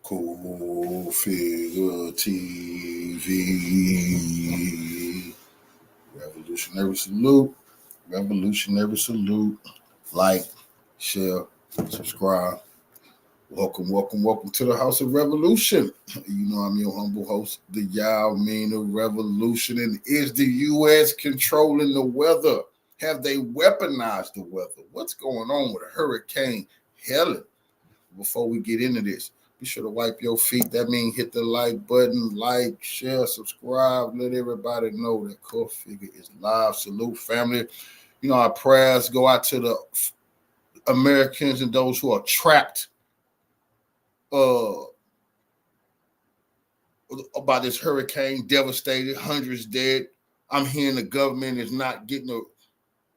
Cool Figure TV. Revolutionary salute. Revolutionary salute. Like, share, subscribe. Welcome to the House of Revolution. You know I'm your humble host, the Yao Mean of Revolution. And is the U.S. controlling the weather? Have they weaponized the weather? What's going on with Hurricane Helene? Before we get into this, be sure to wipe your feet. That means hit the like button, like, share, subscribe. Let everybody know that Cool Figure is live. Salute, family. You know, our prayers go out to the Americans and those who are trapped by this hurricane, devastated, hundreds dead. I'm hearing the government is not getting the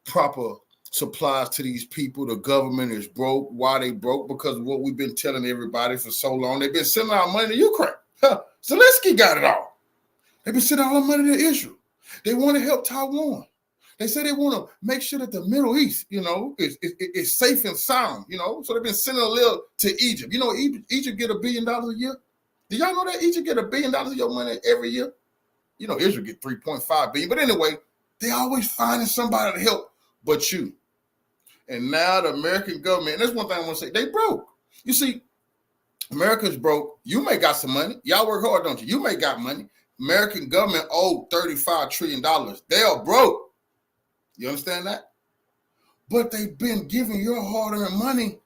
proper supplies to these people. The government is broke. Why they broke? Because of what we've been telling everybody for so long. They've been sending our money to Ukraine. Zelensky got it all. They've been sending all the money to Israel. They want to help Taiwan. They say they want to make sure that the Middle East, is safe and sound, So they've been sending a little to Egypt. Egypt get $1 billion a year. Do y'all know that Egypt get $1 billion of your money every year? Israel get 3.5 billion. But anyway, they always finding somebody to help but you. And now the American government, and that's one thing I want to say, they broke. You see, America's broke. You may got some money. Y'all work hard, don't you? You may got money. American government owed $35 trillion. They are broke. You understand that? But they've been giving your hard-earned money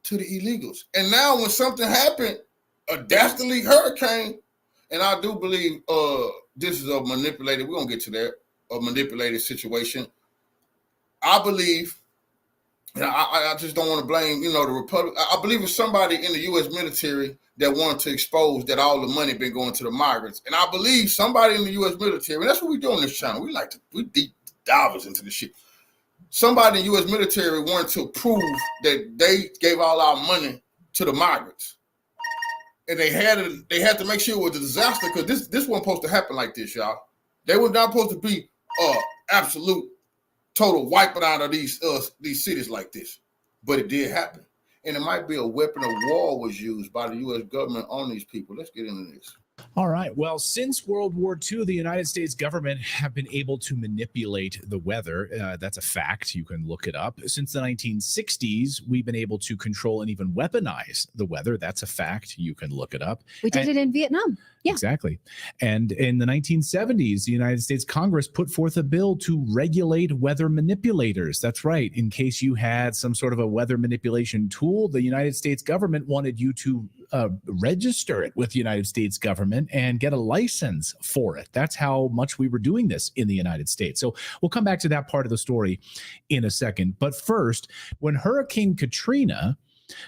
to the illegals. And now when something happened, a dastardly hurricane, and I do believe this is a manipulated, we're going to get to that, a manipulated situation. I believe, and I just don't want to blame, the Republic. I believe it's somebody in the U.S. military that wanted to expose that all the money been going to the migrants. And I believe somebody in the U.S. military, and that's what we do on this channel. We deep divers into this shit. Somebody in the U.S. military wanted to prove that they gave all our money to the migrants. And they had to make sure it was a disaster because this wasn't supposed to happen like this, y'all. They were not supposed to be absolute total wiping out of these cities like this. But it did happen. And it might be a weapon of war was used by the U.S. government on these people. Let's get into this. All right. Well, since World War II, the United States government have been able to manipulate the weather. That's a fact. You can look it up. Since the 1960s, we've been able to control and even weaponize the weather. That's a fact. You can look it up. We did it in Vietnam. Yeah. Exactly. And in the 1970s, the United States Congress put forth a bill to regulate weather manipulators. That's right. In case you had some sort of a weather manipulation tool, the United States government wanted you to register it with the United States government and get a license for it. That's how much we were doing this in the United States. So we'll come back to that part of the story in a second. But first, when Hurricane Katrina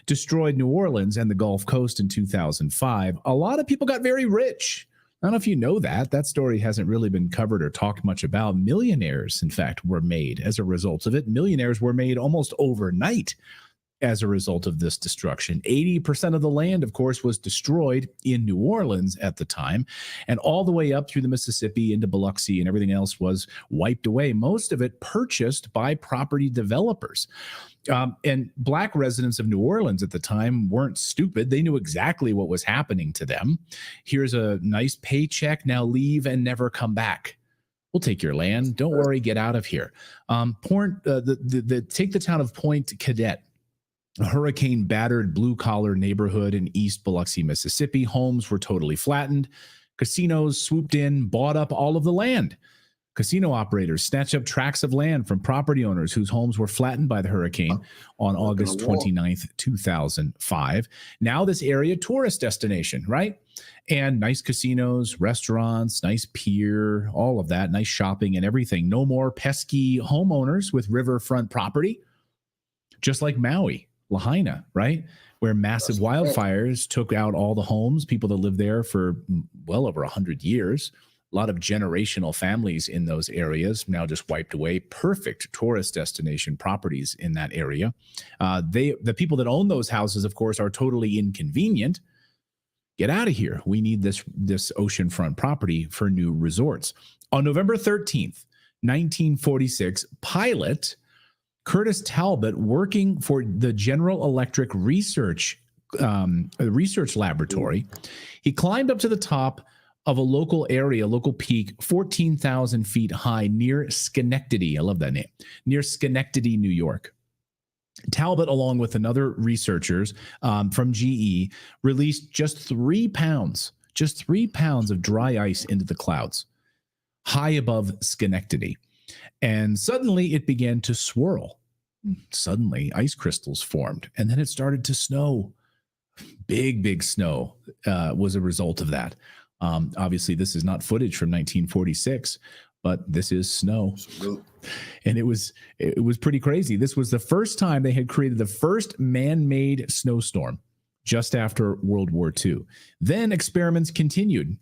destroyed New Orleans and the Gulf Coast in 2005, a lot of people got very rich. I don't know if you know that. That story hasn't really been covered or talked much about. Millionaires, in fact, were made as a result of it. Millionaires were made almost overnight as a result of this destruction. 80% of the land, of course, was destroyed in New Orleans at the time, and all the way up through the Mississippi into Biloxi and everything else was wiped away. Most of it purchased by property developers. And black residents of New Orleans at the time weren't stupid. They knew exactly what was happening to them. Here's a nice paycheck. Now leave and never come back. We'll take your land. Don't worry. Get out of here. Take the town of Point Cadet, a hurricane-battered blue-collar neighborhood in East Biloxi, Mississippi. Homes were totally flattened. Casinos swooped in, bought up all of the land. Casino operators snatched up tracts of land from property owners whose homes were flattened by the hurricane on August 29th, 2005. Now this area, tourist destination, right? And nice casinos, restaurants, nice pier, all of that, nice shopping and everything. No more pesky homeowners with riverfront property, just like Maui. Lahaina, right? Where massive wildfires took out all the homes, people that lived there for well over 100 years. A lot of generational families in those areas now just wiped away. Perfect tourist destination properties in that area. The people that own those houses, of course, are totally inconvenient. Get out of here. We need this oceanfront property for new resorts. On November 13th, 1946, pilot Curtis Talbot, working for the General Electric Research research laboratory. He climbed up to the top of a local peak, 14,000 feet high near Schenectady. I love that name. Near Schenectady, New York. Talbot, along with another researchers from GE, released just 3 pounds of dry ice into the clouds, high above Schenectady. And suddenly it began to swirl. Suddenly ice crystals formed, and then it started to snow. Big snow was a result of that. Obviously, this is not footage from 1946, but this is snow. And it was pretty crazy. This was the first time they had created the first man-made snowstorm just after World War II. Then experiments continued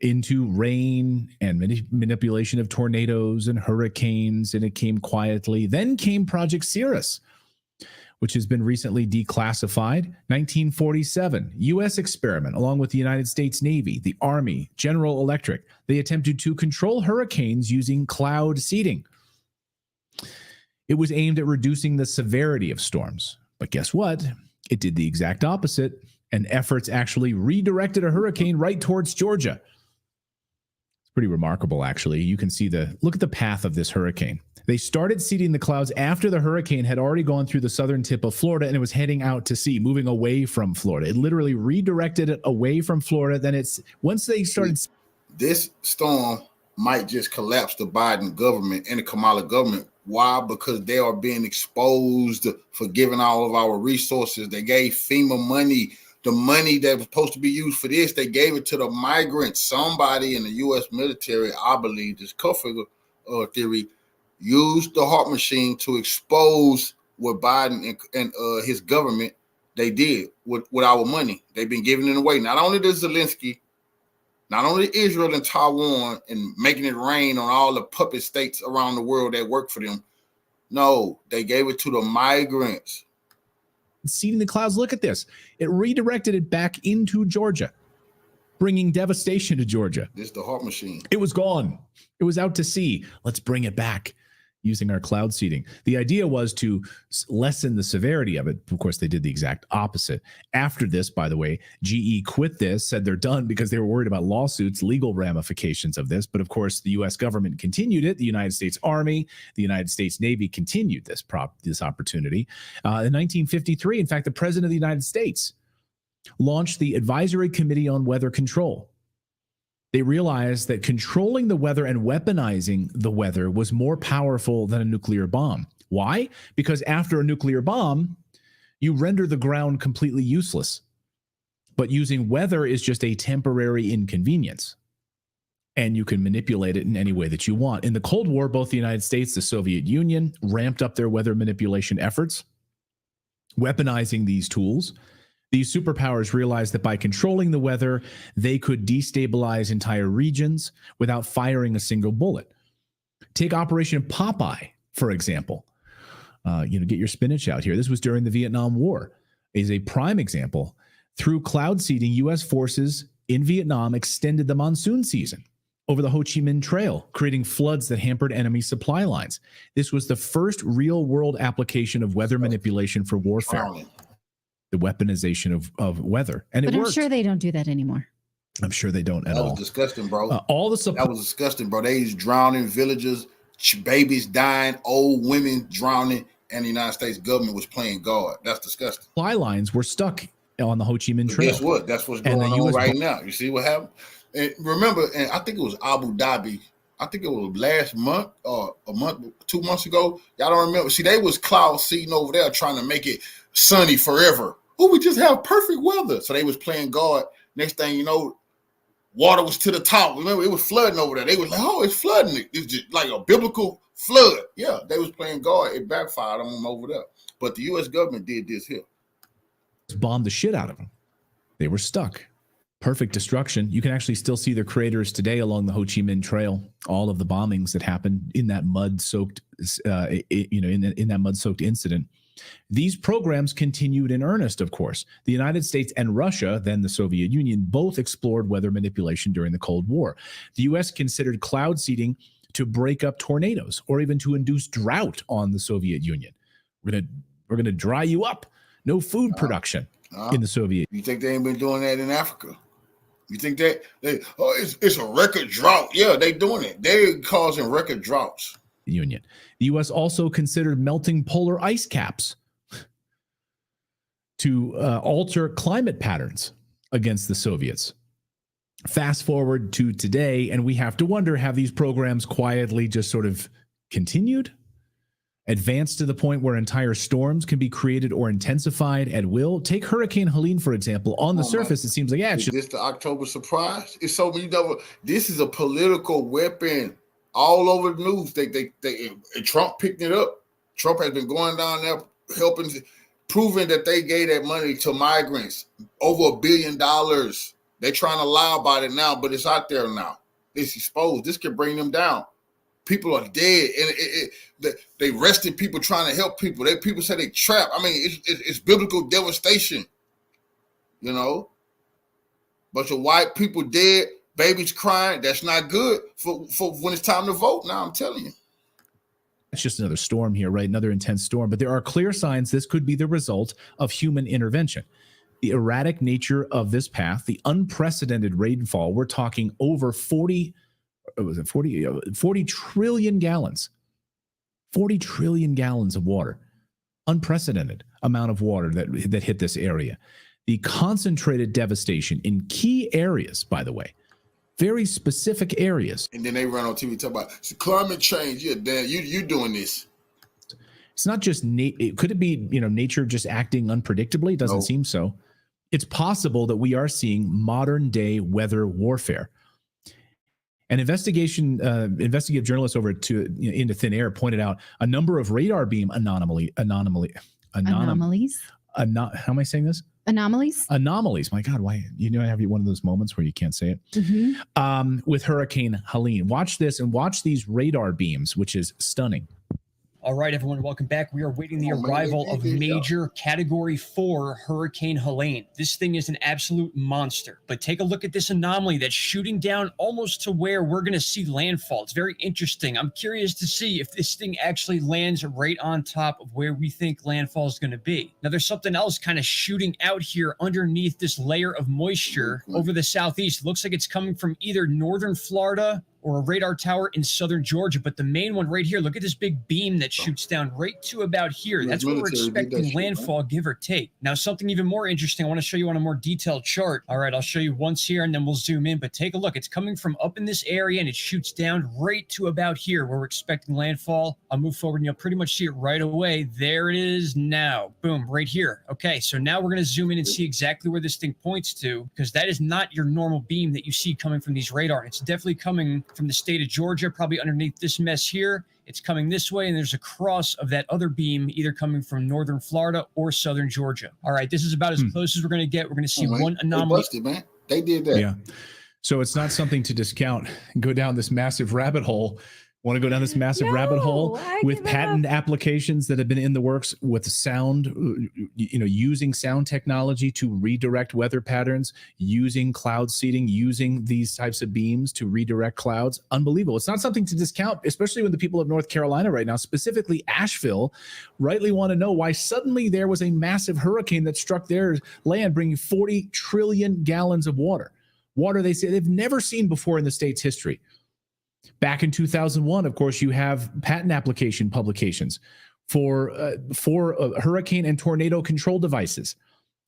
into rain and manipulation of tornadoes and hurricanes, and it came quietly. Then came Project Cirrus, which has been recently declassified. 1947, U.S. experiment, along with the United States Navy, the Army, General Electric. They attempted to control hurricanes using cloud seeding. It was aimed at reducing the severity of storms. But guess what? It did the exact opposite, and efforts actually redirected a hurricane right towards Georgia. It's pretty remarkable, actually. You can see look at the path of this hurricane. They started seeding the clouds after the hurricane had already gone through the southern tip of Florida, and it was heading out to sea, moving away from Florida. It literally redirected it away from Florida. Then once they started. This storm might just collapse the Biden government and the Kamala government. Why? Because they are being exposed for giving all of our resources. They gave FEMA money. The money that was supposed to be used for this, they gave it to the migrants. Somebody in the U.S. military, I believe, this Kuffer theory, used the heart machine to expose what Biden and his government they did with our money. They've been giving it away. Not only to Zelensky, not only Israel and Taiwan, and making it rain on all the puppet states around the world that work for them. No, they gave it to the migrants. Seeding the clouds. Look at this. It redirected it back into Georgia, bringing devastation to Georgia. This is the heart machine. It was gone. It was out to sea. Let's bring it back using our cloud seeding. The idea was to lessen the severity of it. Of course, they did the exact opposite. After this, by the way, GE quit this, said they're done because they were worried about lawsuits, legal ramifications of this. But of course, the U.S. government continued it. The United States Army, the United States Navy continued this opportunity. In 1953, in fact, the President of the United States launched the Advisory Committee on Weather Control. They realized that controlling the weather and weaponizing the weather was more powerful than a nuclear bomb. Why? Because after a nuclear bomb, you render the ground completely useless. But using weather is just a temporary inconvenience. And you can manipulate it in any way that you want. In the Cold War, both the United States, the Soviet Union ramped up their weather manipulation efforts, weaponizing these tools. These superpowers realized that by controlling the weather, they could destabilize entire regions without firing a single bullet. Take Operation Popeye, for example. Get your spinach out here. This was during the Vietnam War. Is a prime example. Through cloud seeding, U.S. forces in Vietnam extended the monsoon season over the Ho Chi Minh Trail, creating floods that hampered enemy supply lines. This was the first real-world application of weather manipulation for warfare. The weaponization of weather. And but I'm sure they don't do that anymore. I'm sure they don't at all. That was disgusting, bro. That was disgusting, bro. They was drowning villagers, babies dying, old women drowning, and the United States government was playing God. That's disgusting. Supply lines were stuck on the Ho Chi Minh Trail. Guess what? That's what's going on right now. You see what happened? And remember, and I think it was Abu Dhabi. I think it was last month or 2 months ago. Y'all don't remember. See, they was cloud seeding over there trying to make it sunny forever. We just have perfect weather. So they was playing God. Next thing you know, water was to the top. Remember, it was flooding over there. They was like, oh, it's flooding. It's just like a biblical flood. Yeah, they was playing God. It backfired on them over there. But the U.S. government did this here. Bombed the shit out of them. They were stuck. Perfect destruction. You can actually still see their craters today along the Ho Chi Minh Trail. All of the bombings that happened in that mud-soaked, in that mud-soaked incident. These programs continued in earnest, of course. The United States and Russia, then the Soviet Union, both explored weather manipulation during the Cold War. The U.S. considered cloud seeding to break up tornadoes or even to induce drought on the Soviet Union. We're gonna dry you up. No food production. in the Soviet. You think they ain't been doing that in Africa? You think that it's a record drought? Yeah, they doing it. They're causing record droughts. Union. The U.S. also considered melting polar ice caps to alter climate patterns against the Soviets. Fast forward to today, and we have to wonder, have these programs quietly just sort of continued? Advanced to the point where entire storms can be created or intensified at will? Take Hurricane Helene, for example. On the surface, it seems like, yeah, is this the October surprise? It's so many double. This is a political weapon all over the news. Trump picked it up. Trump has been going down there helping, proving that they gave that money to migrants, over $1 billion. They're trying to lie about it now, but it's out there now. It's exposed. This could bring them down. People are dead, and they arrested people trying to help people. People say they trapped. I mean, it's biblical devastation. You know, bunch of white people dead, babies crying. That's not good for when it's time to vote. Now I'm telling you. It's just another storm here, right? Another intense storm. But there are clear signs this could be the result of human intervention. The erratic nature of this path, the unprecedented rainfall, we're talking over 40 trillion gallons. 40 trillion gallons of water. Unprecedented amount of water that hit this area. The concentrated devastation in key areas, by the way. Very specific areas. And then they run on TV talk about climate change. Yeah, Dan, you doing this. It's not just could it be, nature just acting unpredictably? It doesn't seem so. It's possible that we are seeing modern day weather warfare. An investigative journalist over to Into Thin Air pointed out a number of radar beam anomalies. How am I saying this? Anomalies. My God, why? I have one of those moments where you can't say it. Mm-hmm. With Hurricane Helene. Watch this and watch these radar beams, which is stunning. All right, everyone, welcome back. We are awaiting the arrival of major Category 4 Hurricane Helene. This thing is an absolute monster. But take a look at this anomaly that's shooting down almost to where we're going to see landfall. It's very interesting. I'm curious to see if this thing actually lands right on top of where we think landfall is going to be. Now, there's something else kind of shooting out here underneath this layer of moisture over the southeast. It looks like it's coming from either northern Florida or a radar tower in southern Georgia. But the main one right here, look at this big beam that shoots down right to about here. That's where we're expecting landfall, give or take. Now, something even more interesting, I want to show you on a more detailed chart. All right, I'll show you once here and then we'll zoom in. But take a look. It's coming from up in this area and it shoots down right to about here where we're expecting landfall. I'll move forward and you'll pretty much see it right away. There it is now. Boom, right here. Okay, so now we're going to zoom in and see exactly where this thing points to, because that is not your normal beam that you see coming from these radar. It's definitely coming from the state of Georgia, probably underneath this mess here. It's coming this way, and there's a cross of that other beam either coming from northern Florida or southern Georgia. All right, this is about as close as we're going to get. We're going to see one anomaly. They busted, man. They did that. Yeah. So it's not something to discount. Go down this massive rabbit hole. Want to go down this massive rabbit hole with patent applications that have been in the works with sound, using sound technology to redirect weather patterns, using cloud seeding, using these types of beams to redirect clouds. Unbelievable. It's not something to discount, especially when the people of North Carolina right now, specifically Asheville, rightly want to know why suddenly there was a massive hurricane that struck their land, bringing 40 trillion gallons of water. Water they say they've never seen before in the state's history. Back in 2001, of course, you have patent application publications for hurricane and tornado control devices.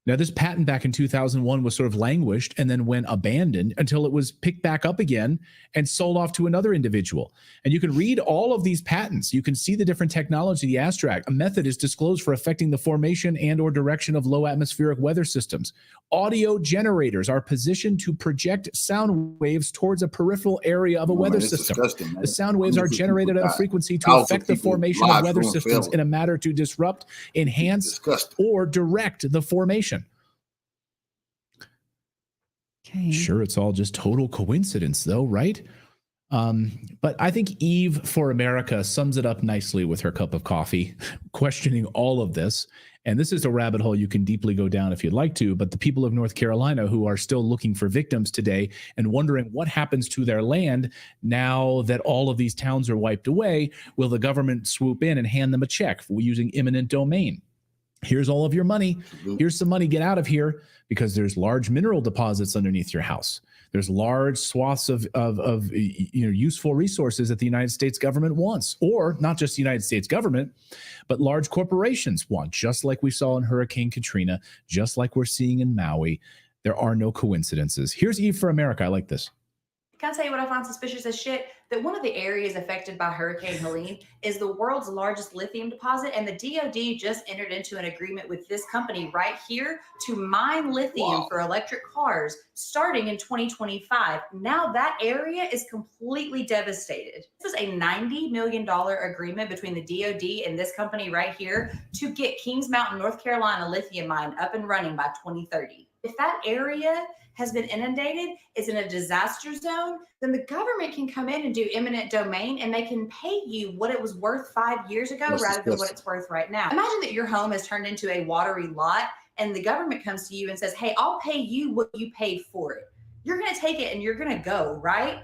Now, this patent back in 2001 was sort of languished and then went abandoned until it was picked back up again and sold off to another individual. And you can read all of these patents. You can see the different technology, the abstract. A method is disclosed for affecting the formation and or direction of low atmospheric weather systems. Audio generators are positioned to project sound waves towards a peripheral area of a weather system. The sound waves are generated at a frequency to affect the formation of weather systems in a manner to disrupt, enhance, or direct the formation. Okay. Sure, it's all just total coincidence, though, right? But I think Eve for America sums it up nicely with her cup of coffee, questioning all of this. And this is a rabbit hole you can deeply go down if you'd like to. But the people of North Carolina who are still looking for victims today and wondering what happens to their land now that all of these towns are wiped away, will the government swoop in and hand them a check for using eminent domain? Here's all of your money. Here's some money. Get out of here, because there's large mineral deposits underneath your house. There's large swaths of useful resources that the United States government wants, or not just the United States government, but large corporations want, just like we saw in Hurricane Katrina, just like we're seeing in Maui. There are no coincidences. Here's Eve for America. I like this. Can I tell you what I find suspicious as shit? That one of the areas affected by Hurricane Helene is the world's largest lithium deposit, and the DoD just entered into an agreement with this company right here to mine lithium for electric cars starting in 2025. Now that area is completely devastated. This is a $90 million agreement between the DoD and this company right here to get Kings Mountain, North Carolina lithium mine up and running by 2030. If that area has been inundated, is in a disaster zone, then the government can come in and do eminent domain, and they can pay you what it was worth 5 years ago rather than what it's worth right now. Imagine that your home has turned into a watery lot, and the government comes to you and says, hey, I'll pay you what you paid for it. You're going to take it and you're going to go, right?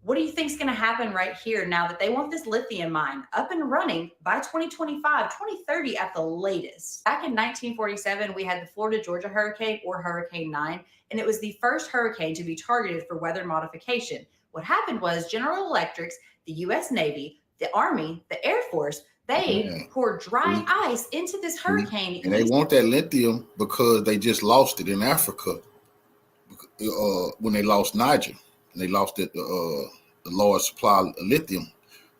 What do you think is going to happen right here now that they want this lithium mine up and running by 2025, 2030 at the latest? Back in 1947, we had the Florida-Georgia hurricane, or Hurricane 9, and it was the first hurricane to be targeted for weather modification. What happened was General Electric, the U.S. Navy, the Army, the Air Force, they poured dry ice into this hurricane. And they want that lithium because they just lost it in Africa when they lost Niger. And they lost it, the large supply of lithium.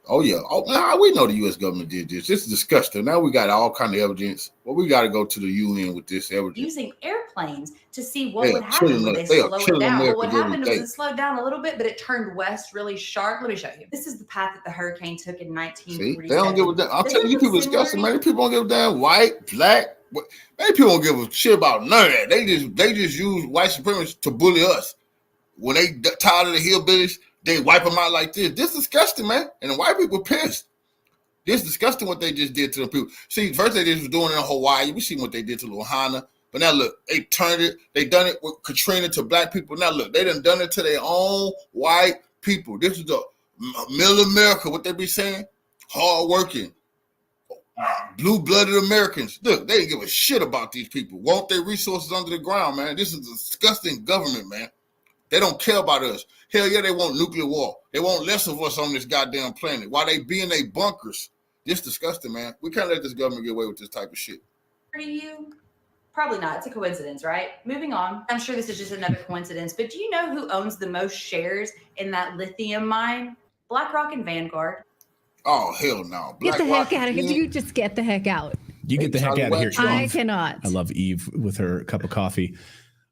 Oh, yeah. We know the U.S. government did this. This is disgusting. Now we got all kind of evidence. Well, we got to go to the UN with this evidence. Using airplanes to see what would happen when they slow it down. Well, what happened was it slowed down a little bit, but it turned west really sharp. Let me show you. This is the path that the hurricane took in 1947. See, they don't give a damn. I'm telling you, people disgusting, man. People don't give a damn. White, black. Many people don't give a shit about none of that. They just use white supremacists to bully us. When they tired of the hillbillies, they wipe them out like this. This is disgusting, man. And the white people pissed. This is disgusting what they just did to the people. See, first they just was doing it in Hawaii. We seen what they did to Lahaina. But now look, they turned it. They done it with Katrina to black people. Now look, they done it to their own white people. This is the middle America, what they be saying? Hard-working, blue-blooded Americans. Look, they didn't give a shit about these people. Want their resources under the ground, man. This is a disgusting government, man. They don't care about us. Hell yeah, they want nuclear war. They want less of us on this goddamn planet. While they be in their bunkers. This disgusting, man. We can't let this government get away with this type of shit. To you? Probably not. It's a coincidence, right? Moving on. I'm sure this is just another coincidence, but do you know who owns the most shares in that lithium mine? BlackRock and Vanguard. Oh, hell no. Get the heck out of here. You just get the heck out. You get the heck out of here. I cannot. I love Eve with her cup of coffee.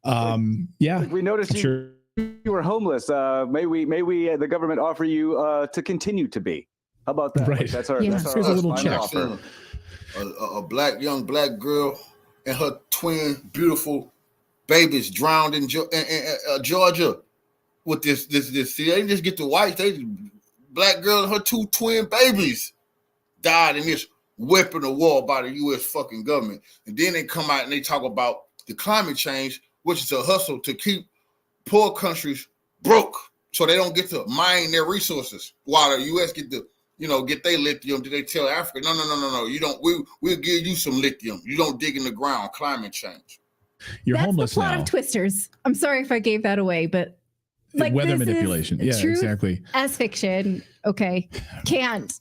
Yeah. We noticed you were homeless. May we the government offer you to continue to be? How about that? Right. That's our Here's a little check. offer. A young black girl and her twin beautiful babies drowned in Georgia with this. See, they didn't just get the whites. Black girl and her two twin babies died in this weapon of war by the U.S. fucking government. And then they come out and they talk about the climate change, which is a hustle to keep poor countries broke so they don't get to mine their resources while the U.S. get their lithium. Did they tell Africa, no, you don't, we'll give you some lithium. You don't dig in the ground, climate change. You're That's homeless the plot now. of Twisters. I'm sorry if I gave that away, but like weather this manipulation. is Yeah, truth exactly. As fiction. Okay. Can't.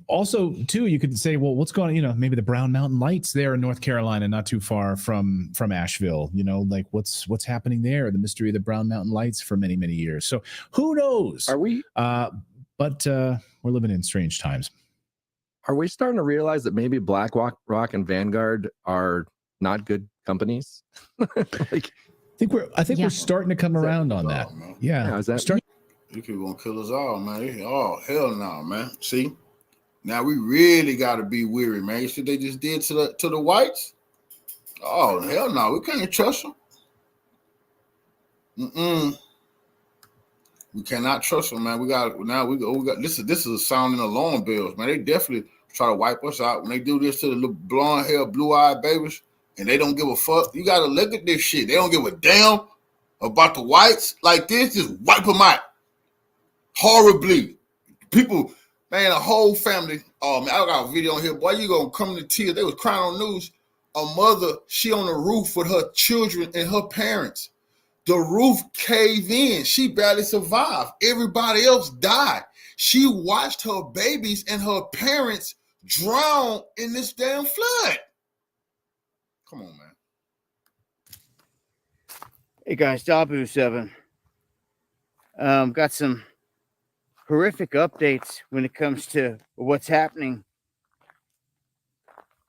Also too, you could say, well, what's going on? Maybe the Brown Mountain Lights there in North Carolina, not too far from Asheville, like what's happening there, the mystery of the Brown Mountain Lights for many, many years. So who knows? Are we? But we're living in strange times. Are we starting to realize that maybe BlackRock and Vanguard are not good companies? I think we're starting to come around on that. Yeah. Is that You people gonna kill us all, man. Oh, hell no, man. See, now we really got to be weary, man. You see what they just did to the whites? Oh, hell no, we can't trust them. We cannot trust them, man. We got this is a sounding alarm bells, man. They definitely try to wipe us out when they do this to the little blonde hair, blue-eyed babies, and they don't give a fuck. You gotta look at this shit. They don't give a damn about the whites like this. Just wipe them out. Horribly. People Man, a whole family. Oh man, I got a video on here. Boy, you gonna come to tears. They was crying on news. A mother, she on the roof with her children and her parents. The roof caved in. She barely survived. Everybody else died. She watched her babies and her parents drown in this damn flood. Come on, man. Hey guys, Dabu7. Got some horrific updates when it comes to what's happening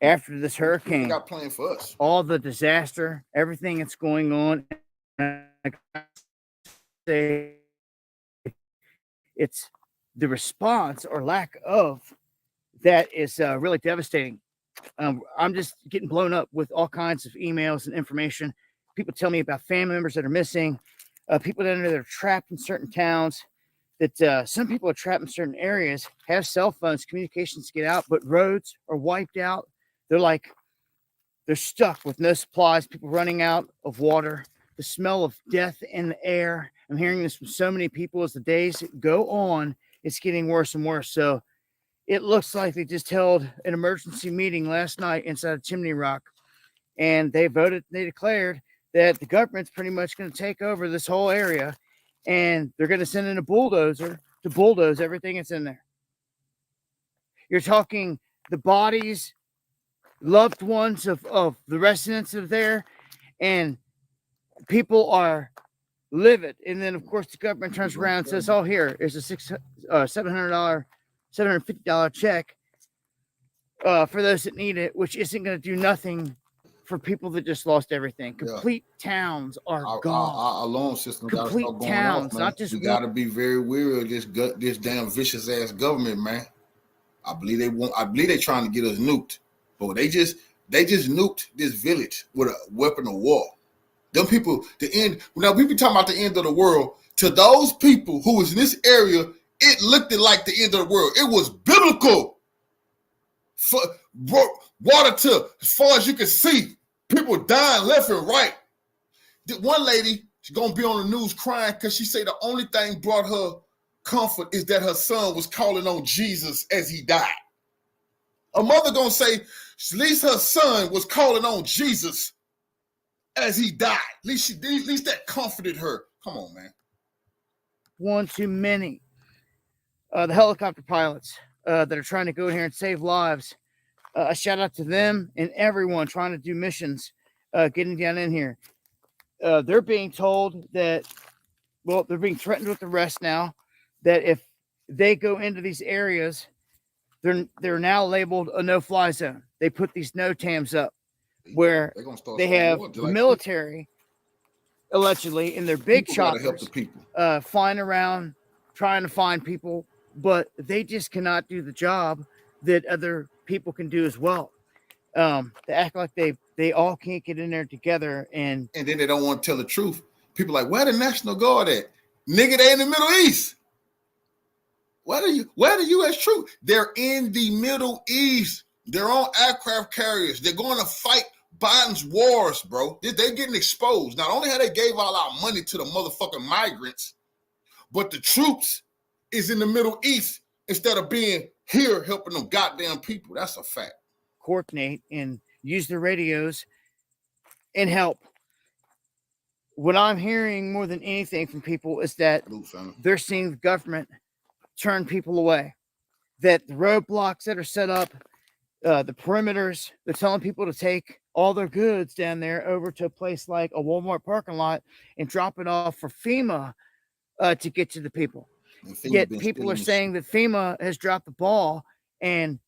after this hurricane. They got planned for us. All the disaster, everything that's going on. It's the response or lack of that is really devastating. I'm just getting blown up with all kinds of emails and information. People tell me about family members that are missing, people that are trapped in certain towns, that some people are trapped in certain areas, have cell phones, communications get out, but roads are wiped out. They're stuck with no supplies, people running out of water, the smell of death in the air. I'm hearing this from so many people as the days go on, it's getting worse and worse. So it looks like they just held an emergency meeting last night inside of Chimney Rock, and they declared that the government's pretty much going to take over this whole area, and they're going to send in a bulldozer to bulldoze everything that's in there. You're talking the bodies, loved ones of the residents that are there, and people are livid. And then, of course, the government turns around and says, oh, here is a $750 check for those that need it, which isn't going to do nothing for people that just lost everything. Complete towns are gone. Our alarm system got to start going towns, off, man. not just we got to be very wary of this damn vicious ass government, man. I believe they're trying to get us nuked, but they just nuked this village with a weapon of war. Them people, the end. Now we be talking about the end of the world. To those people who was in this area, it looked like the end of the world. It was biblical. Water to as far as you can see. People dying left and right. One lady, she's going to be on the news crying because she said the only thing brought her comfort is that her son was calling on Jesus as he died. A mother going to say, at least her son was calling on Jesus as he died. At least that comforted her. Come on, man. One too many. The helicopter pilots that are trying to go in here and save lives. A shout out to them and everyone trying to do missions, getting down in here. They're being told that, well, they're being threatened with arrest now, that if they go into these areas, they're now labeled a no-fly zone. They put these no-tams up where they have the military, allegedly, in their big choppers, help the people. Flying around, trying to find people, but they just cannot do the job that other people can do as well. They act like they all can't get in there together, and then they don't want to tell the truth. People like, where the National Guard at? Nigga, they in the Middle East. Where the U.S. troops? They're in the Middle East. They're on aircraft carriers. They're going to fight Biden's wars, bro. They're getting exposed. Not only have they gave all our money to the motherfucking migrants, but the troops is in the Middle East instead of being here helping them goddamn people. That's a fact. Coordinate and use their radios and help. What I'm hearing more than anything from people is that they're seeing the government turn people away, that the roadblocks that are set up, the perimeters, they're telling people to take all their goods down there over to a place like a Walmart parking lot and drop it off for FEMA to get to the people. Yet people are saying that FEMA has dropped the ball, and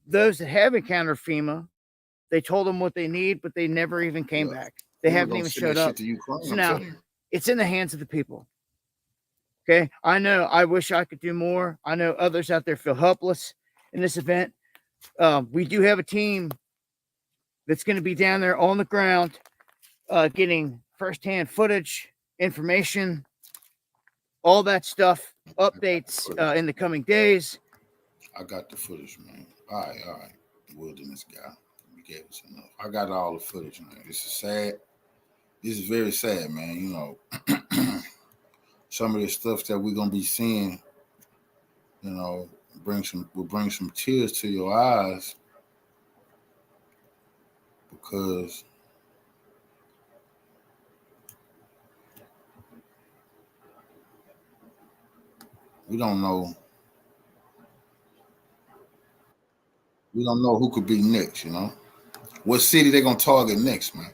those that have encountered FEMA, they told them what they need, but they never even came back. They haven't even showed up. So now it's in the hands of the people. Okay. I know I wish I could do more. I know others out there feel helpless in this event. We do have a team that's going to be down there on the ground, getting firsthand footage, information, all that stuff, updates in the coming days. I got the footage, man. All right. Wilderness guy. You gave us enough. I got all the footage, man. This is sad. This is very sad, man. You know, some of the stuff that we're going to be seeing, you know, will bring some tears to your eyes, because we don't know who could be next, you know. What city they gonna target next, man,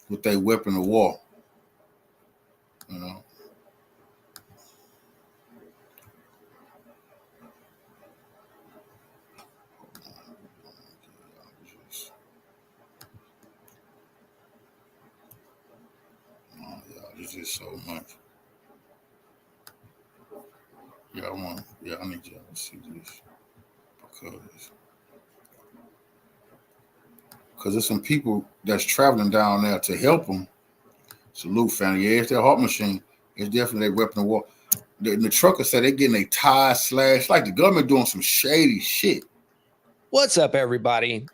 with their weapon of war, you know. There's just so much. I need y'all to see this, because there's some people that's traveling down there to help them. Salute, family. Yeah, it's their heart machine. It's definitely their weapon of war. The trucker said they're getting a tire slash, like the government doing some shady shit. What's up, everybody?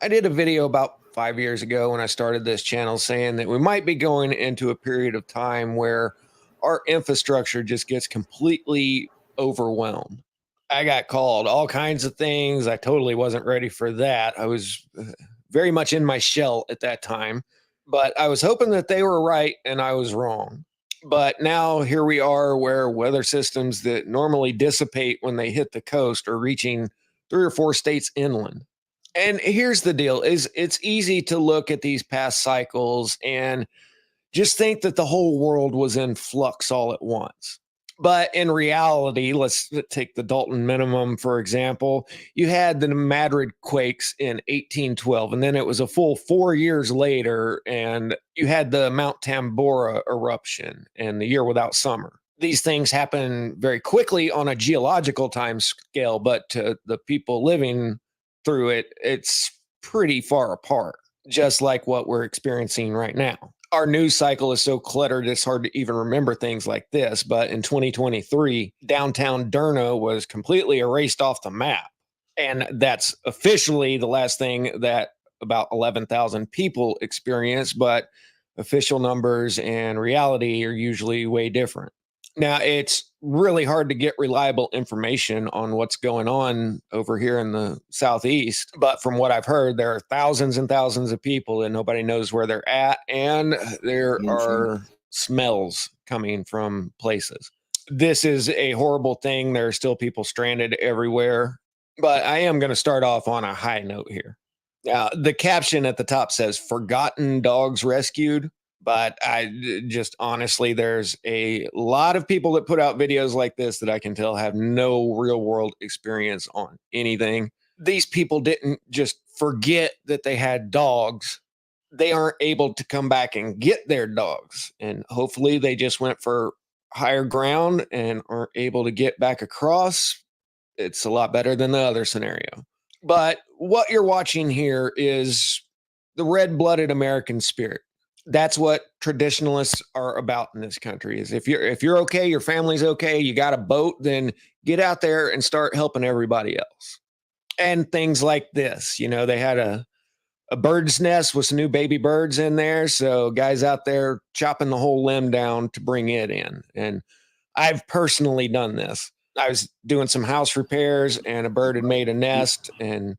I did a video about 5 years ago when I started this channel saying that we might be going into a period of time where our infrastructure just gets completely overwhelmed. I got called all kinds of things. I totally wasn't ready for that. I was very much in my shell at that time, but I was hoping that they were right and I was wrong. But now here we are, where weather systems that normally dissipate when they hit the coast are reaching 3 or 4 states inland. And here's the deal: is it's easy to look at these past cycles and just think that the whole world was in flux all at once. But in reality, let's take the Dalton Minimum, for example. You had the Madrid quakes in 1812, and then it was a full 4 years later, and you had the Mount Tambora eruption and the year without summer. These things happen very quickly on a geological time scale, but to the people living through it, it's pretty far apart, just like what we're experiencing right now. Our news cycle is so cluttered, it's hard to even remember things like this. But in 2023, downtown Derna was completely erased off the map. And that's officially the last thing that about 11,000 people experienced. But official numbers and reality are usually way different. Now, it's really hard to get reliable information on what's going on over here in the Southeast. But from what I've heard, there are thousands and thousands of people and nobody knows where they're at. And there are smells coming from places. This is a horrible thing. There are still people stranded everywhere. But I am going to start off on a high note here. The caption at the top says, "Forgotten dogs rescued." But I just honestly, there's a lot of people that put out videos like this that I can tell have no real world experience on anything. These people didn't just forget that they had dogs. They aren't able to come back and get their dogs. And hopefully they just went for higher ground and aren't able to get back across. It's a lot better than the other scenario. But what you're watching here is the red-blooded American spirit. That's what traditionalists are about in this country. Is if you're okay, your family's okay, you got a boat, then get out there and start helping everybody else. And things like this, you know, they had a bird's nest with some new baby birds in there, so guys out there chopping the whole limb down to bring it in. And I've personally done this. I was doing some house repairs and a bird had made a nest, and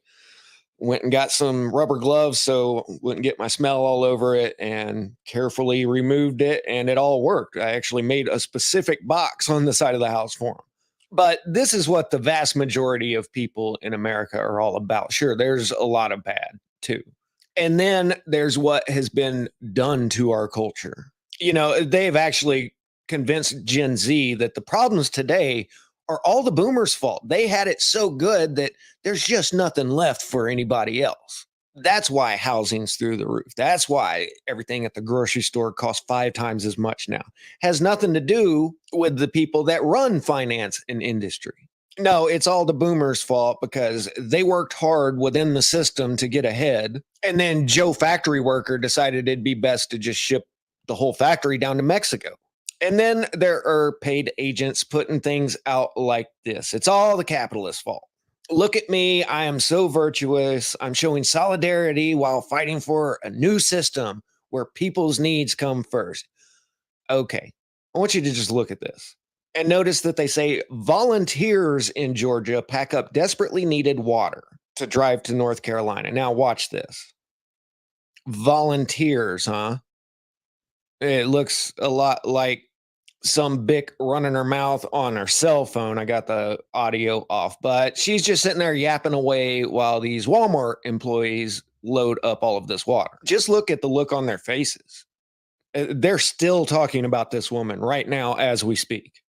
went and got some rubber gloves so wouldn't get my smell all over it, and carefully removed it, and it all worked. I actually made a specific box on the side of the house for them. But this is what the vast majority of people in America are all about. Sure, there's a lot of bad too. And then there's what has been done to our culture. You know, they've actually convinced Gen Z that the problems today are all the boomers' fault. They had it so good that there's just nothing left for anybody else. That's why housing's through the roof. That's why everything at the grocery store costs 5 times as much now. Has nothing to do with the people that run finance and industry. No, it's all the boomers' fault because they worked hard within the system to get ahead. And then Joe factory worker decided it'd be best to just ship the whole factory down to Mexico. And then there are paid agents putting things out like this. It's all the capitalist's fault. Look at me. I am so virtuous. I'm showing solidarity while fighting for a new system where people's needs come first. Okay. I want you to just look at this. And notice that they say volunteers in Georgia pack up desperately needed water to drive to North Carolina. Now watch this. Volunteers, huh? It looks a lot like some bick running her mouth on her cell phone. I got the audio off, but she's just sitting there yapping away while these Walmart employees load up all of this water. Just look at the look on their faces. They're still talking about this woman right now as we speak.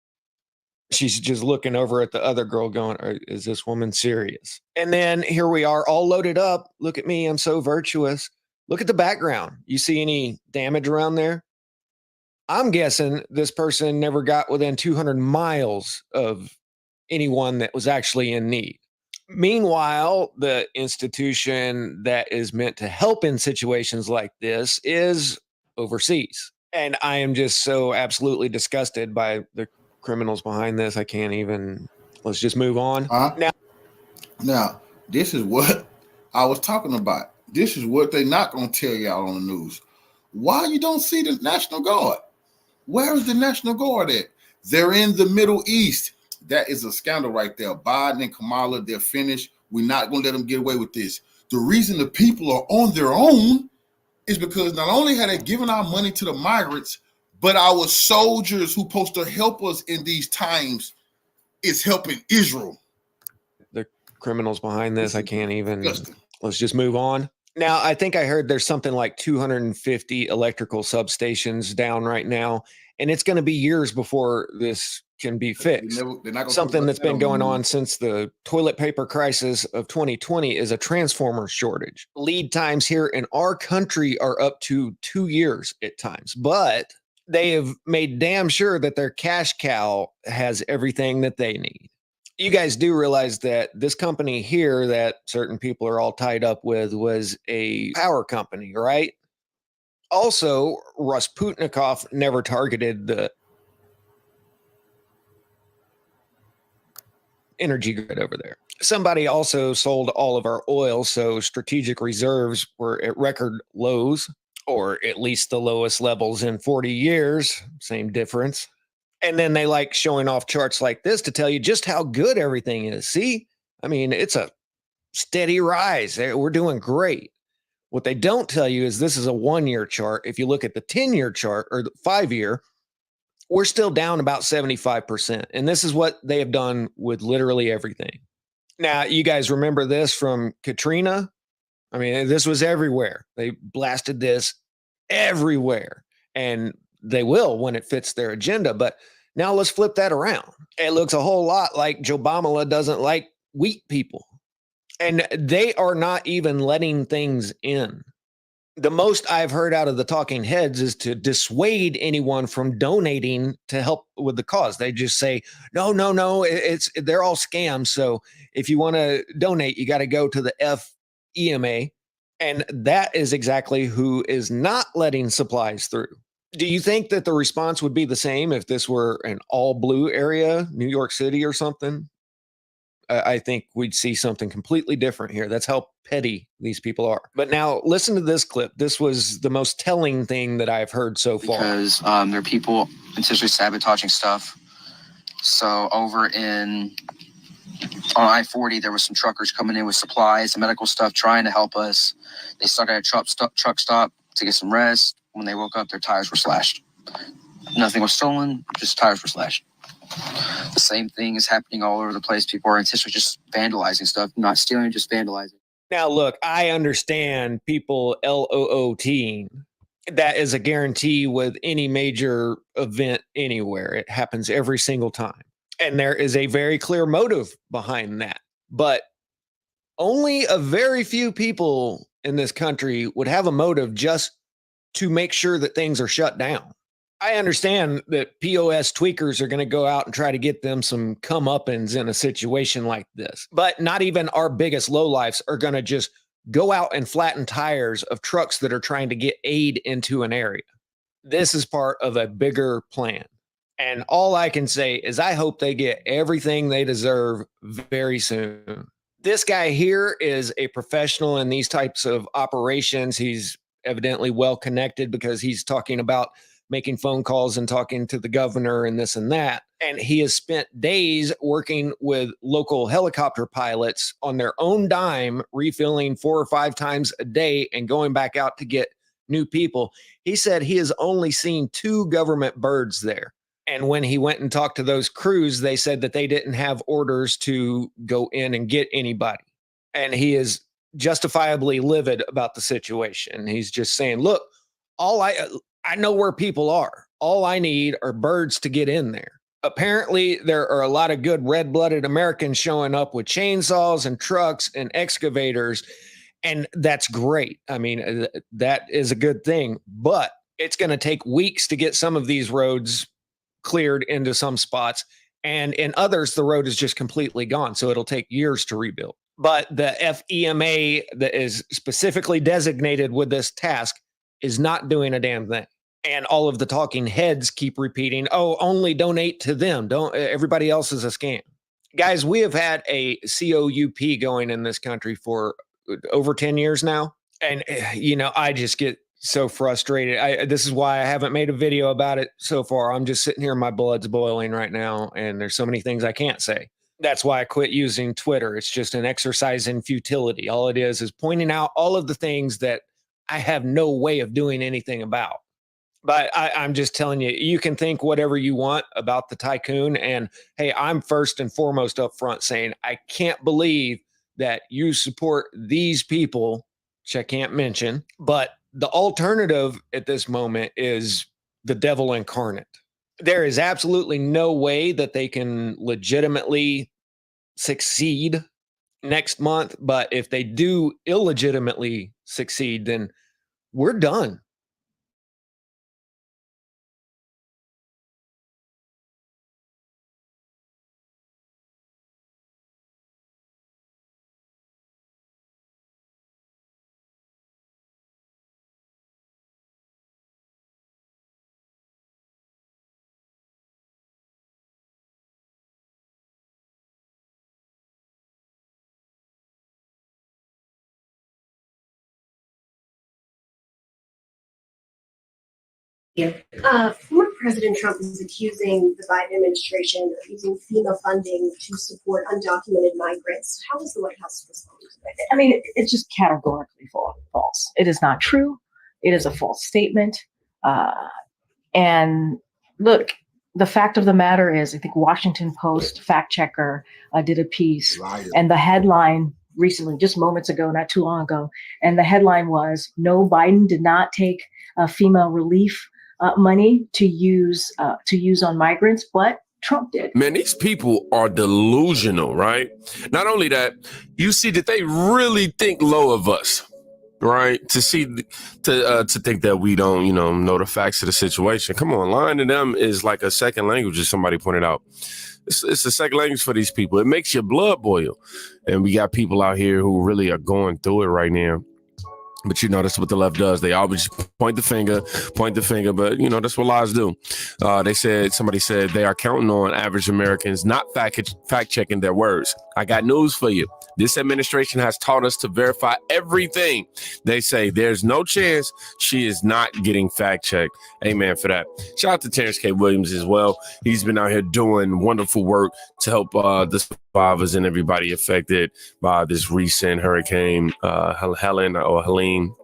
She's just looking over at the other girl going, is this woman serious? And then here we are all loaded up. Look at me. I'm so virtuous. Look at the background. You see any damage around there? I'm guessing this person never got within 200 miles of anyone that was actually in need. Meanwhile, the institution that is meant to help in situations like this is overseas. And I am just so absolutely disgusted by the criminals behind this. I can't even. Let's just move on. Now, this is what I was talking about. This is what they're not going to tell y'all on the news. Why you don't see the National Guard? Where is the National Guard at? They're in the Middle East. That is a scandal right there. Biden and Kamala, they're finished. We're not going to let them get away with this. The reason the people are on their own is because not only have they given our money to the migrants, but our soldiers who supposed to help us in these times is helping Israel. The criminals behind this, I can't even. Let's just move on. Now, I think I heard there's something like 250 electrical substations down right now, and it's going to be years before this can be fixed. Something that's been going on since the toilet paper crisis of 2020 is a transformer shortage. Lead times here in our country are up to 2 years at times, but they have made damn sure that their cash cow has everything that they need. You guys do realize that this company here that certain people are all tied up with was a power company, right? Also, Rasputnikov never targeted the energy grid over there. Somebody also sold all of our oil, so strategic reserves were at record lows, or at least the lowest levels in 40 years. Same difference. And then they like showing off charts like this to tell you just how good everything is. See, I mean, it's a steady rise. We're doing great. What they don't tell you is this is a 1-year chart. If you look at the 10-year chart or the 5-year, we're still down about 75%. And this is what they have done with literally everything. Now, you guys remember this from Katrina? I mean, this was everywhere. They blasted this everywhere. And they will when it fits their agenda. But now let's flip that around. It looks a whole lot like Joe Bamala doesn't like wheat people. And they are not even letting things in. The most I've heard out of the talking heads is to dissuade anyone from donating to help with the cause. They just say, no, they're all scams. So if you want to donate, you got to go to the FEMA. And that is exactly who is not letting supplies through. Do you think that the response would be the same if this were an all blue area, New York City or something? I think we'd see something completely different here. That's how petty these people are. But now listen to this clip. This was the most telling thing that I've heard so far. Because there are people intentionally sabotaging stuff. So over on I-40, there were some truckers coming in with supplies and medical stuff trying to help us. They stuck at a truck stop to get some rest. When they woke up, their tires were slashed. Nothing was stolen, just tires were slashed. The same thing is happening all over the place. People are intentionally just vandalizing stuff, not stealing, just vandalizing. Now, look, I understand people LOOTing. That is a guarantee with any major event anywhere. It happens every single time. And there is a very clear motive behind that. But only a very few people in this country would have a motive just to make sure that things are shut down. I understand that POS tweakers are going to go out and try to get them some comeuppance in a situation like this. But not even our biggest lowlifes are going to just go out and flatten tires of trucks that are trying to get aid into an area. This is part of a bigger plan. And all I can say is I hope they get everything they deserve very soon. This guy here is a professional in these types of operations. He's evidently well connected because he's talking about making phone calls and talking to the governor and this and that. And he has spent days working with local helicopter pilots on their own dime, refilling 4 or 5 times a day and going back out to get new people. He said he has only seen 2 government birds there. And when he went and talked to those crews, they said that they didn't have orders to go in and get anybody. And he is justifiably livid about the situation. He's just saying, look, I know where people are. All I need are birds to get in there. Apparently, there are a lot of good red-blooded Americans showing up with chainsaws and trucks and excavators, and that's great. I mean, that is a good thing, but it's going to take weeks to get some of these roads cleared into some spots, and in others, the road is just completely gone, so it'll take years to rebuild. But the FEMA that is specifically designated with this task is not doing a damn thing. And all of the talking heads keep repeating, oh, only donate to them. Don't, everybody else is a scam. Guys, we have had a COUP going in this country for over 10 years now. And, I just get so frustrated. This is why I haven't made a video about it so far. I'm just sitting here, my blood's boiling right now. And there's so many things I can't say. That's why I quit using Twitter. It's just an exercise in futility. All it is pointing out all of the things that I have no way of doing anything about. But I'm just telling you, you can think whatever you want about the tycoon. And hey, I'm first and foremost up front saying, I can't believe that you support these people, which I can't mention. But the alternative at this moment is the devil incarnate. There is absolutely no way that they can legitimately succeed next month. But if they do illegitimately succeed, then we're done. Former President Trump is accusing the Biden administration of using FEMA funding to support undocumented migrants. How is the White House responding to that? I mean, it's just categorically false. It is not true. It is a false statement. And look, the fact of the matter is, I think Washington Post fact checker did a piece, and the headline recently, just moments ago, not too long ago, and the headline was, "No, Biden did not take FEMA relief money to use on migrants, but Trump did." Man, these people are delusional, right? Not only that, you see that they really think low of us, right? To think that we don't, know the facts of the situation. Come on, lying to them is like a second language, as somebody pointed out. It's a second language for these people. It makes your blood boil. And we got people out here who really are going through it right now. But that's what the left does. They always point the finger, but that's what lies do. Somebody said they are counting on average Americans not fact checking their words. I got news for you. This administration has taught us to verify everything they say. There's no chance she is not getting fact checked. Amen for that. Shout out to Terrence K. Williams as well. He's been out here doing wonderful work to help the survivors and everybody affected by this recent hurricane, Helene.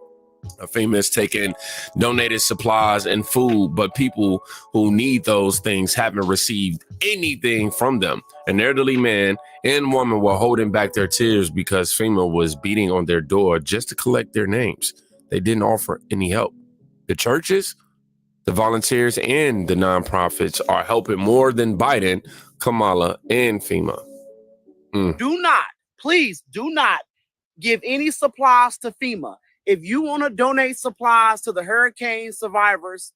Famous taking donated supplies and food, but people who need those things haven't received anything from them. An elderly man and woman were holding back their tears because FEMA was beating on their door just to collect their names. They didn't offer any help. The churches, the volunteers, and the nonprofits are helping more than Biden, Kamala, and FEMA. Please do not give any supplies to FEMA. If you want to donate supplies to the hurricane survivors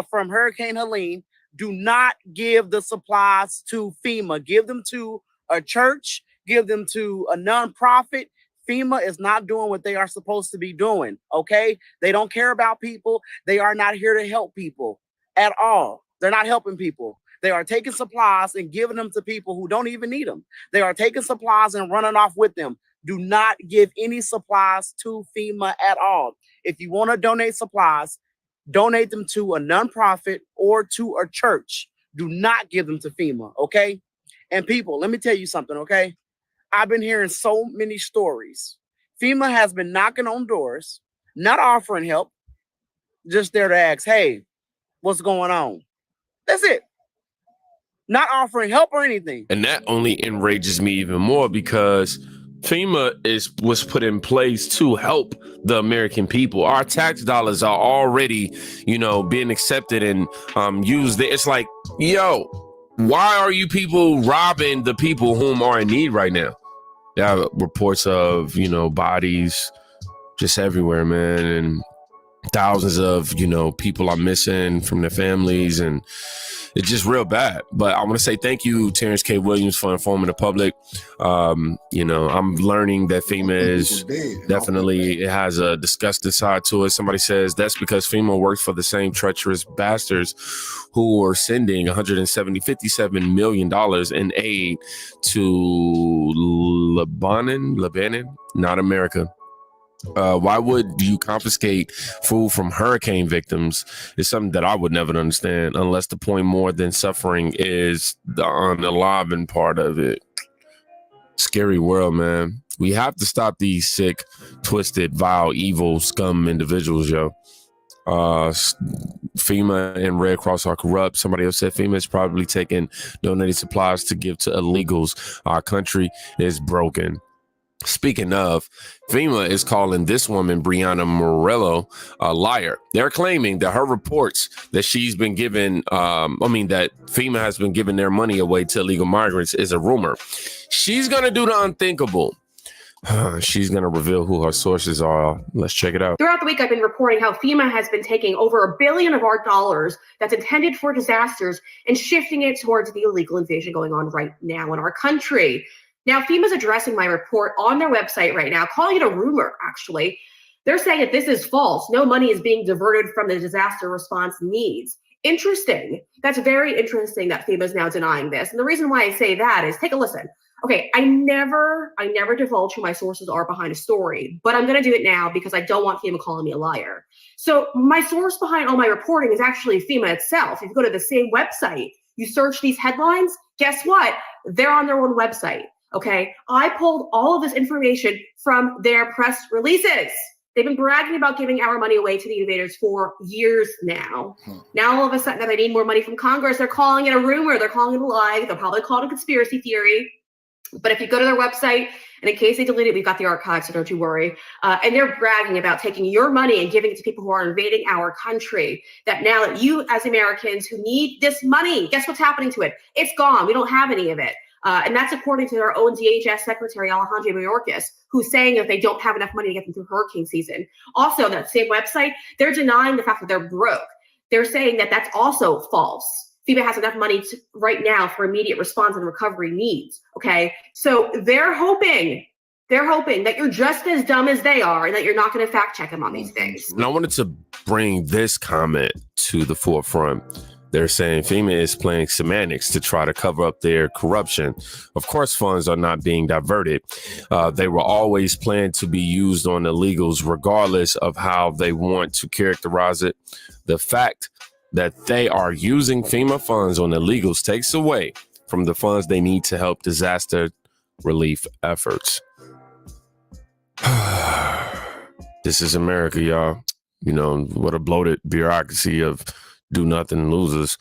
from Hurricane Helene, do not give the supplies to FEMA. Give them to a church, give them to a nonprofit. FEMA is not doing what they are supposed to be doing, okay? They don't care about people. They are not here to help people at all. They're not helping people. They are taking supplies and giving them to people who don't even need them. They are taking supplies and running off with them. Do not give any supplies to FEMA at all. If you want to donate supplies, donate them to a nonprofit or to a church. Do not give them to FEMA, okay? And people, let me tell you something, okay? I've been hearing so many stories. FEMA has been knocking on doors, not offering help, just there to ask, hey, what's going on? That's it. Not offering help or anything. And that only enrages me even more because FEMA was put in place to help the American people. Our tax dollars are already, being accepted and used. It's like, yo, why are you people robbing the people whom are in need right now? There are reports of, bodies just everywhere, man. And thousands of, people are missing from their families, and it's just real bad. But I want to say thank you, Terrence K. Williams, for informing the public. I'm learning that FEMA is definitely, it has a disgusting side to it. Somebody says that's because FEMA works for the same treacherous bastards who are sending $57 million in aid to Lebanon, not America. Why would you confiscate food from hurricane victims is something that I would never understand, unless the point more than suffering is the unaliving part of it. Scary world, man. We have to stop these sick, twisted, vile, evil, scum individuals, yo. FEMA and Red Cross are corrupt. Somebody else said FEMA is probably taking donated supplies to give to illegals. Our country is broken. Speaking of, FEMA is calling this woman, Brianna Morello, a liar. They're claiming that her reports that she's been given, that FEMA has been giving their money away to illegal migrants is a rumor. She's going to do the unthinkable. She's going to reveal who her sources are. Let's check it out. Throughout the week, I've been reporting how FEMA has been taking over $1 billion of our dollars that's intended for disasters and shifting it towards the illegal invasion going on right now in our country. Now, FEMA's addressing my report on their website right now, calling it a rumor, actually. They're saying that this is false. No money is being diverted from the disaster response needs. Interesting. That's very interesting that FEMA is now denying this. And the reason why I say that is, take a listen. Okay, I never divulge who my sources are behind a story, but I'm going to do it now because I don't want FEMA calling me a liar. So my source behind all my reporting is actually FEMA itself. If you go to the same website, you search these headlines, guess what? They're on their own website. Okay, I pulled all of this information from their press releases. They've been bragging about giving our money away to the invaders for years now. Now, all of a sudden, that they need more money from Congress, they're calling it a rumor. They're calling it a lie. They'll probably call it a conspiracy theory. But if you go to their website, and in case they delete it, we've got the archives, so don't you worry. And they're bragging about taking your money and giving it to people who are invading our country. That now that you, as Americans who need this money, guess what's happening to it? It's gone. We don't have any of it. And that's according to their own DHS Secretary, Alejandro Mayorkas, who's saying that they don't have enough money to get them through hurricane season. Also, that same website, they're denying the fact that they're broke. They're saying that that's also false. FEMA has enough money right now for immediate response and recovery needs. Okay, so they're hoping that you're just as dumb as they are and that you're not going to fact check them on these things. And I wanted to bring this comment to the forefront. They're saying FEMA is playing semantics to try to cover up their corruption. Of course, funds are not being diverted. They were always planned to be used on illegals, regardless of how they want to characterize it. The fact that they are using FEMA funds on illegals takes away from the funds they need to help disaster relief efforts. This is America, y'all. You know, what a bloated bureaucracy of do nothing losers.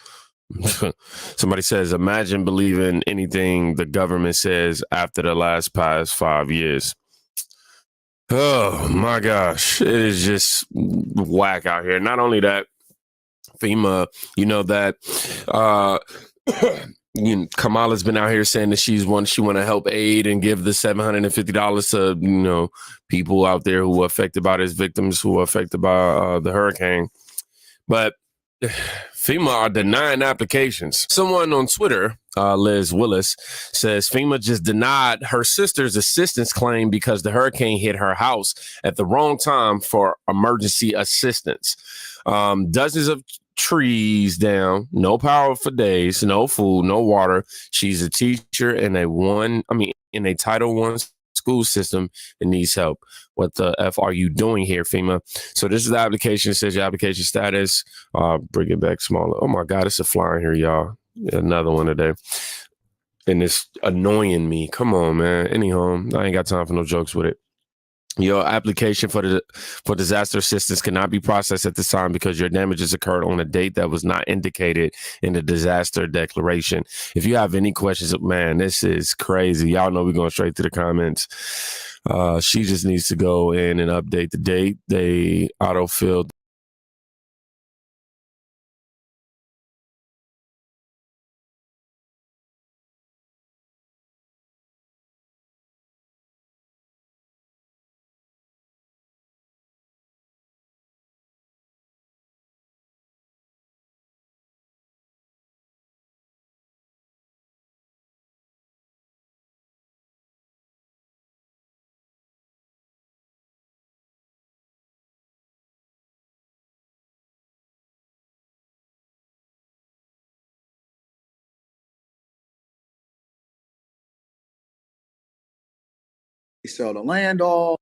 Somebody says, imagine believing anything the government says after the past 5 years. Oh my gosh, it is just whack out here. Not only that, FEMA, Kamala's been out here saying that she want to help aid and give the $750 to, people out there who were affected by this, victims who were affected by the hurricane. But FEMA are denying applications. Someone on Twitter, Liz Willis, says FEMA just denied her sister's assistance claim because the hurricane hit her house at the wrong time for emergency assistance. Dozens of trees down, no power for days, no food, no water. She's a teacher in a Title I school system that needs help. What the F are you doing here, FEMA? So this is the application. It says your application status. Bring it back smaller. Oh my God, it's a flyer here, y'all. Another one today. And it's annoying me. Come on, man. Anyhow, I ain't got time for no jokes with it. Your application for disaster assistance cannot be processed at this time because your damages occurred on a date that was not indicated in the disaster declaration. If you have any questions, man, this is crazy. Y'all know we're going straight to the comments. She just needs to go in and update the date. They autofilled. Sell the land off.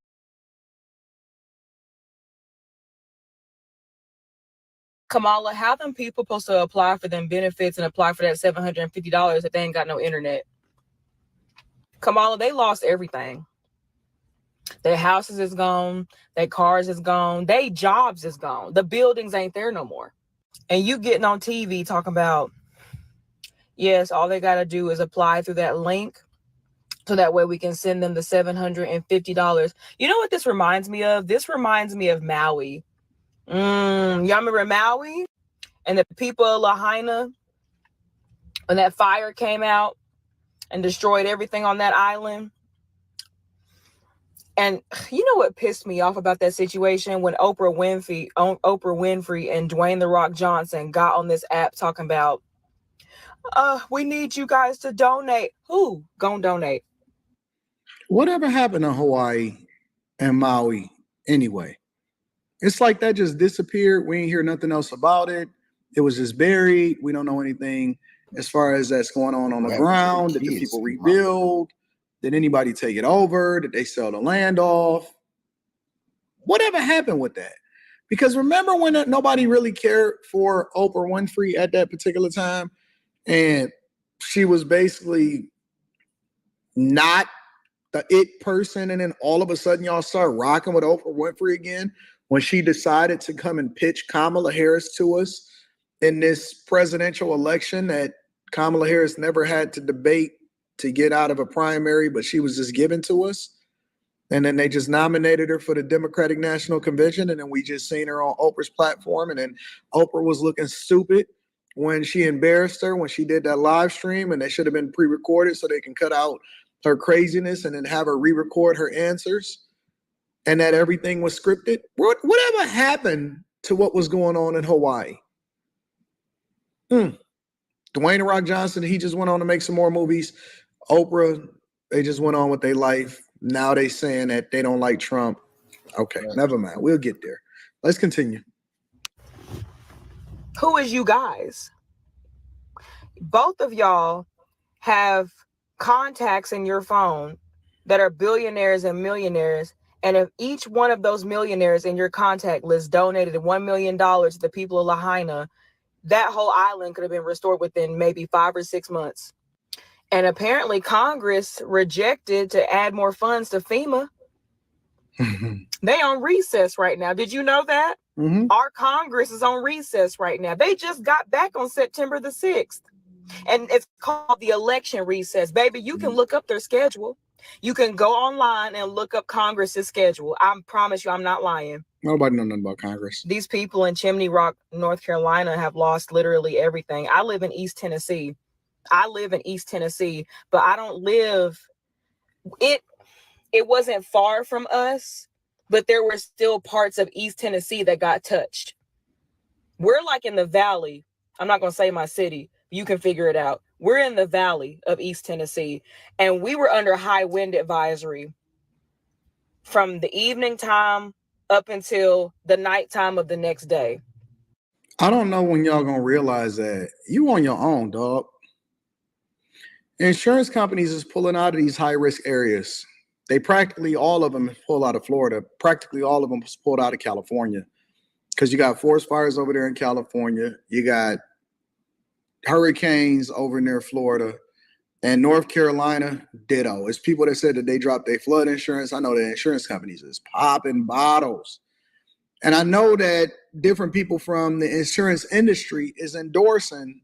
Kamala, how them people supposed to apply for them benefits and apply for that $750 if they ain't got no internet? Kamala, they lost everything. Their houses is gone. Their cars is gone. Their jobs is gone. The buildings ain't there no more. And you getting on TV talking about, yes, all they got to do is apply through that link so that way we can send them the $750. You know what this reminds me of? This reminds me of Maui. Y'all remember Maui and the people of Lahaina when that fire came out and destroyed everything on that island? And you know what pissed me off about that situation? When Oprah Winfrey and Dwayne The Rock Johnson got on this app talking about, we need you guys to donate. Who gonna donate? Whatever happened to Hawaii and Maui anyway? It's like that just disappeared. We ain't hear nothing else about it. It was just buried. We don't know anything as far as that's going on the ground. Did the people rebuild? Did anybody take it over? Did they sell the land off? Whatever happened with that? Because remember when nobody really cared for Oprah Winfrey at that particular time? And she was basically not the it person. And then all of a sudden y'all start rocking with Oprah Winfrey again when she decided to come and pitch Kamala Harris to us in this presidential election that Kamala Harris never had to debate to get out of a primary, but she was just given to us. And then they just nominated her for the Democratic National Convention. And then we just seen her on Oprah's platform. And then Oprah was looking stupid when she embarrassed her, when she did that live stream, and they should have been pre-recorded so they can cut out her craziness and then have her re-record her answers, and that everything was scripted. Whatever happened to what was going on in Hawaii? Dwayne The Rock Johnson, he just went on to make some more movies. Oprah, they just went on with their life. Now they saying that they don't like Trump. Okay, never mind. We'll get there. Let's continue. Who is you guys? Both of y'all have contacts in your phone that are billionaires and millionaires. And if each one of those millionaires in your contact list donated $1 million to the people of Lahaina, that whole island could have been restored within maybe 5 or 6 months. And apparently Congress rejected to add more funds to FEMA. They on recess right now. Did you know that? Our Congress is on recess right now. They just got back on September the 6th. And it's called the election recess. Baby, you can look up their schedule. You can go online and look up Congress's schedule. I promise you, I'm not lying. Nobody knows nothing about Congress. These people in Chimney Rock, North Carolina have lost literally everything. I live in East Tennessee. But I don't live, it wasn't far from us, but there were still parts of East Tennessee that got touched. We're like in the valley. I'm not going to say my city. You can figure it out. We're in the valley of East Tennessee, and we were under high wind advisory from the evening time up until the nighttime of the next day. I don't know when y'all gonna realize that you on your own, dog. Insurance companies is pulling out of these high risk areas. They practically all of them pulled out of Florida. Practically all of them was pulled out of California because you got forest fires over there in California. You got hurricanes over near Florida. And North Carolina, ditto. It's people that said that they dropped their flood insurance. I know the insurance companies is popping bottles. And I know that different people from the insurance industry is endorsing.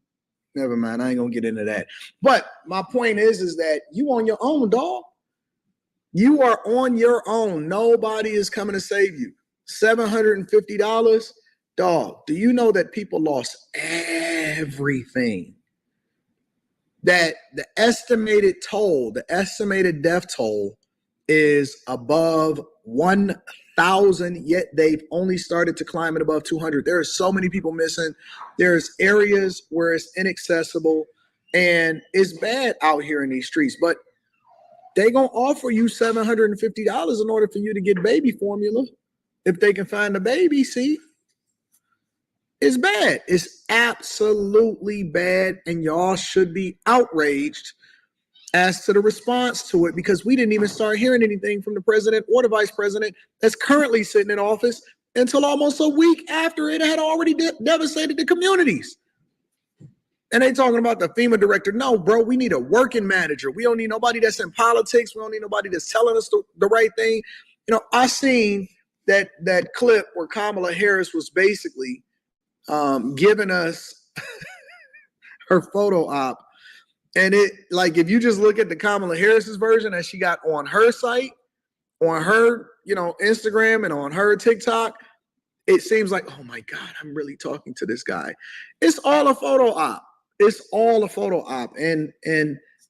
Never mind, I ain't gonna get into that. But my point is that you on your own, dog. You are on your own. Nobody is coming to save you. $750, dog. Do you know that people lost everything? That the estimated death toll is above 1,000, yet they've only started to climb it above 200. There are so many people missing. There's areas where it's inaccessible, and it's bad out here in these streets. But they're going to offer you $750 in order for you to get baby formula if they can find a baby, see? It's bad. It's absolutely bad, and y'all should be outraged as to the response to it because we didn't even start hearing anything from the president or the vice president that's currently sitting in office until almost a week after it had already devastated the communities. And they talking about the FEMA director. No, bro, we need a working manager. We don't need nobody that's in politics. We don't need nobody that's telling us the right thing. You know, I seen that clip where Kamala Harris was basically giving us her photo op. And it, like, if you just look at the Kamala Harris's version that she got on her site, on her, Instagram and on her TikTok, it seems like, oh my God, I'm really talking to this guy. It's all a photo op. It's all a photo op. And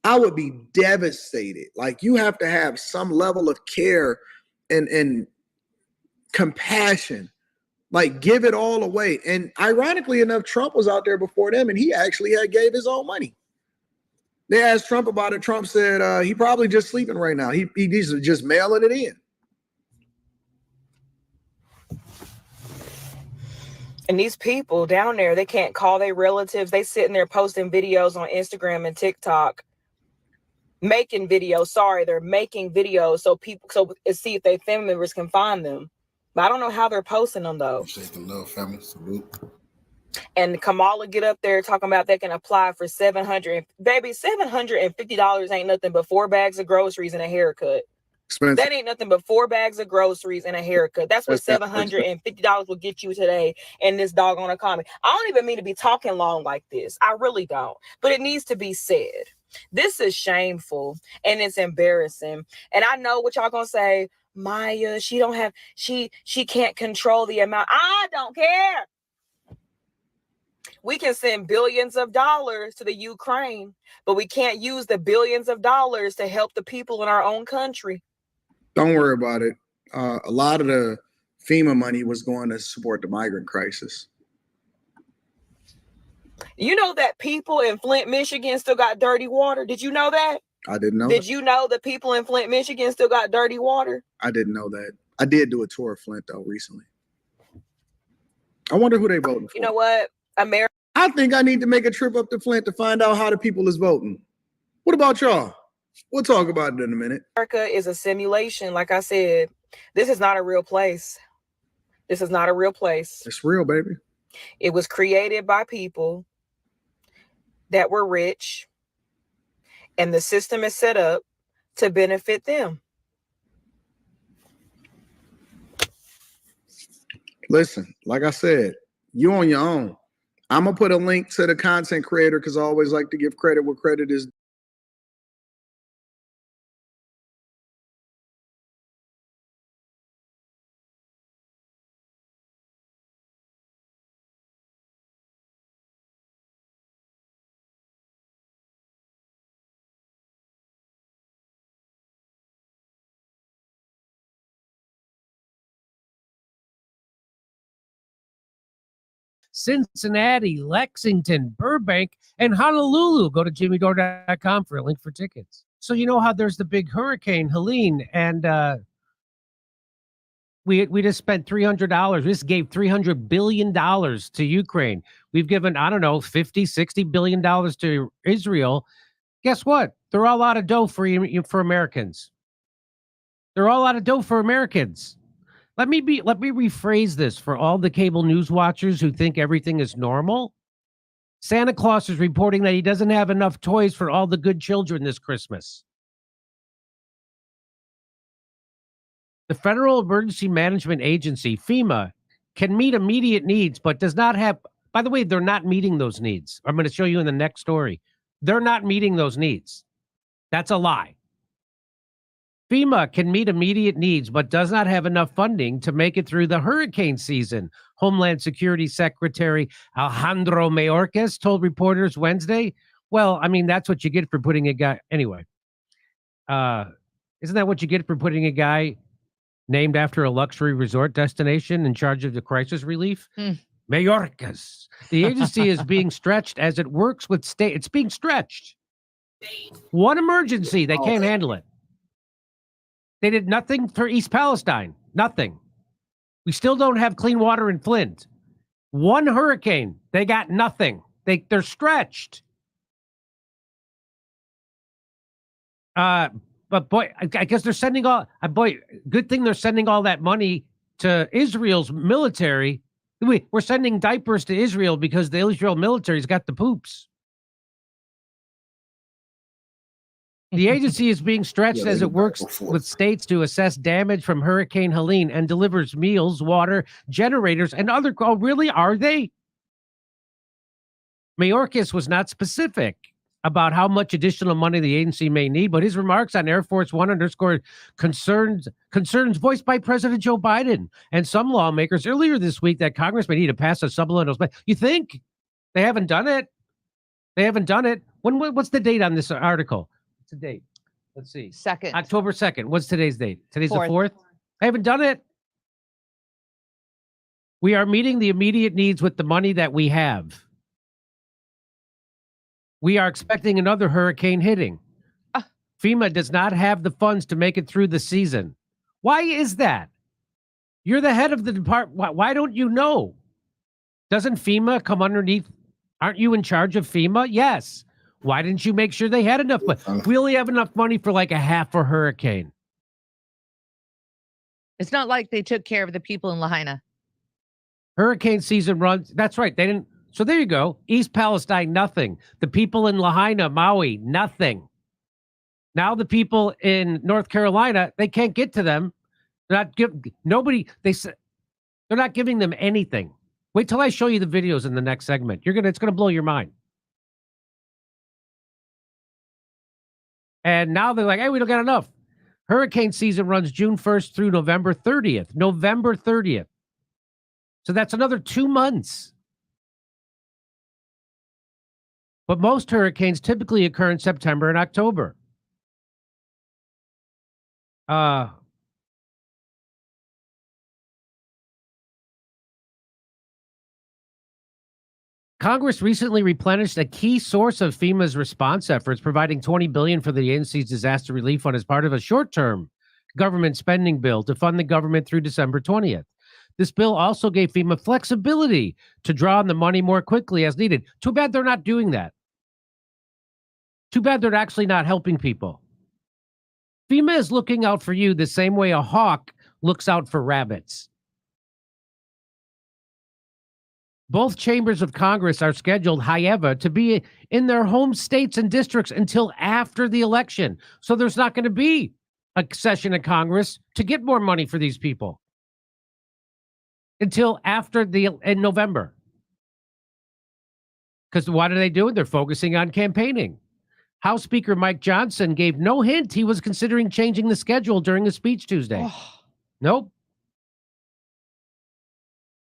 I would be devastated. Like, you have to have some level of care and compassion. Like, give it all away. And ironically enough, Trump was out there before them, and he actually gave his own money. They asked Trump about it. Trump said he probably just sleeping right now. He's just mailing it in. And these people down there, they can't call their relatives. They sitting there posting videos on Instagram and TikTok, making videos. They're making videos so see if their family members can find them. But I don't know how they're posting them though. Shake the love, family. Salute. And Kamala get up there talking about they can apply for $750 ain't nothing but 4 bags of groceries and a haircut. Expensive. That ain't nothing but 4 bags of groceries and a haircut. That's what $750 will get you today in this doggone economy. I don't even mean to be talking long like this. I really don't. But it needs to be said. This is shameful and it's embarrassing. And I know what y'all gonna say. Maya, she can't control the amount. I don't care. We can send billions of dollars to the Ukraine, but we can't use the billions of dollars to help the people in our own country. Don't worry about it. A lot of the FEMA money was going to support the migrant crisis. You know that people in Flint, Michigan still got dirty water? Did you know that? I didn't know. Did you know that people in Flint, Michigan still got dirty water? I didn't know that. I did do a tour of Flint, though, recently. I wonder who they voting for. You know what? America. I think I need to make a trip up to Flint to find out how the people is voting. What about y'all? We'll talk about it in a minute. America is a simulation. Like I said, this is not a real place. This is not a real place. It's real, baby. It was created by people that were rich, and the system is set up to benefit them. Listen, like I said, you on your own. I'm going to put a link to the content creator because I always like to give credit where credit is. Cincinnati, Lexington, Burbank, and Honolulu. Go to jimmydore.com for a link for tickets. So you know how there's the big hurricane, Helene, and we just spent $300. We just gave $300 billion to Ukraine. We've given, I don't know, $50-60 billion to Israel. Guess what? They're all out of dough for Americans. They're all out of dough for Americans. Let me rephrase this for all the cable news watchers who think everything is normal. Santa Claus is reporting that he doesn't have enough toys for all the good children this Christmas. The Federal Emergency Management Agency, FEMA, can meet immediate needs, but does not have, by the way, they're not meeting those needs. I'm going to show you in the next story. They're not meeting those needs. That's a lie. FEMA can meet immediate needs, but does not have enough funding to make it through the hurricane season. Homeland Security Secretary Alejandro Mayorkas told reporters Wednesday. Well, I mean, that's what you get for putting a guy. Anyway, isn't that what you get for putting a guy named after a luxury resort destination in charge of the crisis relief? Mayorkas. The agency is being stretched as it works with state. It's being stretched. One emergency, they can't handle it. They did nothing for East Palestine. Nothing. We still don't have clean water in Flint. One hurricane, they got nothing. They're stretched. But boy, I guess they're sending good thing they're sending all that money to Israel's military. We're sending diapers to Israel because the Israel military's got the poops. The agency is being stretched as it works with states to assess damage from Hurricane Helene and delivers meals, water, generators, and other. Oh, really? Are they? Mayorkas was not specific about how much additional money the agency may need, but his remarks on Air Force One underscored concerns voiced by President Joe Biden and some lawmakers earlier this week that Congress may need to pass a supplemental. You think they haven't done it? They haven't done it. What's the date on this article? What's the date? Let's see. October 2nd. What's today's date? Today's the 4th. I haven't done it. We are meeting the immediate needs with the money that we have. We are expecting another hurricane hitting. FEMA does not have the funds to make it through the season. Why is that? You're the head of the department. Why don't you know? Doesn't FEMA come underneath? Aren't you in charge of FEMA? Yes. Why didn't you make sure they had enough money? We only have enough money for like a half a hurricane. It's not like they took care of the people in Lahaina. Hurricane season runs. That's right. They didn't. So there you go. East Palestine, nothing. The people in Lahaina, Maui, nothing. Now the people in North Carolina, they can't get to them. They're not giving them anything. Wait till I show you the videos in the next segment. It's gonna blow your mind. And now they're like, hey, we don't got enough. Hurricane season runs June 1st through November 30th. November 30th. So that's another 2 months. But most hurricanes typically occur in September and October. Congress recently replenished a key source of FEMA's response efforts, providing $20 billion for the agency's disaster relief fund as part of a short-term government spending bill to fund the government through December 20th. This bill also gave FEMA flexibility to draw on the money more quickly as needed. Too bad they're not doing that. Too bad they're actually not helping people. FEMA is looking out for you the same way a hawk looks out for rabbits. Both chambers of Congress are scheduled, however, to be in their home states and districts until after the election. So there's not going to be a session of Congress to get more money for these people until in November. Because what are they doing? They're focusing on campaigning. House Speaker Mike Johnson gave no hint he was considering changing the schedule during a speech Tuesday. Nope.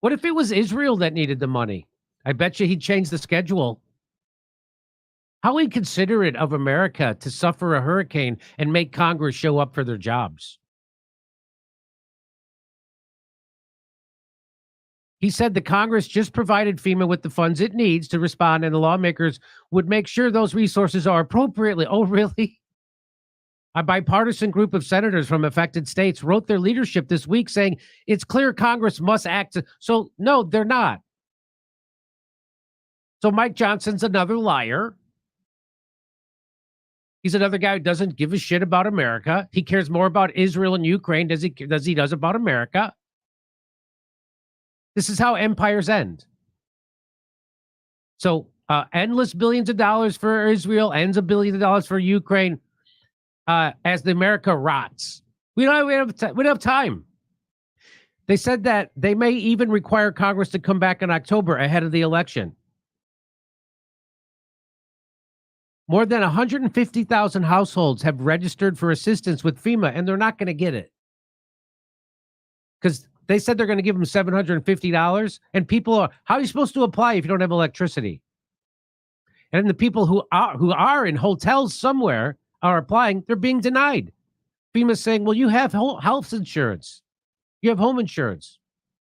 What if it was Israel that needed the money? I bet you he'd change the schedule. How inconsiderate of America to suffer a hurricane and make Congress show up for their jobs. He said the Congress just provided FEMA with the funds it needs to respond, and the lawmakers would make sure those resources are appropriately. Oh, really? A bipartisan group of senators from affected states wrote their leadership this week saying it's clear Congress must act. So, no, they're not. So Mike Johnson's another liar. He's another guy who doesn't give a shit about America. He cares more about Israel and Ukraine does he does about America. This is how empires end. So endless billions of dollars for Israel, ends of billions of dollars for Ukraine, as the America rots. We don't have time. They said that they may even require Congress to come back in October ahead of the election. More than 150,000 households have registered for assistance with FEMA, and they're not going to get it. Because they said they're going to give them $750, and people are, how are you supposed to apply if you don't have electricity? And the people who are in hotels somewhere are applying, they're being denied. FEMA's saying, well, you have health insurance. You have home insurance.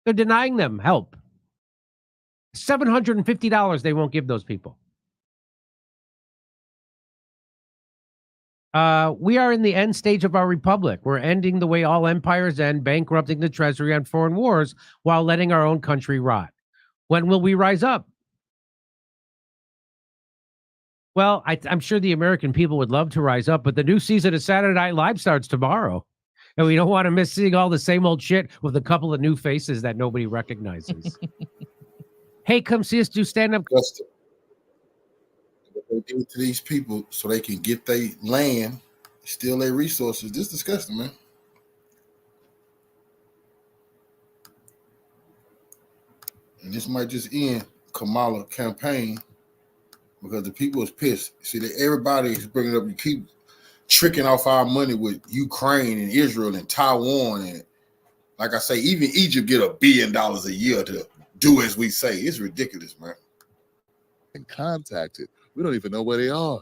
They're denying them help. $750 they won't give those people. We are in the end stage of our republic. We're ending the way all empires end, bankrupting the treasury on foreign wars while letting our own country rot. When will we rise up? Well, I'm sure the American people would love to rise up, but the new season of Saturday Night Live starts tomorrow. And we don't want to miss seeing all the same old shit with a couple of new faces that nobody recognizes. Hey, come see us do stand-up. What they do to these people so they can get their land, steal their resources. This is disgusting, man. And this might just end Kamala campaign because the people is pissed. See, that everybody is bringing up, you keep tricking off our money with Ukraine and Israel and Taiwan. And like I say, even Egypt get $1 billion a year to do as we say. It's ridiculous, man. And contacted. We don't even know where they are.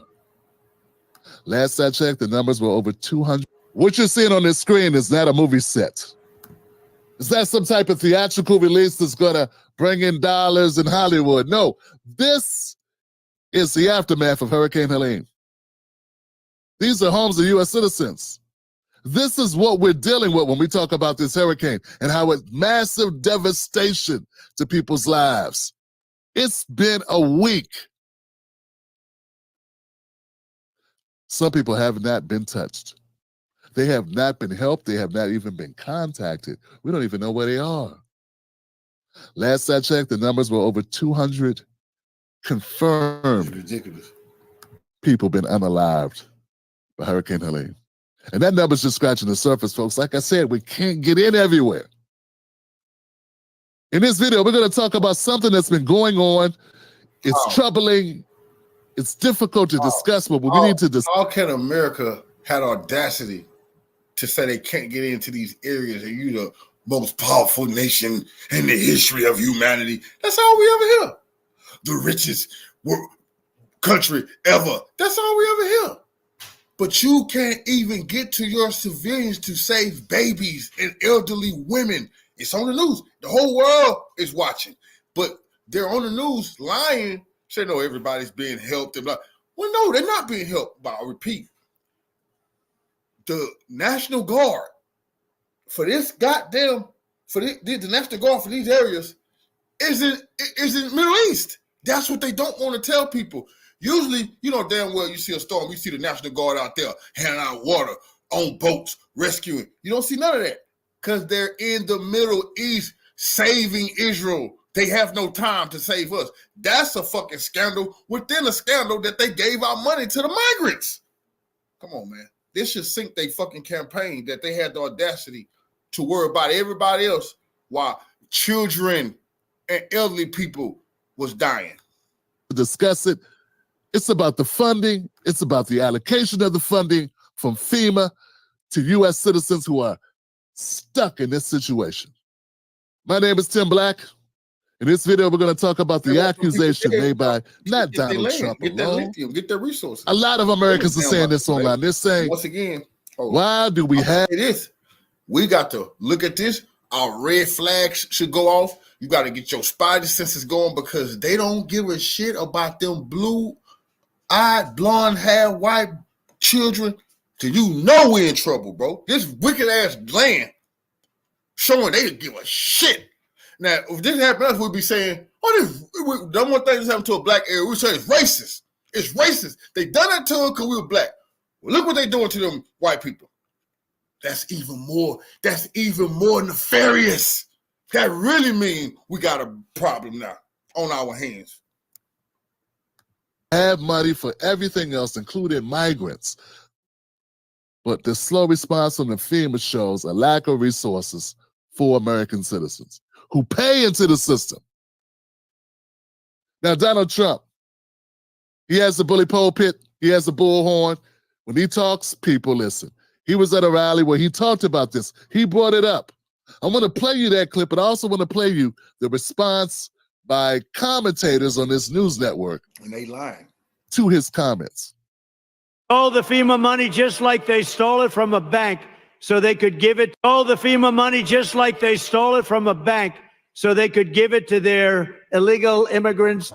Last I checked, the numbers were over 200. What you're seeing on this screen is not a movie set. It's not some type of theatrical release that's going to bring in dollars in Hollywood. No, this is the aftermath of Hurricane Helene. These are homes of U.S. citizens. This is what we're dealing with when we talk about this hurricane and how it's massive devastation to people's lives. It's been a week. Some people have not been touched. They have not been helped. They have not even been contacted. We don't even know where they are. Last I checked, the numbers were over 200 confirmed. It's ridiculous. People been unalived by Hurricane Helene. And that number's just scratching the surface, folks. Like I said, we can't get in everywhere. In this video, we're going to talk about something that's been going on. It's troubling. It's difficult to discuss, but we need to discuss. How can America had audacity to say they can't get into these areas and you the most powerful nation in the history of humanity? That's all we ever hear. The richest country ever. That's all we ever hear. But you can't even get to your civilians to save babies and elderly women. It's on the news. The whole world is watching. But they're on the news lying. Say, no, everybody's being helped. And blah. Well, no, they're not being helped. But I'll repeat. The National Guard for this goddamn, the National Guard for these areas isn't Middle East. That's what they don't want to tell people. Usually, you know damn well you see a storm, you see the National Guard out there handing out water on boats, rescuing. You don't see none of that because they're in the Middle East saving Israel. They have no time to save us. That's a fucking scandal within a scandal that they gave our money to the migrants. Come on, man. This should sink their fucking campaign that they had the audacity to worry about everybody else while children and elderly people was dying. Discuss it. It's about the funding. It's about the allocation of the funding from FEMA to U.S. citizens who are stuck in this situation. My name is Tim Black. In this video, we're going to talk about the accusation made by not Donald Trump alone. Get that lithium, get their resources. A lot of Americans are saying this online. They're saying, once again, why do we have this? We got to look at this. Our red flags should go off. You got to get your spidey senses going because they don't give a shit about them blue-eyed, blonde-haired, white children. So you know we're in trouble, bro. This wicked-ass land showing they don't give a shit. Now, if this happened to us, we'd be saying, the number one thing that's happened to a black area, we say it's racist. It's racist. They done that to us because we were black. Look what they're doing to them white people. That's even more nefarious. That really means we got a problem now on our hands. Have money for everything else, including migrants. But the slow response from the FEMA shows a lack of resources for American citizens who pay into the system. Now, Donald Trump, he has the bully pulpit, he has the bullhorn. When he talks, people listen. He was at a rally where he talked about this. He brought it up. I want to play you that clip, but I also want to play you the response by commentators on this news network. And they lying. To his comments. Stole the FEMA money just like they stole it from a bank so they could give it. Stole the FEMA money just like they stole it from a bank so they could give it to their illegal immigrants.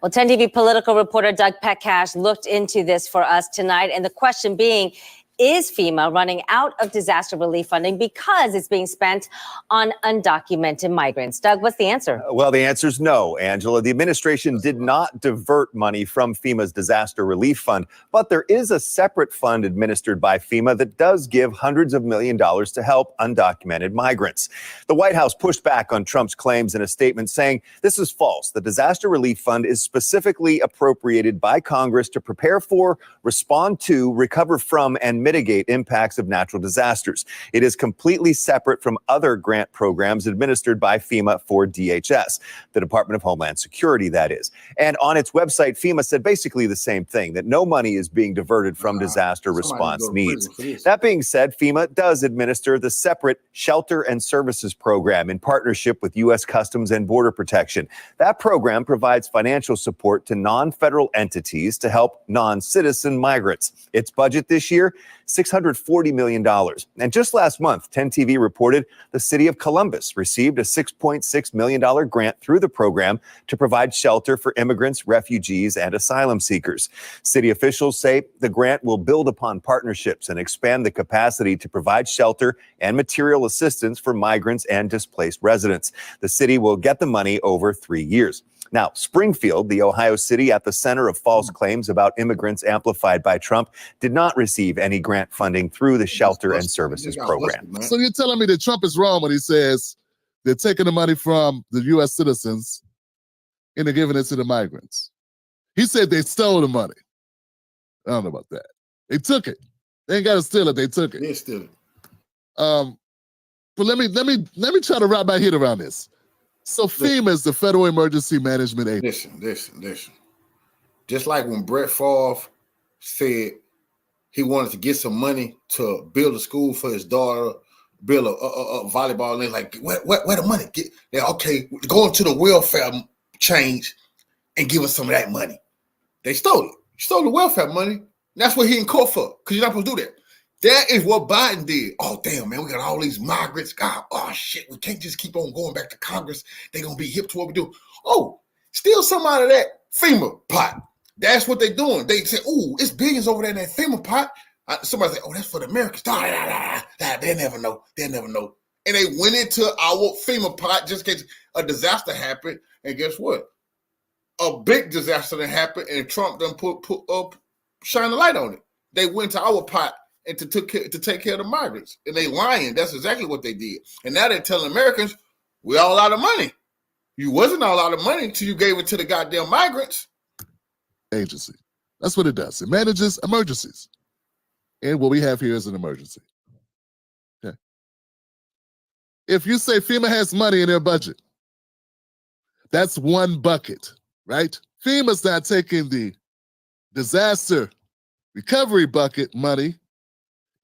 Well, 10 TV political reporter Doug Petcash looked into this for us tonight. And the question being, is FEMA running out of disaster relief funding because it's being spent on undocumented migrants? Doug, what's the answer? Well, the answer is no, Angela. The administration did not divert money from FEMA's disaster relief fund, but there is a separate fund administered by FEMA that does give hundreds of millions of dollars to help undocumented migrants. The White House pushed back on Trump's claims in a statement saying this is false. The disaster relief fund is specifically appropriated by Congress to prepare for, respond to, recover from, and mitigate impacts of natural disasters. It is completely separate from other grant programs administered by FEMA for DHS, the Department of Homeland Security, that is. And on its website, FEMA said basically the same thing, that no money is being diverted from disaster response needs. That being said, FEMA does administer the separate Shelter and Services Program in partnership with U.S. Customs and Border Protection. That program provides financial support to non-federal entities to help non-citizen migrants. Its budget this year, $640 million. And just last month, 10 TV reported the city of Columbus received a $6.6 million grant through the program to provide shelter for immigrants, refugees, and asylum seekers. City officials say the grant will build upon partnerships and expand the capacity to provide shelter and material assistance for migrants and displaced residents. The city will get the money over 3 years. Now, Springfield, the Ohio city at the center of false claims about immigrants amplified by Trump, did not receive any grant funding through the Shelter and Services Program. So you're telling me that Trump is wrong when he says they're taking the money from the U.S. citizens and they're giving it to the migrants. He said they stole the money. I don't know about that. They took it. They ain't got to steal it. They took it. They steal it. But let me try to wrap my head around this. So FEMA is the Federal Emergency Management Agency. Listen. Just like when Brett Favre said he wanted to get some money to build a school for his daughter, build a volleyball, and they're like, where the money? Okay, go into the welfare change and give us some of that money. They stole it. Stole the welfare money. That's what he in court for, because you're not supposed to do that. That is what Biden did. Oh, damn, man, we got all these migrants. God, oh, shit, we can't just keep on going back to Congress. They're going to be hip to what we do. Oh, steal some out of that FEMA pot. That's what they're doing. They say, oh, it's billions over there in that FEMA pot. Somebody say, oh, that's for the Americans. They'll never know. They'll never know. And they went into our FEMA pot just in case a disaster happened. And guess what? A big disaster that happened, and Trump done shine a light on it. They went to our pot and to take care of the migrants. And they lying. That's exactly what they did. And now they're telling Americans, we're all out of money. You wasn't all out of money until you gave it to the goddamn migrants. Agency. That's what it does. It manages emergencies. And what we have here is an emergency. Okay. If you say FEMA has money in their budget, that's one bucket, right? FEMA's not taking the disaster recovery bucket money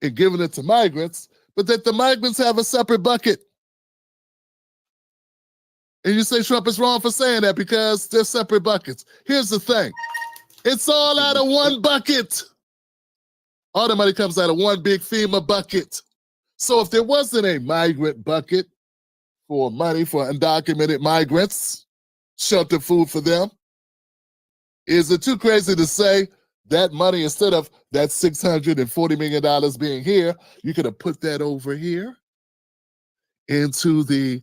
and giving it to migrants, but that the migrants have a separate bucket. And you say Trump is wrong for saying that because they're separate buckets. Here's the thing. It's all out of one bucket. All the money comes out of one big FEMA bucket. So if there wasn't a migrant bucket for money for undocumented migrants, shelter, food for them, is it too crazy to say that money, instead of that $640 million being here, you could have put that over here into the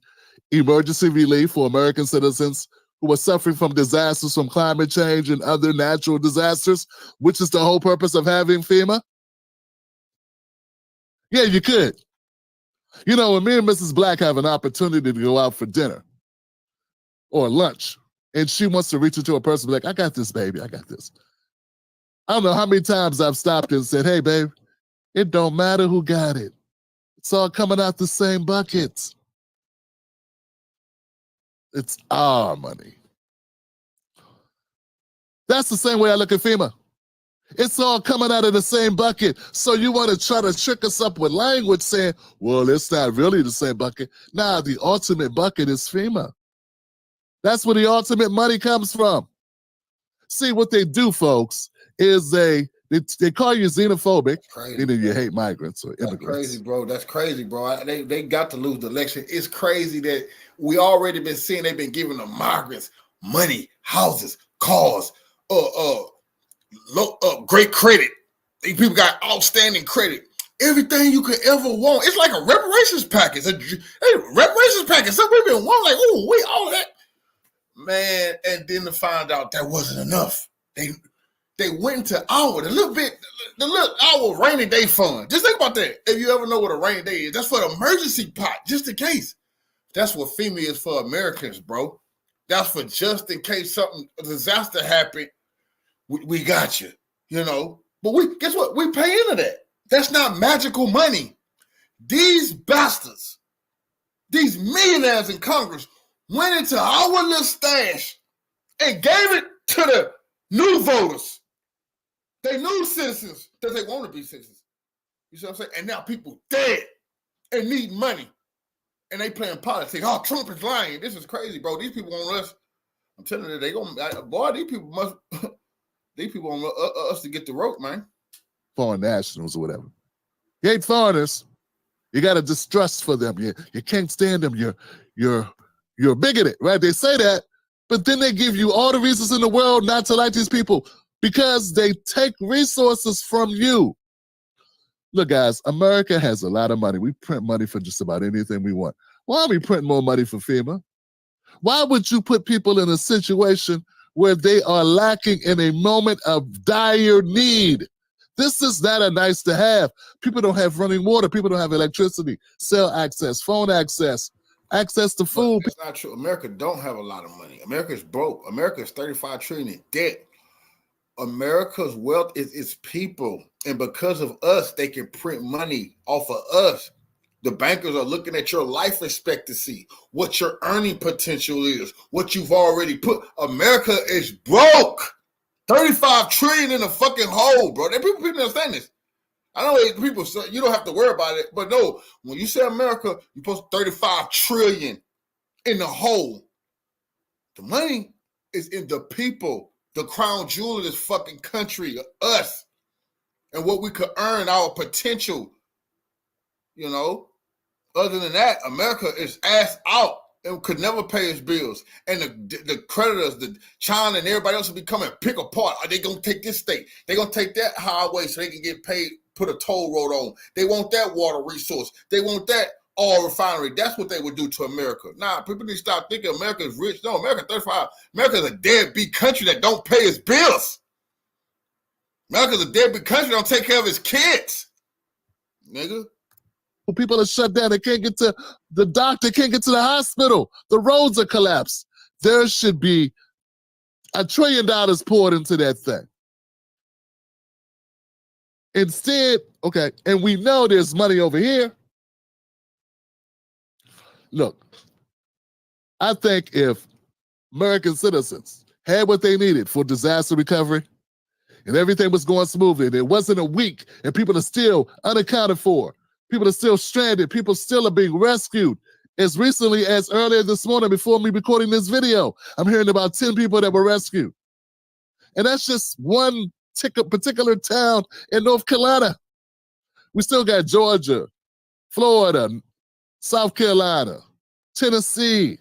emergency relief for American citizens who are suffering from disasters from climate change and other natural disasters, which is the whole purpose of having FEMA? Yeah, you could. You know, when me and Mrs. Black have an opportunity to go out for dinner or lunch, and she wants to reach into a person like, I got this, baby, I got this. I don't know how many times I've stopped and said, hey, babe, it don't matter who got it. It's all coming out the same buckets. It's our money. That's the same way I look at FEMA. It's all coming out of the same bucket. So you want to try to trick us up with language saying, well, it's not really the same bucket. Nah, the ultimate bucket is FEMA. That's where the ultimate money comes from. See, what they do, folks, is they call you xenophobic, meaning you hate migrants or immigrants. That's crazy, bro. That's crazy, bro. They got to lose the election. It's crazy that we already been seeing they've been giving the migrants money, houses, cars, great credit. These people got outstanding credit. Everything you could ever want. It's like a reparations package. Reparations package. So we've been wanting, like, oh, wait, all that. Man, and then to find out that wasn't enough. They went into the little rainy day fund. Just think about that. If you ever know what a rainy day is, that's for the emergency pot, just in case. That's what FEMA is for Americans, bro. That's for just in case a disaster happened. We got you, you know. But guess what? We pay into that. That's not magical money. These bastards, these millionaires in Congress went into our little stash and gave it to the new voters. They new citizens that they want to be citizens. You see what I'm saying? And now people dead and need money. And they playing politics. Oh, Trump is lying. This is crazy, bro. These people want us. I'm telling you, these people want us to get the rope, man. Foreign nationals or whatever. You hate foreigners. You got a distrust for them. You can't stand them. You're bigoted, right? They say that, but then they give you all the reasons in the world not to like these people because they take resources from you. Look, guys, America has a lot of money. We print money for just about anything we want. Why are we printing more money for FEMA? Why would you put people in a situation where they are lacking in a moment of dire need? This is not a nice to have. People don't have running water. People don't have electricity, cell access, phone access to food. That's not true. America don't have a lot of money. America is broke. America is $35 trillion in debt. America's wealth is its people. And because of us, they can print money off of us. The bankers are looking at your life expectancy, what your earning potential is, what you've already put. America is broke. 35 trillion in the fucking hole, bro. People understand this. I know people say you don't have to worry about it, but no, when you say America, you post 35 trillion in the hole. The money is in the people, the crown jewel of this fucking country, us, and what we could earn, our potential. You know, other than that, America is ass out and could never pay its bills. And the creditors, the China and everybody else will be coming pick apart. Are they going to take this state? They're going to take that highway so they can get paid, put a toll road on. They want that water resource. They want that oil refinery. That's what they would do to America. Nah, people need to stop thinking America is rich. No, America 35. America is a deadbeat country that don't pay its bills. America is a deadbeat country that don't take care of its kids. Nigga. People are shut down. They can't get to the doctor, can't get to the hospital. The roads are collapsed. There should be $1 trillion poured into that thing. Instead, okay, and we know there's money over here. Look, I think if American citizens had what they needed for disaster recovery and everything was going smoothly and it wasn't a week and people are still unaccounted for, people are still stranded. People still are being rescued. As recently as earlier this morning, before me recording this video, I'm hearing about 10 people that were rescued. And that's just one particular town in North Carolina. We still got Georgia, Florida, South Carolina, Tennessee.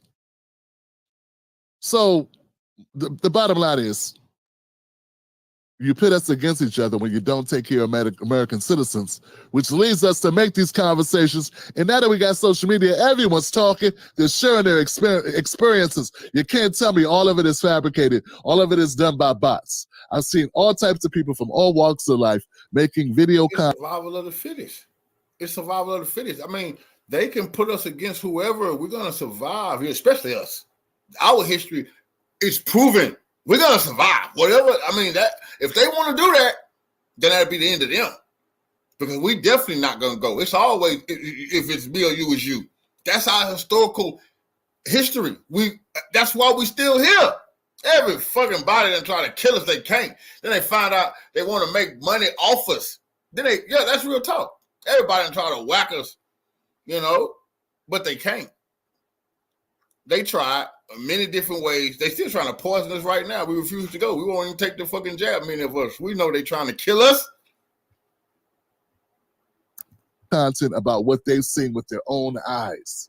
So the bottom line is, You pit us against each other when you don't take care of American citizens, which leads us to make these conversations. And now that we got social media, everyone's talking, they're sharing their experiences. You can't tell me all of it is fabricated. All of it is done by bots. I've seen all types of people from all walks of life making video content. Survival of the fittest. It's survival of the fittest. I mean, they can put us against whoever. We're going to survive here, especially us. Our history is proven. We're going to survive. Whatever. I mean, that if they want to do that, then that'll be the end of them. Because we definitely not going to go. It's always, if it's me or you, it's you. That's our historical history. That's why we still here. Every fucking body that try to kill us, they can't. Then they find out they want to make money off us. Then that's real talk. Everybody try to whack us, but they can't. They tried many different ways. They still trying to poison us right now. We refuse to go. We won't even take the fucking jab, many of us. We know they trying to kill us. Content about what they've seen with their own eyes.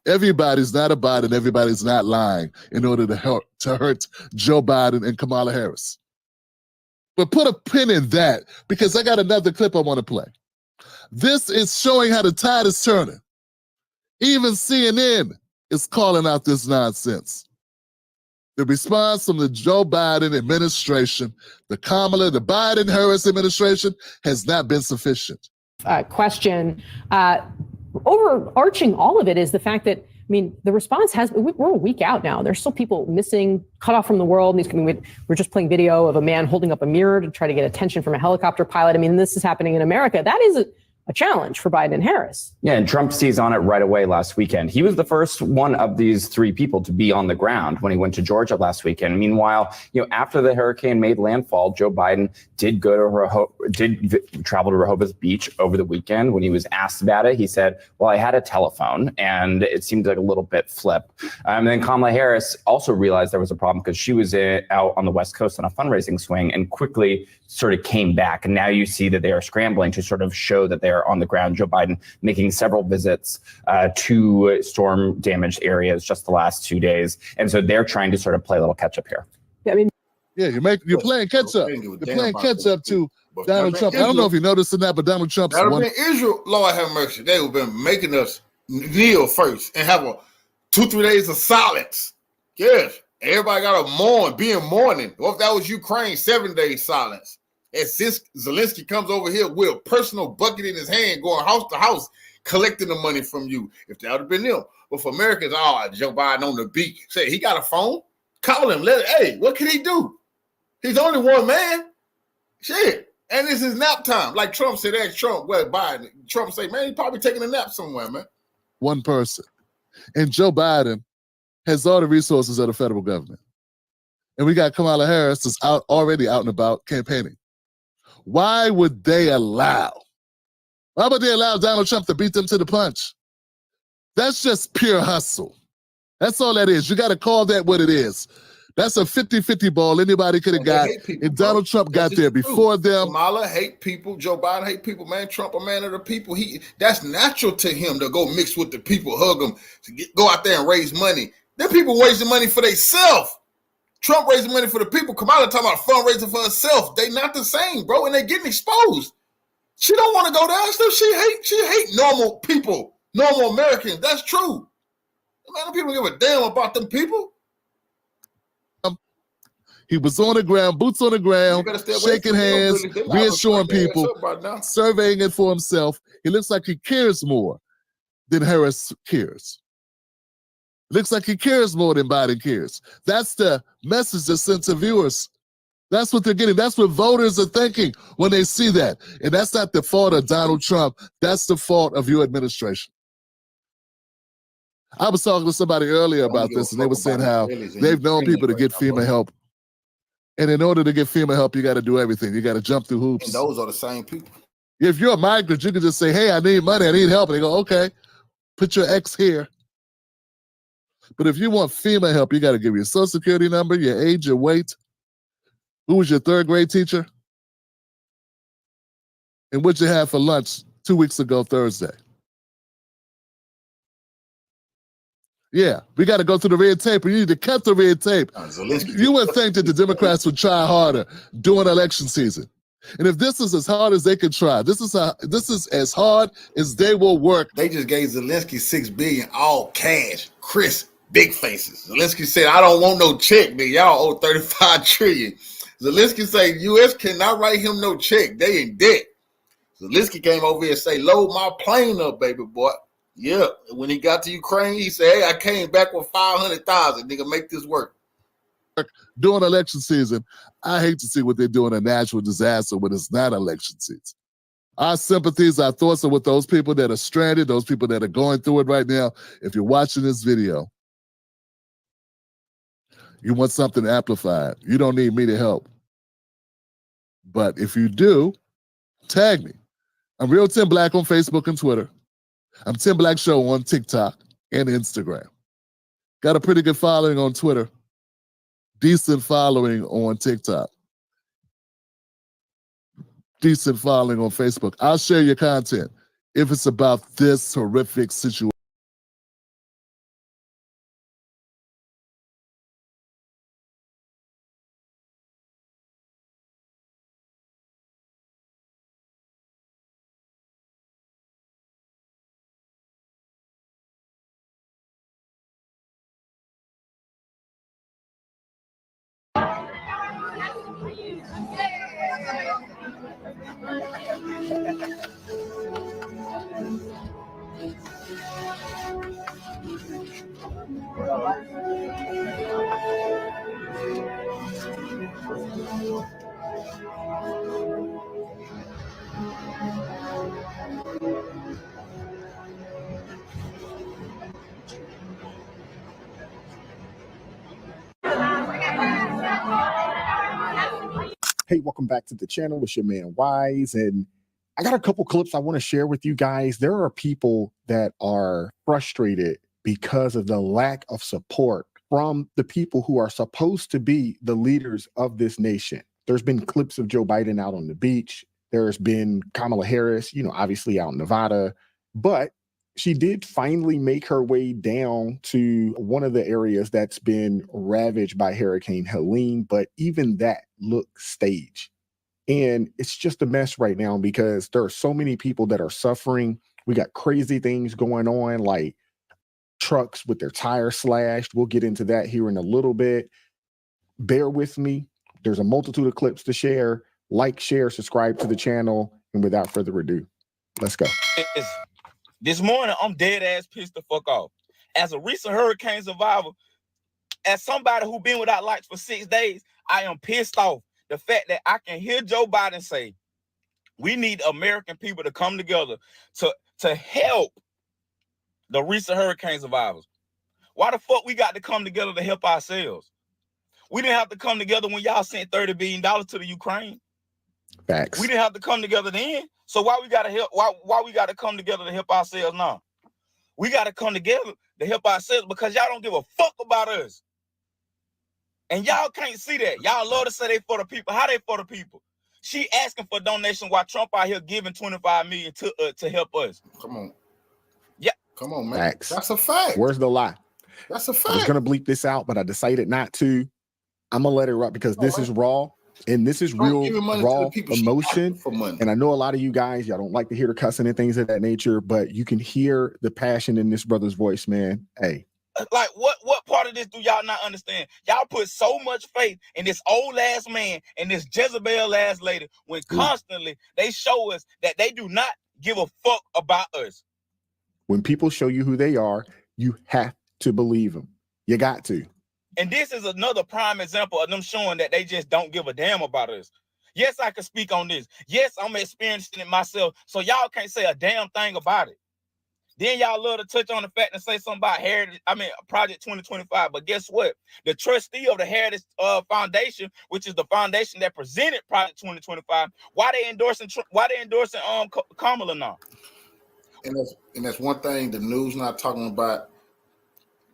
Everybody's not a bot and everybody's not lying in order to hurt Joe Biden and Kamala Harris. But put a pin in that because I got another clip I want to play. This is showing how the tide is turning. Even CNN is calling out this nonsense. The response from the Joe Biden administration, the Biden-Harris administration has not been sufficient. Question. Overarching all of it is the fact that, the response we're a week out now. There's still people missing, cut off from the world. We're just playing video of a man holding up a mirror to try to get attention from a helicopter pilot. This is happening in America. That is a challenge for Biden and Harris. Yeah, and Trump seized on it right away last weekend. He was the first one of these three people to be on the ground when he went to Georgia last weekend. Meanwhile, after the hurricane made landfall, Joe Biden did travel to Rehoboth Beach over the weekend. When he was asked about it, he said, "Well, I had a telephone," and it seemed like a little bit flip. And then Kamala Harris also realized there was a problem because she was out on the West Coast on a fundraising swing and quickly sort of came back. And now you see that they are scrambling to sort of show that they're on the ground. Joe Biden making several visits to storm damaged areas just the last 2 days. And so they're trying to sort of play a little catch up here. Yeah, you're playing catch up. You're playing catch up to Donald Trump. I don't know if you noticed that, but Donald Trump's that would have been Israel. Lord have mercy. They would have been making us kneel first and have 2-3 days of silence. Yes. Everybody got to mourn, be in mourning. What if that was Ukraine, 7 days silence? And since Zelensky comes over here with a personal bucket in his hand, going house to house, collecting the money from you. If that would have been them. But for Americans, Joe Biden on the beach. Say, he got a phone? Call him. Hey, what can he do? He's only one man. Shit. And this is nap time. Like Trump said, ask Trump, Biden. Trump say, man, he's probably taking a nap somewhere, man. One person. And Joe Biden has all the resources of the federal government. And we got Kamala Harris that's already out and about campaigning. Why would they allow Donald Trump to beat them to the punch? That's just pure hustle. That's all that is. You got to call that what it is. That's a 50-50 ball anybody could have got. People, and Donald Trump got there before them. Kamala hate people. Joe Biden hate people, man. Trump a man of the people. That's natural to him to go mix with the people, hug them, go out there and raise money. Them people raising money for themselves. Trump raising money for the people. Kamala talking about fundraising for herself. They not the same, bro, and they getting exposed. She don't want to go down. So she hate normal people, normal Americans. That's true. Man, them people don't give a damn about them people. He was on the ground, boots on the ground, shaking hands, reassuring people, surveying it for himself. He looks like he cares more than Harris cares. Looks like he cares more than Biden cares. That's the message that's sent to viewers. That's what they're getting. That's what voters are thinking when they see that. And that's not the fault of Donald Trump. That's the fault of your administration. I was talking to somebody earlier about this, and they were saying how they've known people to get FEMA help. And in order to get FEMA help, you got to do everything. You got to jump through hoops. And those are the same people. If you're a migrant, you can just say, hey, I need money, I need help. And they go, okay, put your X here. But if you want FEMA help, you got to give your social security number, your age, your weight. Who was your third grade teacher? And what you had for lunch 2 weeks ago, Thursday. Yeah, we got to go through the red tape. We need to cut the red tape. You would think that the Democrats would try harder during election season. And if this is as hard as they can try, this is as hard as they will work. They just gave Zelensky $6 billion all cash, crisp, big faces. Zelensky said, "I don't want no check, man. Y'all owe $35 trillion." Zelensky said, "U.S. cannot write him no check. They in debt." Zelensky came over here and say, "Load my plane up, baby boy." Yeah. When he got to Ukraine, he said, "Hey, I came back with 500,000. Nigga, make this work." During election season, I hate to see what they do in a natural disaster when it's not election season. Our sympathies, our thoughts are with those people that are stranded, those people that are going through it right now. If you're watching this video, you want something amplified. You don't need me to help. But if you do, tag me. I'm Real Tim Black on Facebook and Twitter. I'm Tim Black Show on TikTok and Instagram. Got a pretty good following on Twitter. Decent following on TikTok. Decent following on Facebook. I'll share your content if it's about this horrific situation. Hey, welcome back to the channel. It's your man Wise, and I got a couple clips I want to share with you guys. There are people that are frustrated because of the lack of support from the people who are supposed to be the leaders of this nation. There's been clips of Joe Biden out on the beach. There's been Kamala Harris, obviously out in Nevada, but she did finally make her way down to one of the areas that's been ravaged by Hurricane Helene, but even that looked staged. And it's just a mess right now because there are so many people that are suffering. We got crazy things going on, like trucks with their tires slashed. We'll get into that here in a little bit. Bear with me. There's a multitude of clips to share. Like, share, subscribe to the channel. And without further ado, let's go. This morning, I'm dead ass pissed the fuck off. As a recent hurricane survivor, as somebody who been without lights for 6 days, I am pissed off. The fact that I can hear Joe Biden say, we need American people to come together to help the recent hurricane survivors. Why the fuck we got to come together to help ourselves? We didn't have to come together when y'all sent $30 billion to the Ukraine. Facts. We didn't have to come together then. So why we gotta help? Why we gotta come together to help ourselves now? We gotta come together to help ourselves because y'all don't give a fuck about us. And y'all can't see that. Y'all love to say they for the people. How they for the people? She asking for donation while Trump out here giving $25 million to help us. Come on. Yeah. Come on, man. Facts. That's a fact. Where's the lie? That's a fact. I was gonna bleep this out, but I decided not to. I'm gonna let it rock because this is raw. And this is real raw emotion. And I know a lot of you guys, y'all don't like to hear the cussing and things of that nature, but you can hear the passion in this brother's voice, man. Hey. Like, what part of this do y'all not understand? Y'all put so much faith in this old ass man and this Jezebel ass lady when constantly they show us that they do not give a fuck about us. When people show you who they are, you have to believe them. You got to. And this is another prime example of them showing that they just don't give a damn about us. Yes, I can speak on this. Yes, I'm experiencing it myself. So y'all can't say a damn thing about it. Then y'all love to touch on the fact and say something about Heritage, Project 2025. But guess what? The trustee of the Heritage Foundation, which is the foundation that presented Project 2025, why they endorsing Kamala now? And that's one thing the news not talking about.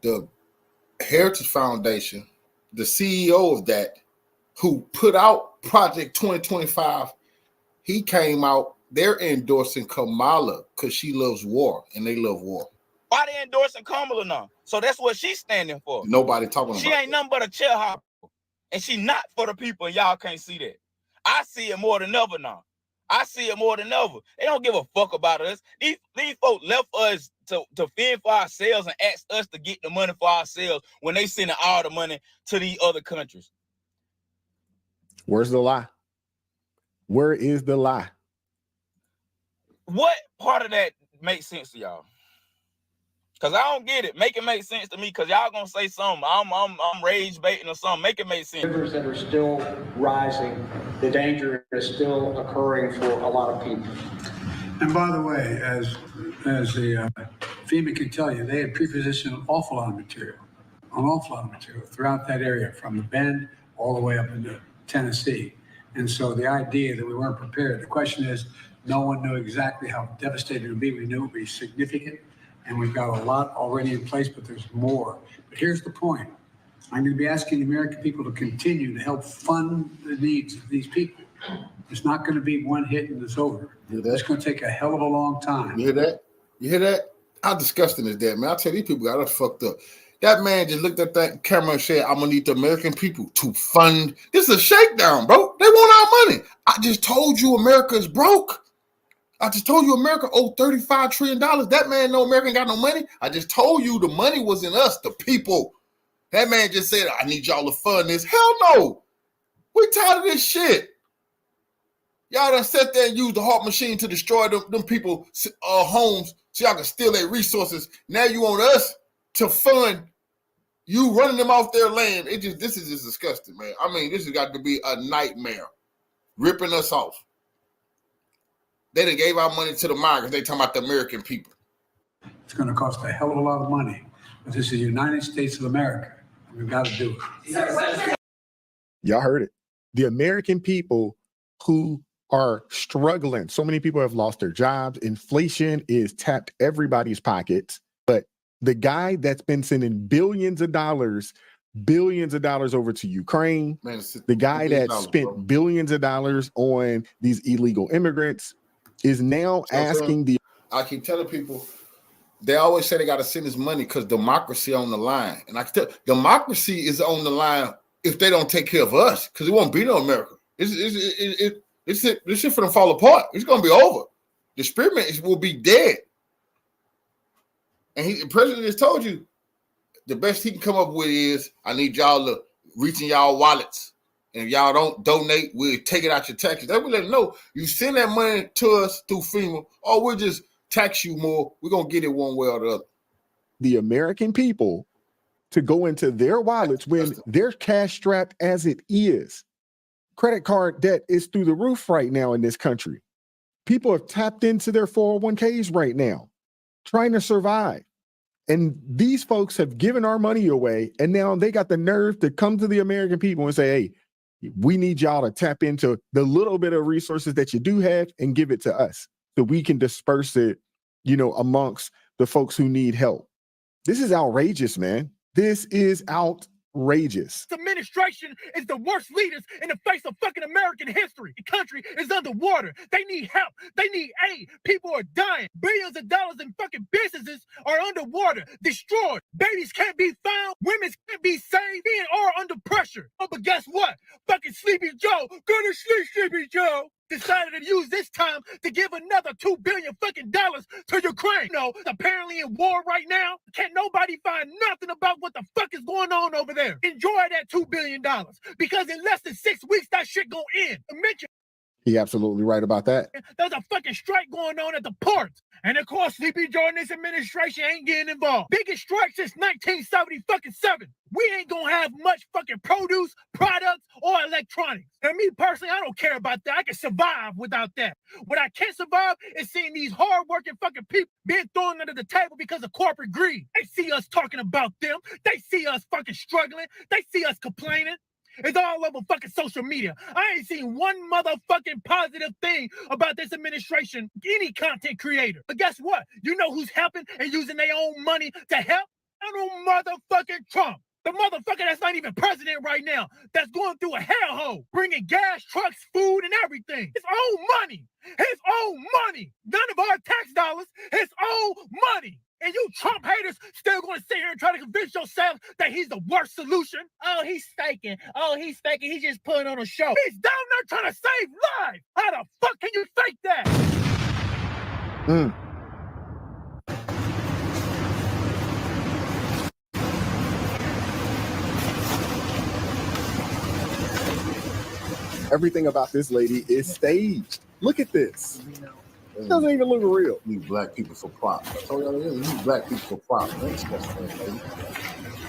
The Heritage Foundation, the CEO of that, who put out Project 2025, he came out, they're endorsing Kamala because she loves war and they love war. Why they endorsing Kamala now? So that's what she's standing for. Nobody talking She about ain't nothing but a chair hopper. And she not for the people. Y'all can't see that. I see it more than ever now. I see it more than ever. They don't give a fuck about us. These folks left us to fend for ourselves and ask us to get the money for ourselves when they sending all the money to these other countries. Where's the lie? Where is the lie? What part of that makes sense to y'all? Cause I don't get it. Make it make sense to me. Cause y'all gonna say something. I'm rage baiting or something. Make it make sense. Rivers that are still rising. The danger is still occurring for a lot of people. And by the way, as the FEMA can tell you, they had pre-positioned an awful lot of material throughout that area, from the Bend all the way up into Tennessee. And so the idea that we weren't prepared, the question is, no one knew exactly how devastating it would be. We knew it would be significant. And we've got a lot already in place, but there's more. But here's the point. I'm going to be asking the American people to continue to help fund the needs of these people. It's not going to be one hit and it's over. It's going to take a hell of a long time. You hear that? You hear that? How disgusting is that, man? I tell you, these people got us fucked up. That man just looked at that camera and said, I'm going to need the American people to fund. This is a shakedown, bro. They want our money. I just told you America is broke. I just told you America owed $35 trillion. That man know America ain't got no money. I just told you the money was in us, the people. That man just said, I need y'all to fund this. Hell no. We tired of this shit. Y'all done sat there and used the HARP machine to destroy them people homes so y'all can steal their resources. Now you want us to fund you running them off their land. This is just disgusting, man. I mean, this has got to be a nightmare. Ripping us off. They done gave our money to the migrants. They talking about the American people. It's going to cost a hell of a lot of money. But this is the United States of America. We've got to do it. Y'all heard it. The American people who are struggling. So many people have lost their jobs. Inflation is tapped everybody's pockets. But the guy that's been sending billions of dollars over to Ukraine, man, the guy that spent billions of dollars on these illegal immigrants, is now asking the. I keep telling people, they always say they got to send this money because democracy on the line. And I can tell democracy is on the line if they don't take care of us, because it won't be no America. This shit for them fall apart. It's going to be over. The experiment will be dead. And the president just told you the best he can come up with is, I need y'all to reach in y'all wallets. And if y'all don't donate, we'll take it out your taxes. That will let them know you send that money to us through FEMA, or we'll just tax you more. We're going to get it one way or the other. The American people to go into their wallets when they're cash strapped as it is. Credit card debt is through the roof right now in this country. People have tapped into their 401ks right now, trying to survive. And these folks have given our money away, and now they got the nerve to come to the American people and say, hey, we need y'all to tap into the little bit of resources that you do have and give it to us so we can disperse it, amongst the folks who need help. This is outrageous, man. This is outrageous. This administration is the worst leaders in the face of fucking American history. The country is underwater. They need help. They need aid. People are dying. Billions of dollars in fucking businesses are underwater, destroyed. Babies can't be found. Women can't be saved. They are under pressure. Oh, but guess what? Fucking Sleepy Joe, go to sleep, Sleepy Joe, decided to use this time to give another $2 billion fucking dollars to Ukraine. Apparently in war right now. Can't nobody find nothing about what the fuck is going on over there. Enjoy that $2 billion because in less than 6 weeks that shit gonna end. He absolutely right about that. There's a fucking strike going on at the ports. And of course, Sleepy Joe and this administration ain't getting involved. Biggest strike since 1977. We ain't gonna have much fucking produce, products, or electronics. And me personally, I don't care about that. I can survive without that. What I can't survive is seeing these hardworking fucking people being thrown under the table because of corporate greed. They see us talking about them. They see us fucking struggling. They see us complaining. It's all over fucking social media. I ain't seen one motherfucking positive thing about this administration, any content creator. But guess what? You know who's helping and using their own money to help? I know motherfucking Trump. The motherfucker that's not even president right now, that's going through a hellhole, bringing gas, trucks, food, and everything. His own money. His own money. None of our tax dollars. His own money. And you Trump haters still going to sit here and try to convince yourself that he's the worst solution? Oh, he's faking. Oh, he's faking. He's just putting on a show. He's down there trying to save lives. How the fuck can you fake that? Everything about this lady is staged. Look at this. It doesn't even look real. Use black people for props. I told y'all, use black people for props.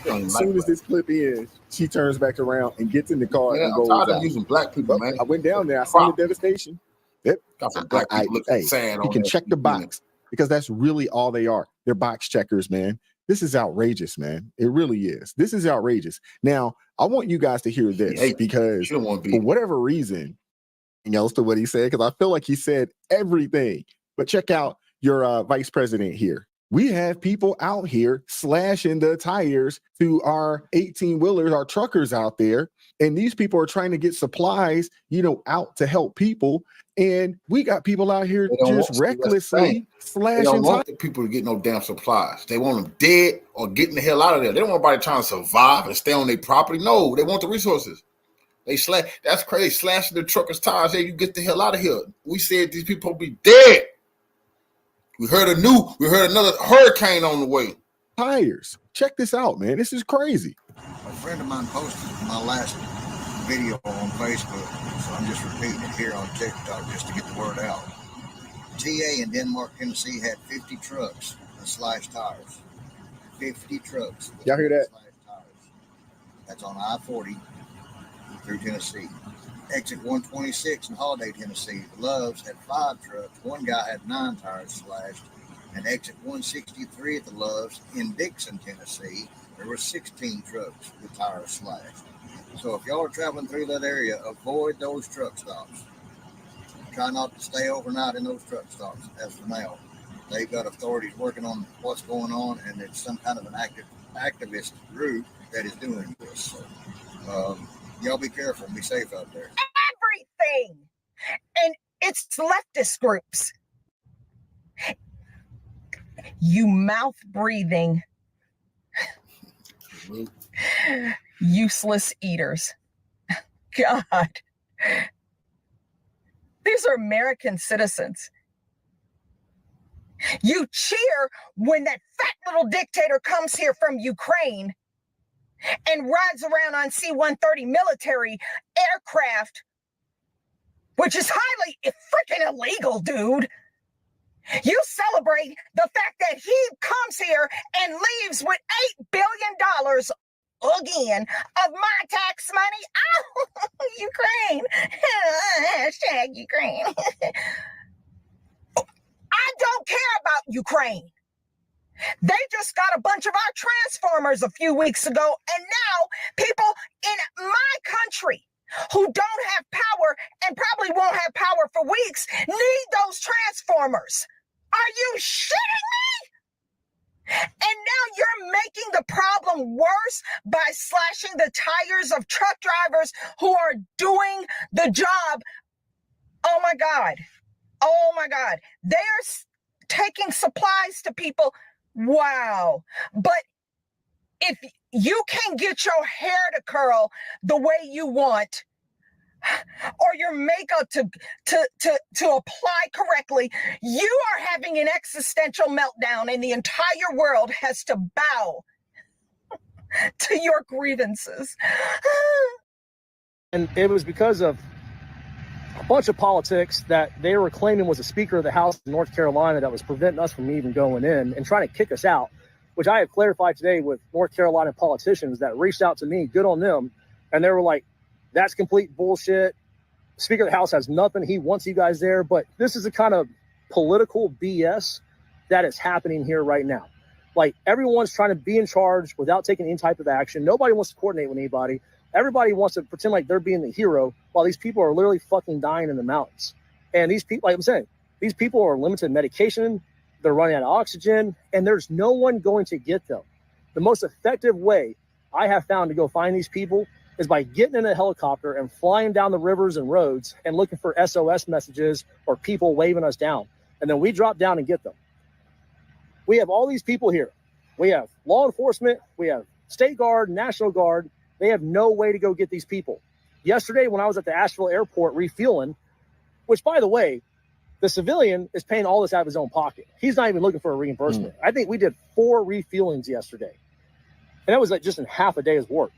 As soon as this clip ends, she turns back around and gets in the car and I'm goes tired out. of using black people, man. I went down there. I saw the devastation. Yep. Got some black people looking sad you on can that. check the box because that's really all they are. They're box checkers, man. This is outrageous, man. It really is. This is outrageous. Now, I want you guys to hear this because for whatever reason, else to what he said, because I feel like he said everything. But check out your vice president here. We have people out here slashing the tires to our 18-wheelers, our truckers out there. And these people are trying to get supplies, out to help people. And we got people out here just recklessly slashing They don't tires. want the people to get no damn supplies. They want them dead or getting the hell out of there. They don't want nobody trying to survive and stay on their property. No, they want the resources. They slash. That's crazy. Slashing the truckers' tires. Hey, you get the hell out of here. We said these people be dead. We heard another hurricane on the way. Tires. Check this out, man. This is crazy. A friend of mine posted my last video on Facebook, so I'm just repeating it here on TikTok just to get the word out. TA in Denmark, Tennessee had 50 trucks with slashed tires. 50 trucks. Y'all hear that? Slashed tires. That's on I-40 through Tennessee. Exit 126 in Holiday, Tennessee. The Loves had 5 trucks. One guy had 9 tires slashed. And exit 163 at the Loves in Dixon, Tennessee, there were 16 trucks with tires slashed. So if y'all are traveling through that area, avoid those truck stops. Try not to stay overnight in those truck stops as for now. They've got authorities working on what's going on, and it's some kind of an activist group that is doing this. So, y'all be careful and be safe out there. Everything. And it's leftist groups. You mouth breathing, useless eaters. God. These are American citizens. You cheer when that fat little dictator comes here from Ukraine and rides around on C-130 military aircraft, which is highly freaking illegal, dude. You celebrate the fact that he comes here and leaves with $8 billion again of my tax money. Oh, Ukraine. Hashtag Ukraine. I don't care about Ukraine. They just got a bunch of our transformers a few weeks ago, and now people in my country who don't have power and probably won't have power for weeks need those transformers. Are you shitting me? And now you're making the problem worse by slashing the tires of truck drivers who are doing the job. Oh my God. Oh my God. They're taking supplies to people. Wow. But if you can't get your hair to curl the way you want, or your makeup to apply correctly, you are having an existential meltdown, and the entire world has to bow to your grievances. And it was because of a bunch of politics that they were claiming was a Speaker of the House in North Carolina that was preventing us from even going in and trying to kick us out, which I have clarified today with North Carolina politicians that reached out to me, good on them, and they were like, that's complete bullshit. Speaker of the House has nothing. He wants you guys there. But this is the kind of political BS that is happening here right now. Like, everyone's trying to be in charge without taking any type of action. Nobody wants to coordinate with anybody. Everybody wants to pretend like they're being the hero while these people are literally fucking dying in the mountains. And these people, like I'm saying, these people are limited medication. They're running out of oxygen, and there's no one going to get them. The most effective way I have found to go find these people is by getting in a helicopter and flying down the rivers and roads and looking for SOS messages or people waving us down. And then we drop down and get them. We have all these people here. We have law enforcement. We have State Guard, National Guard. They have no way to go get these people. Yesterday, when I was at the Asheville airport refueling, which, by the way, the civilian is paying all this out of his own pocket. He's not even looking for a reimbursement. I think we did 4 refuelings yesterday. And that was like just in half a day's work.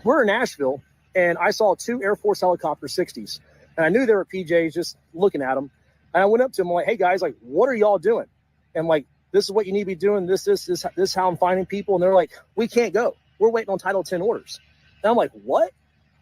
We're in Asheville, and I saw 2 Air Force helicopter 60s. And I knew they were PJs, just looking at them. And I went up to them, I'm like, hey, guys, like, what are y'all doing? And like, this is what you need to be doing. This is how I'm finding people. And they're like, we can't go. We're waiting on Title 10 orders. And I'm like, what?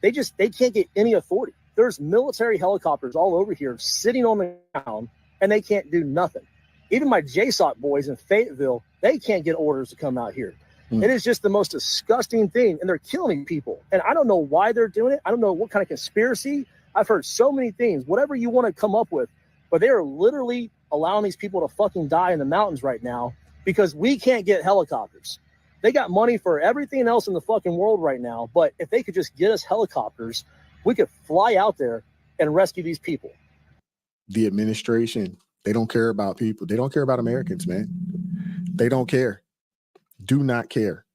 They can't get any authority. There's military helicopters all over here sitting on the ground, and they can't do nothing. Even my JSOC boys in Fayetteville, they can't get orders to come out here. It is just the most disgusting thing, and they're killing people. And I don't know why they're doing it. I don't know what kind of conspiracy. I've heard so many things, whatever you want to come up with, but they are literally allowing these people to fucking die in the mountains right now because we can't get helicopters. They got money for everything else in the fucking world right now, but if they could just get us helicopters, we could fly out there and rescue these people. The administration, they don't care about people. They don't care about Americans, man. They don't care. Do not care.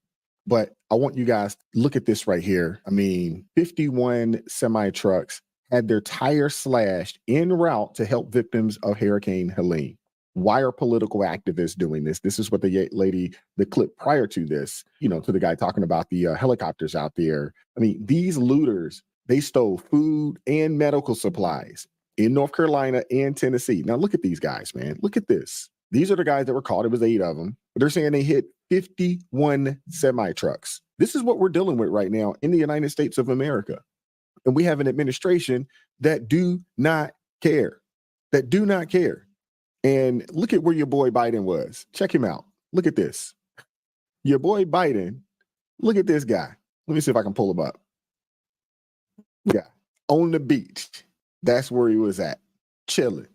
But I want you guys to look at this right here. I mean, 51 semi-trucks had their tires slashed en route to help victims of Hurricane Helene. Why are political activists doing this? This is what the clip prior to this, to the guy talking about the helicopters out there. I mean, these looters, they stole food and medical supplies in North Carolina and Tennessee. Now, look at these guys, man. Look at this. These are the guys that were caught. It was 8 of them. But they're saying they hit 51 semi-trucks. This is what we're dealing with right now in the United States of America. And we have an administration that do not care. That do not care. And look at where your boy Biden was. Check him out. Look at this. Your boy Biden, look at this guy. Let me see if I can pull him up. Yeah, on the beach. That's where he was at. Chilling.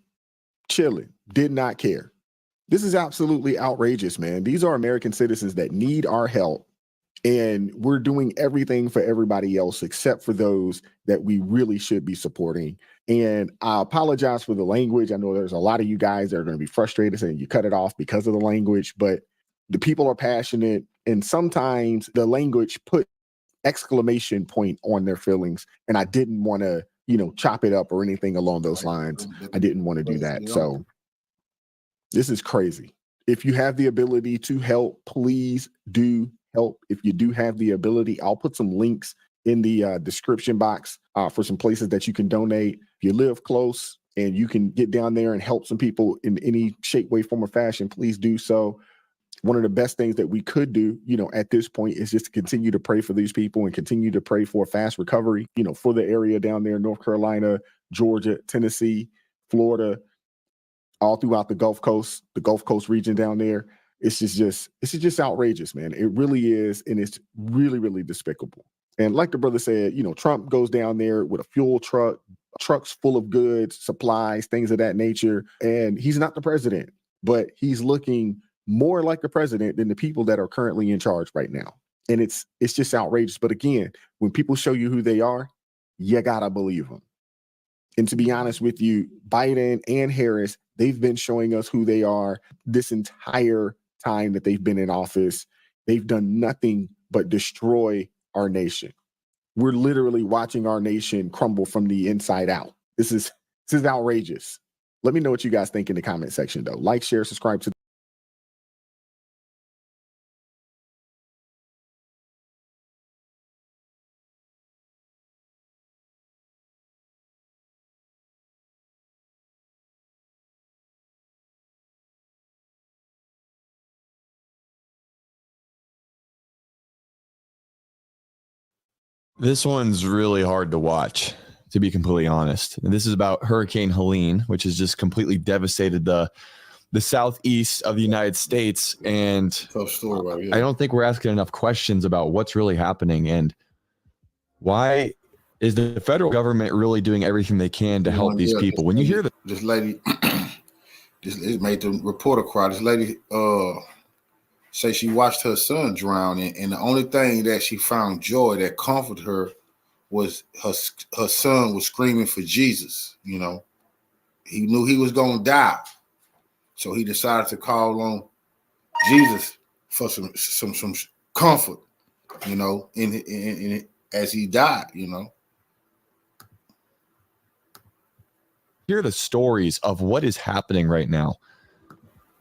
Did not care. This is absolutely outrageous, man. These are American citizens that need our help. And we're doing everything for everybody else except for those that we really should be supporting. And I apologize for the language. I know there's a lot of you guys that are going to be frustrated saying you cut it off because of the language, but the people are passionate. And sometimes the language put exclamation point on their feelings. And I didn't want to, chop it up or anything along those lines. I didn't want to do that. So this is crazy. If you have the ability to help, please do help. If you do have the ability, I'll put some links in the description box for some places that you can donate. If you live close and you can get down there and help some people in any shape, way, form, or fashion, please do so. One of the best things that we could do, at this point is just to continue to pray for these people and continue to pray for a fast recovery, for the area down there, North Carolina, Georgia, Tennessee, Florida, all throughout the Gulf Coast region down there. It's just outrageous, man. It really is. And it's really, really despicable. And like the brother said, Trump goes down there with a fuel truck, trucks full of goods, supplies, things of that nature. And he's not the president, but he's looking more like the president than the people that are currently in charge right now. And it's just outrageous. But again, when people show you who they are, you gotta believe them. And to be honest with you, Biden and Harris, they've been showing us who they are this entire time that they've been in office. They've done nothing but destroy our nation. We're literally watching our nation crumble from the inside out. This is outrageous. Let me know what you guys think in the comment section, though. Like, share, subscribe to This one's really hard to watch, to be completely honest. And this is about Hurricane Helene, which has just completely devastated the southeast of the United States. And tough story, right? Yeah. I don't think we're asking enough questions about what's really happening and why is the federal government really doing everything they can to help these people. When you hear that, this lady, it made the reporter cry. This lady say she watched her son drown, and the only thing that she found joy that comforted her was her son was screaming for Jesus. He knew he was gonna die, so he decided to call on Jesus for some comfort, you know, in as he died, you know. Hear the stories of what is happening right now.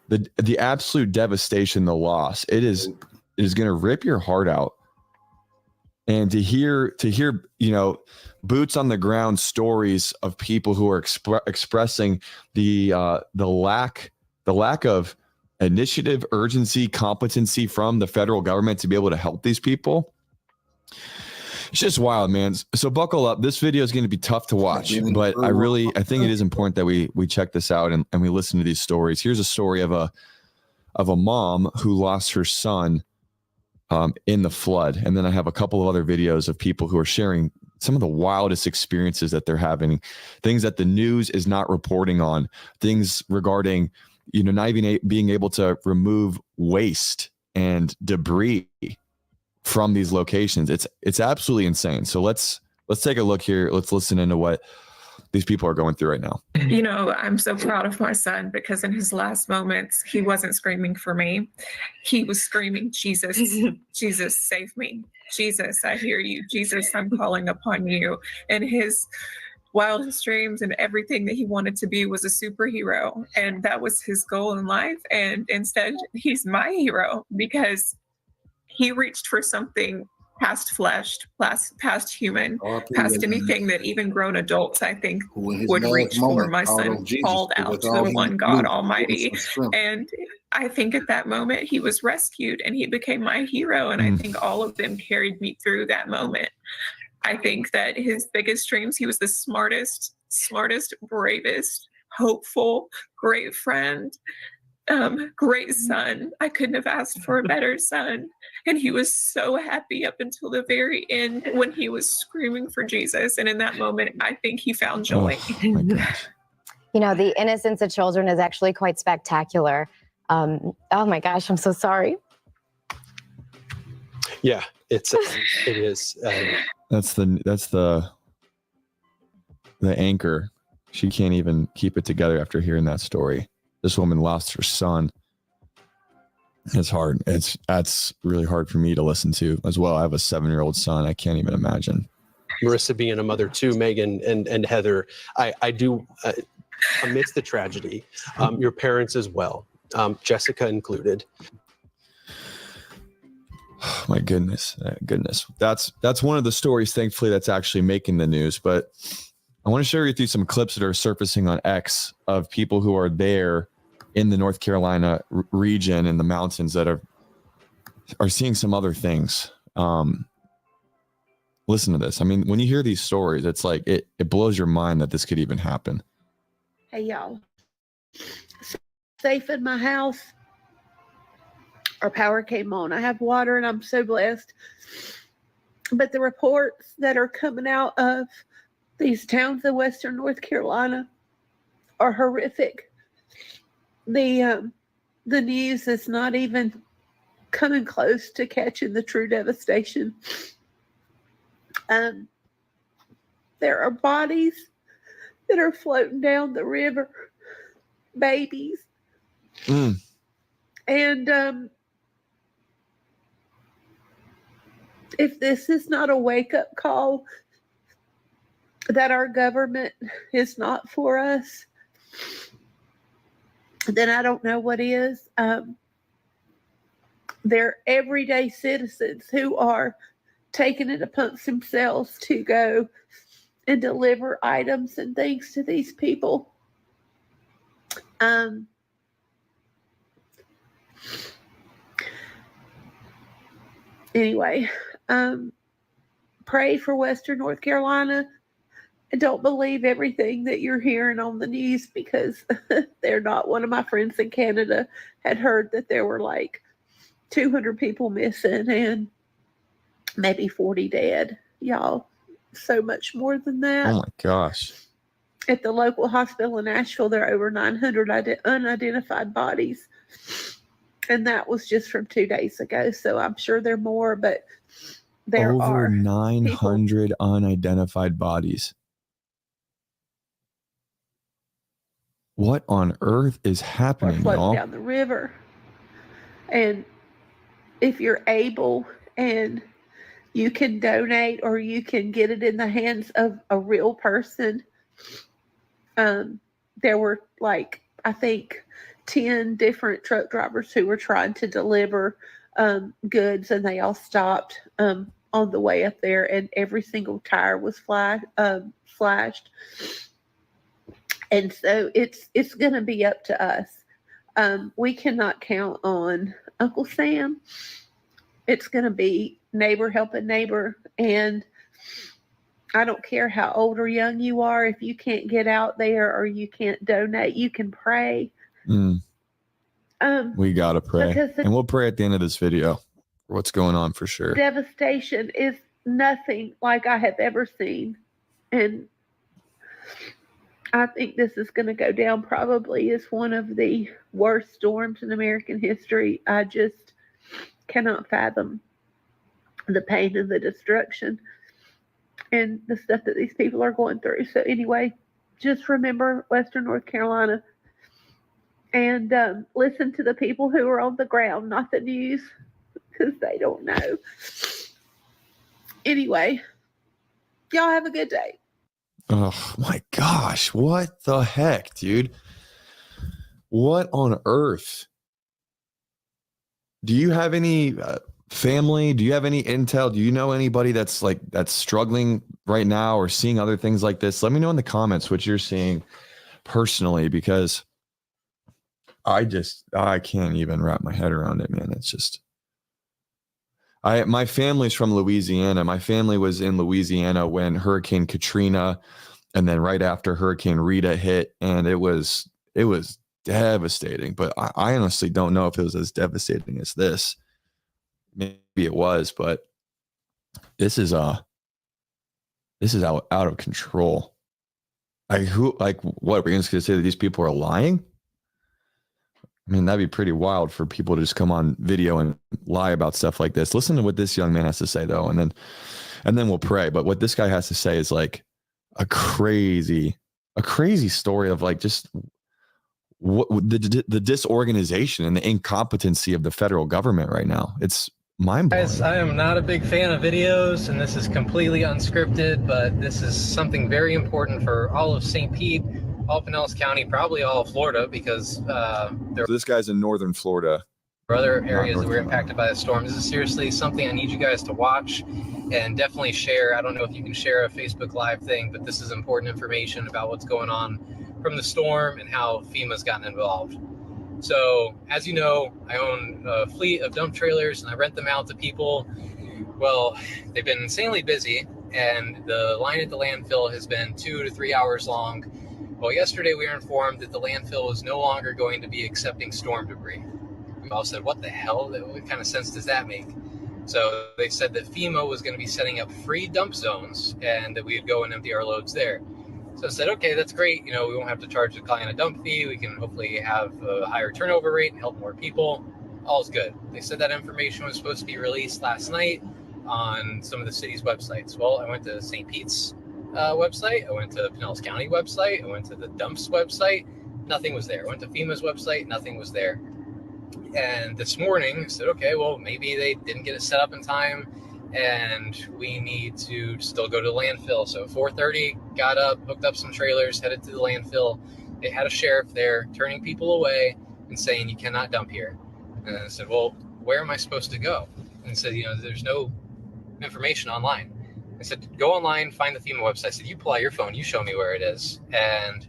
The absolute devastation, the loss. It is going to rip your heart out. And to hear, you know, boots on the ground stories of people who are expressing the lack of initiative, urgency, competency from the federal government to be able to help these people. It's just wild, man. So buckle up. This video is going to be tough to watch, but I think it is important that we check this out and we listen to these stories. Here's a story of a mom who lost her son in the flood. And then I have a couple of other videos of people who are sharing some of the wildest experiences that they're having, things that the news is not reporting on, things regarding, you know, not even being able to remove waste and debris from these locations. It's absolutely insane. So let's take a look here. Let's listen into what these people are going through right now. You know, I'm so proud of my son because in his last moments, he wasn't screaming for me. He was screaming, Jesus, Jesus, save me. Jesus, I hear you. Jesus, I'm calling upon you. And his wildest dreams and everything that he wanted to be was a superhero. And that was his goal in life. And instead, he's my hero because he reached for something past flesh, past human, past anything that even grown adults, I think, would reach for. My son called out to the one God Almighty. And I think at that moment, he was rescued and he became my hero. And I think all of them carried me through that moment. I think that his biggest dreams, he was the smartest, bravest, hopeful, great friend, great son. I couldn't have asked for a better son. And he was so happy up until the very end when he was screaming for Jesus. And in that moment, I think he found joy. You know, the innocence of children is actually quite spectacular. Oh my gosh, I'm so sorry. Yeah, it is. That's the anchor. She can't even keep it together after hearing that story. This woman lost her son. It's hard. That's really hard for me to listen to as well. I have a 7-year-old son. I can't even imagine. Marissa being a mother too, Megan and Heather, I do, amidst the tragedy, your parents as well, Jessica included. Oh, my goodness. That's one of the stories, thankfully, that's actually making the news. But I want to share with you some clips that are surfacing on X of people who are there in the North Carolina region in the mountains that are seeing some other things. Listen to this. I mean, when you hear these stories, it's like it blows your mind that this could even happen. Hey, y'all. Safe in my house. Our power came on. I have water and I'm so blessed. But the reports that are coming out of these towns in Western North Carolina are horrific. The news is not even coming close to catching the true devastation. There are bodies that are floating down the river, babies. And if this is not a wake-up call that our government is not for us, then I don't know what is. They're everyday citizens who are taking it upon themselves to go and deliver items and things to these people. Anyway, pray for Western North Carolina. And don't believe everything that you're hearing on the news because they're not. One of my friends in Canada had heard that there were like 200 people missing and maybe 40 dead. Y'all, so much more than that. Oh my gosh. At the local hospital in Nashville, there are over 900 unidentified bodies. And that was just from 2 days ago. So I'm sure there are more, but there are over 900 unidentified bodies. What on earth is happening, floating y'all? down the river. And if you're able and you can donate or you can get it in the hands of a real person. There were like, I think 10 different truck drivers who were trying to deliver goods, and they all stopped on the way up there, and every single tire was slashed. And so it's going to be up to us. We cannot count on Uncle Sam. It's going to be neighbor helping neighbor. And I don't care how old or young you are. If you can't get out there or you can't donate, you can pray. We got to pray. Because And we'll pray at the end of this video for what's going on for sure. devastation is nothing like I have ever seen. And I think this is going to go down probably as one of the worst storms in American history. I just cannot fathom the pain and the destruction and the stuff that these people are going through. So anyway, just remember Western North Carolina and listen to the people who are on the ground, not the news, because they don't know. Anyway, y'all have a good day. Oh my gosh. What the heck, dude? What on earth? Do you have any family? Do you have any intel? Do you know anybody that's struggling right now or seeing other things like this? Let me know in the comments what you're seeing personally, because I can't even wrap my head around it, man. It's just, my family's from Louisiana. My family was in Louisiana when Hurricane Katrina and then right after Hurricane Rita hit, and it was devastating. But I honestly don't know if it was as devastating as this. Maybe it was, but this is out of control. What we're going to say that these people are lying? I mean, that'd be pretty wild for people to just come on video and lie about stuff like this. Listen to what this young man has to say, though, and then we'll pray. But what this guy has to say is like a crazy story of like just what the disorganization and the incompetency of the federal government right now. It's mind-blowing. Guys, I am not a big fan of videos, and this is completely unscripted, but this is something very important for all of St. Pete, all Pinellas County, probably all of Florida, because So this guy's in northern Florida. are other areas that were impacted by the storm. This is seriously something I need you guys to watch and definitely share. I don't know if you can share a Facebook Live thing, but this is important information about what's going on from the storm and how FEMA's gotten involved. So, as you know, I own a fleet of dump trailers and I rent them out to people. Well, they've been insanely busy, and the line at the landfill has been 2 to 3 hours long. Well, yesterday we were informed that the landfill is no longer going to be accepting storm debris. We all said, what the hell? What kind of sense does that make? So they said that FEMA was going to be setting up free dump zones and that we would go and empty our loads there. So I said, okay, that's great. You know, we won't have to charge the client a dump fee. We can hopefully have a higher turnover rate and help more people. All's good. They said that information was supposed to be released last night on some of the city's websites. Well, I went to St. Pete's website. I went to Pinellas County website. I went to the dumps website. Nothing was there. I went to FEMA's website. Nothing was there. And this morning I said, okay, well, maybe they didn't get it set up in time and we need to still go to the landfill. So 4:30, got up, hooked up some trailers, headed to the landfill. They had a sheriff there turning people away and saying, you cannot dump here. And I said, well, where am I supposed to go? And said, you know, there's no information online. I said, go online, find the FEMA website. I said, you pull out your phone, you show me where it is. And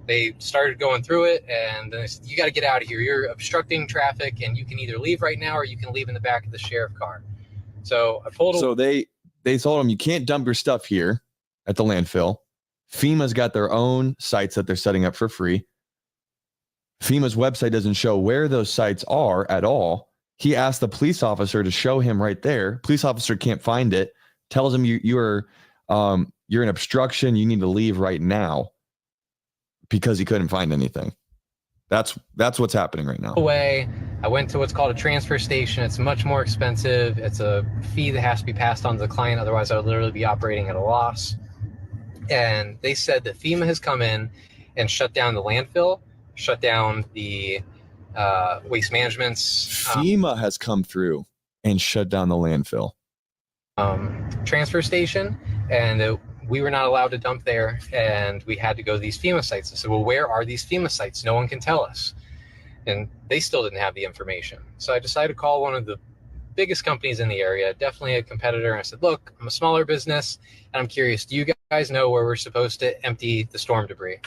they started going through it, and then they said, you got to get out of here. You're obstructing traffic, and you can either leave right now or you can leave in the back of the sheriff car. So I pulled. So they told him, you can't dump your stuff here at the landfill. FEMA's got their own sites that they're setting up for free. FEMA's website doesn't show where those sites are at all. He asked the police officer to show him right there. Police officer can't find it. Tells him you're an obstruction. You need to leave right now because he couldn't find anything. That's what's happening right now. Away. I went to what's called a transfer station. It's much more expensive. It's a fee that has to be passed on to the client. Otherwise, I would literally be operating at a loss. And they said that FEMA has come in and shut down the landfill, shut down the Waste Management's FEMA has come through and shut down the landfill. transfer station, and we were not allowed to dump there, and we had to go to these FEMA sites. I said, well, where are these FEMA sites? No one can tell us. And they still didn't have the information. So I decided to call one of the biggest companies in the area, definitely a competitor. And I said, look, I'm a smaller business, and I'm curious, do you guys know where we're supposed to empty the storm debris?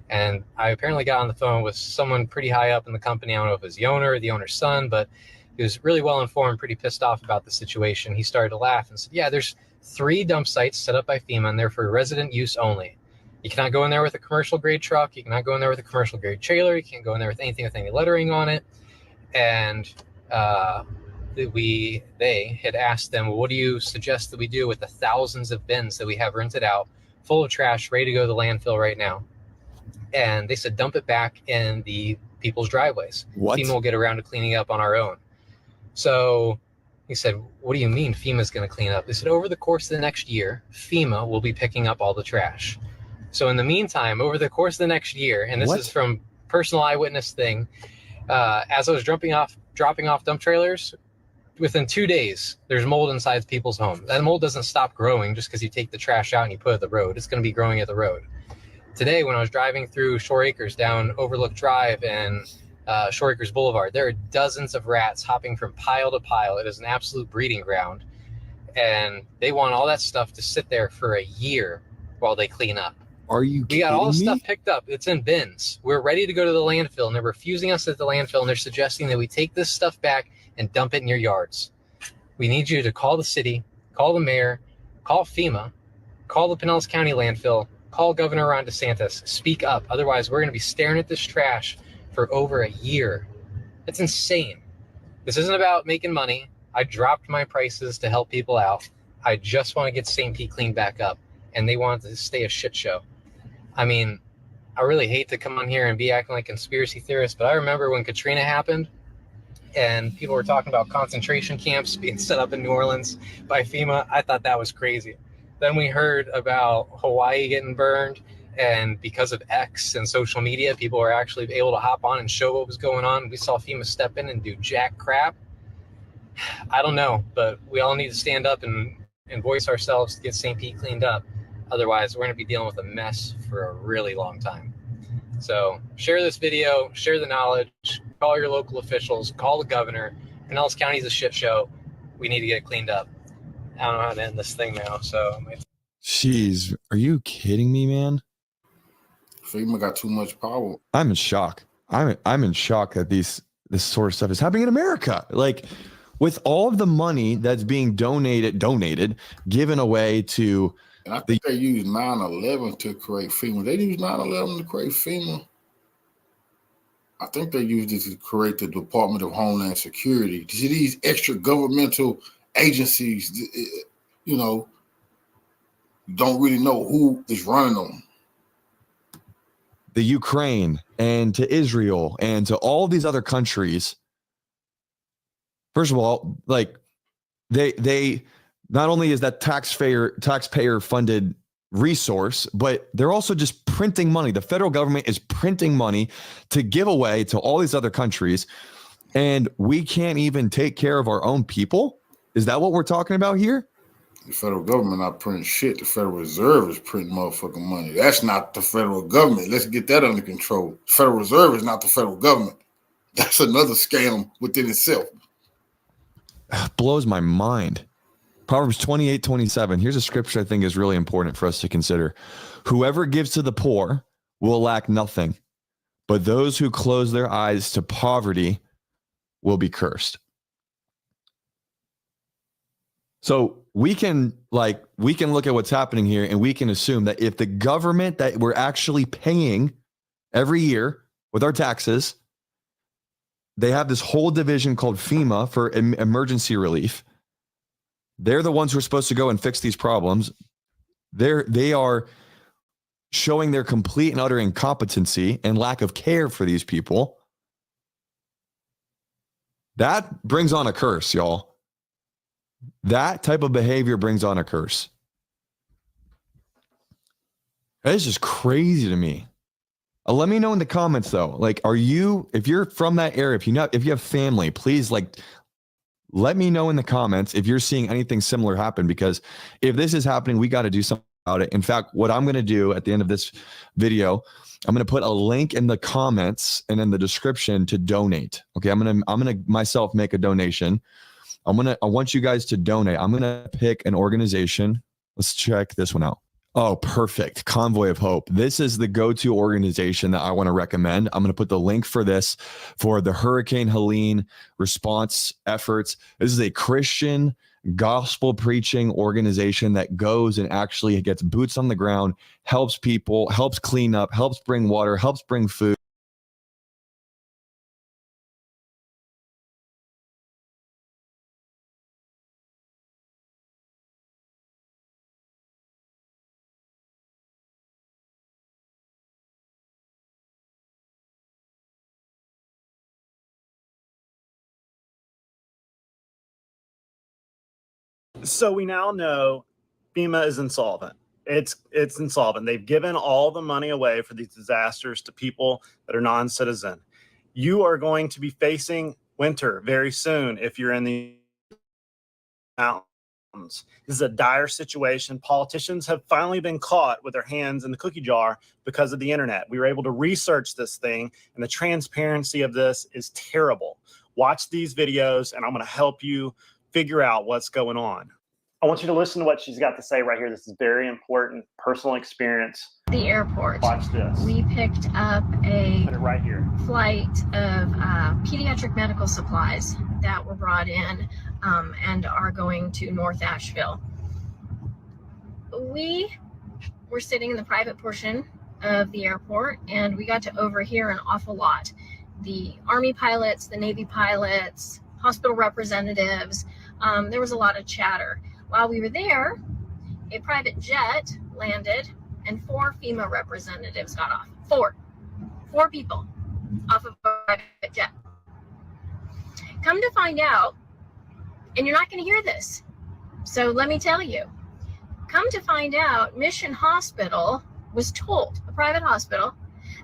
And I apparently got on the phone with someone pretty high up in the company. I don't know if it was the owner or the owner's son, but he was really well informed, pretty pissed off about the situation. He started to laugh and said, yeah, there's 3 dump sites set up by FEMA, and they're for resident use only. You cannot go in there with a commercial grade truck. You cannot go in there with a commercial grade trailer. You can't go in there with anything with any lettering on it. And they had asked them, well, what do you suggest that we do with the thousands of bins that we have rented out, full of trash, ready to go to the landfill right now? And they said, dump it back in the people's driveways. What? FEMA will get around to cleaning up on our own. So he said, what do you mean FEMA's going to clean up? They said, over the course of the next year, FEMA will be picking up all the trash. So in the meantime, over the course of the next year, and this is from personal eyewitness thing, as I was dropping off dump trailers, within 2 days, there's mold inside people's homes. That mold doesn't stop growing just because you take the trash out and you put it at the road. It's going to be growing at the road. Today, when I was driving through Shore Acres down Overlook Drive and Shore Acres Boulevard, there are dozens of rats hopping from pile to pile. It is an absolute breeding ground. And they want all that stuff to sit there for a year while they clean up. Are you We got all the kidding me? stuff picked up. It's in bins. We're ready to go to the landfill, and they're refusing us at the landfill, and they're suggesting that we take this stuff back and dump it in your yards. We need you to call the city, call the mayor, call FEMA, call the Pinellas County landfill, call Governor Ron DeSantis, speak up. Otherwise, we're going to be staring at this trash for over a year. It's insane. This isn't about making money. I dropped my prices to help people out. I just want to get St. Pete cleaned back up, and they want it to stay a shit show. I mean, I really hate to come on here and be acting like conspiracy theorists, but I remember when Katrina happened and people were talking about concentration camps being set up in New Orleans by FEMA. I thought that was crazy. Then we heard about Hawaii getting burned, and because of X and social media, people were actually able to hop on and show what was going on. We saw FEMA step in and do jack crap. I don't know, but we all need to stand up and voice ourselves to get St. Pete cleaned up. Otherwise, we're going to be dealing with a mess for a really long time. So share this video, share the knowledge, call your local officials, call the governor. Pinellas County is a shit show. We need to get it cleaned up. I don't know how to end this thing now. So, Jeez, are you kidding me, man? FEMA got too much power. I'm in shock. I'm in shock that this sort of stuff is happening in America. Like, with all of the money that's being donated, given away to. And I think they used 9/11 to create FEMA. They used 9/11 to create FEMA. I think they used it to create the Department of Homeland Security. See, these extra governmental agencies, you know, don't really know who is running them. The Ukraine and to Israel and to all these other countries. First of all, like they not only is that taxpayer funded resource, but they're also just printing money. The federal government is printing money to give away to all these other countries, and we can't even take care of our own people. Is that what we're talking about here? The federal government not printing shit. The Federal Reserve is printing motherfucking money. That's not the federal government. Let's get that under control. The Federal Reserve is not the federal government. That's another scam within itself. Blows my mind. Proverbs 28:27. Here's a scripture I think is really important for us to consider. Whoever gives to the poor will lack nothing, but those who close their eyes to poverty will be cursed. So we can look at what's happening here, and we can assume that if the government that we're actually paying every year with our taxes, they have this whole division called FEMA for emergency relief. They're the ones who are supposed to go and fix these problems. They are showing their complete and utter incompetency and lack of care for these people. That brings on a curse, y'all. That type of behavior brings on a curse. That is just crazy to me. Let me know in the comments though. Like, if you're from that area, if you have family, please let me know in the comments if you're seeing anything similar happen, because if this is happening, we got to do something about it. In fact, what I'm going to do at the end of this video, I'm going to put a link in the comments and in the description to donate. Okay. I'm going to myself make a donation. I want you guys to donate. I'm going to pick an organization. Let's check this one out. Oh, perfect. Convoy of Hope. This is the go-to organization that I want to recommend. I'm going to put the link for this for the Hurricane Helene response efforts. This is a Christian gospel preaching organization that goes and actually gets boots on the ground, helps people, helps clean up, helps bring water, helps bring food. So we now know FEMA is insolvent. It's insolvent. They've given all the money away for these disasters to people that are non-citizen. You are going to be facing winter very soon if you're in the mountains. This is a dire situation. Politicians have finally been caught with their hands in the cookie jar because of the internet. We were able to research this thing, and the transparency of this is terrible. Watch these videos, and I'm going to help you figure out what's going on. I want you to listen to what she's got to say right here. This is very important personal experience. The airport. Watch this. We picked up a Put it right here. flight of pediatric medical supplies that were brought in and are going to North Asheville. We were sitting in the private portion of the airport, and we got to overhear an awful lot. The Army pilots, the Navy pilots, hospital representatives, there was a lot of chatter. While we were there, a private jet landed and 4 FEMA representatives got off. Four people off of a private jet. Come to find out, and you're not going to hear this, so let me tell you. Come to find out, Mission Hospital was told, a private hospital,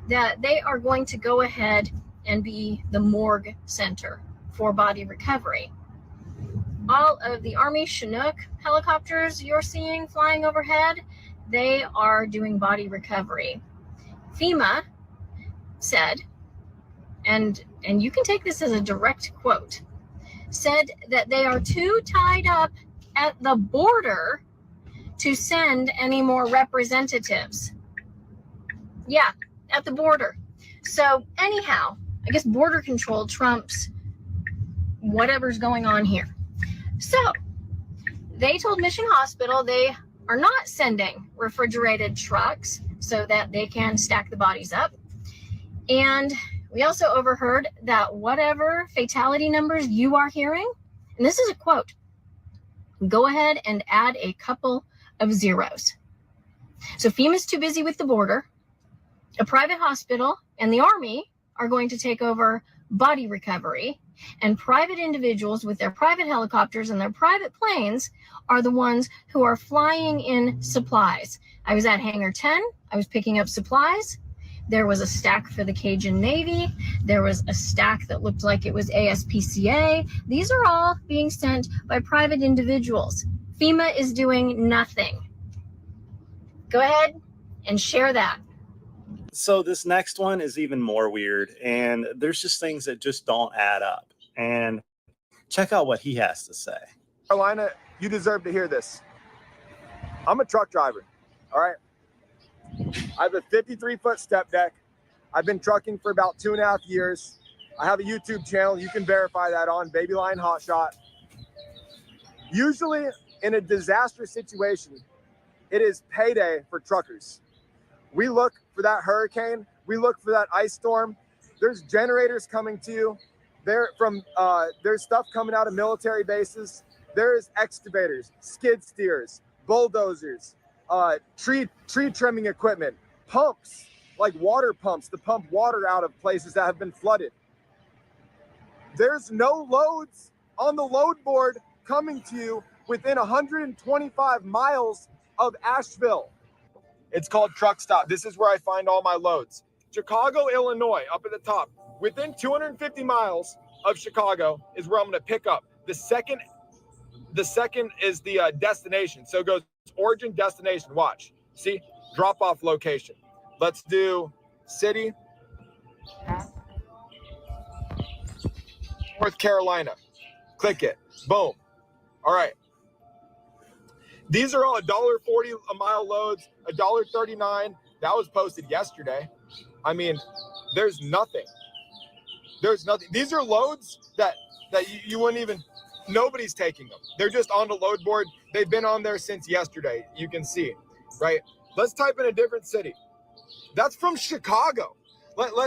that they are going to go ahead and be the morgue center for body recovery. All of the Army Chinook helicopters you're seeing flying overhead, they are doing body recovery. FEMA said, and you can take this as a direct quote, said that they are too tied up at the border to send any more representatives. Yeah, at the border. So anyhow, I guess border control trumps whatever's going on here. So they told Mission Hospital they are not sending refrigerated trucks so that they can stack the bodies up. And we also overheard that whatever fatality numbers you are hearing, and this is a quote, go ahead and add a couple of zeros. So FEMA's too busy with the border. A private hospital and the Army are going to take over body recovery, and private individuals with their private helicopters and their private planes are the ones who are flying in supplies. I was at Hangar 10. I was picking up supplies. There was a stack for the Cajun Navy. There was a stack that looked like it was ASPCA. These are all being sent by private individuals. FEMA is doing nothing. Go ahead and share that. So this next one is even more weird, and there's just things that just don't add up. And check out what he has to say. Carolina, you deserve to hear this. I'm a truck driver, all right? I have a 53-foot step deck. I've been trucking for about 2.5 years. I have a YouTube channel. You can verify that on Baby Lion Hotshot. Usually in a disaster situation, it is payday for truckers. We look for that hurricane. We look for that ice storm. There's generators coming to you. There's stuff coming out of military bases. There's excavators, skid steers, bulldozers, tree trimming equipment, pumps, like water pumps to pump water out of places that have been flooded. There's no loads on the load board coming to you within 125 miles of Asheville. It's called Truck Stop. This is where I find all my loads. Chicago, Illinois, up at the top. Within 250 miles of Chicago is where I'm going to pick up. The second is the destination. So it goes origin, destination. Watch. See? Drop-off location. Let's do city. North Carolina. Click it. Boom. All right. These are all $1.40 a mile loads, $1.39. That was posted yesterday. I mean, there's nothing. There's nothing. These are loads that you wouldn't even, nobody's taking them. They're just on the load board. They've been on there since yesterday. You can see, right? Let's type in a different city. That's from Chicago.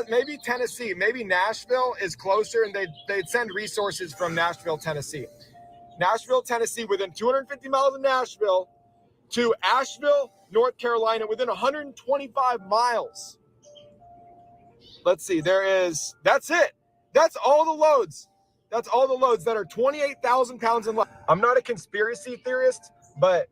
Maybe Tennessee, maybe Nashville is closer, and they'd send resources from Nashville, Tennessee. Nashville, Tennessee, within 250 miles of Nashville, to Asheville, North Carolina, within 125 miles. Let's see, that's it. That's all the loads. That's all the loads that are 28,000 pounds and less. I'm not a conspiracy theorist, but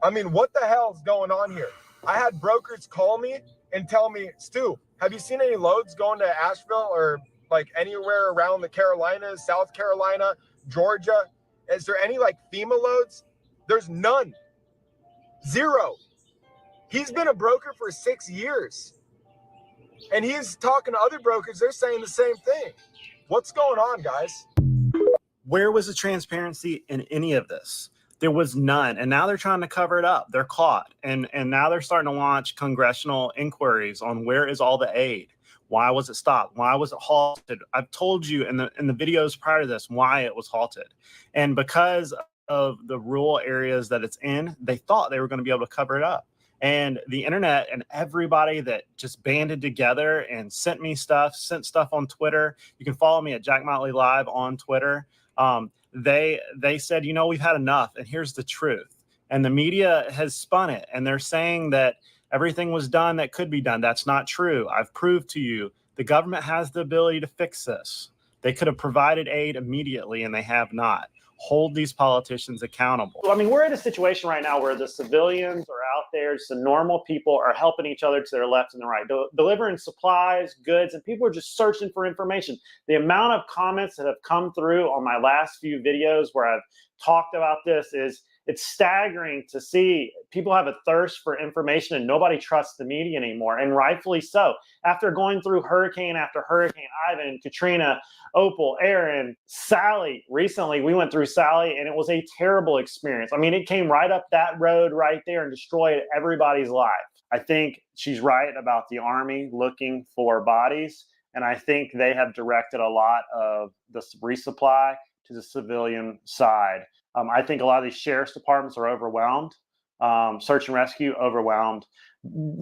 I mean, what the hell is going on here? I had brokers call me and tell me, Stu, have you seen any loads going to Asheville or like anywhere around the Carolinas, South Carolina, Georgia? Is there any like FEMA loads? There's none. Zero. He's been a broker for 6 years. And he's talking to other brokers. They're saying the same thing. What's going on, guys? Where was the transparency in any of this? There was none. And now they're trying to cover it up. They're caught. And now they're starting to launch congressional inquiries on where is all the aid? Why was it stopped? Why was it halted? I've told you in the videos prior to this why it was halted. And because of the rural areas that it's in, they thought they were going to be able to cover it up. And the internet and everybody that just banded together and sent stuff on Twitter. You can follow me at Jack Motley Live on Twitter. They said, you know, we've had enough, and here's the truth. And the media has spun it, and they're saying that everything was done that could be done. That's not true. I've proved to you the government has the ability to fix this. They could have provided aid immediately, and they have not. Hold these politicians accountable. I mean, we're in a situation right now where the civilians are out there, just the normal people are helping each other to their left and the right, delivering supplies, goods, and people are just searching for information. The amount of comments that have come through on my last few videos where I've talked about this it's staggering to see people have a thirst for information and nobody trusts the media anymore, and rightfully so. After going through hurricane after hurricane, Ivan, Katrina, Opal, Aaron, Sally, recently we went through Sally and it was a terrible experience. I mean, it came right up that road right there and destroyed everybody's life. I think she's right about the Army looking for bodies, and I think they have directed a lot of the resupply to the civilian side. I think a lot of these sheriff's departments are overwhelmed, search and rescue overwhelmed,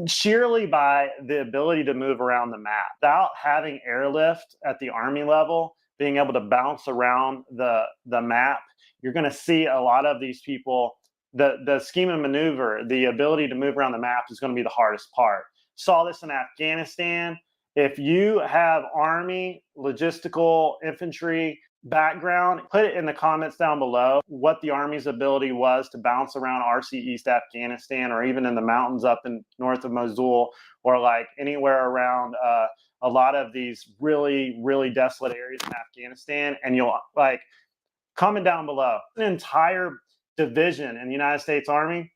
sheerly by the ability to move around the map. Without having airlift at the Army level, being able to bounce around the map, you're going to see a lot of these people, the scheme and maneuver, the ability to move around the map is going to be the hardest part. Saw this in Afghanistan. If you have Army, logistical, infantry background, put it in the comments down below what the Army's ability was to bounce around RC East Afghanistan, or even in the mountains up in north of Mosul, or like anywhere around a lot of these really, really desolate areas in Afghanistan. And you'll like comment down below. An entire division in the United States Army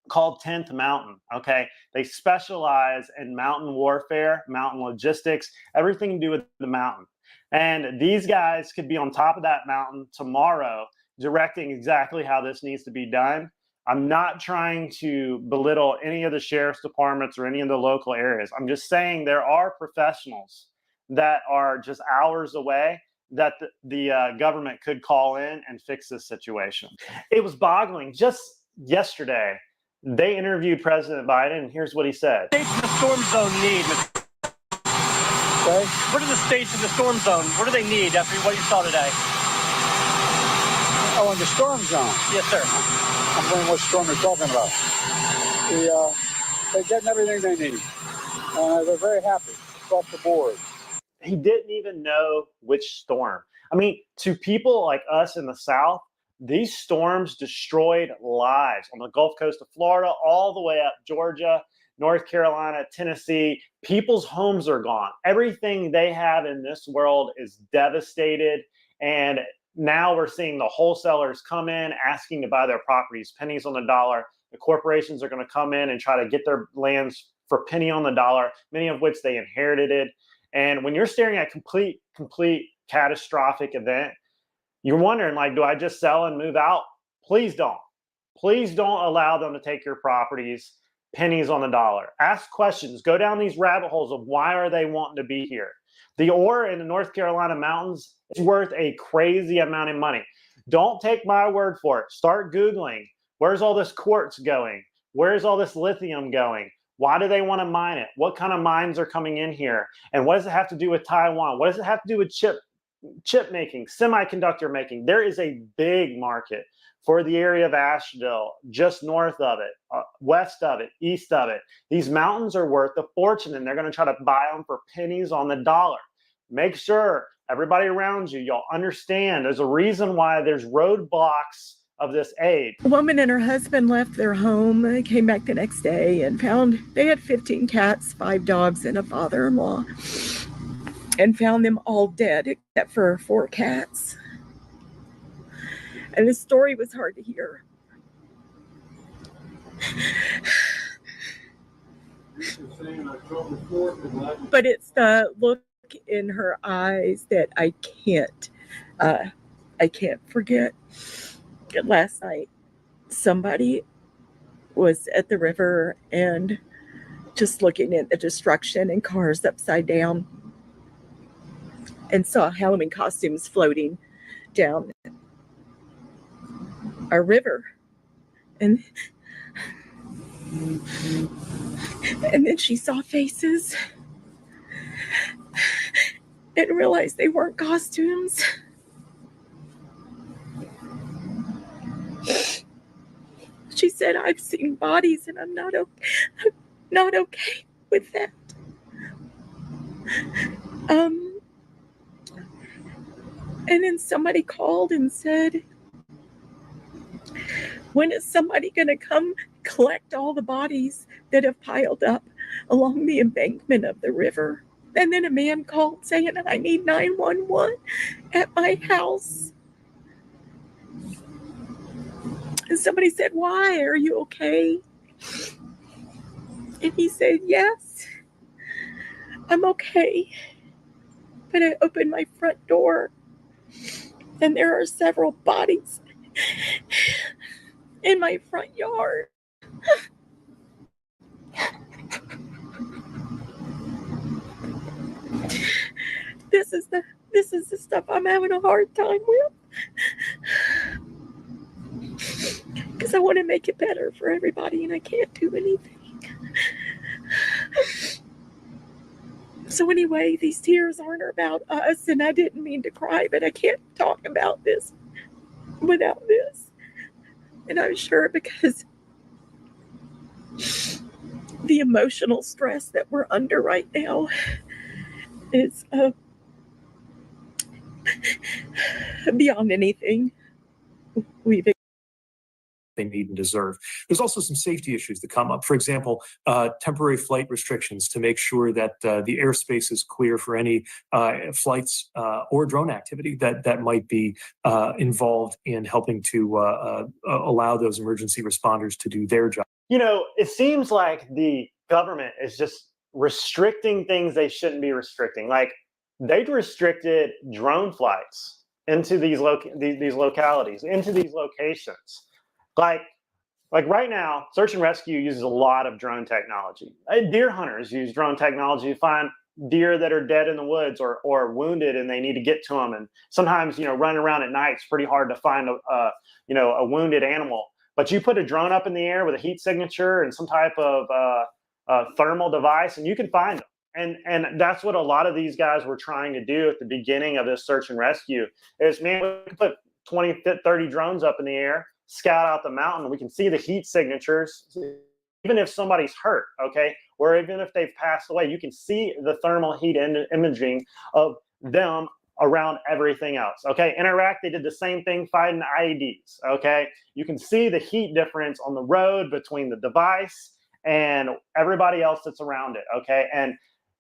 called 10th Mountain, okay? They specialize in mountain warfare, mountain logistics, everything to do with the mountain. And these guys could be on top of that mountain tomorrow, directing exactly how this needs to be done. I'm not trying to belittle any of the sheriff's departments or any of the local areas. I'm just saying there are professionals that are just hours away that the government could call in and fix this situation. It was boggling. Just yesterday, they interviewed President Biden, and here's what he said. What does the storm zone need? Okay. What are the states of the storm zone? What do they need after what you saw today? Oh, in the storm zone? Yes, sir. I'm wondering what storm you're talking about. They're getting everything they need. They're very happy across the board. He didn't even know which storm. I mean, to people like us in the South, these storms destroyed lives on the Gulf Coast of Florida, all the way up Georgia, North Carolina, Tennessee. People's homes are gone. Everything they have in this world is devastated. And now we're seeing the wholesalers come in asking to buy their properties, pennies on the dollar. The corporations are going to come in and try to get their lands for penny on the dollar, many of which they inherited. And when you're staring at complete catastrophic event, you're wondering, like, do I just sell and move out? Please don't. Please don't allow them to take your properties, pennies on the dollar. Ask questions. Go down these rabbit holes of why are they wanting to be here. The ore in the North Carolina mountains is worth a crazy amount of money. Don't take my word for it. Start Googling. Where's all this quartz going? Where's all this lithium going? Why do they want to mine it? What kind of mines are coming in here? And what does it have to do with Taiwan? What does it have to do with chip making, semiconductor making? There is a big market for the area of Asheville, just north of it, west of it, east of it. These mountains are worth a fortune, and they're going to try to buy them for pennies on the dollar. Make sure everybody around you, y'all understand there's a reason why there's roadblocks of this aid. A woman and her husband left their home. They came back the next day and found they had 15 cats, 5 dogs, and a father-in-law, and found them all dead except for 4 cats. And the story was hard to hear. But it's the look in her eyes that I can't forget. Last night, somebody was at the river and just looking at the destruction and cars upside down, and saw Halloween costumes floating down a river. And then she saw faces and realized they weren't costumes. She said, I've seen bodies and I'm not okay with that. And then somebody called and said, when is somebody going to come collect all the bodies that have piled up along the embankment of the river? And then a man called saying, I need 911 at my house. And somebody said, why? Are you okay? And he said, yes, I'm okay. But I opened my front door and there are several bodies in my front yard. This is the stuff I'm having a hard time with. Because I want to make it better for everybody and I can't do anything. So anyway, these tears aren't about us, and I didn't mean to cry, but I can't talk about this without this. And I'm sure because the emotional stress that we're under right now is beyond anything we've they need and deserve. There's also some safety issues that come up. For example, temporary flight restrictions to make sure that the airspace is clear for any flights or drone activity that might be involved in helping to allow those emergency responders to do their job. You know, it seems like the government is just restricting things they shouldn't be restricting. Like they've restricted drone flights into these localities, into these locations. Like right now, search and rescue uses a lot of drone technology. Deer hunters use drone technology to find deer that are dead in the woods or wounded, and they need to get to them. And sometimes, running around at night, it's pretty hard to find a wounded animal. But you put a drone up in the air with a heat signature and some type of thermal device, and you can find them. And that's what a lot of these guys were trying to do at the beginning of this search and rescue. Is, man, we can put 20, 30 drones up in the air, scout out the mountain. We can see the heat signatures, even if somebody's hurt, okay? Or even if they've passed away, you can see the thermal heat imaging of them around everything else. Okay, in Iraq, they did the same thing fighting IEDs. Okay, you can see the heat difference on the road between the device and everybody else that's around it. Okay, and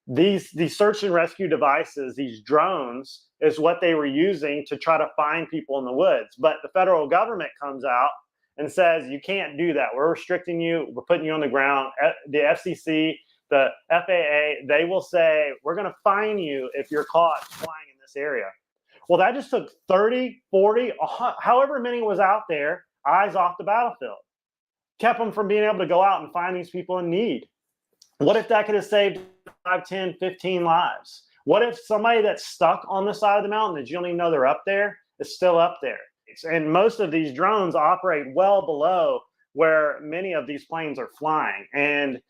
these search and rescue devices, these drones, is what they were using to try to find people in the woods. But the federal government comes out and says, you can't do that. We're restricting you. We're putting you on the ground. The FCC, the FAA, they will say, we're going to fine you if you're caught flying in this area. Well, that just took 30, 40, however many was out there, eyes off the battlefield. Kept them from being able to go out and find these people in need. What if that could have saved 5, 10, 15 lives? What if somebody that's stuck on the side of the mountain that you don't even know they're up there is still up there? And most of these drones operate well below where many of these planes are flying. And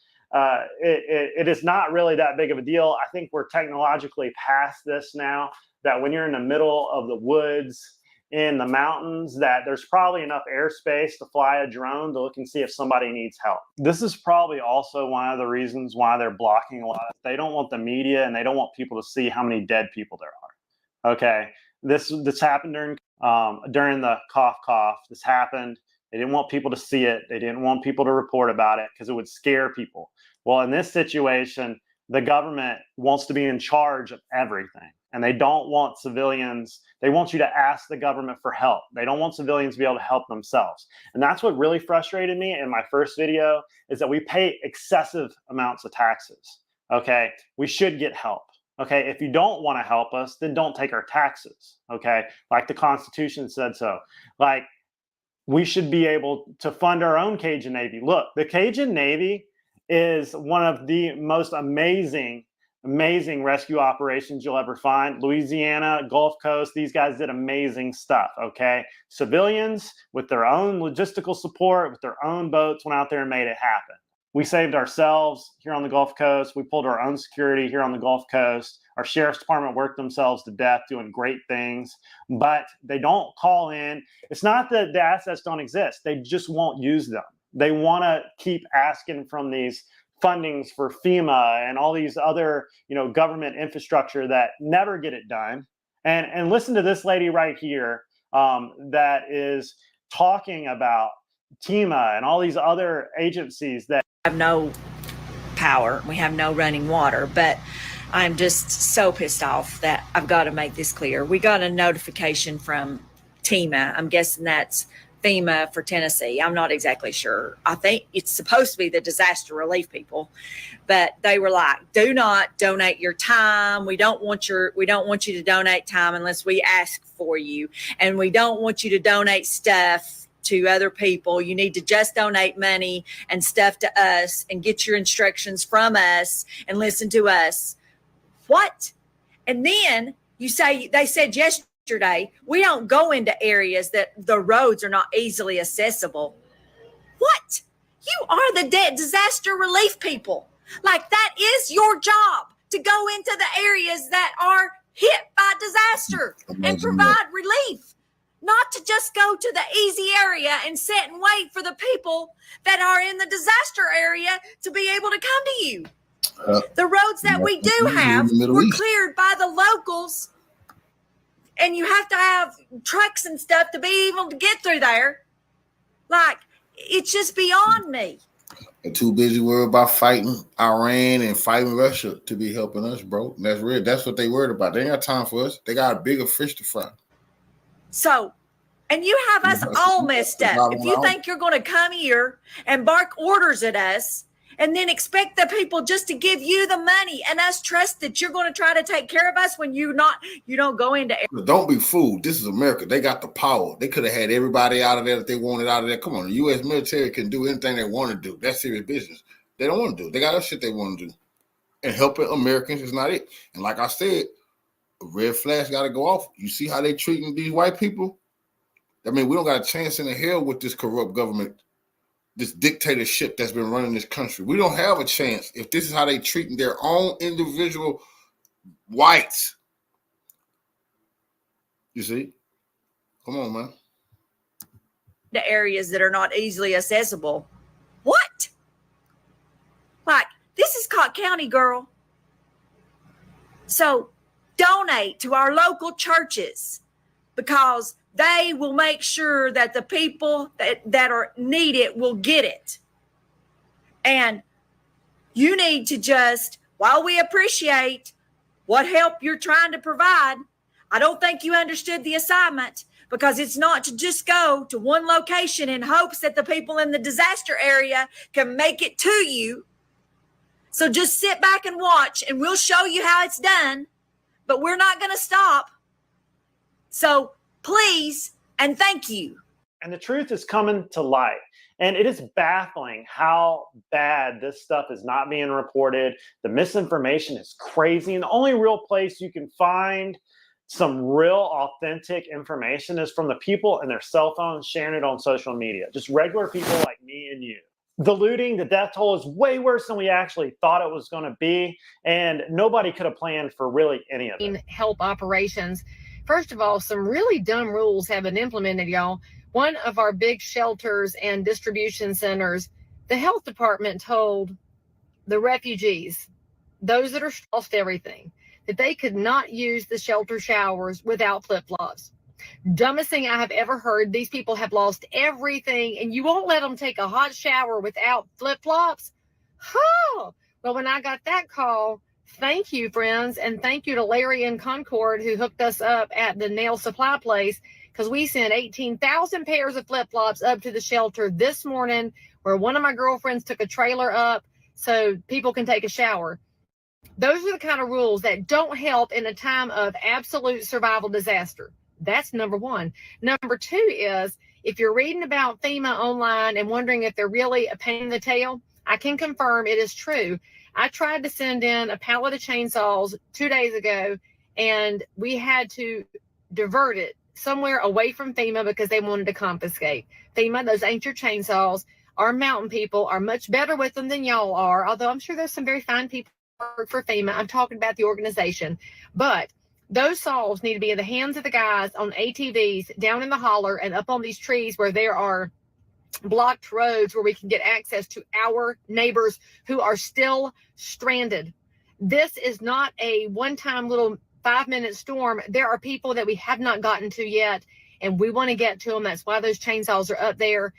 it is not really that big of a deal. I think we're technologically past this now, that when you're in the middle of the woods, in the mountains, that there's probably enough airspace to fly a drone to look and see if somebody needs help. This is probably also one of the reasons why they're blocking a lot. They don't want the media and they don't want people to see how many dead people there are. Okay, this happened during the cough. This happened. They didn't want people to see it. They didn't want people to report about it because it would scare people. Well, in this situation, the government wants to be in charge of everything. And they don't want civilians. They want you to ask the government for help. They don't want civilians to be able to help themselves. And that's what really frustrated me in my first video, is that we pay excessive amounts of taxes. Okay, we should get help. Okay, if you don't want to help us, then don't take our taxes. Okay, like the Constitution said so. Like, we should be able to fund our own Cajun Navy. Look, the Cajun Navy is one of the most amazing rescue operations you'll ever find. Louisiana, Gulf Coast, these guys did amazing stuff, okay? Civilians with their own logistical support, with their own boats, went out there and made it happen. We saved ourselves here on the Gulf Coast. We pulled our own security here on the Gulf Coast. Our sheriff's department worked themselves to death doing great things, but they don't call in. It's not that the assets don't exist. They just won't use them. They want to keep asking from these fundings for FEMA and all these other, government infrastructure that never get it done. And listen to this lady right here that is talking about TEMA and all these other agencies that have no power. We have no running water, but I'm just so pissed off that I've got to make this clear. We got a notification from TEMA. I'm guessing that's FEMA for Tennessee. I'm not exactly sure. I think it's supposed to be the disaster relief people, but they were like, do not donate your time. We don't want you to donate time unless we ask for you. And we don't want you to donate stuff to other people. You need to just donate money and stuff to us and get your instructions from us and listen to us. What? And then they said yesterday, we don't go into areas that the roads are not easily accessible. What? You are the disaster relief people. Like, that is your job, to go into the areas that are hit by disaster and provide relief, not to just go to the easy area and sit and wait for the people that are in the disaster area to be able to come to you. The roads that we do have were cleared by the locals, and you have to have trucks and stuff to be able to get through there. Like, it's just beyond me. They're too busy worried about fighting Iran and fighting Russia to be helping us, bro. And that's real. That's what they worried about. They ain't got time for us. They got a bigger fish to fry. So, and you have us all messed up. If you think you're going to come here and bark orders at us and then expect the people just to give you the money and us trust that you're going to try to take care of us when you don't go into. Don't be fooled. This is America. They got the power. They could have had everybody out of there that they wanted out of there. Come on, the U.S. military can do anything they want to do. That's serious business. They don't want to do it. They got other shit they want to do. And helping Americans is not it. And like I said, a red flag got to go off. You see how they treating these white people? I mean, we don't got a chance in the hell with this corrupt government, this dictatorship that's been running this country. We don't have a chance if this is how they treating their own individual whites. You see? Come on, man. The areas that are not easily accessible. What? Like, this is Cott County, girl. So donate to our local churches, because they will make sure that the people that are need it will get it. And you need to just, while we appreciate what help you're trying to provide, I don't think you understood the assignment, because it's not to just go to one location in hopes that the people in the disaster area can make it to you. So just sit back and watch, and we'll show you how it's done, but we're not going to stop. So please and thank you. And the truth is coming to light. And it is baffling how bad this stuff is not being reported. The misinformation is crazy. And the only real place you can find some real authentic information is from the people in their cell phones sharing it on social media. Just regular people like me and you. The looting, the death toll is way worse than we actually thought it was going to be. And nobody could have planned for really any of it. Help operations. First of all, some really dumb rules have been implemented, y'all. One of our big shelters and distribution centers, the health department told the refugees, those that are lost everything, that they could not use the shelter showers without flip-flops. Dumbest thing I have ever heard. These people have lost everything, and you won't let them take a hot shower without flip-flops? Oh, well, when I got that call, thank you, friends, and thank you to Larry and Concord who hooked us up at the nail supply place, because we sent 18,000 pairs of flip-flops up to the shelter this morning, where one of my girlfriends took a trailer up so people can take a shower. Those are the kind of rules that don't help in a time of absolute survival disaster. That's number one. Number two is, if you're reading about FEMA online and wondering if they're really a pain in the tail, I can confirm it is true. I tried to send in a pallet of chainsaws 2 days ago, and we had to divert it somewhere away from FEMA because they wanted to confiscate. FEMA, those ain't your chainsaws. Our mountain people are much better with them than y'all are, although I'm sure there's some very fine people for FEMA. I'm talking about the organization. But those saws need to be in the hands of the guys on ATVs down in the holler and up on these trees where there are blocked roads where we can get access to our neighbors who are still stranded. This is not a one-time little 5-minute storm. There are people that we have not gotten to yet, and we want to get to them. That's why those chainsaws are up there.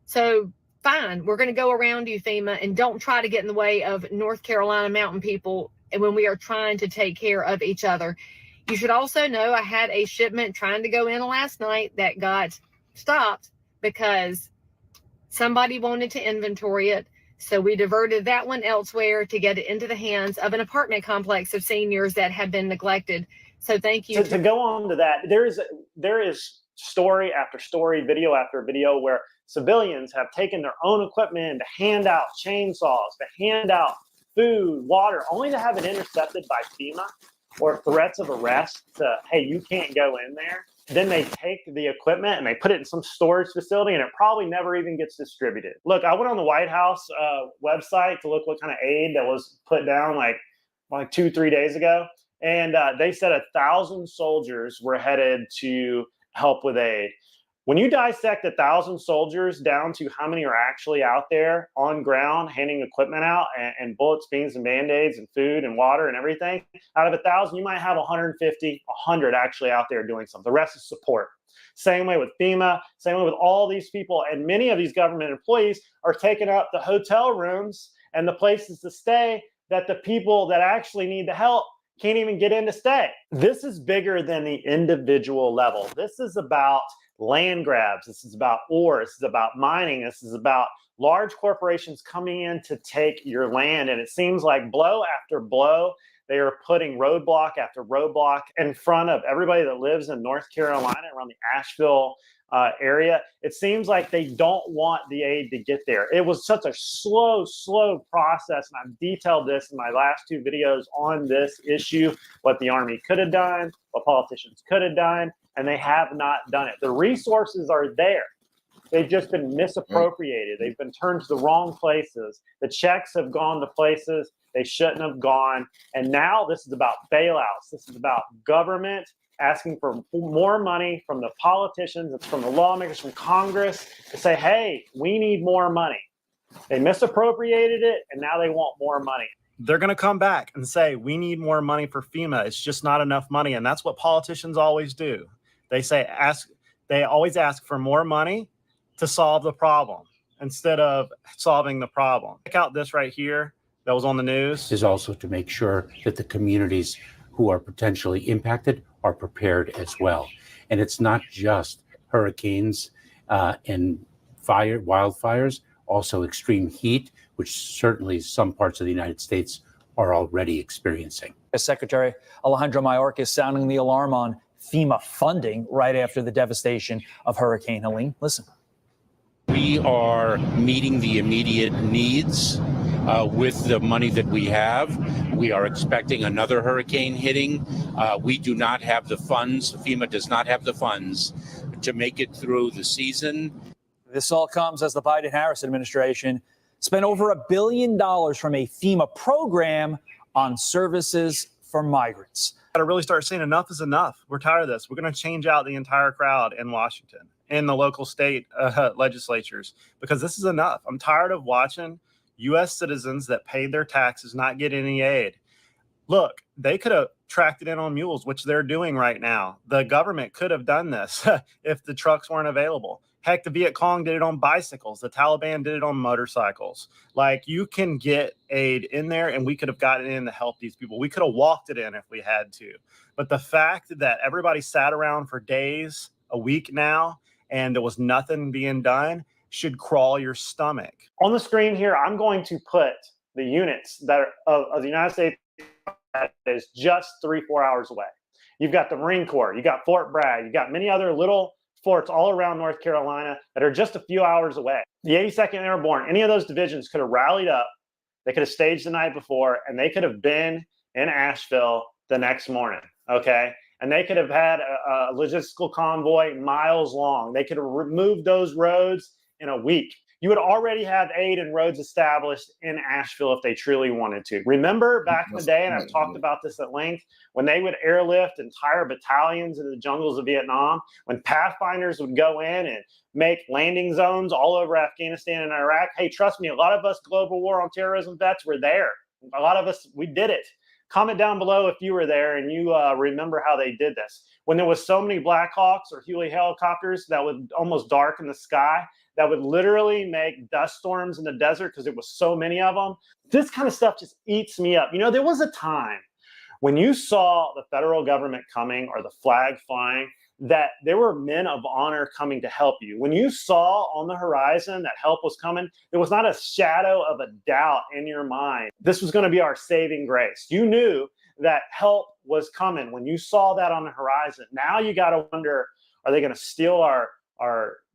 So fine, we're going to go around you, FEMA, and don't try to get in the way of North Carolina mountain people and when we are trying to take care of each other. You should also know I had a shipment trying to go in last night that got stopped because somebody wanted to inventory it. So we diverted that one elsewhere to get it into the hands of an apartment complex of seniors that have been neglected. So thank you. To go on to that, there is story after story, video after video where civilians have taken their own equipment to hand out chainsaws, to hand out food, water, only to have it intercepted by FEMA or threats of arrest to, hey, you can't go in there. Then they take the equipment and they put it in some storage facility, and it probably never even gets distributed. Look, I went on the White House website to look what kind of aid that was put down like 2-3 days ago. And they said 1,000 soldiers were headed to help with aid. When you dissect 1,000 soldiers down to how many are actually out there on ground handing equipment out and bullets, beans, and Band-Aids and food and water and everything, out of 1,000, you might have 150, 100 actually out there doing something. The rest is support. Same way with FEMA, same way with all these people. And many of these government employees are taking up the hotel rooms and the places to stay that the people that actually need the help can't even get in to stay. This is bigger than the individual level. This is about land grabs. This is about ore. This is about mining. This is about large corporations coming in to take your land. And it seems like blow after blow, they are putting roadblock after roadblock in front of everybody that lives in North Carolina, around the Asheville area. It seems like they don't want the aid to get there. It was such a slow process. And I've detailed this in my last 2 videos on this issue, what the Army could have done, what politicians could have done, and they have not done it. The resources are there. They've just been misappropriated. They've been turned to the wrong places. The checks have gone to places they shouldn't have gone. And now this is about bailouts. This is about government asking for more money from the politicians, it's from the lawmakers, from Congress, to say, hey, we need more money. They misappropriated it, and now they want more money. they're going to come back and say, we need more money for FEMA. It's just not enough money. And that's what politicians always do. They always ask for more money to solve the problem instead of solving the problem. Check out this right here that was on the news. Is also to make sure that the communities who are potentially impacted are prepared as well. And it's not just hurricanes and wildfires, also extreme heat, which certainly some parts of the United States are already experiencing. Secretary Alejandro Mayorkas sounding the alarm on FEMA funding right after the devastation of Hurricane Helene. Listen. We are meeting the immediate needs with the money that we have. We are expecting another hurricane hitting. We do not have the funds. FEMA does not have the funds to make it through the season. This all comes as the Biden-Harris administration spent over $1 billion from a FEMA program on services for migrants. Got to really start saying enough is enough. We're tired of this. We're going to change out the entire crowd in Washington, in the local state legislatures, because this is enough. I'm tired of watching U.S. citizens that paid their taxes not get any aid. Look, they could have tracked it in on mules, which they're doing right now. The government could have done this if the trucks weren't available. Heck, the Viet Cong did it on bicycles. The Taliban did it on motorcycles. Like, you can get aid in there, and we could have gotten in to help these people. We could have walked it in if we had to. But the fact that everybody sat around for days, a week now, and there was nothing being done should crawl your stomach. On the screen here, I'm going to put the units that are of the United States that is just 3-4 hours away. You've got the Marine Corps, you got Fort Bragg, you got many other little forts all around North Carolina that are just a few hours away. The 82nd Airborne, any of those divisions could have rallied up, they could have staged the night before, and they could have been in Asheville the next morning, okay? And they could have had a logistical convoy miles long. They could have removed those roads in a week. You would already have aid and roads established in Asheville if they truly wanted to. Remember back in the day, and I've talked about this at length, when they would airlift entire battalions into the jungles of Vietnam, when Pathfinders would go in and make landing zones all over Afghanistan and Iraq. Hey, trust me, a lot of us Global War on Terrorism vets were there. A lot of us, we did it. Comment down below if you were there and you remember how they did this. When there was so many Black Hawks or Huey helicopters that would almost darken the sky, that would literally make dust storms in the desert because there was so many of them. This kind of stuff just eats me up. You know, there was a time when you saw the federal government coming or the flag flying, that there were men of honor coming to help you. When you saw on the horizon that help was coming, there was not a shadow of a doubt in your mind. This was going to be our saving grace. You knew that help was coming when you saw that on the horizon. Now you got to wonder, are they going to steal our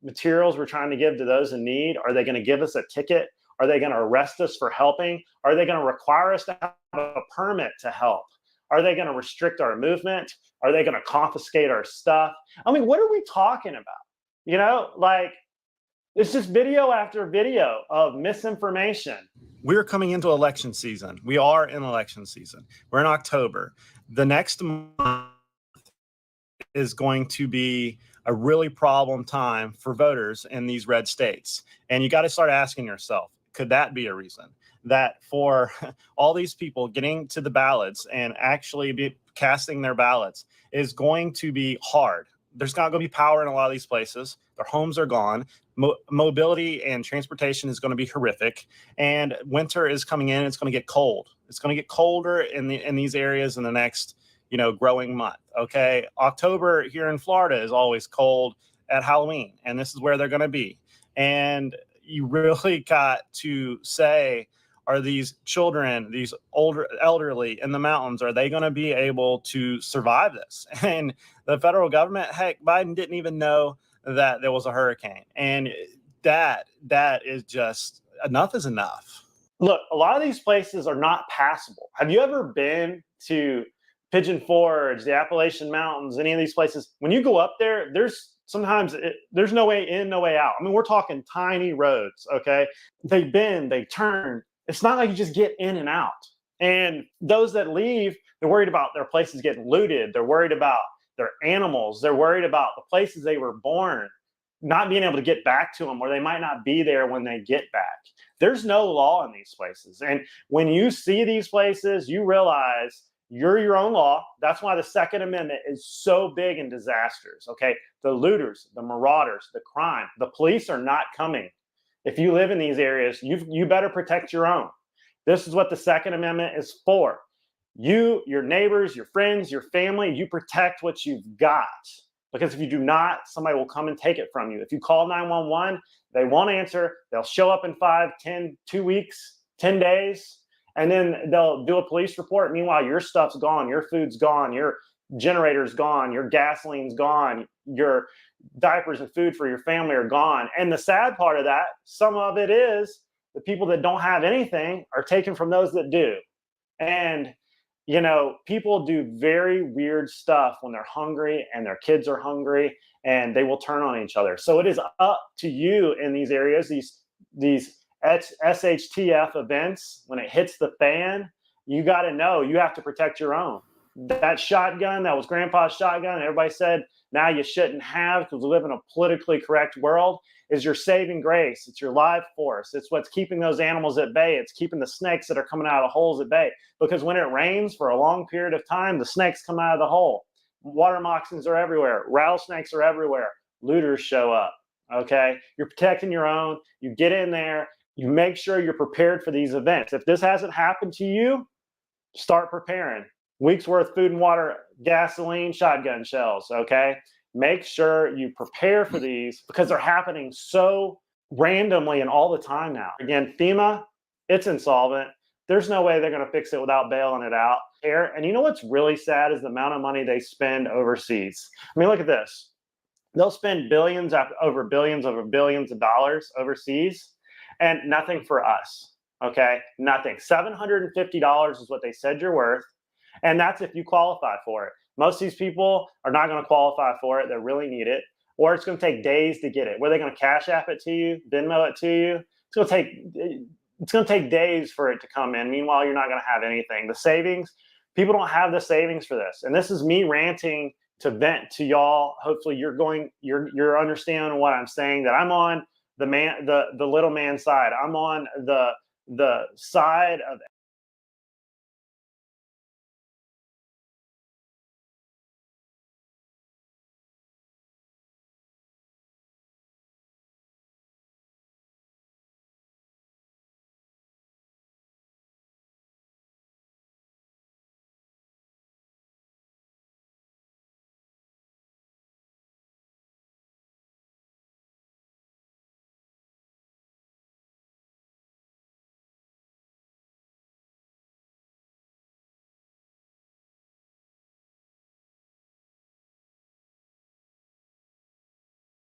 materials we're trying to give to those in need? Are they going to give us a ticket? Are they going to arrest us for helping? Are they going to require us to have a permit to help? Are they going to restrict our movement? Are they going to confiscate our stuff? I mean, what are we talking about? You know, like, it's just video after video of misinformation. We're coming into election season. We are in election season. We're in October. The next month is going to be a really problem time for voters in these red states. And you got to start asking yourself, could that be a reason that for all these people getting to the ballots and actually be casting their ballots is going to be hard? There's not going to be power in a lot of these places. Their homes are gone. Mobility and transportation is going to be horrific. And winter is coming in. It's going to get cold. It's going to get colder in these areas in the next, growing month. Okay. October here in Florida is always cold at Halloween, and this is where they're going to be. And you really got to say, are these children, these elderly in the mountains, are they going to be able to survive this? And the federal government, heck, Biden didn't even know that there was a hurricane. And that is just, enough is enough. Look, a lot of these places are not passable. Have you ever been to Pigeon Forge, the Appalachian Mountains, any of these places? When you go up there, there's no way in, no way out. I mean, we're talking tiny roads, okay? They bend, they turn. It's not like you just get in and out. And those that leave, they're worried about their places getting looted. They're worried about their animals. They're worried about the places they were born. not being able to get back to them, or they might not be there when they get back. There's no law in these places. And when you see these places, you realize you're your own law. That's why the Second Amendment is so big in disasters, okay? The looters, the marauders, the crime, the police are not coming. If you live in these areas, you better protect your own. This is what the Second Amendment is for. You, your neighbors, your friends, your family, you protect what you've got. Because if you do not, somebody will come and take it from you. If you call 911, they won't answer. They'll show up in 5, 10, 2 weeks, 10 days, and then they'll do a police report. Meanwhile, your stuff's gone, your food's gone, your generator's gone, your gasoline's gone, your diapers and food for your family are gone. And the sad part of that, some of it is the people that don't have anything are taken from those that do. And you know, people do very weird stuff when they're hungry and their kids are hungry, and they will turn on each other. So it is up to you in these areas, these SHTF events, when it hits the fan, you got to know you have to protect your own. That shotgun, that was grandpa's shotgun, and everybody said now you shouldn't have because we live in a politically correct world, is your saving grace. It's your life force. It's what's keeping those animals at bay. It's keeping the snakes that are coming out of the holes at bay. Because when it rains for a long period of time, the snakes come out of the hole. Water moccasins are everywhere. Rattlesnakes are everywhere. Looters show up, okay? You're protecting your own. You get in there. You make sure you're prepared for these events. If this hasn't happened to you, start preparing. Week's worth food and water, gasoline, shotgun shells, okay? Make sure you prepare for these because they're happening so randomly and all the time now. Again, FEMA, it's insolvent. There's no way they're going to fix it without bailing it out. And you know what's really sad is the amount of money they spend overseas. I mean, look at this. They'll spend billions over billions of dollars overseas and nothing for us, okay? Nothing. $750 is what they said you're worth. And that's if you qualify for it. Most of these people are not going to qualify for it. They really need it. Or it's going to take days to get it. Were they going to Cash App it to you, Venmo it to you? It's going to take days for it to come in. Meanwhile, you're not going to have anything. The savings, people don't have the savings for this. And this is me ranting to vent to y'all. Hopefully you're understanding what I'm saying, that I'm on the little man side. I'm on the side of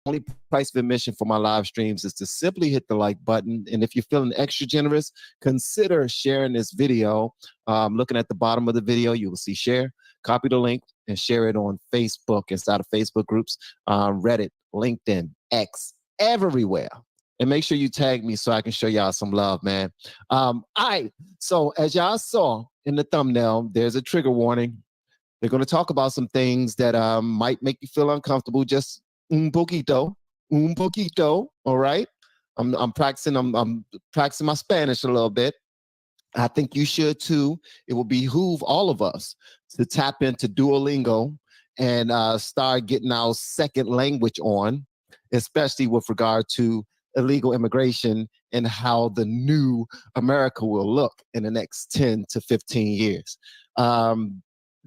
only price of admission for my live streams is to simply hit the like button. And if you're feeling extra generous, consider sharing this video. Looking at the bottom of the video, you will see share, copy the link, and share it on Facebook, inside of Facebook groups, Reddit, LinkedIn, X, everywhere. And make sure you tag me so I can show y'all some love, man. All right. So as y'all saw in the thumbnail, there's a trigger warning. They're going to talk about some things that might make you feel uncomfortable. Just un poquito, all right? I'm practicing my Spanish a little bit. I think you should too. It will behoove all of us to tap into Duolingo and start getting our second language on, especially with regard to illegal immigration and how the new America will look in the next 10 to 15 years.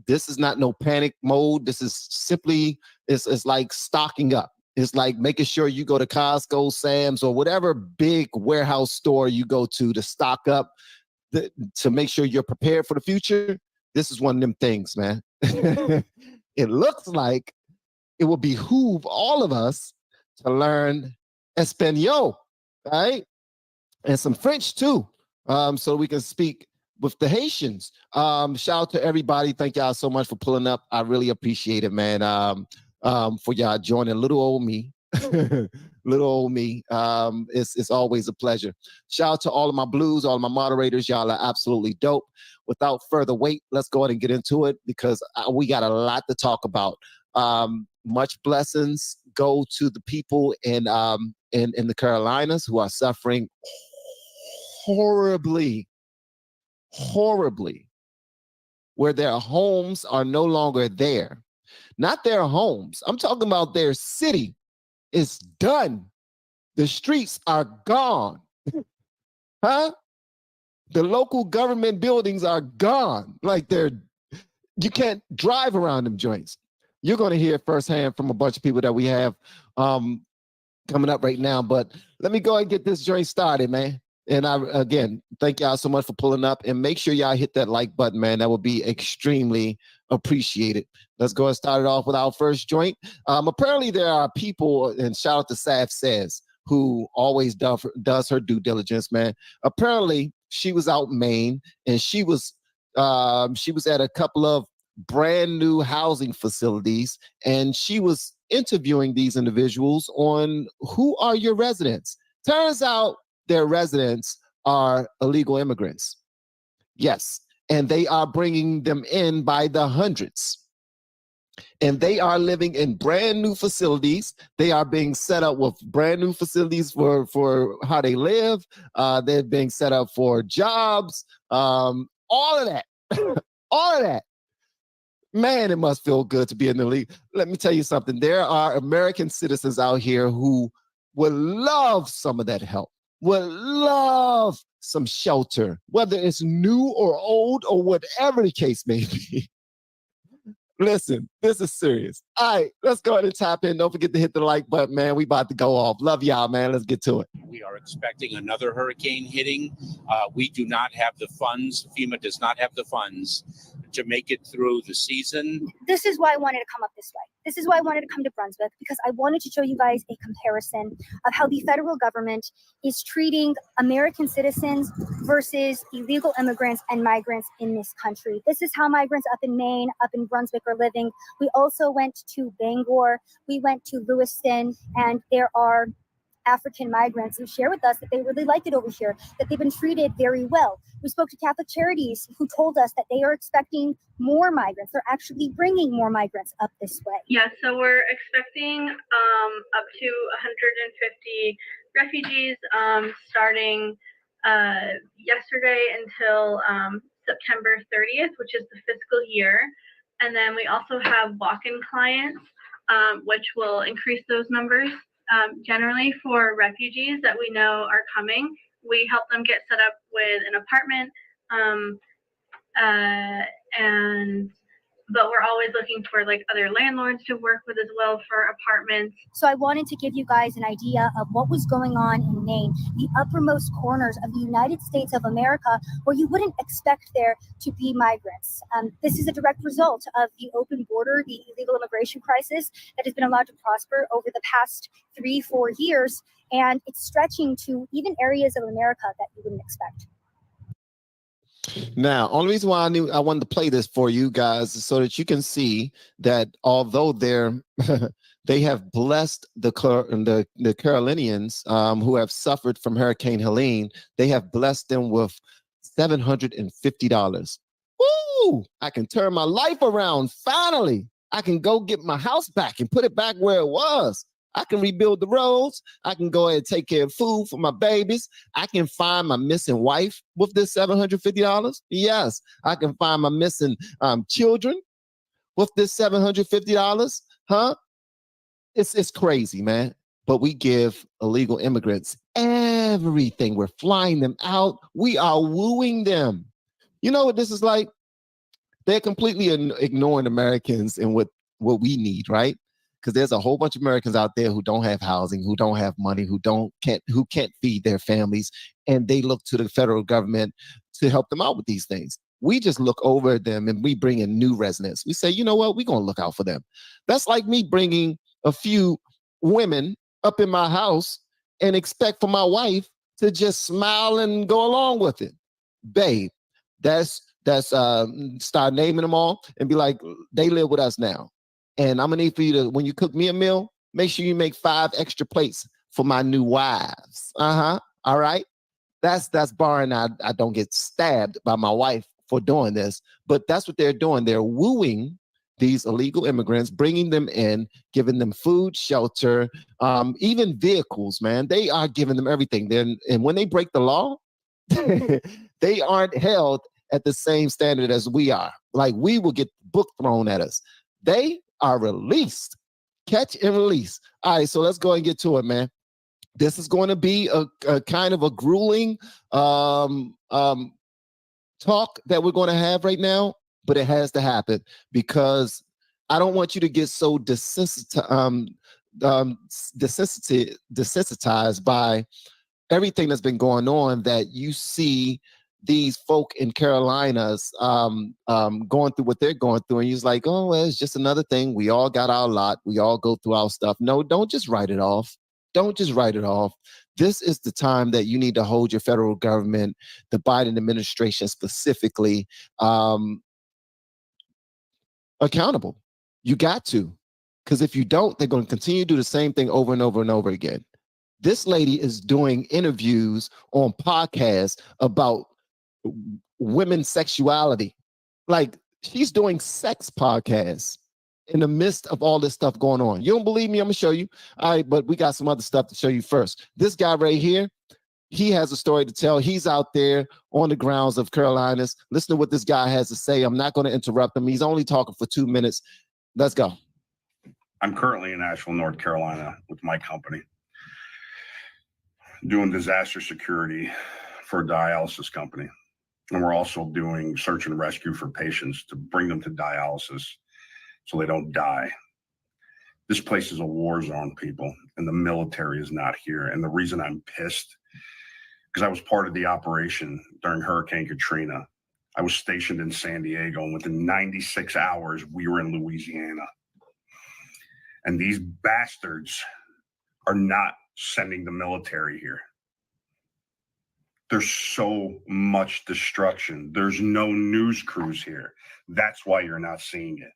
This is not no panic mode. This is simply, it's like stocking up. It's like making sure you go to Costco, Sam's, or whatever big warehouse store you go to stock up, to make sure you're prepared for the future. This is one of them things, man. It looks like it will behoove all of us to learn Espanol, right? And some French too, so we can speak with the Haitians. Shout out to everybody. Thank y'all so much for pulling up. I really appreciate it, man. For y'all joining little old me. Little old me. It's always a pleasure. Shout out to all of my blues, all of my moderators. Y'all are absolutely dope. Without further wait, let's go ahead and get into it because we got a lot to talk about. Much blessings, go to the people in the Carolinas who are suffering horribly, where their homes are no longer there. Not their homes. I'm talking about their city is done. The streets are gone. Huh? The local government buildings are gone. Like you can't drive around them joints. You're going to hear firsthand from a bunch of people that we have coming up right now. But let me go and get this joint started, man. And again, thank y'all so much for pulling up, and make sure y'all hit that like button, man. That would be extremely appreciated. Let's go and start it off with our first joint. Apparently there are people, and shout out to Saf Says, who always does her due diligence, man. Apparently she was out in Maine, and she was at a couple of brand new housing facilities, and she was interviewing these individuals on who are your residents. Turns out their residents are illegal immigrants. Yes, and they are bringing them in by the hundreds. And they are living in brand new facilities. They are being set up with brand new facilities for how they live. They're being set up for jobs, all of that. All of that. Man, it must feel good to be in the league. Let me tell you something. There are American citizens out here who would love some of that help, would love some shelter, whether it's new or old or whatever the case may be. Listen, this is serious. All right, let's go ahead and tap in. Don't forget to hit the like button, man. We about to go off. Love y'all, man. Let's get to it. We are expecting another hurricane hitting. We do not have the funds. FEMA does not have the funds to make it through the season. This is why I wanted to come up this way. This is why I wanted to come to Brunswick, because I wanted to show you guys a comparison of how the federal government is treating American citizens versus illegal immigrants and migrants in this country. This is how migrants up in Maine, up in Brunswick are living. We also went to Bangor, we went to Lewiston, and there are African migrants who share with us that they really like it over here, that they've been treated very well. We spoke to Catholic Charities who told us that they are expecting more migrants. They're actually bringing more migrants up this way. Yeah, so we're expecting up to 150 refugees starting yesterday until September 30th, which is the fiscal year. And then we also have walk-in clients, which will increase those numbers. Generally for refugees that we know are coming, we help them get set up with an apartment, but we're always looking for like other landlords to work with as well for apartments. So I wanted to give you guys an idea of what was going on in Maine, the uppermost corners of the United States of America, where you wouldn't expect there to be migrants. This is a direct result of the open border, the illegal immigration crisis that has been allowed to prosper over the past 3-4 years, and it's stretching to even areas of America that you wouldn't expect. Now, only reason why I wanted to play this for you guys is so that you can see that although they have blessed the Carolinians who have suffered from Hurricane Helene, they have blessed them with $750. Woo! I can turn my life around. Finally, I can go get my house back and put it back where it was. I can rebuild the roads. I can go ahead and take care of food for my babies. I can find my missing wife with this $750. Yes, I can find my missing children with this $750. Huh? It's crazy, man. But we give illegal immigrants everything. We're flying them out. We are wooing them. You know what this is like? They're completely ignoring Americans and what we need, right? Because there's a whole bunch of Americans out there who don't have housing, who don't have money, who can't feed their families, and they look to the federal government to help them out with these things. We just look over at them and we bring in new residents. We say, you know what, we're gonna look out for them. That's like me bringing a few women up in my house and expect for my wife to just smile and go along with it. Babe, that's start naming them all and be like, they live with us now. And I'm gonna need for you to, when you cook me a meal, make sure you make 5 extra plates for my new wives. All right. That's barring I don't get stabbed by my wife for doing this. But that's what they're doing. They're wooing these illegal immigrants, bringing them in, giving them food, shelter, even vehicles, man. They are giving them everything. Then, and when they break the law, they aren't held at the same standard as we are. Like, we will get book thrown at us. They are released. Catch and release. All right, so let's go and get to it, man. This is going to be a kind of a grueling talk that we're going to have right now, but it has to happen because I don't want you to get so desensitized by everything that's been going on that you see these folk in Carolinas going through what they're going through, and you're like, oh, well, it's just another thing. We all got our lot. We all go through our stuff. No, don't just write it off. Don't just write it off. This is the time that you need to hold your federal government, the Biden administration specifically, accountable. You got to, because if you don't, they're going to continue to do the same thing over and over and over again. This lady is doing interviews on podcasts about women's sexuality. Like, she's doing sex podcasts in the midst of all this stuff going on. You don't believe me? I'm gonna show you. All right, but we got some other stuff to show you first. This guy right here, he has a story to tell. He's out there on the grounds of Carolinas. Listen to what this guy has to say. I'm not going to interrupt him. He's only talking for 2 minutes. Let's go. I'm currently in Asheville, North Carolina with my company doing disaster security for a dialysis company. And we're also doing search and rescue for patients to bring them to dialysis so they don't die. This place is a war zone, people, and the military is not here. And the reason I'm pissed, because I was part of the operation during Hurricane Katrina. I was stationed in San Diego, and within 96 hours, we were in Louisiana. And these bastards are not sending the military here. There's so much destruction. There's no news crews here. That's why you're not seeing it.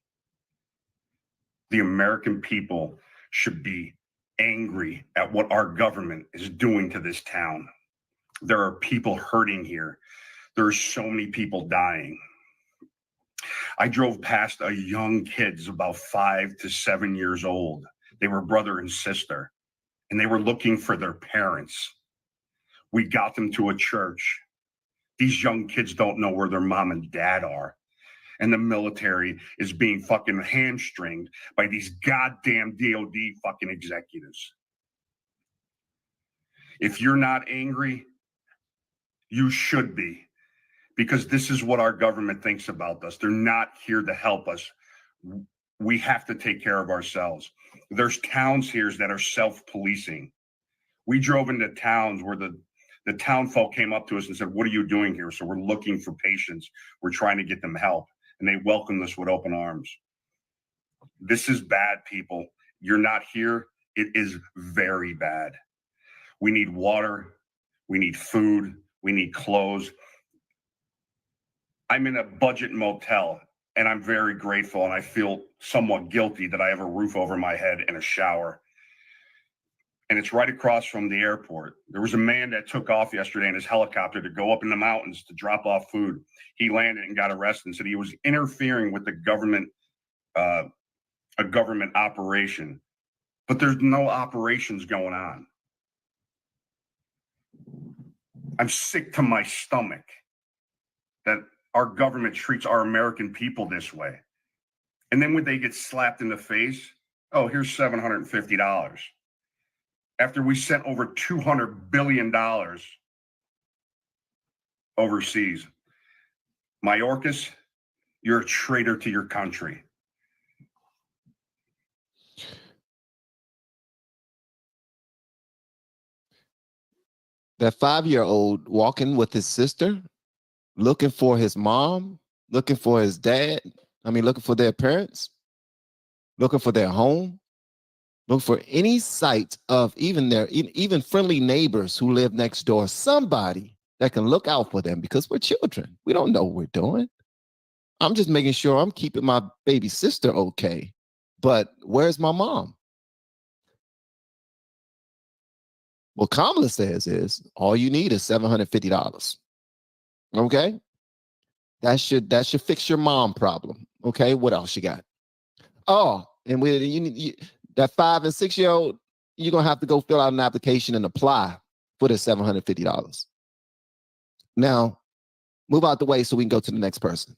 The American people should be angry at what our government is doing to this town. There are people hurting here. There are so many people dying. I drove past a young kids about 5 to 7 years old. They were brother and sister, and they were looking for their parents. We got them to a church. These young kids don't know where their mom and dad are. And the military is being fucking hamstringed by these goddamn DOD fucking executives. If you're not angry, you should be, because this is what our government thinks about us. They're not here to help us. We have to take care of ourselves. There's towns here that are self-policing. We drove into towns where the town folk came up to us and said, what are you doing here? So we're looking for patients. We're trying to get them help. And they welcomed us with open arms. This is bad, people. You're not here. It is very bad. We need water. We need food. We need clothes. I'm in a budget motel, and I'm very grateful, and I feel somewhat guilty that I have a roof over my head and a shower. And it's right across from the airport. There was a man that took off yesterday in his helicopter to go up in the mountains to drop off food. He landed and got arrested and said he was interfering with the government, a government operation. But there's no operations going on. I'm sick to my stomach that our government treats our American people this way. And then when they get slapped in the face, oh, here's $750. After we sent over $200 billion overseas. Mayorkas, you're a traitor to your country. That 5-year-old walking with his sister, looking for his mom, looking for his dad. Looking for their parents, looking for their home, looking for any sight of even friendly neighbors who live next door, somebody that can look out for them, because we're children. We don't know what we're doing. I'm just making sure I'm keeping my baby sister okay. But where's my mom? What Kamala says is all you need is $750. Okay? That should fix your mom problem. Okay, what else you got? Oh, and that 5 and 6 year old, you're gonna have to go fill out an application and apply for the $750. Now, move out the way so we can go to the next person.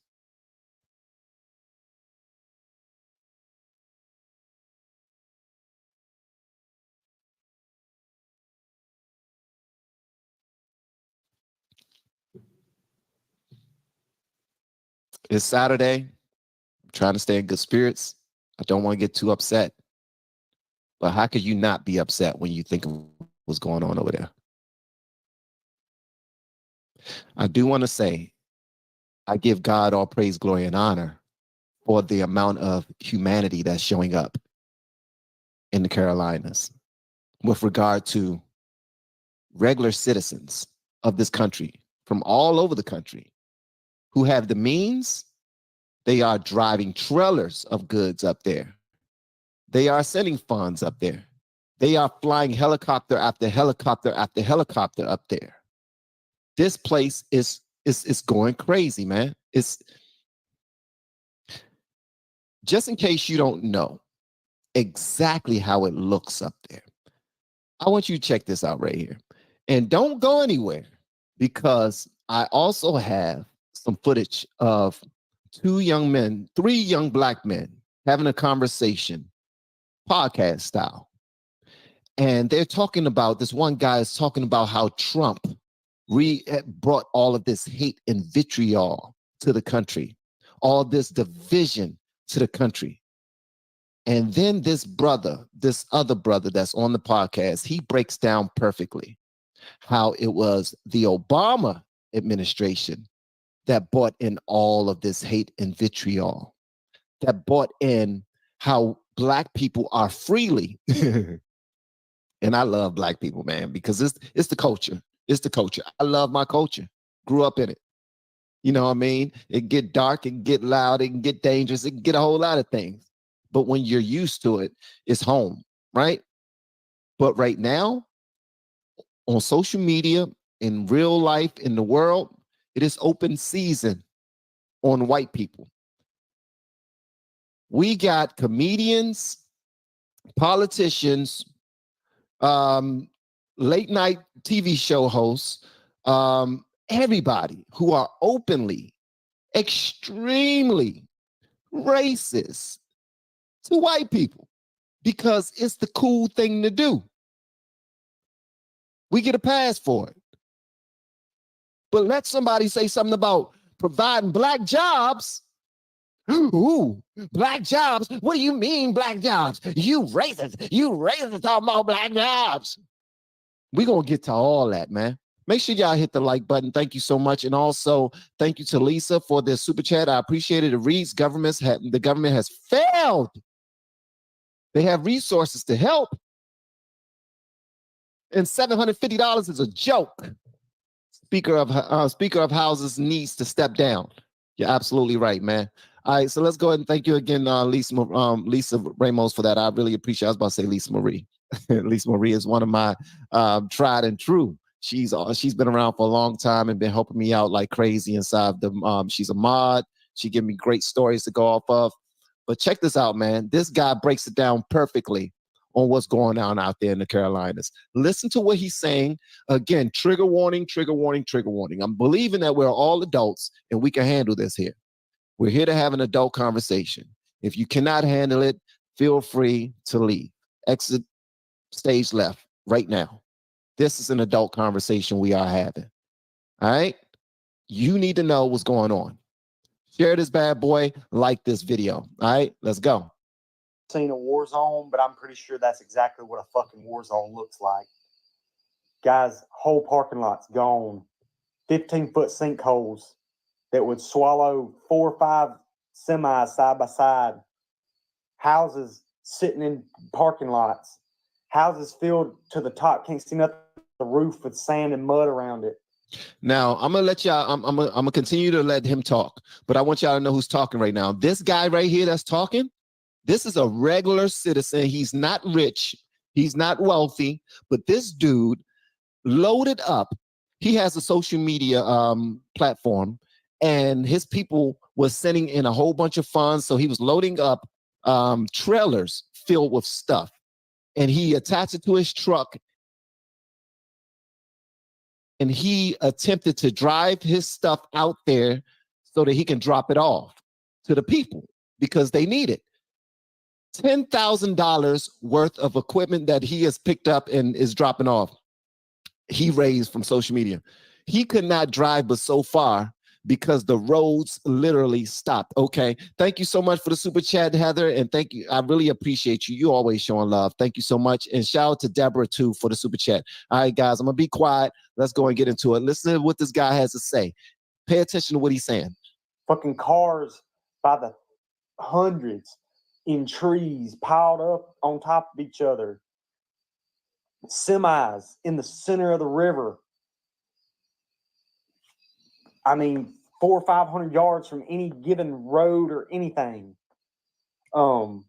It's Saturday. I'm trying to stay in good spirits. I don't want to get too upset. But how could you not be upset when you think of what's going on over there? I do want to say, I give God all praise, glory, and honor for the amount of humanity that's showing up in the Carolinas with regard to regular citizens of this country from all over the country who have the means. They are driving trailers of goods up there. They are sending funds up there. They are flying helicopter after helicopter after helicopter up there. This place is going crazy, man. It's just in case you don't know exactly how it looks up there. I want you to check this out right here. And don't go anywhere, because I also have some footage of three young black men having a conversation, podcast style. And they're talking about, this one guy is talking about how Trump brought all of this hate and vitriol to the country, all this division to the country. And then this other brother that's on the podcast, he breaks down perfectly how it was the Obama administration that brought in all of this hate and vitriol, that brought in how black people are freely. And I love black people, man, because it's the culture. It's the culture. I love my culture. Grew up in it. You know what I mean? It can get dark, it can get loud, it can get dangerous, it can get a whole lot of things. But when you're used to it, it's home, right? But right now, on social media, in real life, in the world, it is open season on white people. We got comedians, politicians, late night TV show hosts, everybody who are openly, extremely racist to white people because it's the cool thing to do. We get a pass for it. But let somebody say something about providing black jobs. Ooh, black jobs? What do you mean black jobs? You racist talking about black jobs. We're going to get to all that, man. Make sure y'all hit the like button. Thank you so much. And also, thank you to Lisa for this super chat. I appreciate it. It reads, the government has failed. They have resources to help. And $750 is a joke. Speaker of Houses needs to step down. You're absolutely right, man. All right, so let's go ahead and thank you again, Lisa Ramos, for that. I really appreciate it. I was about to say Lisa Marie. Lisa Marie is one of my tried and true. She's been around for a long time and been helping me out like crazy inside the. She's a mod. She give me great stories to go off of. But check this out, man. This guy breaks it down perfectly on what's going on out there in the Carolinas. Listen to what he's saying. Again, trigger warning, trigger warning, trigger warning. I'm believing that we're all adults and we can handle this here. We're here to have an adult conversation. If you cannot handle it, feel free to leave. Exit stage left right now. This is an adult conversation we are having. All right? You need to know what's going on. Share this bad boy, like this video. All right? Let's go. Seen a war zone, but I'm pretty sure that's exactly what a fucking war zone looks like. Guys, whole parking lot's gone. 15-foot sinkholes that would swallow 4 or 5 semis side by side. Houses sitting in parking lots. Houses filled to the top. Can't see nothing. The roof with sand and mud around it. Now, I'm going to let y'all, I'm going to continue to let him talk, but I want y'all to know who's talking right now. This guy right here that's talking, this is a regular citizen. He's not rich. He's not wealthy, but this dude loaded up. He has a social media platform, and his people was sending in a whole bunch of funds. So he was loading up trailers filled with stuff. And he attached it to his truck. And he attempted to drive his stuff out there so that he can drop it off to the people because they need it. $10,000 worth of equipment that he has picked up and is dropping off, he raised from social media. He could not drive but so far because the roads literally stopped. Okay. Thank you so much for the super chat, Heather. And thank you. I really appreciate you. You always showing love. Thank you so much. And shout out to Deborah too for the super chat. All right, guys, I'm going to be quiet. Let's go and get into it. Listen to what this guy has to say. Pay attention to what he's saying. Fucking cars by the hundreds in trees piled up on top of each other. Semis in the center of the river. I mean, 400 or 500 yards from any given road or anything. Guys,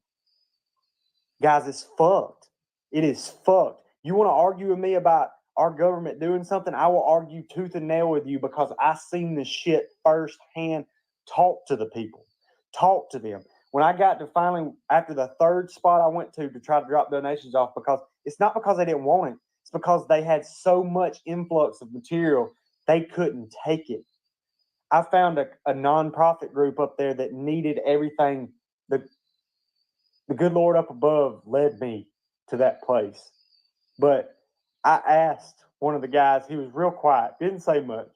it's fucked. It is fucked. You want to argue with me about our government doing something? I will argue tooth and nail with you because I seen this shit firsthand. Talk to the people. Talk to them. When I got to finally, after the third spot I went to try to drop donations off, because it's not because they didn't want it. It's because they had so much influx of material, they couldn't take it. I found a nonprofit group up there that needed everything. The good Lord up above led me to that place. But I asked one of the guys, he was real quiet, didn't say much.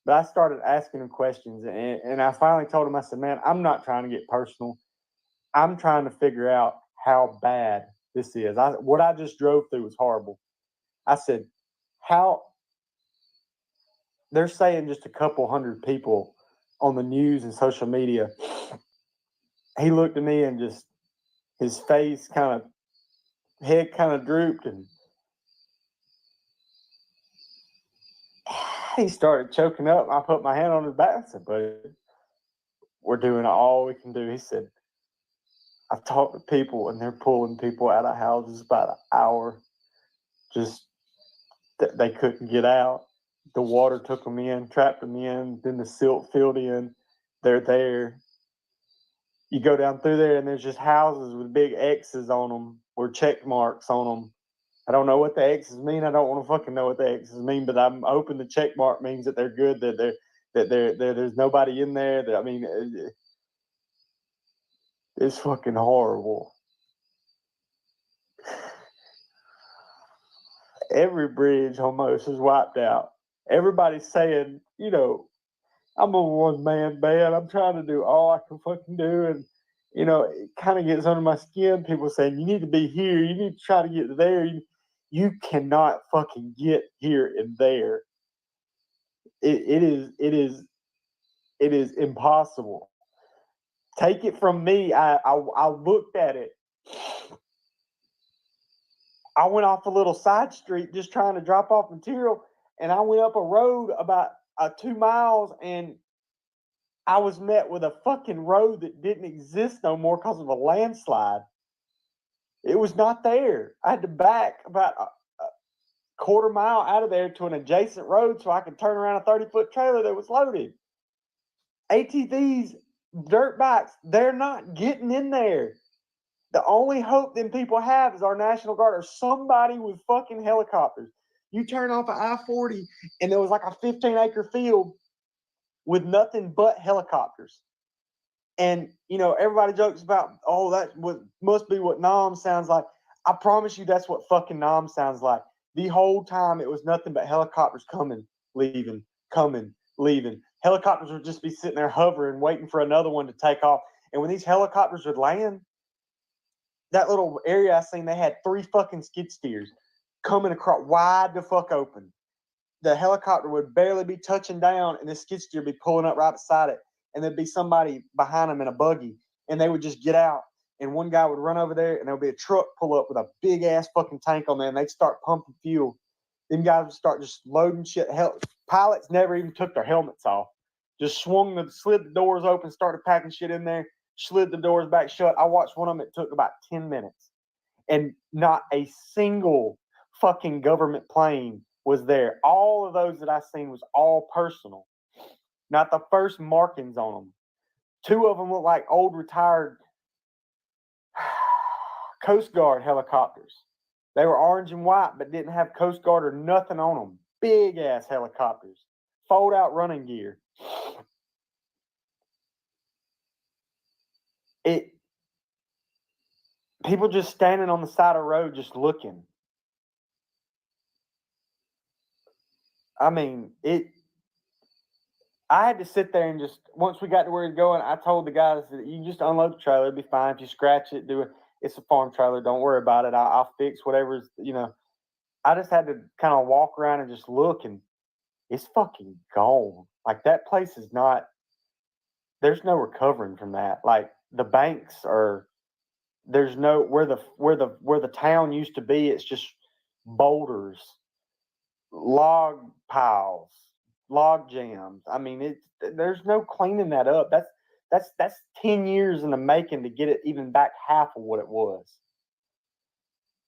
But I started asking him questions. And I finally told him, I said, man, I'm not trying to get personal. I'm trying to figure out how bad this is. What I just drove through was horrible. I said, they're saying just a couple hundred people on the news and social media. He looked at me and just his face head kind of drooped, and he started choking up. I put my hand on his back. I said, buddy, we're doing all we can do. He said, I've talked to people and they're pulling people out of houses about an hour. Just they couldn't get out. The water took them in, trapped them in, then the silt filled in. They're there. You go down through there and there's just houses with big X's on them or check marks on them. I don't know what the X's mean. I don't want to fucking know what the X's mean, but I'm hoping the check mark means that they're good, that there's nobody in there. It's fucking horrible. Every bridge almost is wiped out. Everybody's saying, I'm a one-man band. I'm trying to do all I can fucking do. And, it kind of gets under my skin. People saying, you need to be here. You need to try to get there. You cannot fucking get here and there. It is impossible. Take it from me. I looked at it. I went off a little side street just trying to drop off material, and I went up a road about 2 miles, and I was met with a fucking road that didn't exist no more because of a landslide. It was not there. I had to back about a quarter mile out of there to an adjacent road so I could turn around a 30-foot trailer that was loaded. ATVs, dirt bikes, they're not getting in there. The only hope then people have is our National Guard or somebody with fucking helicopters. You turn off an I-40 and there was like a 15-acre field with nothing but helicopters. And, everybody jokes about, oh, must be what Nam sounds like. I promise you that's what fucking Nam sounds like. The whole time it was nothing but helicopters coming, leaving, coming, leaving. Helicopters would just be sitting there hovering, waiting for another one to take off. And when these helicopters would land, that little area I seen, they had 3 fucking skid steers coming across wide the fuck open. The helicopter would barely be touching down, and the skid steer would be pulling up right beside it. And there'd be somebody behind them in a buggy, and they would just get out. And one guy would run over there, and there would be a truck pull up with a big ass fucking tank on there, and they'd start pumping fuel. Them guys would start just loading shit. Pilots never even took their helmets off. Just slid the doors open, started packing shit in there, slid the doors back shut. I watched one of them. It took about 10 minutes, and not a single fucking government plane was there. All of those that I seen was all personal. Not the first markings on them. 2 of them look like old retired Coast Guard helicopters. They were orange and white, but didn't have Coast Guard or nothing on them. Big ass helicopters. Fold out running gear. People just standing on the side of the road just looking. I mean, I had to sit there and just, once we got to where it's going, I told the guys that you just unload the trailer, it'll be fine. If you scratch it, do it. It's a farm trailer. Don't worry about it. I'll fix whatever's, I just had to kind of walk around and just look, and it's fucking gone. Like, that place is not, there's no recovering from that. Like, the banks are, there's no, where the town used to be, it's just boulders, log piles, log jams. I mean, there's no cleaning that up. That's 10 years in the making to get it even back half of what it was.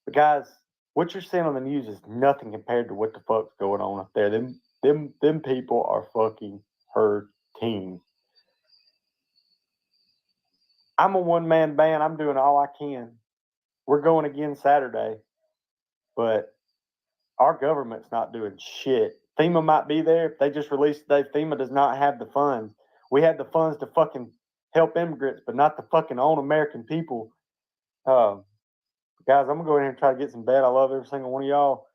But guys, what you're seeing on the news is nothing compared to what the fuck's going on up there. Them people are fucking hurting. I'm a one-man band. I'm doing all I can. We're going again Saturday, but our government's not doing shit. FEMA might be there. They just released today. FEMA does not have the funds. We had the funds to fucking help immigrants, but not the fucking own American people. Guys, I'm going to go in here and try to get some bed. I love every single one of y'all.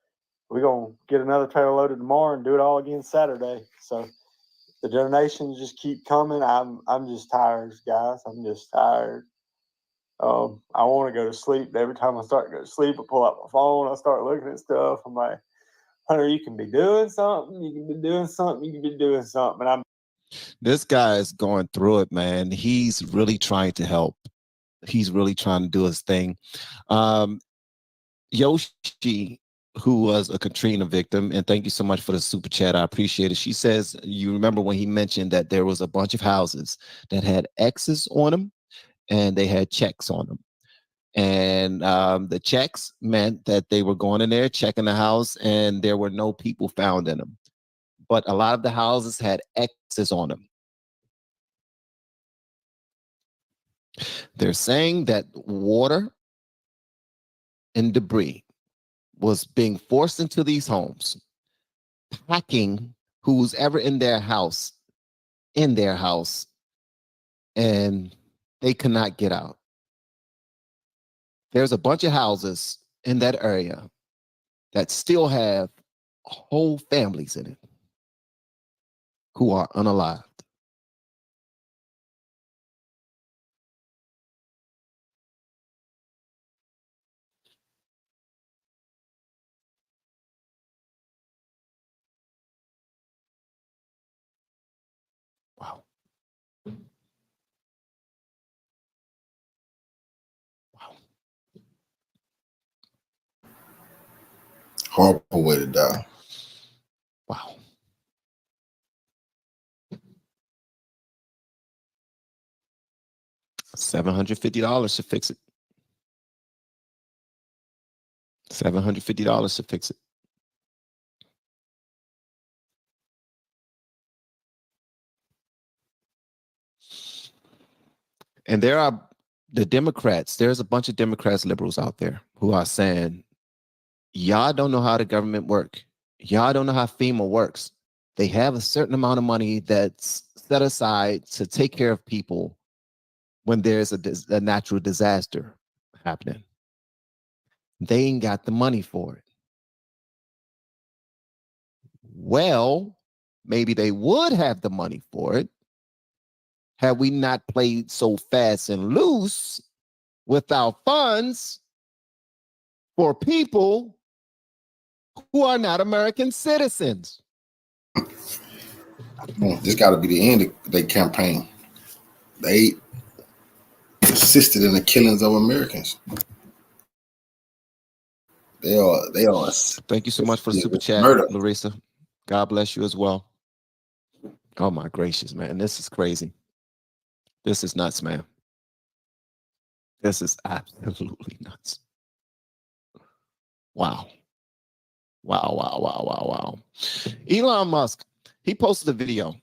We're going to get another trailer loaded tomorrow and do it all again Saturday. So the donations just keep coming. I'm just tired, guys. I'm just tired. I want to go to sleep. Every time I start to go to sleep, I pull out my phone. I start looking at stuff. I'm like, Hunter, you can be doing something. You can be doing something. You can be doing something. And This guy is going through it, man. He's really trying to help. He's really trying to do his thing. Yoshi, who was a Katrina victim, and thank you so much for the super chat. I appreciate it. She says, you remember when he mentioned that there was a bunch of houses that had X's on them and they had checks on them. And the checks meant that they were going in there, checking the house, and there were no people found in them. But a lot of the houses had X's on them. They're saying that water and debris was being forced into these homes, packing who's ever in their house, and they could not get out. There's a bunch of houses in that area that still have whole families in it who are unalived. Wow. Horrible way to die. Wow. $750 to fix it. $750 to fix it. And there are the Democrats. There's a bunch of Democrats, liberals out there who are saying, y'all don't know how the government work. Y'all don't know how FEMA works. They have a certain amount of money that's set aside to take care of people when there's a natural disaster happening. They ain't got the money for it. Well, maybe they would have the money for it had we not played so fast and loose with our funds for people who are not American citizens. This got to be the end of their campaign. They assisted in the killings of Americans. They are. Thank you so much for the super chat, murder. Larissa. God bless you as well. Oh my gracious, man. This is crazy. This is nuts, man. This is absolutely nuts. Wow. Wow. Elon Musk, he posted a video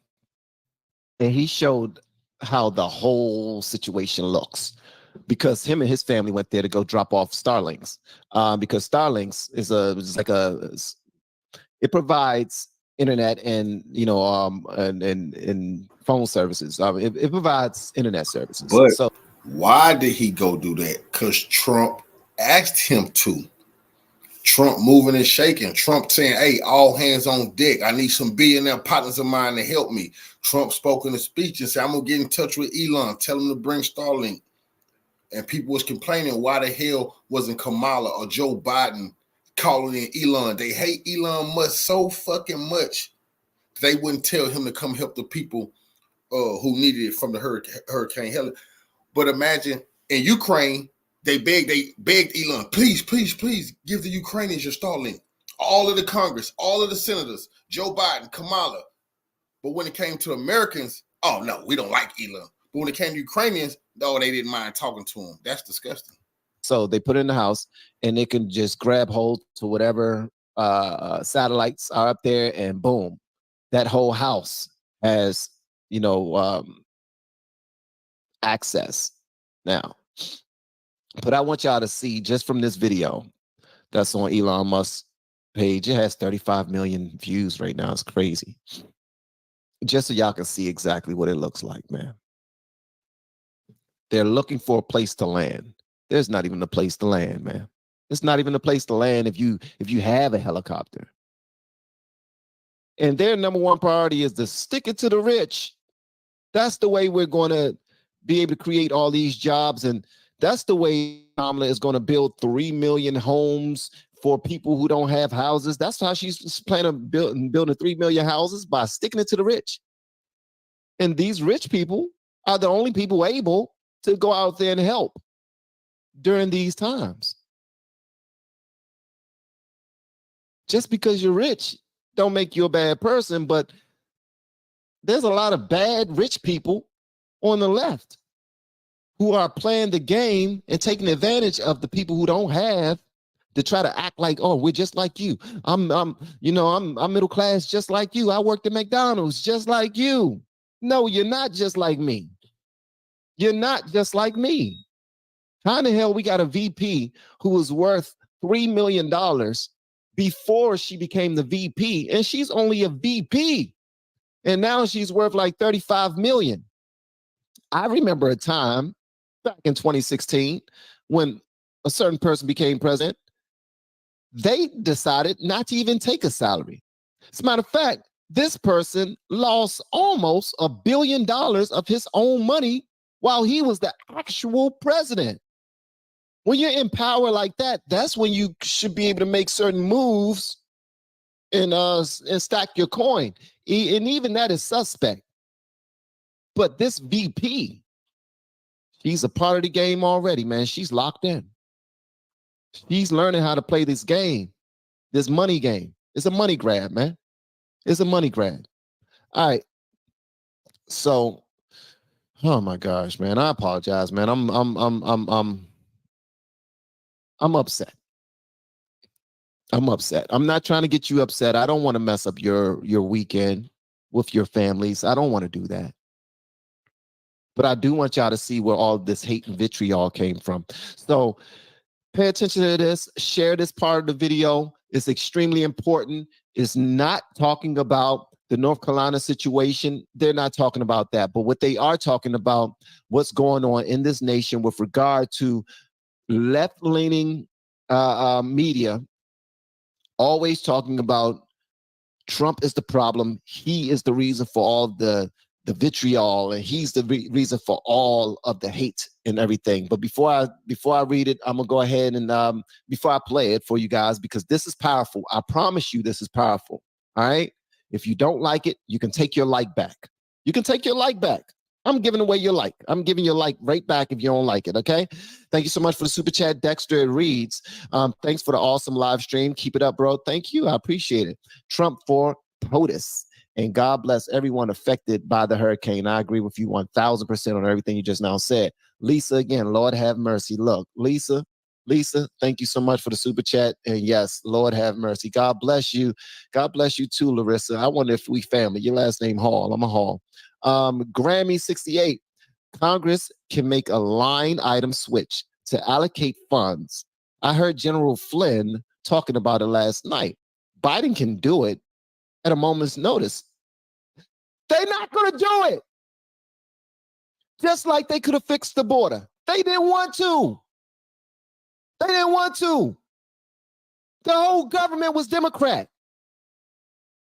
and he showed how the whole situation looks. because him and his family went there to go drop off Starlinks. Because Starlinks it provides internet and and phone services. It provides internet services. But So why did he go do that? Because Trump asked him to. Trump moving and shaking. Trump saying, hey, all hands on deck. I need some billionaire partners of mine to help me. Trump spoke in a speech and said, I'm going to get in touch with Elon. Tell him to bring Starlink. And people was complaining why the hell wasn't Kamala or Joe Biden calling in Elon. They hate Elon Musk so fucking much. They wouldn't tell him to come help the people who needed it from the Hurricane Helene. But imagine in Ukraine, they begged Elon, please, please, please give the Ukrainians your Starlink. All of the Congress, all of the senators, Joe Biden, Kamala. But when it came to Americans, oh no, we don't like Elon. But when it came to Ukrainians, no, they didn't mind talking to him. That's disgusting. So they put it in the house and they can just grab hold to whatever satellites are up there, and boom, that whole house has, access now. But I want y'all to see just from this video that's on Elon Musk's page. It has 35 million views right now. It's crazy. Just so y'all can see exactly what it looks like, man. They're looking for a place to land. There's not even a place to land, man. It's not even a place to land if you have a helicopter. And their number one priority is to stick it to the rich. That's the way we're going to be able to create all these jobs. And that's the way Kamala is going to build 3 million homes for people who don't have houses. That's how she's planning on building 3 million houses, by sticking it to the rich. And these rich people are the only people able to go out there and help during these times. Just because you're rich don't make you a bad person, but there's a lot of bad rich people on the left who are playing the game and taking advantage of the people who don't have, to try to act like, oh, we're just like you. I'm middle class just like you. I worked at McDonald's just like you. No, you're not just like me. You're not just like me. How in the hell we got a VP who was worth $3 million before she became the VP, and she's only a VP, and now she's worth like 35 million. I remember a time back in 2016 when a certain person became president. They decided not to even take a salary. As a matter of fact, this person lost almost $1 billion of his own money while he was the actual president. When you're in power like that, that's when you should be able to make certain moves and stack your coin. And even that is suspect. But this VP, she's a part of the game already, man. She's locked in. She's learning how to play this game, this money game. It's a money grab, man. It's a money grab. All right. So, oh my gosh, man. I apologize, man. I'm upset. I'm upset. I'm not trying to get you upset. I don't want to mess up your weekend with your families. I don't want to do that. But I do want y'all to see where all this hate and vitriol came from. So pay attention to this. Share this part of the video. It's extremely important. It's not talking about the North Carolina situation. They're not talking about that. But what they are talking about, what's going on in this nation with regard to left-leaning media, always talking about Trump is the problem. He is the reason for all the vitriol, and he's the reason for all of the hate and everything. But before I read it, I'm gonna go ahead and before I play it for you guys, because this is powerful. I promise you, this is powerful. All right. If you don't like it, you can take your like back. You can take your like back. I'm giving away your like. I'm giving your like right back if you don't like it, okay? Thank you so much for the super chat, Dexter. It reads, thanks for the awesome live stream. Keep it up, bro. Thank you. I appreciate it. Trump for POTUS. And God bless everyone affected by the hurricane. I agree with you 1,000% on everything you just now said. Lisa, again, Lord have mercy. Look, Lisa, thank you so much for the super chat. And yes, Lord have mercy. God bless you. God bless you too, Larissa. I wonder if we family. Your last name Hall. I'm a Hall. Grammy 68. Congress can make a line item switch to allocate funds. I heard General Flynn talking about it last night. Biden can do it at a moment's notice. They're not going to do it. Just like they could have fixed the border. They didn't want to. They didn't want to. The whole government was Democrat.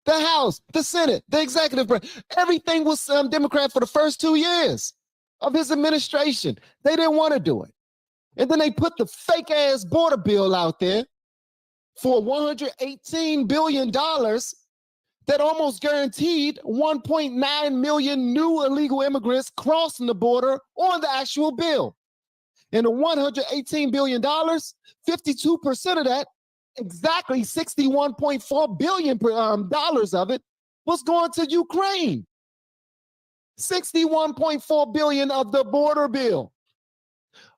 The House, the Senate, the executive branch, everything was Democrat for the first 2 years of his administration. They didn't want to do it. And then they put the fake ass border bill out there for $118 billion that almost guaranteed 1.9 million new illegal immigrants crossing the border on the actual bill. And the $118 billion, 52% of that, exactly $61.4 billion dollars of it was going to Ukraine. 61.4 billion of the border bill.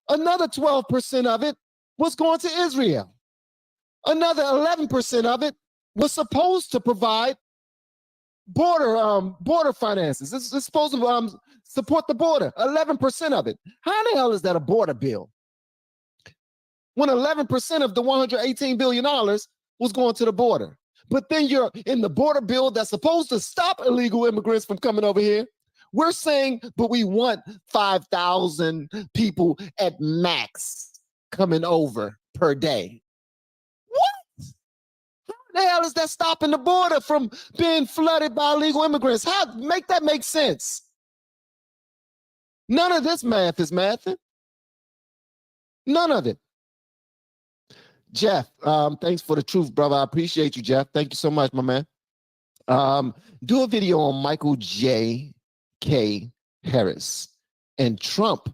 Another 12% of it was going to Israel. Another 11% of it was supposed to provide border finances. It's supposed to support the border. 11% of it. How the hell is that a border bill? When 11% of the $118 billion was going to the border. But then you're in the border bill that's supposed to stop illegal immigrants from coming over here. We're saying, but we want 5,000 people at max coming over per day. What? How the hell is that stopping the border from being flooded by illegal immigrants? How make that make sense? None of this math is mathing. None of it. Jeff, thanks for the truth, brother. I appreciate you, Jeff. Thank you so much, my man. Do a video on Michael J. K. Harris and Trump.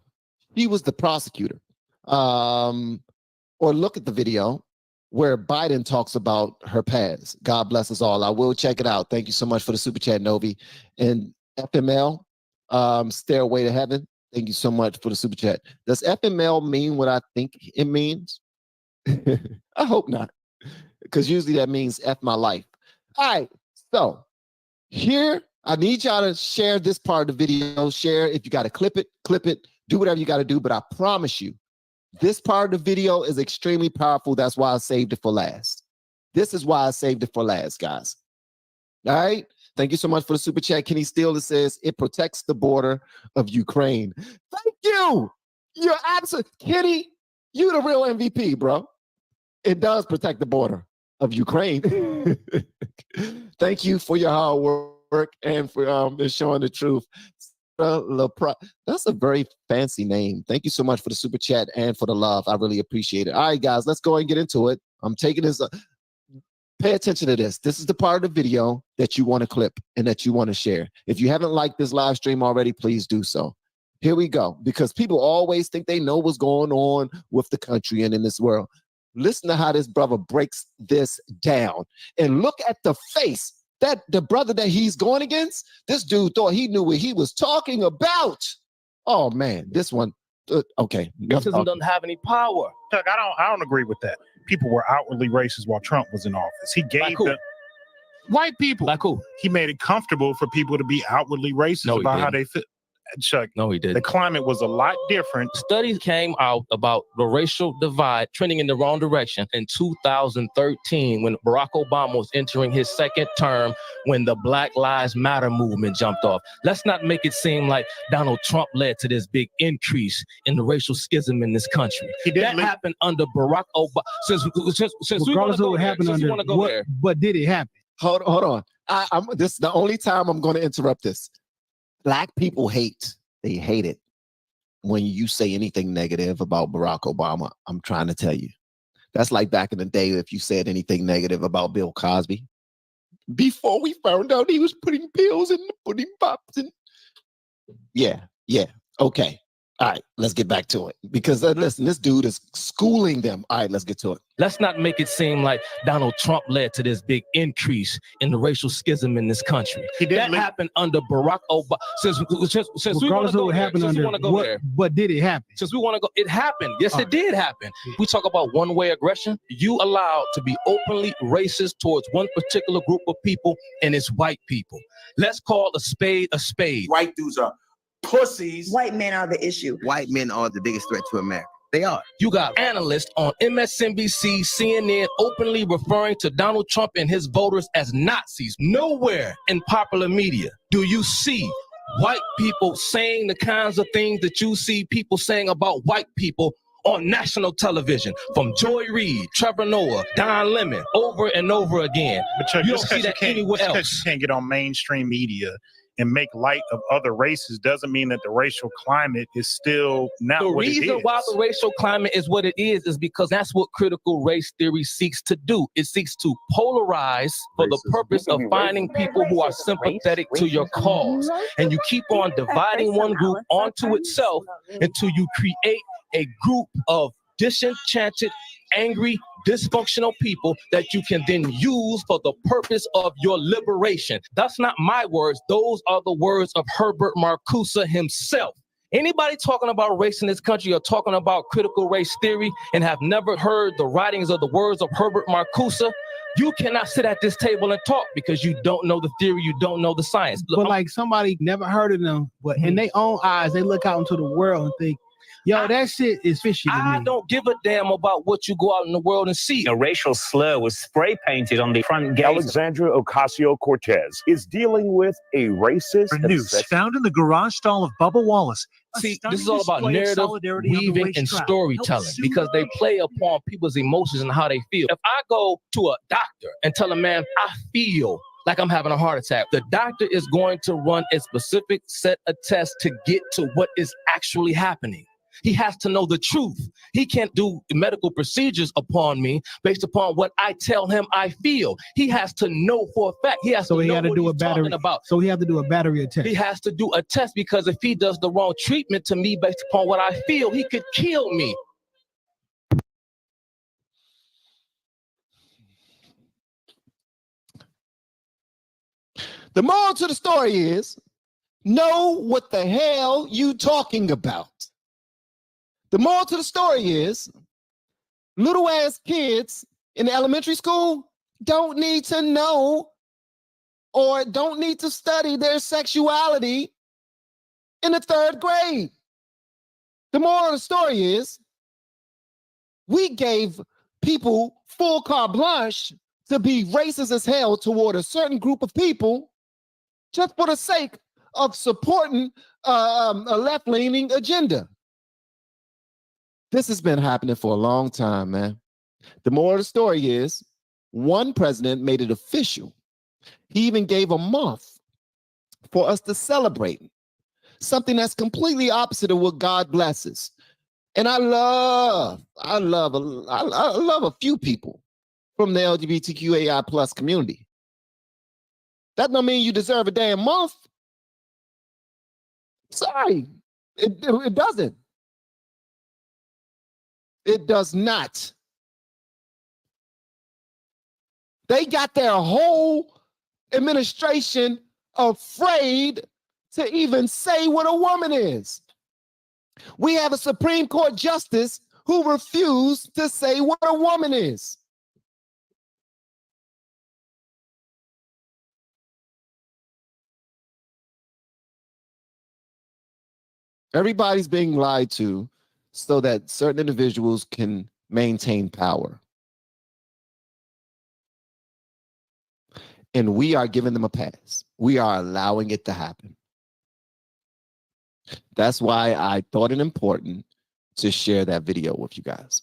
He was the prosecutor. Or look at the video where Biden talks about her past. God bless us all. I will check it out. Thank you so much for the super chat, Novi. And FML, Stairway to Heaven. Thank you so much for the super chat. Does FML mean what I think it means? I hope not, because usually that means F my life. All right, so here, I need y'all to share this part of the video. Share if you got to clip it, do whatever you got to do, but I promise you, this part of the video is extremely powerful. That's why I saved it for last. This is why I saved it for last, guys. All right, thank you so much for the super chat. Kenny Steele, that says it protects the border of Ukraine. Thank you. You're absolutely, Kenny, you the real MVP, bro. It does protect the border of Ukraine. Thank you for your hard work and for showing the truth. That's a very fancy name. Thank you so much for the super chat and for the love. I really appreciate it. All right, guys, let's go and get into it. I'm taking this. Pay attention to this. This is the part of the video that you want to clip and that you want to share. If you haven't liked this live stream already, please do so. Here we go. Because people always think they know what's going on with the country and in this world. Listen to how this brother breaks this down. And look at the face that the brother that he's going against. This dude thought he knew what he was talking about. Oh, man, this one. Okay. Racism doesn't have any power. Chuck, I don't agree with that. People were outwardly racist while Trump was in office. He gave the white people. Like who? He made it comfortable for people to be outwardly racist about how they fit. Chuck, no, he didn't. The climate was a lot different. Studies came out about the racial divide trending in the wrong direction in 2013 when Barack Obama was entering his second term when the Black Lives Matter movement jumped off. Let's not make it seem like Donald Trump led to this big increase in the racial schism in this country. That happened under Barack Obama. Since we want to go there, since we want to go there. But did it happen? Hold on. This is the only time I'm going to interrupt this. Black people hate. They hate it when you say anything negative about Barack Obama. I'm trying to tell you. That's like back in the day if you said anything negative about Bill Cosby. Before we found out he was putting pills in the pudding pops. Yeah. Okay. All right, let's get back to it. Because listen, this dude is schooling them. All right, let's get to it. Let's not make it seem like Donald Trump led to this big increase in the racial schism in this country. That happened under Barack Obama. Since we want to go there, since we want to go there. But did it happen? Since we want to go, it happened. Yes, it did happen. We talk about one-way aggression. You allowed to be openly racist towards one particular group of people, and it's white people. Let's call a spade a spade. White dudes are pussies. White men are the issue. White men are the biggest threat to America. They are. You got analysts on MSNBC, CNN openly referring to Donald Trump and his voters as Nazis. Nowhere in popular media do you see white people saying the kinds of things that you see people saying about white people on national television, from Joy Reid, Trevor Noah, Don Lemon, over and over again. But Chuck, you don't see that anywhere else. Because you can't get on mainstream media and make light of other races doesn't mean that the racial climate is still not what it is. The reason why the racial climate is what it is because that's what critical race theory seeks to do. It seeks to polarize for the purpose of finding people who are sympathetic to your cause. And you keep on dividing one group onto itself until you create a group of disenchanted, angry, dysfunctional people that you can then use for the purpose of your liberation. That's not my words. Those are the words of Herbert Marcuse himself. Anybody talking about race in this country or talking about critical race theory and have never heard the writings or the words of Herbert Marcuse, you cannot sit at this table and talk because you don't know the theory, you don't know the science. But like somebody never heard of them, but in their own eyes, they look out into the world and think, yo, that shit is fishy to me. I don't give a damn about what you go out in the world and see. A racial slur was spray painted on the front gate. Alexandria Ocasio-Cortez is dealing with a racist News found in the garage stall of Bubba Wallace. See, this is all about narrative weaving and storytelling because they play upon people's emotions and how they feel. If I go to a doctor and tell a man, I feel like I'm having a heart attack, the doctor is going to run a specific set of tests to get to what is actually happening. He has to know the truth. He can't do medical procedures upon me based upon what I tell him I feel. He has to know for a fact. He has to know what he's talking about. So he has to do a battery test. He has to do a test because if he does the wrong treatment to me based upon what I feel, he could kill me. The moral to the story is, know what the hell you talking about. The moral to the story is, little ass kids in elementary school don't need to know or don't need to study their sexuality in the 3rd grade. The moral of the story is, we gave people full carte blanche to be racist as hell toward a certain group of people just for the sake of supporting a left-leaning agenda. This has been happening for a long time, man. The moral of the story is, one president made it official. He even gave a month for us to celebrate something that's completely opposite of what God blesses. And I love a few people from the LGBTQAI plus community. That don't mean you deserve a damn month. Sorry, it doesn't. It does not. They got their whole administration afraid to even say what a woman is. We have a Supreme Court justice who refused to say what a woman is. Everybody's being lied to so that certain individuals can maintain power. And we are giving them a pass. We are allowing it to happen. That's why I thought it important to share that video with you guys.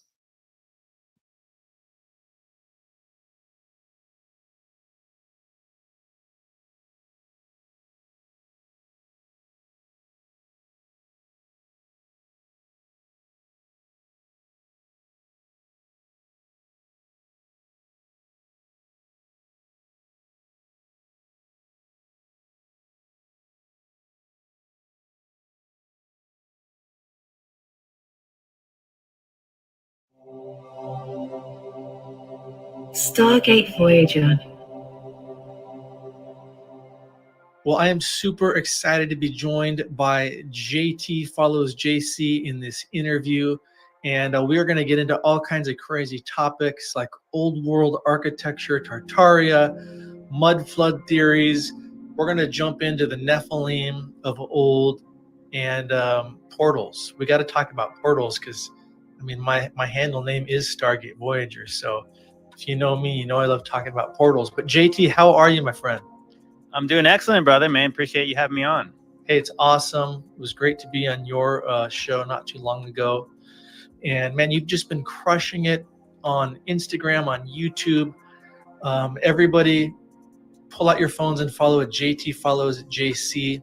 Stargate Voyager. Well, I am super excited to be joined by JT Follows JC in this interview. And we are going to get into all kinds of crazy topics like old world architecture, Tartaria, mud flood theories. We're going to jump into the Nephilim of old and portals. We got to talk about portals because, I mean, my handle name is Stargate Voyager. So if you know me, you know I love talking about portals. But JT, how are you, my friend? I'm doing excellent, brother, man. Appreciate you having me on. Hey, it's awesome. It was great to be on your show not too long ago. And man, you've just been crushing it on Instagram, on YouTube. Everybody, pull out your phones and follow at JT Follows JC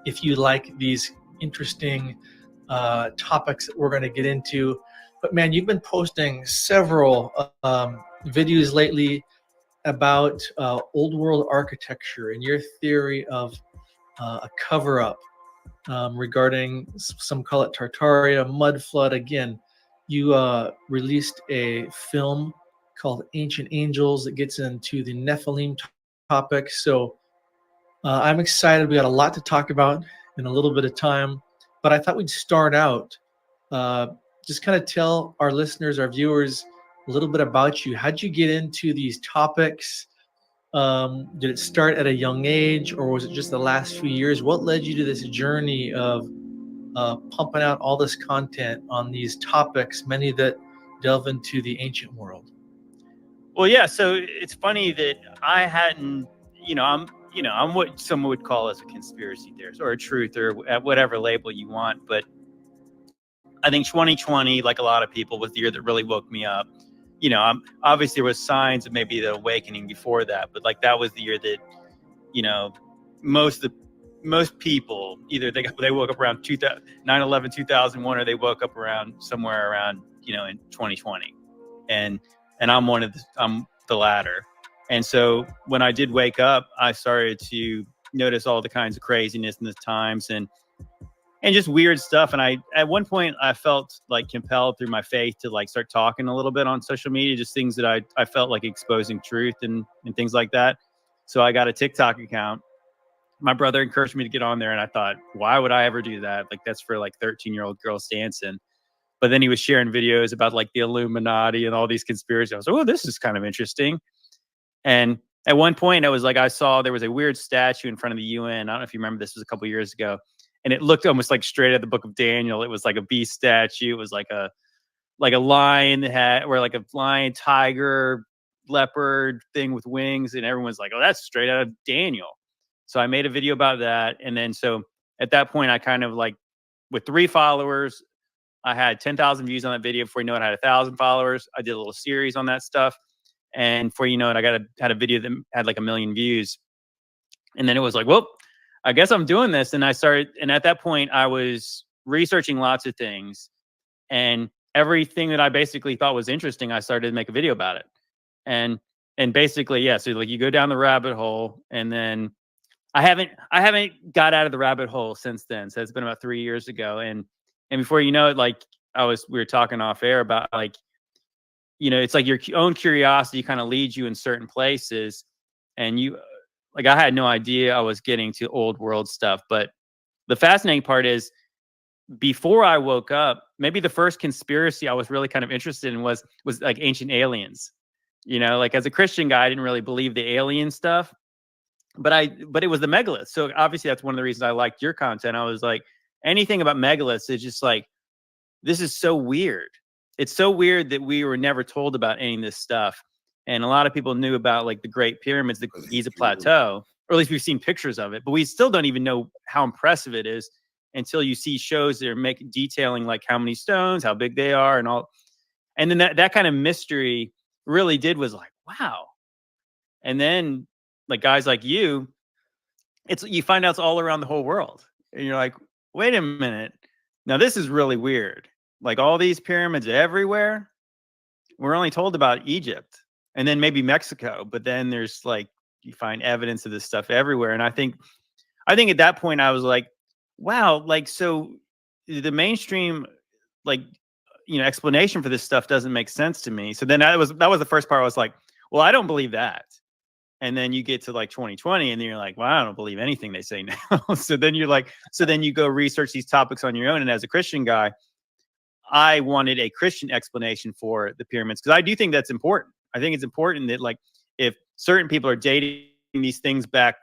if you like these interesting topics that we're going to get into. But man, you've been posting several videos lately about old world architecture and your theory of a cover-up regarding, some call it Tartaria, mud flood. Again, you released a film called Ancient Angels that gets into the Nephilim topic. So I'm excited. We got a lot to talk about in a little bit of time, but I thought we'd start out just kind of tell our listeners, our viewers, a little bit about you. How'd you get into these topics? Did it start at a young age, or was it just the last few years? What led you to this journey of pumping out all this content on these topics, many that delve into the ancient world? Well, yeah. So it's funny that I hadn't, I'm what someone would call as a conspiracy theorist or a truther, at whatever label you want. But I think 2020, like a lot of people, was the year that really woke me up. Obviously there was signs of maybe the awakening before that, but like that was the year that, most people either they woke up around 9/11, 2001, or they woke up around somewhere around, in 2020. And I'm I'm the latter. And so when I did wake up, I started to notice all the kinds of craziness in the times and just weird stuff. And at one point I felt like compelled through my faith to like start talking a little bit on social media, just things that I felt like exposing truth and things like that. So I got a TikTok account. My brother encouraged me to get on there, and I thought, why would I ever do that? Like, that's for like 13-year-old girls dancing. But then he was sharing videos about like the Illuminati and all these conspiracies. I was like, oh, this is kind of interesting. And at one point I saw there was a weird statue in front of the UN. I don't know if you remember, this was a couple years ago. And it looked almost like straight out of the book of Daniel. It was like a beast statue. It was like a lion or like a lion, tiger, leopard thing with wings. And everyone's like, oh, that's straight out of Daniel. So I made a video about that. And then so at that point, I kind of like, with 3 followers, I had 10,000 views on that video. Before you know it, I had 1,000 followers. I did a little series on that stuff. And before you know it, I had a video that had like 1 million views. And then it was like, well, I guess I'm doing this. And at that point I was researching lots of things, and everything that I basically thought was interesting, I started to make a video about it. And basically, yeah. So like you go down the rabbit hole, and then I haven't got out of the rabbit hole since then. So it's been about 3 years ago. And before you know it, like we were talking off air about like, it's like your own curiosity kind of leads you in certain places. And I had no idea I was getting to old world stuff. But the fascinating part is, before I woke up, maybe the first conspiracy I was really kind of interested in was like ancient aliens. Like as a Christian guy, I didn't really believe the alien stuff, but it was the megaliths. So obviously that's one of the reasons I liked your content. I was like, anything about megaliths is just like, this is so weird. It's so weird that we were never told about any of this stuff. And a lot of people knew about like the Great Pyramids, the Giza Plateau, or at least we've seen pictures of it, but we still don't even know how impressive it is until you see shows that are detailing like how many stones, how big they are and all. And then that kind of mystery really was like, wow. And then like guys like you find out it's all around the whole world. And you're like, wait a minute. Now this is really weird. Like all these pyramids everywhere. We're only told about Egypt and then maybe Mexico, but then there's like, you find evidence of this stuff everywhere. And I think at that point I was like, wow, like, so the mainstream, like, explanation for this stuff doesn't make sense to me. So then that was the first part. I was like, well, I don't believe that. And then you get to like 2020 and then you're like, well, I don't believe anything they say now. So then you go research these topics on your own. And as a Christian guy, I wanted a Christian explanation for the pyramids, because I do think that's important. I think it's important that like if certain people are dating these things back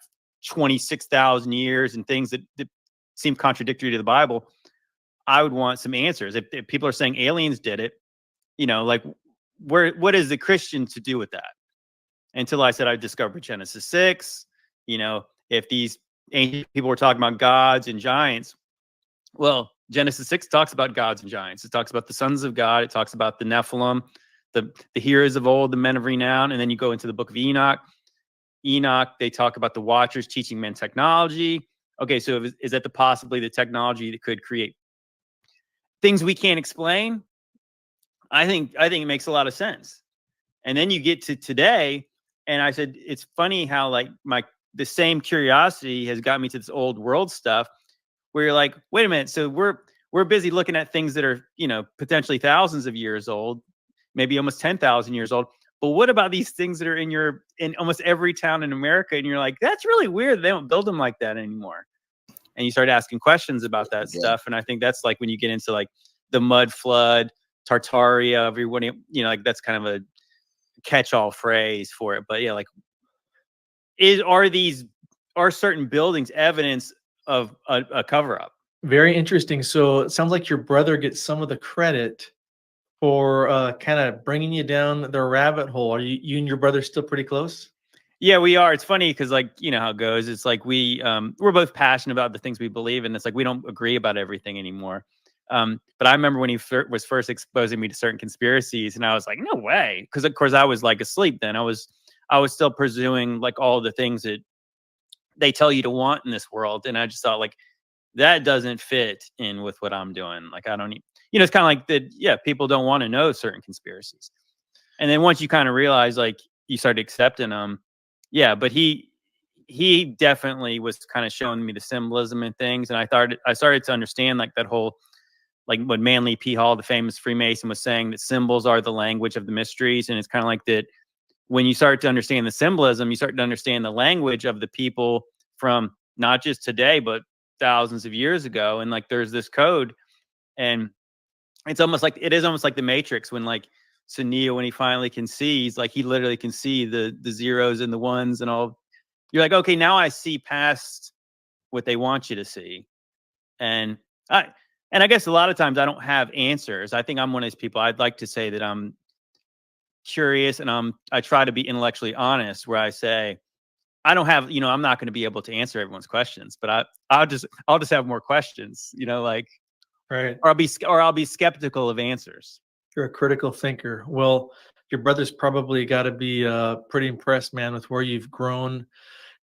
26,000 years and things that seem contradictory to the Bible, I would want some answers. If people are saying aliens did it, like what is the Christian to do with that? Until I said I discovered Genesis 6, if these ancient people were talking about gods and giants, well, Genesis 6 talks about gods and giants. It talks about the sons of God. It talks about the Nephilim, the heroes of old, the men of renown. And then you go into the book of Enoch. They talk about the watchers teaching men technology. Okay, so is that possibly the technology that could create things we can't explain? I think it makes a lot of sense. And then you get to today, and I said, it's funny how like the same curiosity has got me to this old world stuff where you're like, wait a minute. So we're busy looking at things that are, potentially thousands of years old, maybe almost 10,000 years old. But what about these things that are in almost every town in America? And you're like, that's really weird. They don't build them like that anymore. And you start asking questions about that stuff. And I think that's like when you get into like the mud flood, Tartaria, everybody, like that's kind of a catch-all phrase for it. But yeah, like are certain buildings evidence of a cover-up? Very interesting. So it sounds like your brother gets some of the credit for kind of bringing you down the rabbit hole. Are you and your brother still pretty close? Yeah, we are. It's funny because like, how it goes. It's like we're both passionate about the things we believe in. It's like we don't agree about everything anymore. But I remember when he was first exposing me to certain conspiracies, and I was like, no way. Because of course I was like asleep then. I was still pursuing like all the things that they tell you to want in this world. And I just thought like, that doesn't fit in with what I'm doing. Like, I don't need, it's kind of like that. Yeah. People don't want to know certain conspiracies. And then once you kind of realize, like you start accepting them. Yeah. But he definitely was kind of showing me the symbolism and things. And I started to understand like that whole, like what Manly P. Hall, the famous Freemason, was saying, that symbols are the language of the mysteries. And it's kind of like that. When you start to understand the symbolism, you start to understand the language of the people from not just today, but thousands of years ago. And like, there's this code, and it is almost like the Matrix when like, so Neo, when he finally can see, he's like, he literally can see the zeros and the ones and all. You're like, okay, now I see past what they want you to see. And I guess a lot of times I don't have answers. I think I'm one of these people. I'd like to say that I'm curious, and I try to be intellectually honest, where I say I don't have, I'm not going to be able to answer everyone's questions, but I'll just have more questions, like, right. Or I'll be skeptical of answers. You're a critical thinker. Well, your brother's probably got to be pretty impressed, man, with where you've grown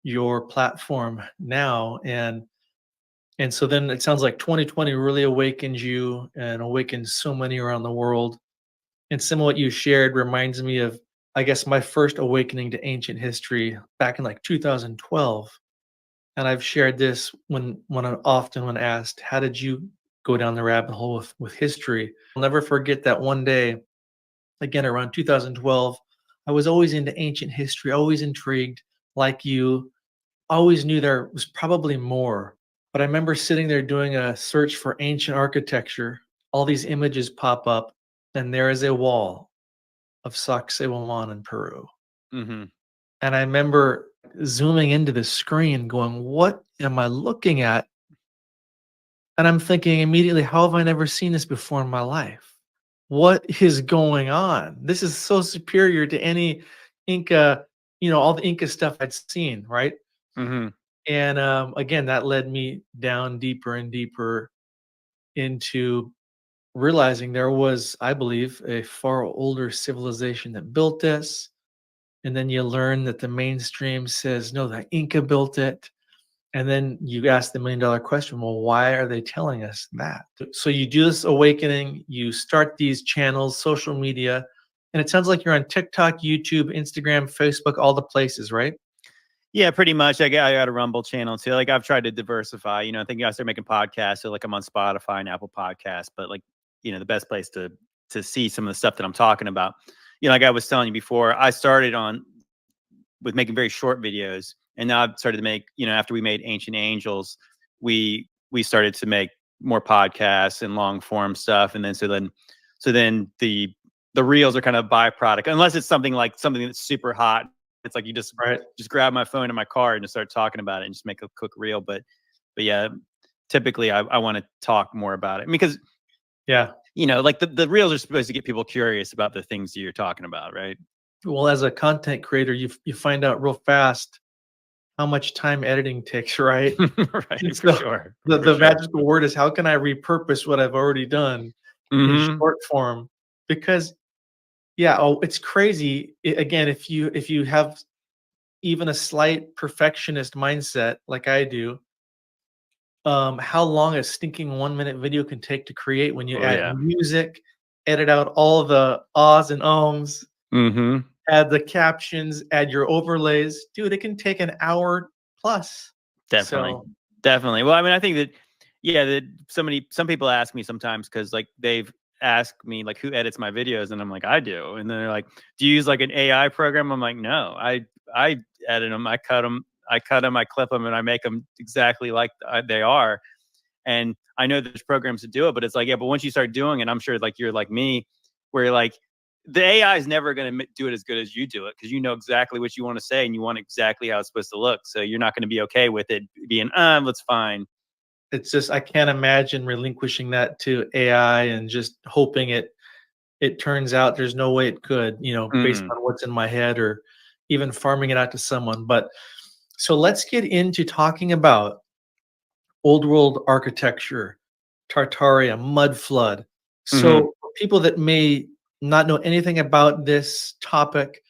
your platform now. And so then it sounds like 2020 really awakened you and awakened so many around the world. And some of what you shared reminds me of, I guess, my first awakening to ancient history back in like 2012. And I've shared this when asked, how did you go down the rabbit hole with history? I'll never forget that one day, again, around 2012, I was always into ancient history, always intrigued, like you, always knew there was probably more. But I remember sitting there doing a search for ancient architecture. All these images pop up, and there is a wall of Sacsayhuaman in Peru. Mm-hmm. And I remember zooming into the screen going, what am I looking at? And I'm thinking immediately, how have I never seen this before in my life? What is going on? This is so superior to any Inca, all the Inca stuff I'd seen, right? Mm-hmm. And again, that led me down deeper and deeper into realizing there was, I believe, a far older civilization that built this. And then you learn that the mainstream says, no, the Inca built it. And then you ask the $1 million question, well, why are they telling us that? So you do this awakening, you start these channels, social media, and it sounds like you're on TikTok, YouTube, Instagram, Facebook, all the places, right? Yeah, pretty much. I got a Rumble channel too. Like I've tried to diversify, I think I started making podcasts. So like I'm on Spotify and Apple Podcasts, but like, the best place to see some of the stuff that I'm talking about, like I was telling you before, I started with making very short videos. And now I've started to make, after we made Ancient Angels, we started to make more podcasts and long form stuff. And then, so then the reels are kind of a byproduct, unless it's something that's super hot. It's like you just grab my phone in my car and just start talking about it and just make a quick reel. But yeah, typically I want to talk more about it because, yeah, you know, like the reels are supposed to get people curious about the things that you're talking about, right? well, as a content creator, you find out real fast how much time editing takes, right? Right, And for so sure. the magical word is, how can I repurpose what I've already done in Mhm. short form? Because yeah, it's crazy. Again, if you have even a slight perfectionist mindset like I do, how long a stinking 1 minute video can take to create when you Oh, add yeah. music, edit out all the ahs and ums, Mhm. add the captions, add your overlays. Dude, it can take an hour plus. Definitely. So Definitely. Well, I mean, I think that, yeah, that some people ask me sometimes because like they've asked me like who edits my videos, and I'm like, I do. And then they're like, do you use like an AI program? I'm like, no, I edit them, I cut them, I clip them, and I make them exactly like they are. And I know there's programs to do it, but it's like, yeah, but once you start doing it, I'm sure like you're like me, where you're like, the AI is never going to do it as good as you do it because you know exactly what you want to say and you want exactly how it's supposed to look. So you're not going to be okay with it being, that's fine. it's just, I can't imagine relinquishing that to AI and just hoping it turns out. There's no way it could, based Mm-mm. on what's in my head, or even farming it out to someone. But so let's get into talking about old world architecture, Tartaria, mud flood. So Mhm. for people that may not know anything about this topic,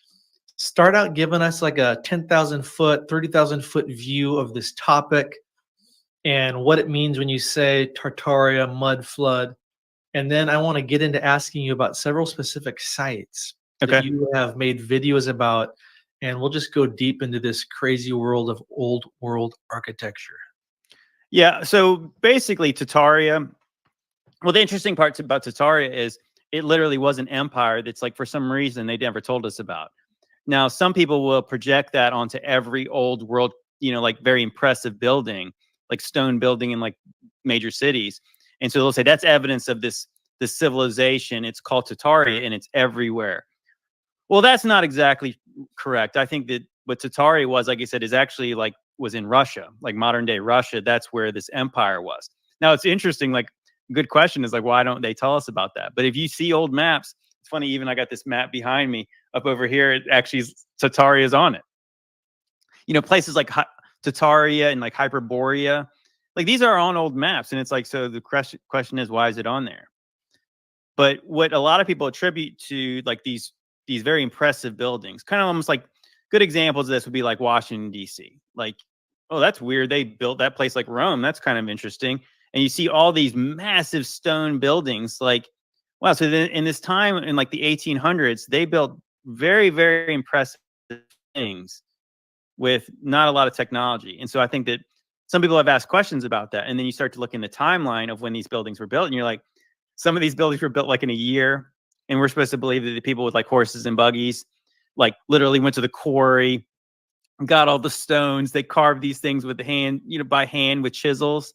start out giving us like a 10,000 foot, 30,000 foot view of this topic and what it means when you say Tartaria, mud flood. And then I want to get into asking you about several specific sites that Okay. you have made videos about. And we'll just go deep into this crazy world of old world architecture. Yeah. So basically, Tartaria. Well, the interesting parts about Tartaria is it literally was an empire that's like for some reason they never told us about. Now, some people will project that onto every old world, like very impressive building, like stone building in like major cities. And so they'll say that's evidence of this civilization. It's called Tartaria and it's everywhere. Well, that's not exactly correct. I think that what Tartaria was, like I said, is actually like was in Russia, like modern day Russia. That's where this empire was. Now it's interesting, like good question is like, why don't they tell us about that? But if you see old maps, it's funny, even I got this map behind me up over here, it actually Tartaria is on it. Places like Tartaria and like Hyperborea, like these are on old maps. And it's like, so the question is, why is it on there? But what a lot of people attribute to like these very impressive buildings, kind of almost like good examples of this would be like Washington, D.C. Like, oh, that's weird. They built that place like Rome. That's kind of interesting. And you see all these massive stone buildings like, wow. So then in this time in like the 1800s, they built very, very impressive things with not a lot of technology. And so I think that some people have asked questions about that. And then you start to look in the timeline of when these buildings were built and you're like, some of these buildings were built like in a year. And we're supposed to believe that the people with like horses and buggies, like literally went to the quarry, got all the stones. They carved these things with the hand, by hand with chisels,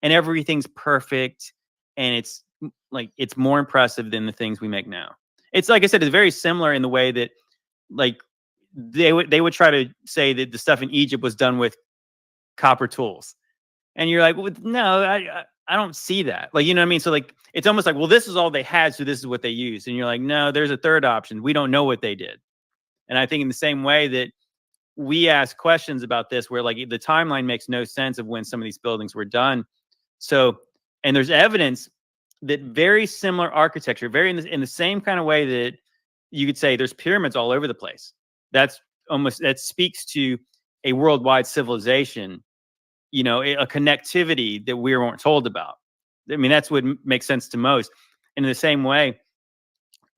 and everything's perfect. And it's like, it's more impressive than the things we make now. It's like I said, it's very similar in the way that like they would try to say that the stuff in Egypt was done with copper tools. And you're like, well, no, I don't see that. Like, you know what I mean? So like, it's almost like, well, this is all they had, so this is what they used. And you're like, no, there's a third option. We don't know what they did. And I think in the same way that we ask questions about this, where like the timeline makes no sense of when some of these buildings were done. So, and there's evidence that very similar architecture, very in the same kind of way that you could say there's pyramids all over the place. That speaks to a worldwide civilization, a connectivity that we weren't told about. I mean, that's what makes sense to most. And in the same way,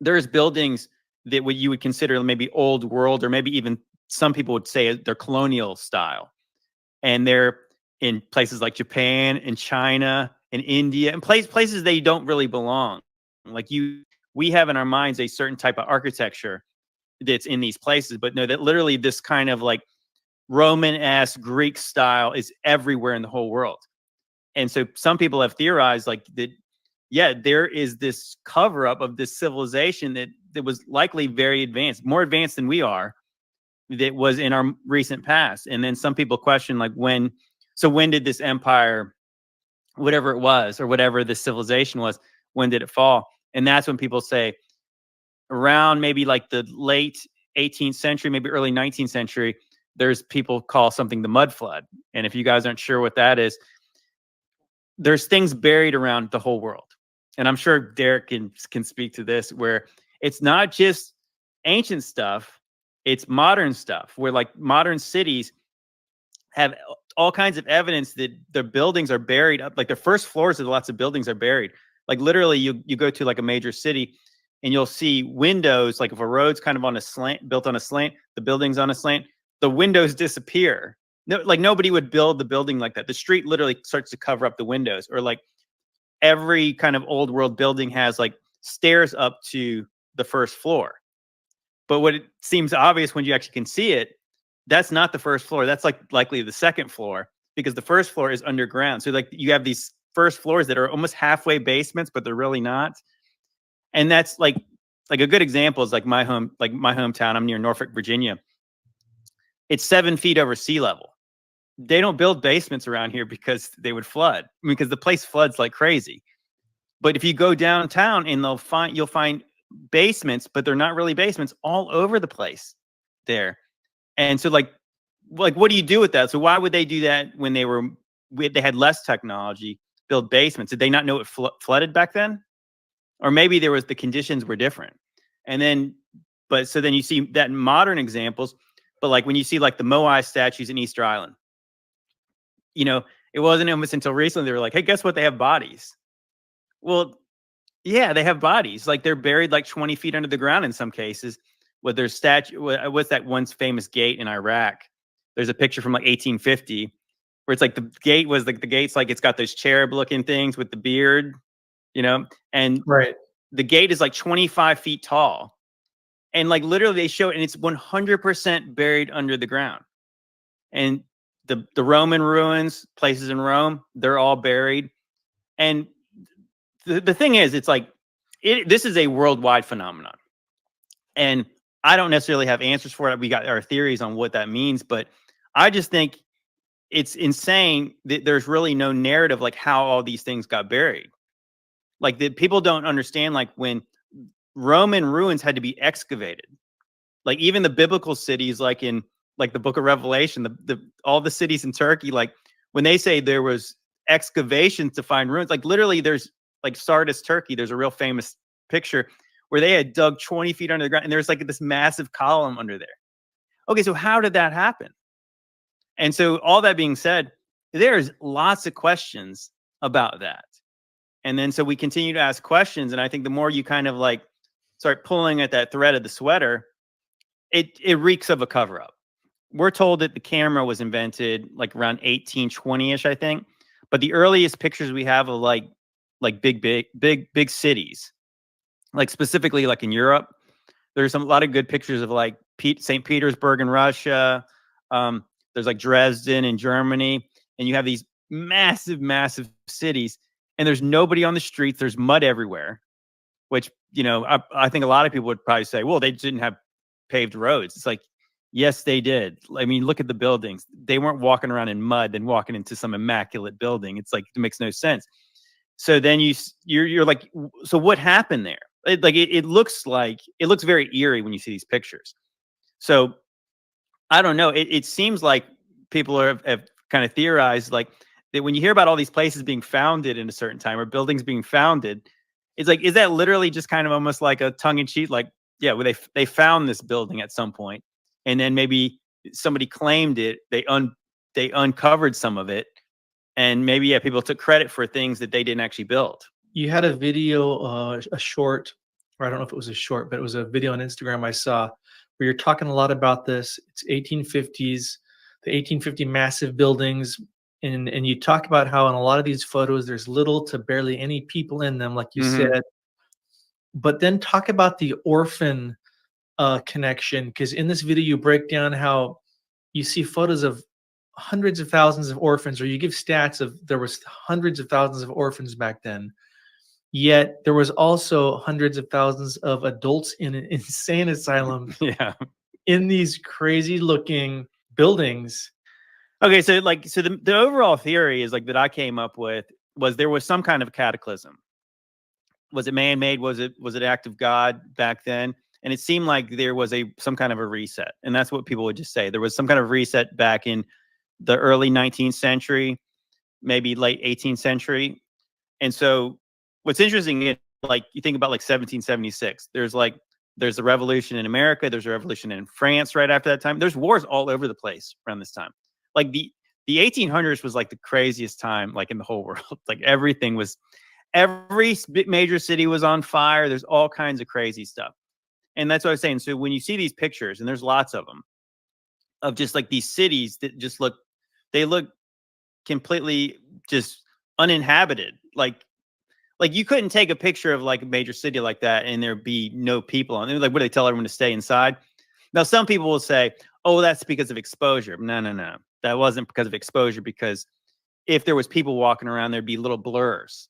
there's buildings that what you would consider maybe old world, or maybe even some people would say they're colonial style. And they're in places like Japan and China and India and places they don't really belong. Like we have in our minds a certain type of architecture that's in these places, but no, that literally this kind of like Roman-esque Greek style is everywhere in the whole world. And so some people have theorized like that, yeah, there is this cover up of this civilization that was likely very advanced, more advanced than we are, that was in our recent past. And then some people question like when did this empire whatever it was, or whatever the civilization was, when did it fall? And that's when people say around maybe like the late 18th century, maybe early 19th century, there's people call something the mud flood. And if you guys aren't sure what that is, there's things buried around the whole world. And I'm sure Derek can speak to this, where it's not just ancient stuff, it's modern stuff, where like modern cities have all kinds of evidence that the buildings are buried up. Like the first floors of lots of buildings are buried. Like literally you go to like a major city and you'll see windows, like if a road's kind of on a slant, built on a slant, the building's on a slant, the windows disappear. No, like nobody would build the building like that. The street literally starts to cover up the windows. Or like every kind of old world building has like stairs up to the first floor. But what it seems obvious when you actually can see it, that's not the first floor. That's like likely the second floor, because the first floor is underground. So like you have these first floors that are almost halfway basements, but they're really not. And that's like a good example is like my hometown. I'm near Norfolk, Virginia. It's 7 feet over sea level. They don't build basements around here because they would flood. I mean, because the place floods like crazy. But if you go downtown and you'll find basements, but they're not really basements, all over the place there. And so like what do you do with that? So why would they do that when they had less technology, build basements? Did they not know it flooded back then? Or maybe the conditions were different. And then, so then you see that in modern examples, but like when you see like the Moai statues in Easter Island, it wasn't almost until recently they were like, hey, guess what? They have bodies. Well, yeah, they have bodies. Like they're buried like 20 feet under the ground in some cases. With their statue, what's that once famous gate in Iraq? There's a picture from like 1850 where it's like the gate's like it's got those cherub looking things with the beard, and right. The gate is like 25 feet tall, and like literally they show it, and it's 100% buried under the ground. And the Roman ruins, places in Rome, they're all buried. And the thing is, it's like this is a worldwide phenomenon, and I don't necessarily have answers for it. We got our theories on what that means, but I just think it's insane that there's really no narrative like how all these things got buried. Like that people don't understand, like when Roman ruins had to be excavated, like even the biblical cities, like in like the book of Revelation, all the cities in Turkey, like when they say there was excavations to find ruins, like literally there's like Sardis, Turkey, there's a real famous picture where they had dug 20 feet under the ground and there's like this massive column under there. Okay, so how did that happen? And so all that being said, there's lots of questions about that. And then so we continue to ask questions. And I think the more you kind of like start pulling at that thread of the sweater, it reeks of a cover-up. We're told that the camera was invented like around 1820-ish, I think. But the earliest pictures we have of like big cities, like specifically like in Europe, there's a lot of good pictures of like St. Petersburg in Russia. There's like Dresden in Germany, and you have these massive cities, and there's nobody on the streets. There's mud everywhere, which, I think a lot of people would probably say, well, they didn't have paved roads. It's like, yes, they did. I mean, look at the buildings. They weren't walking around in mud and walking into some immaculate building. It's like, it makes no sense. So then you're like, so what happened there? It looks very eerie when you see these pictures. So I don't know. It seems like people have kind of theorized like that when you hear about all these places being founded in a certain time or buildings being founded, it's like, is that literally just kind of almost like a tongue in cheek? Like, yeah, well, they found this building at some point, and then maybe somebody claimed it. They uncovered some of it, and maybe people took credit for things that they didn't actually build. You had a video, a short, or I don't know if it was a short, but it was a video on Instagram I saw where you're talking a lot about this. It's 1850s, the 1850 massive buildings. And you talk about how in a lot of these photos, there's little to barely any people in them, like you said. But then talk about the orphan connection, because in this video, you break down how you see photos of hundreds of thousands of orphans, or you give stats of there was hundreds of thousands of orphans back then. Yet there was also hundreds of thousands of adults in an insane asylum in these crazy looking buildings. Okay, so the overall theory is like that I came up with was there was some kind of cataclysm. Was it man-made? Was it act of God back then? And it seemed like there was some kind of a reset. And that's what people would just say. There was some kind of reset back in the early 19th century, maybe late 18th century. And so what's interesting is, like, you think about like 1776, there's a revolution in America. There's a revolution in France right after that time. There's wars all over the place around this time. Like the 1800s was like the craziest time, like in the whole world. Like every major city was on fire. There's all kinds of crazy stuff. And that's what I was saying. So when you see these pictures, and there's lots of them, of just like these cities that just look completely just uninhabited. Like you couldn't take a picture of like a major city like that and there'd be no people on it. Like, what do they tell everyone to stay inside? Now, some people will say, oh, that's because of exposure. No. That wasn't because of exposure, because if there was people walking around, there'd be little blurs,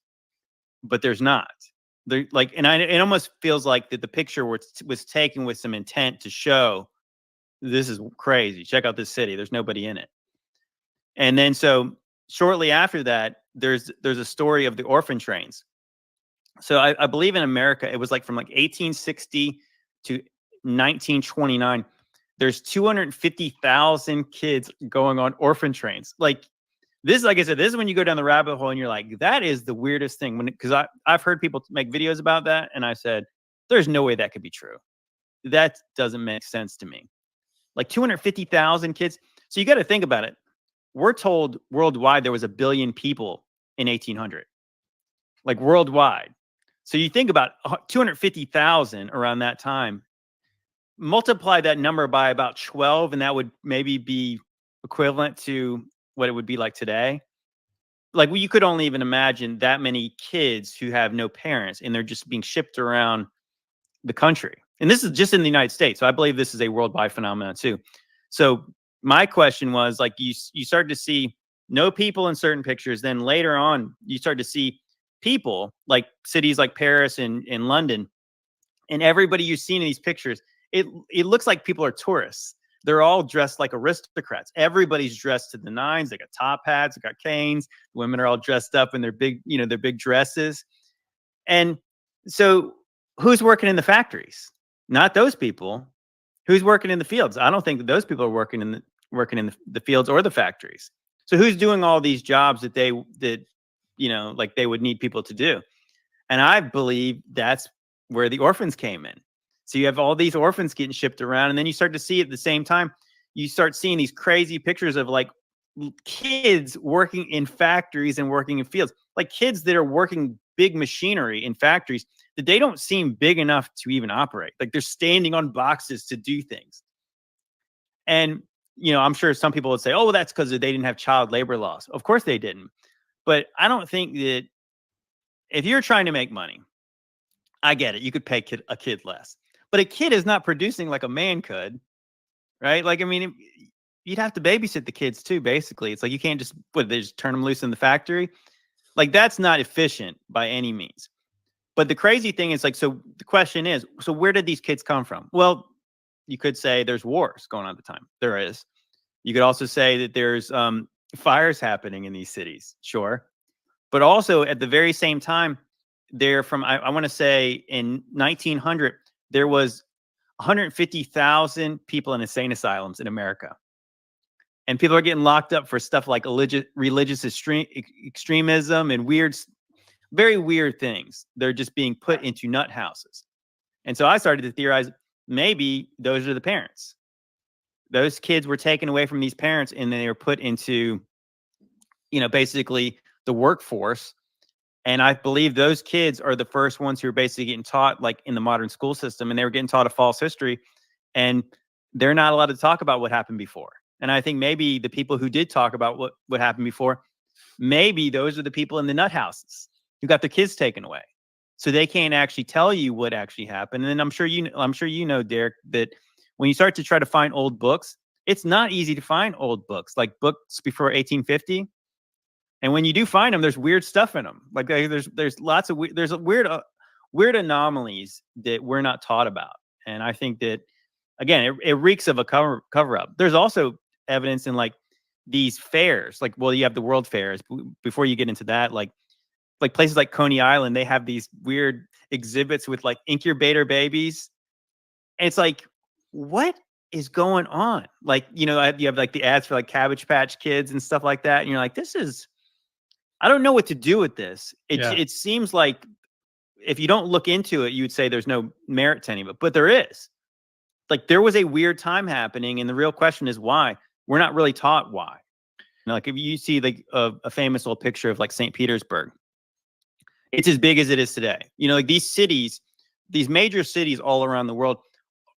but there's not. It almost feels like that the picture was taken with some intent to show this is crazy. Check out this city. There's nobody in it. And then so shortly after that, there's a story of the orphan trains. So I believe in America, it was like from like 1860 to 1929. There's 250,000 kids going on orphan trains. Like this, like I said, this is when you go down the rabbit hole and you're like, that is the weirdest thing. Because I've heard people make videos about that, and I said, there's no way that could be true. That doesn't make sense to me. Like 250,000 kids. So you got to think about it. We're told worldwide there was 1 billion people in 1800, like worldwide. So you think about 250,000 around that time, multiply that number by about 12, and that would maybe be equivalent to what it would be like today. Like, you could only even imagine that many kids who have no parents and they're just being shipped around the country. And this is just in the United States. So I believe this is a worldwide phenomenon too. So my question was, like, you start to see no people in certain pictures. Then later on, you start to see people, like cities like Paris and London, and everybody you've seen in these pictures, it looks like people are tourists. They're all dressed like aristocrats. Everybody's dressed to the nines. They got top hats, they got canes. Women are all dressed up in their big dresses. And so who's working in the factories? Not those people. Who's working in the fields? I don't think that those people are working in the fields or the factories. So who's doing all these jobs that they would need people to do? And I believe that's where the orphans came in. So you have all these orphans getting shipped around, and then you start to see at the same time, you start seeing these crazy pictures of like kids working in factories and working in fields, like kids that are working big machinery in factories that they don't seem big enough to even operate. Like, they're standing on boxes to do things. And, I'm sure some people would say, oh, well, that's because they didn't have child labor laws. Of course they didn't. But I don't think that if you're trying to make money, I get it. You could pay a kid less. But a kid is not producing like a man could, right? Like, I mean, you'd have to babysit the kids too, basically. It's like you can't just turn them loose in the factory. Like, that's not efficient by any means. But the crazy thing is, like, so the question is, so where did these kids come from? Well, you could say there's wars going on at the time. There is. You could also say that there's fires happening in these cities. Sure. But also at the very same time, they're from, I want to say in 1900, there was 150,000 people in insane asylums in America. And people are getting locked up for stuff like religious extremism and very weird things. They're just being put into nut houses. And so I started to theorize, maybe those are the parents. Those kids were taken away from these parents and they were put into, basically the workforce. And I believe those kids are the first ones who are basically getting taught, like, in the modern school system, and they were getting taught a false history, and they're not allowed to talk about what happened before. And I think maybe the people who did talk about what happened before, maybe those are the people in the nut houses who got their kids taken away. So they can't actually tell you what actually happened. And I'm sure you know, Derek, that when you start to try to find old books, it's not easy to find old books, like books before 1850. And when you do find them, there's weird stuff in them. Like, there's lots of weird anomalies that we're not taught about. And I think that, again, it reeks of a cover up. There's also evidence in, like, these fairs. Like, well, you have the world fairs. Before you get into that, like, like places like Coney Island, they have these weird exhibits with like incubator babies. And it's like, what is going on? Like, you have like the ads for like Cabbage Patch Kids and stuff like that. And you're like, I don't know what to do with this. It seems like if you don't look into it, you would say there's no merit to any of it, but there is. Like there was a weird time happening. And the real question is why. We're not really taught why. Like if you see like a famous old picture of like St. Petersburg, it's as big as it is today. Like these cities, these major cities all around the world,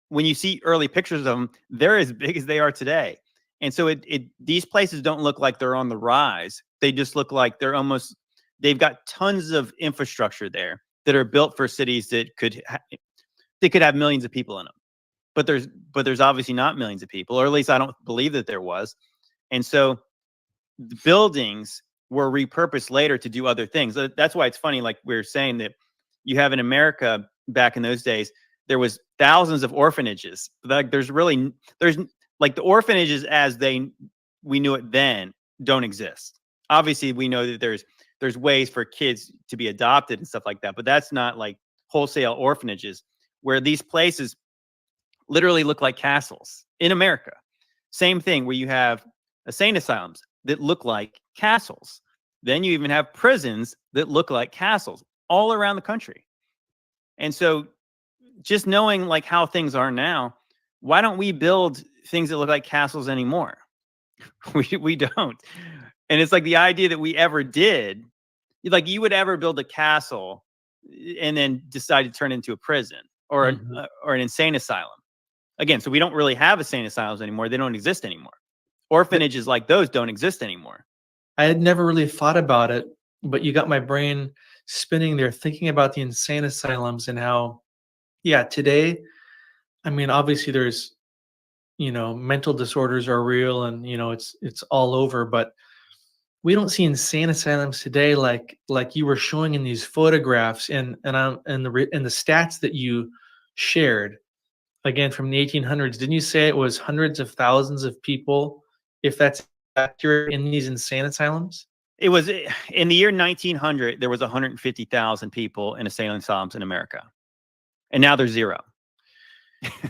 when you see early pictures of them, they're as big as they are today. And so these places don't look like they're on the rise. They just look like they've got tons of infrastructure there that are built for cities that could have millions of people in them. But there's obviously not millions of people, or at least I don't believe that there was. And so the buildings were repurposed later to do other things. That's why it's funny, like we were saying, that you have in America back in those days, there was thousands of orphanages. Like there's like the orphanages as we knew it then don't exist. Obviously, we know that there's ways for kids to be adopted and stuff like that, but that's not like wholesale orphanages where these places literally look like castles in America. Same thing where you have insane asylums that look like castles. Then you even have prisons that look like castles all around the country. And so just knowing like how things are now, why don't we build things that look like castles anymore? We don't. And it's like the idea that we ever did, like you would ever build a castle and then decide to turn it into a prison or an insane asylum. Again, so we don't really have insane asylums anymore. They don't exist anymore. Orphanages like those don't exist anymore. I had never really thought about it, but you got my brain spinning there, thinking about the insane asylums and how, today, I mean, obviously there's, mental disorders are real and, it's all over, but we don't see insane asylums today like you were showing in these photographs and the stats that you shared. Again, from the 1800s, didn't you say it was hundreds of thousands of people, if that's accurate, in these insane asylums? It was in the year 1900, there was 150,000 people in insane asylums in America. And now there's zero.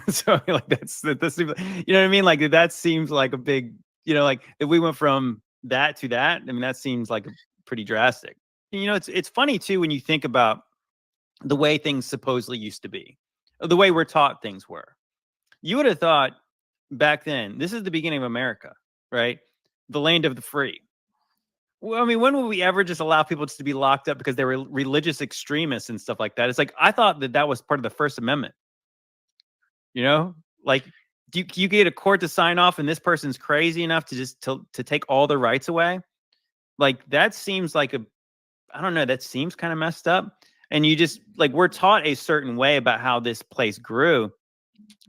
So like that's, you know what I mean? Like that seems like a big, like if we went from that to that, I mean, that seems like pretty drastic. It's funny too, when you think about the way things supposedly used to be, the way we're taught things were. You would have thought back then, this is the beginning of America, right? The land of the free. Well, I mean, when would we ever just allow people just to be locked up because they were religious extremists and stuff like that? It's like, I thought that was part of the First Amendment. Like, do you get a court to sign off and this person's crazy enough to just to take all their rights away? Like, that seems like I don't know, that seems kind of messed up. And you just, like, we're taught a certain way about how this place grew.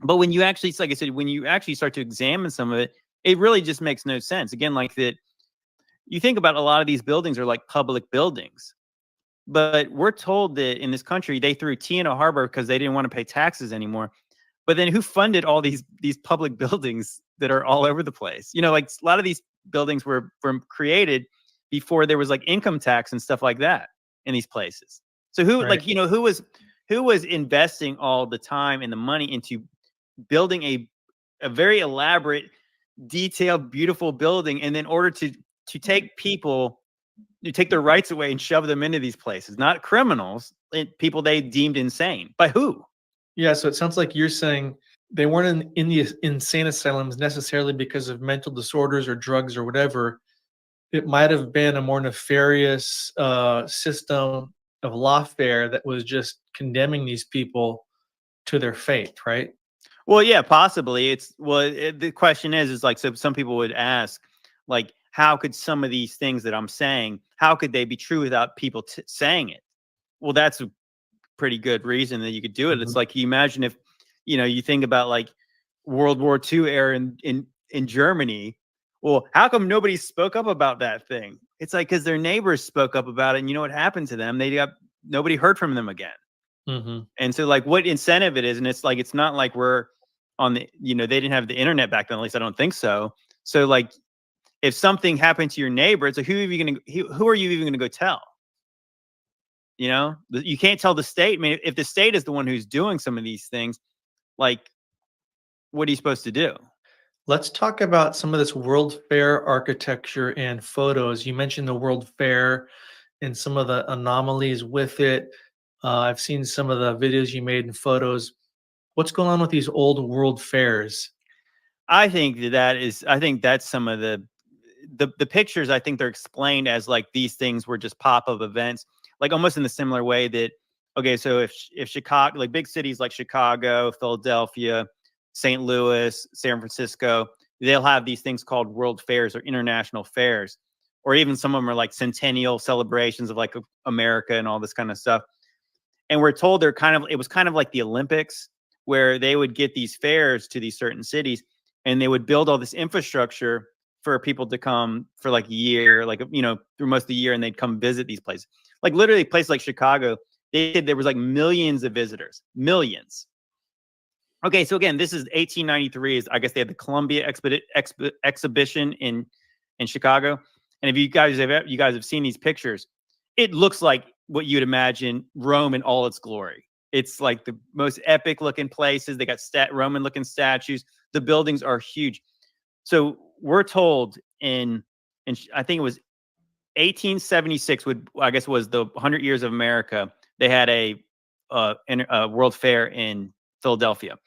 But when you actually, like I said, when you actually start to examine some of it, it really just makes no sense. Again, like that, you think about a lot of these buildings are like public buildings. But we're told that in this country, they threw tea in a harbor because they didn't want to pay taxes anymore. But then who funded all these public buildings that are all over the place? Like a lot of these buildings were created before there was like income tax and stuff like that in these places. So who, right, who was investing all the time and the money into building a very elaborate, detailed, beautiful building, and in order to take people, you take their rights away and shove them into these places, not criminals, people they deemed insane. By who? Yeah, so it sounds like you're saying they weren't in the insane asylums necessarily because of mental disorders or drugs or whatever. It might have been a more nefarious system of lawfare that was just condemning these people to their fate, right? Well, yeah, possibly. The question is like, so some people would ask, like, how could some of these things that I'm saying, how could they be true without people saying it? Well, that's a pretty good reason that you could do it. It's like, you imagine if, you think about like World War II era in Germany. Well, how come nobody spoke up about that thing? It's like, because their neighbors spoke up about it, and you know what happened to them? Nobody heard from them again. And so like what incentive it is, and it's like, it's not like we're on the, they didn't have the internet back then, at least I don't think so. So like, if something happened to your neighbor, it's like, who are you even going to go tell? You know, you can't tell the state. I mean, if the state is the one who's doing some of these things, like, what are you supposed to do? Let's talk about some of this World Fair architecture and photos. You mentioned the World Fair and some of the anomalies with it. I've seen some of the videos you made and photos. What's going on with these old World Fairs? I think I think that's some of the pictures. I think they're explained as like these things were just pop-up events, like almost in the similar way that, okay, so if Chicago, like big cities like Chicago, Philadelphia, St. Louis, San Francisco, they'll have these things called world fairs or international fairs, or even some of them are like centennial celebrations of like America and all this kind of stuff. And we're told it was kind of like the Olympics, where they would get these fairs to these certain cities and they would build all this infrastructure for people to come for like a year, like, you know, through most of the year, and they'd come visit these places. Like literally a place like Chicago, there was like millions of visitors, millions. Okay, so again, this is 1893. I guess they had the Columbia exhibition in Chicago. And if you guys have seen these pictures, it looks like what you'd imagine Rome in all its glory. It's like the most epic looking places. They got Roman looking statues. The buildings are huge. So we're told in I think it was 1876 was the 100 years of America. They had a World Fair in Philadelphia.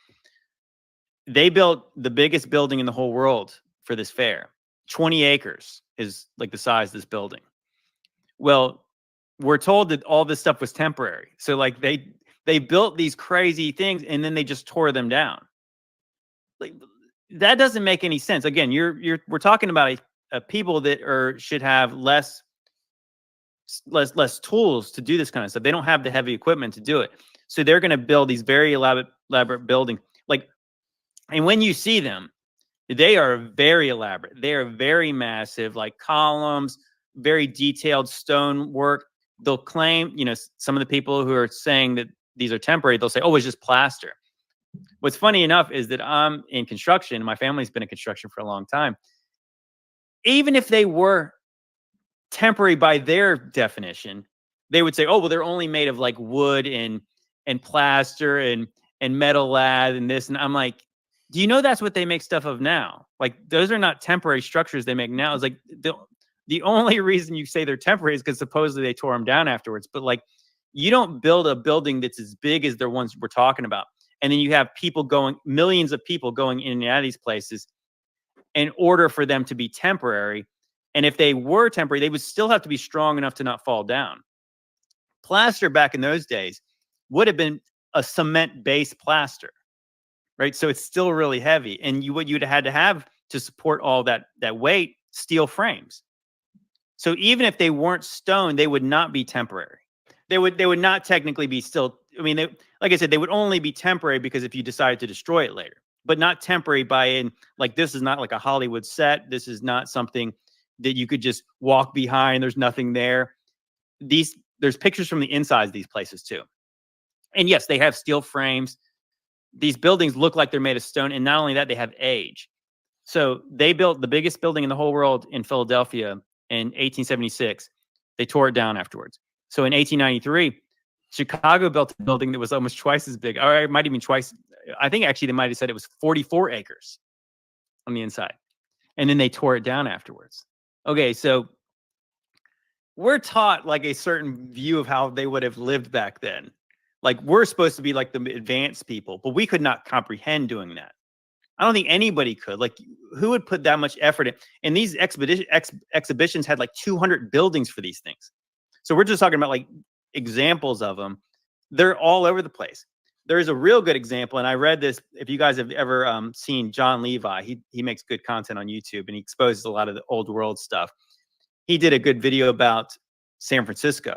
They built the biggest building in the whole world for this fair. 20 acres is like the size of this building. Well, we're told that all this stuff was temporary. So like they built these crazy things and then they just tore them down. Like that doesn't make any sense. Again, we're talking about a people that should have less tools to do this kind of stuff. They don't have the heavy equipment to do it. So they're going to build these very elaborate buildings. Like, and when you see them, they are very elaborate. They are very massive, like columns, very detailed stone work. They'll claim, you know, some of the people who are saying that these are temporary, they'll say, oh, it's just plaster. What's funny enough is that I'm in construction. My family's been in construction for a long time. Even if they were temporary by their definition, they would say, oh, well, they're only made of like wood and plaster and metal lath and this. And I'm like, do you know that's what they make stuff of now? Like those are not temporary structures they make now. It's like the only reason you say they're temporary is because supposedly they tore them down afterwards. But like, you don't build a building that's as big as the ones we're talking about. And then you have millions of people going in and out of these places in order for them to be temporary. And if they were temporary, they would still have to be strong enough to not fall down. Plaster back in those days would have been a cement-based plaster, right? So it's still really heavy. And what you'd had to have to support all that weight, steel frames. So even if they weren't stone, they would not be temporary. They would not technically be still. I mean, like I said, they would only be temporary because if you decided to destroy it later, but not temporary like this is not like a Hollywood set. This is not something that you could just walk behind. There's nothing there. There's pictures from the inside of these places too. And yes, they have steel frames. These buildings look like they're made of stone. And not only that, they have age. So they built the biggest building in the whole world in Philadelphia in 1876. They tore it down afterwards. So in 1893, Chicago built a building that was almost twice as big, or it might even twice. I think actually they might have said it was 44 acres on the inside. And then they tore it down afterwards. Okay, so we're taught like a certain view of how they would have lived back then. Like we're supposed to be like the advanced people, but we could not comprehend doing that. I don't think anybody could. Like who would put that much effort in? And these exhibitions had like 200 buildings for these things. So we're just talking about like examples of them. They're all over the place. There is a real good example, and I read this. If you guys have ever seen John Levi, he makes good content on YouTube, and he exposes a lot of the old world stuff. He did a good video about San Francisco,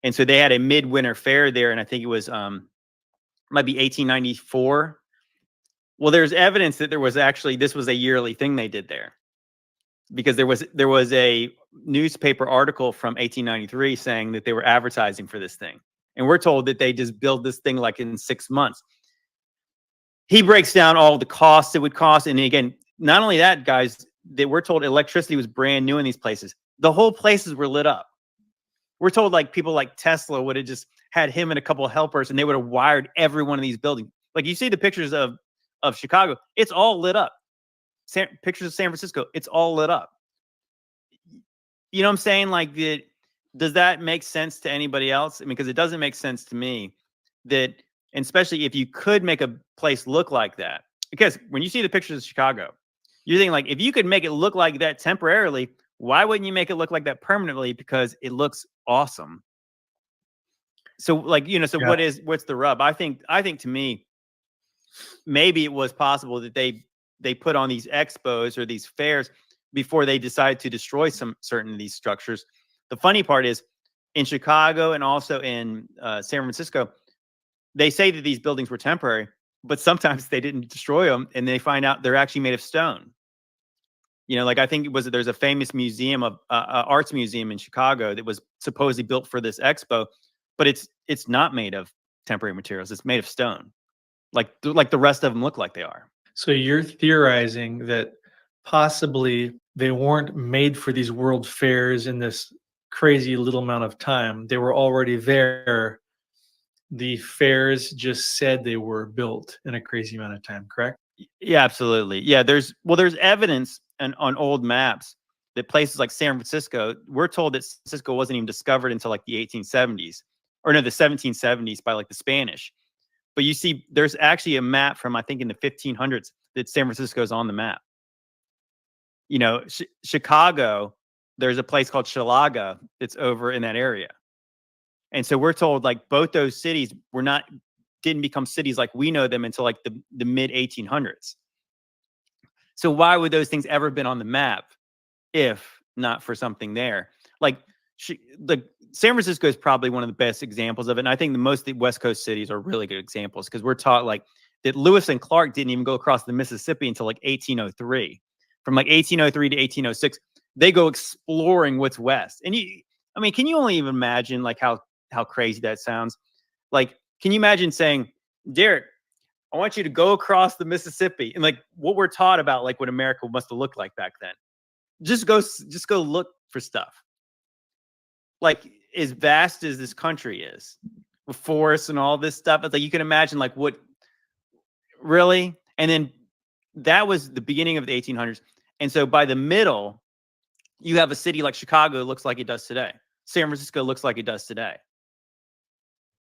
and so they had a midwinter fair there, and I think it was might be 1894. Well, there's evidence that this was a yearly thing they did there, because there was a newspaper article from 1893 saying that they were advertising for this thing. And we're told that they just built this thing like in 6 months. He breaks down all the costs it would cost. And again, not only that, guys, that we're told electricity was brand new in these places. The whole places were lit up. We're told like people like Tesla would have just had him and a couple of helpers, and they would have wired every one of these buildings. Like you see the pictures of Chicago, it's all lit up. Pictures of San Francisco, it's all lit up. You know what I'm saying? Like, does that make sense to anybody else? I mean, because it doesn't make sense to me that, and especially if you could make a place look like that. Because when you see the pictures of Chicago, you're thinking like, if you could make it look like that temporarily, why wouldn't you make it look like that permanently? Because it looks awesome. So like, you know, so yeah. What's the rub? I think to me, maybe it was possible that they put on these expos or these fairs before they decided to destroy some certain of these structures. The funny part is in Chicago and also in San Francisco, they say that these buildings were temporary, but sometimes they didn't destroy them and they find out they're actually made of stone. You know, like I think there's a famous museum of arts museum in Chicago that was supposedly built for this expo, but it's not made of temporary materials. It's made of stone. Like the rest of them look like they are. So you're theorizing that possibly they weren't made for these world fairs in this crazy little amount of time. They were already there. The fairs just said they were built in a crazy amount of time, correct? Yeah, absolutely. Yeah, there's evidence on old maps that places like San Francisco, we're told that San Francisco wasn't even discovered until like the 1870s, or no, the 1770s by like the Spanish. But you see, there's actually a map from, I think, in the 1500s that San Francisco is on the map. You know, Chicago, there's a place called Chilaga that's over in that area. And so we're told like both those cities didn't become cities like we know them until like the mid 1800s. So why would those things ever been on the map if not for something there? Like San Francisco is probably one of the best examples of it. And I think most of the West Coast cities are really good examples because we're taught like that Lewis and Clark didn't even go across the Mississippi until like 1803. From like 1803 to 1806, they go exploring what's west. And can you only even imagine like how crazy that sounds? Like, can you imagine saying, Derek, I want you to go across the Mississippi, and like what we're taught about like what America must have looked like back then. Just go look for stuff. Like as vast as this country is, with forests and all this stuff, it's like you can imagine like what really. And then that was the beginning of the 1800s, and so by the middle, you have a city like Chicago that looks like it does today. San Francisco looks like it does today.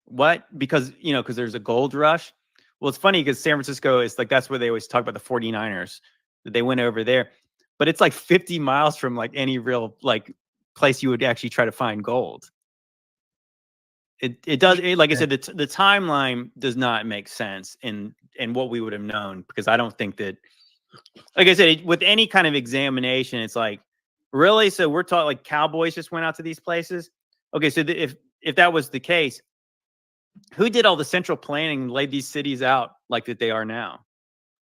What? Because there's a gold rush. Well, it's funny because San Francisco is like, that's where they always talk about the 49ers, that they went over there. But it's like 50 miles from like any real like place you would actually try to find gold. It does, like I said, the timeline does not make sense in what we would have known, because I don't think that, like I said, with any kind of examination, it's like, really? So we're taught like cowboys just went out to these places? Okay, so if that was the case, who did all the central planning and laid these cities out like that they are now?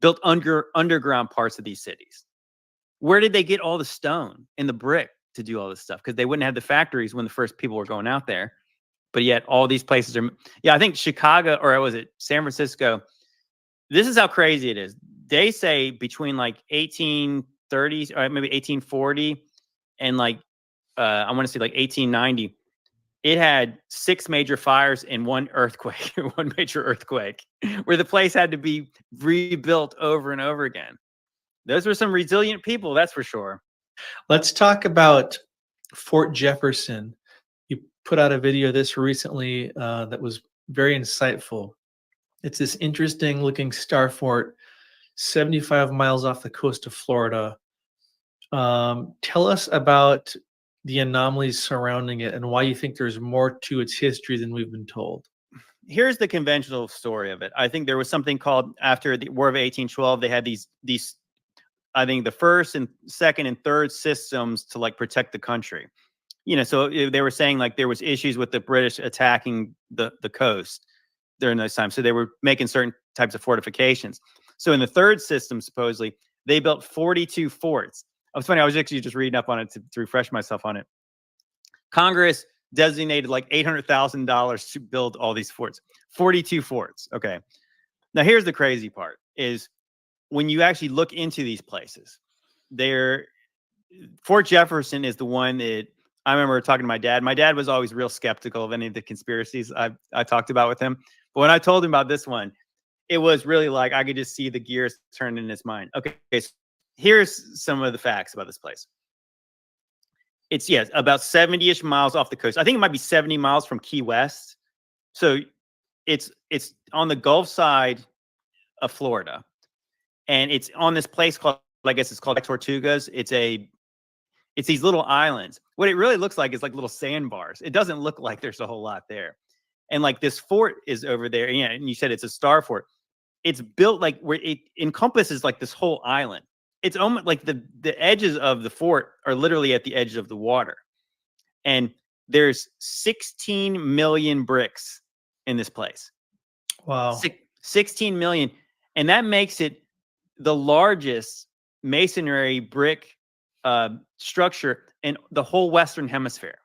Built underground parts of these cities. Where did they get all the stone and the brick to do all this stuff? Because they wouldn't have the factories when the first people were going out there. But yet all these places are, I think Chicago, or was it San Francisco? This is how crazy it is. They say between like 1830s or maybe 1840 and like, I want to say like 1890, it had 6 major fires and 1 earthquake, one major earthquake, where the place had to be rebuilt over and over again. Those were some resilient people, that's for sure. Let's talk about Fort Jefferson. You put out a video of this recently that was very insightful. It's this interesting looking star fort, 75 miles off the coast of Florida. Tell us about the anomalies surrounding it and why you think there's more to its history than we've been told. Here's the conventional story of it. I think there was something called, after the War of 1812, they had these I think the first and second and third systems to like protect the country. So they were saying like there was issues with the British attacking the coast during those times. So they were making certain types of fortifications. So in the third system, supposedly, they built 42 forts. It was funny. I was actually just reading up on it to refresh myself on it. Congress designated like $800,000 to build all these forts, 42 forts. Okay. Now here's the crazy part is when you actually look into these places, Fort Jefferson is the one that I remember talking to my dad. My dad was always real skeptical of any of the conspiracies I talked about with him. But when I told him about this one, it was really like I could just see the gears turn in his mind. Okay, so here's some of the facts about this place. It's, yes, about 70-ish miles off the coast. I think it might be 70 miles from Key West. So it's on the Gulf side of Florida. And it's on this place called, I guess it's called Tortugas. It's these little islands. What it really looks like is like little sandbars. It doesn't look like there's a whole lot there. And like this fort is over there. Yeah, and you said it's a star fort. It's built like where it encompasses like this whole island. It's almost like the edges of the fort are literally at the edge of the water. And there's 16 million bricks in this place. Wow. 16 million. And that makes it the largest masonry brick structure in the whole Western Hemisphere.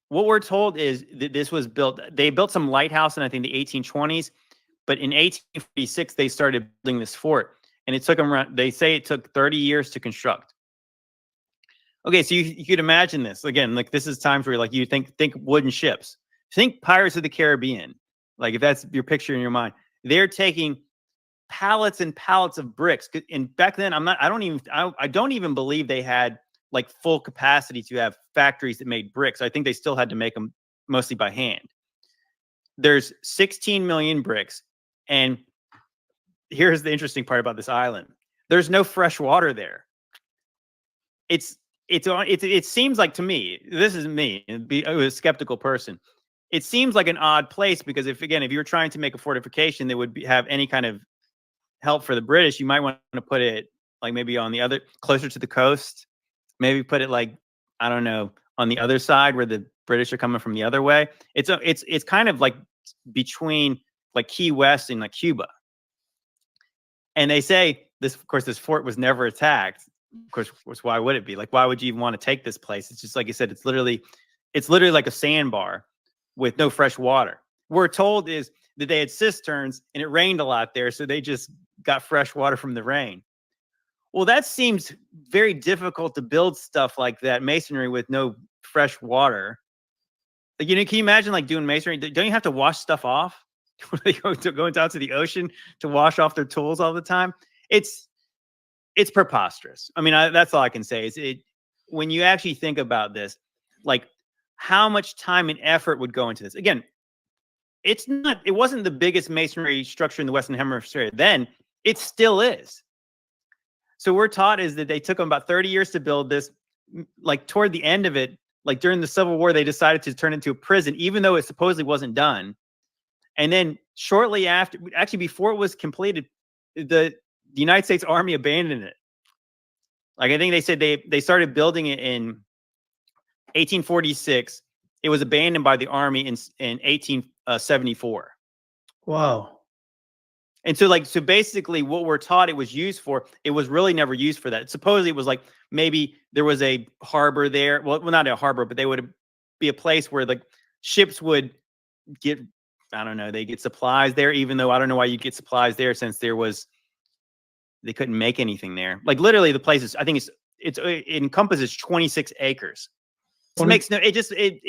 What we're told is that this was built, they built some lighthouse in, I think, the 1820s, but in 1846, they started building this fort. And it took them around, they say it took 30 years to construct. Okay, so you could imagine this. Again, like this is times where like you think wooden ships. Think Pirates of the Caribbean. Like if that's your picture in your mind. They're taking pallets and pallets of bricks. And back then, I don't even believe they had like full capacity to have factories that made bricks. I think they still had to make them mostly by hand. There's 16 million bricks. And here's the interesting part about this island. There's no fresh water there. It seems like, to me, this is me, a skeptical person. It seems like an odd place because if you were trying to make a fortification that would have any kind of help for the British, you might want to put it like maybe on the other, closer to the coast. Maybe put it like, I don't know, on the other side where the British are coming from the other way. It's kind of like between like Key West and like Cuba. And they say this, of course, this fort was never attacked. Of course, why would it be? Like, why would you even want to take this place? It's just like you said, it's literally like a sandbar with no fresh water. We're told is that they had cisterns and it rained a lot there, so they just got fresh water from the rain. Well, that seems very difficult to build stuff like that, masonry with no fresh water. Like, can you imagine like doing masonry? Don't you have to wash stuff off? They going down to the ocean to wash off their tools all the time? It's preposterous. I mean, that's all I can say. Is when you actually think about this, like how much time and effort would go into this? Again, it wasn't the biggest masonry structure in the Western Hemisphere then. It still is. So we're taught is that they took them about 30 years to build this. Like toward the end of it, like during the Civil War, they decided to turn it into a prison, even though it supposedly wasn't done. And then shortly after, actually before it was completed, the United States Army abandoned it. Like I think they said they started building it in 1846. It was abandoned by the Army in 1874. Wow. And so basically what we're taught it was used for, it was really never used for that. Supposedly it was like maybe there was a harbor there. Well, not a harbor, but they would be a place where like ships would get, I don't know, they get supplies there, even though I don't know why you get supplies there since they couldn't make anything there. Like literally the place is, I think it encompasses 26 acres. It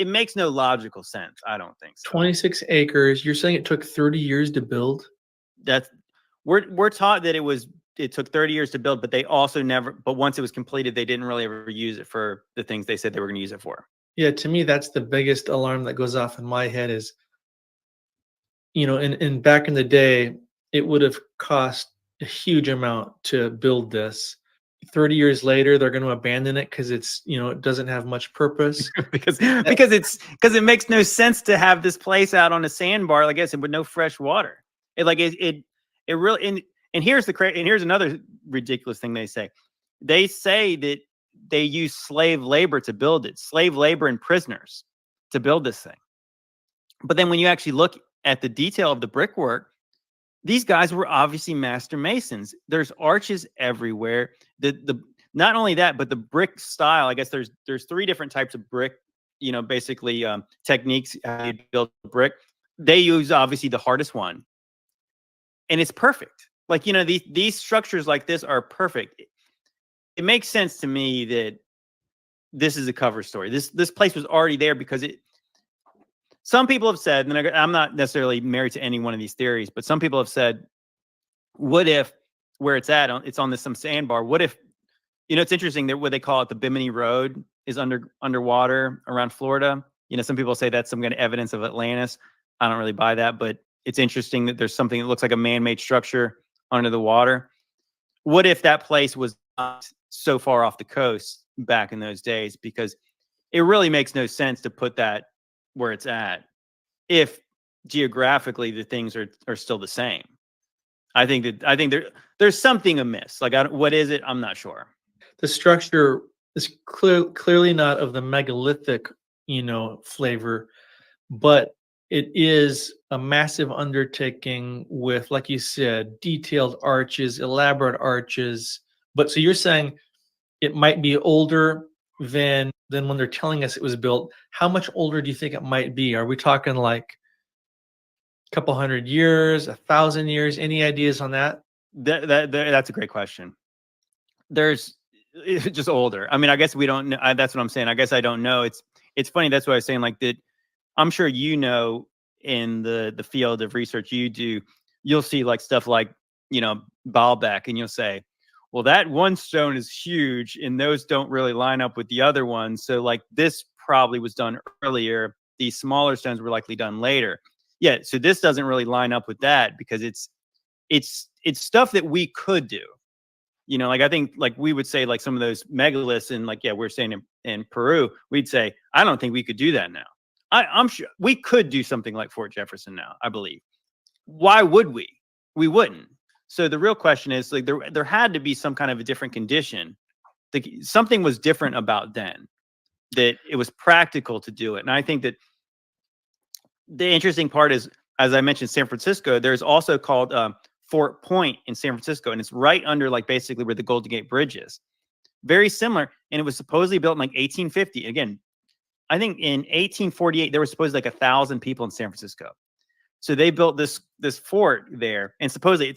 makes no logical sense. I don't think so. 26 acres. You're saying it took 30 years to build? We're taught that it took 30 years to build, but they also but once it was completed, they didn't really ever use it for the things they said they were going to use it for. Yeah, to me, that's the biggest alarm that goes off in my head is, in back in the day, it would have cost a huge amount to build this. 30 years later, they're going to abandon it because it's, it doesn't have much purpose. because it makes no sense to have this place out on a sandbar, like I said, with no fresh water. It really, and here's another ridiculous thing they say. They say that they use slave labor to build it, slave labor and prisoners to build this thing. But then when you actually look at the detail of the brickwork, these guys were obviously master masons. There's arches everywhere. Not only that, but the brick style. I guess there's three different types of brick. Basically techniques how you build a brick. They use obviously the hardest one, and it's perfect. Like these structures like this are perfect. It makes sense to me that this is a cover story. This place was already there because it. Some people have said, and I'm not necessarily married to any one of these theories, but some people have said, what if where it's at, it's on some sandbar? What if, it's interesting that what they call it, the Bimini Road, is underwater around Florida. Some people say that's some kind of evidence of Atlantis. I don't really buy that, but it's interesting that there's something that looks like a man-made structure under the water. What if that place was not so far off the coast back in those days? Because it really makes no sense to put that where it's at if geographically the things are still the same. I think there's something amiss. Like, what is it? I'm not sure. The structure is clearly not of the megalithic, flavor, but it is a massive undertaking with, like you said, detailed arches, elaborate arches. But so you're saying it might be older than when they're telling us it was built. How much older do you think it might be? Are we talking like a couple 100 years, 1,000 years? Any ideas on that? That's a great question. There's just older. I mean, I guess we don't know. That's what I'm saying. I guess I don't know. It's funny. That's what I was saying. Like, I'm sure in the field of research you do, you'll see like stuff like Baalbek, and you'll say, well, that one stone is huge, and those don't really line up with the other ones. So like this probably was done earlier. These smaller stones were likely done later. Yeah. So this doesn't really line up with that because it's stuff that we could do. Like I think like we would say like some of those megaliths and like, yeah, we're saying in Peru, we'd say, I don't think we could do that now. I'm sure we could do something like Fort Jefferson now, I believe. Why would we? We wouldn't. So the real question is like there had to be some kind of a different condition. Something was different about then, that it was practical to do it. And I think that the interesting part is, as I mentioned, San Francisco, there's also called Fort Point in San Francisco, and it's right under like basically where the Golden Gate Bridge is. Very similar, and it was supposedly built in like 1850. Again, I think in 1848 there were supposedly like 1,000 people in San Francisco. So they built this fort there, and supposedly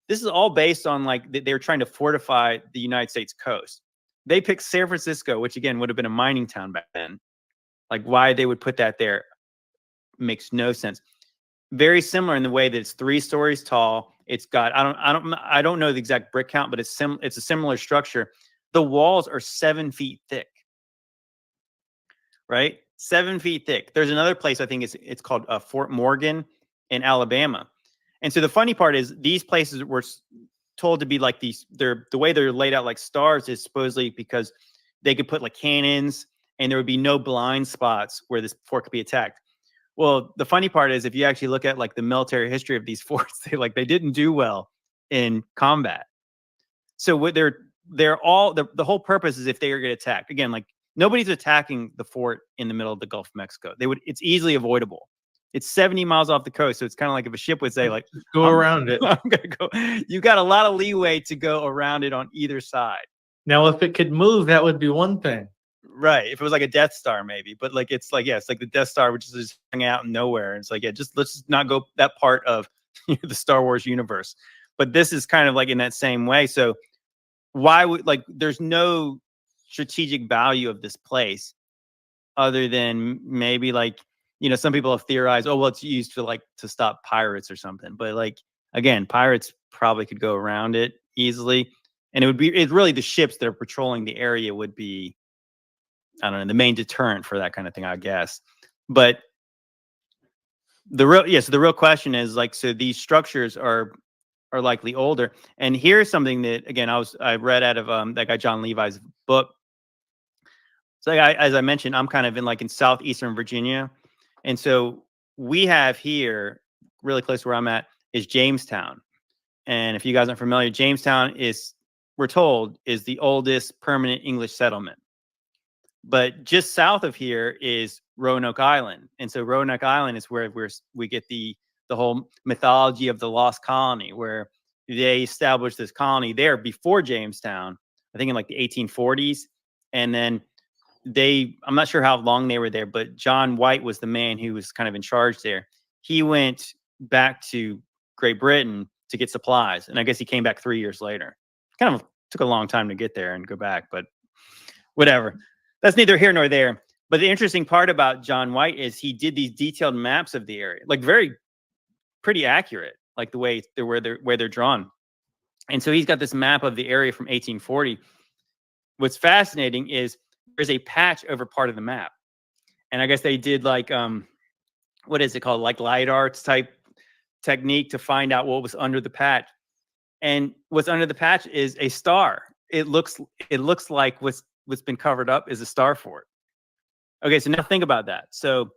this is all based on like they were trying to fortify the United States coast. They picked San Francisco, which again would have been a mining town back then. Like why they would put that there makes no sense. Very similar in the way that it's 3 stories tall. It's got I don't know the exact brick count, but it's a similar structure. The walls are 7 feet thick. Right? 7 feet thick. There's another place, I think it's called Fort Morgan in Alabama. And so the funny part is these places were told to be like these, the way they're laid out like stars is supposedly because they could put like cannons and there would be no blind spots where this fort could be attacked. Well, the funny part is if you actually look at like the military history of these forts, they didn't do well in combat. So what they're all the whole purpose is if they are get attacked. Again, like nobody's attacking the fort in the middle of the Gulf of Mexico. It's easily avoidable. It's 70 miles off the coast. So it's kind of like if a ship would say like, go around it. I'm going to go. You got a lot of leeway to go around it on either side. Now, if it could move, that would be one thing. Right. If it was like a Death Star, maybe. But like, it's like the Death Star, which is just hanging out in nowhere. And it's like, yeah, let's just not go that part of the Star Wars universe. But this is kind of like in that same way. So why would there's no strategic value of this place other than maybe some people have theorized, oh, well, it's used to stop pirates or something. But again, pirates probably could go around it easily. And it's really the ships that are patrolling the area would be, I don't know, the main deterrent for that kind of thing, I guess. But the real question is so these structures are likely older. And here's something that, again, I read out of that guy John Levi's book. So as I mentioned, I'm kind of in southeastern Virginia. And so we have here, really close to where I'm at, is Jamestown. And if you guys aren't familiar, Jamestown we're told, is the oldest permanent English settlement. But just south of here is Roanoke Island. And so Roanoke Island is where we get the whole mythology of the lost colony, where they established this colony there before Jamestown, I think in the 1840s. And then I'm not sure how long they were there, but John White was the man who was kind of in charge there. He went back to Great Britain to get supplies. And I guess he came back 3 years later. Kind of took a long time to get there and go back, but whatever. that's neither here nor there. But the interesting part about John White is he did these detailed maps of the area, like pretty accurate, like the way where they're drawn. And so he's got this map of the area from 1840. What's fascinating is there's a patch over part of the map. And I guess they did like, what is it called? Like LiDAR type technique to find out what was under the patch. And what's under the patch is a star. It looks like what's been covered up is a star fort. Okay, so now think about that. So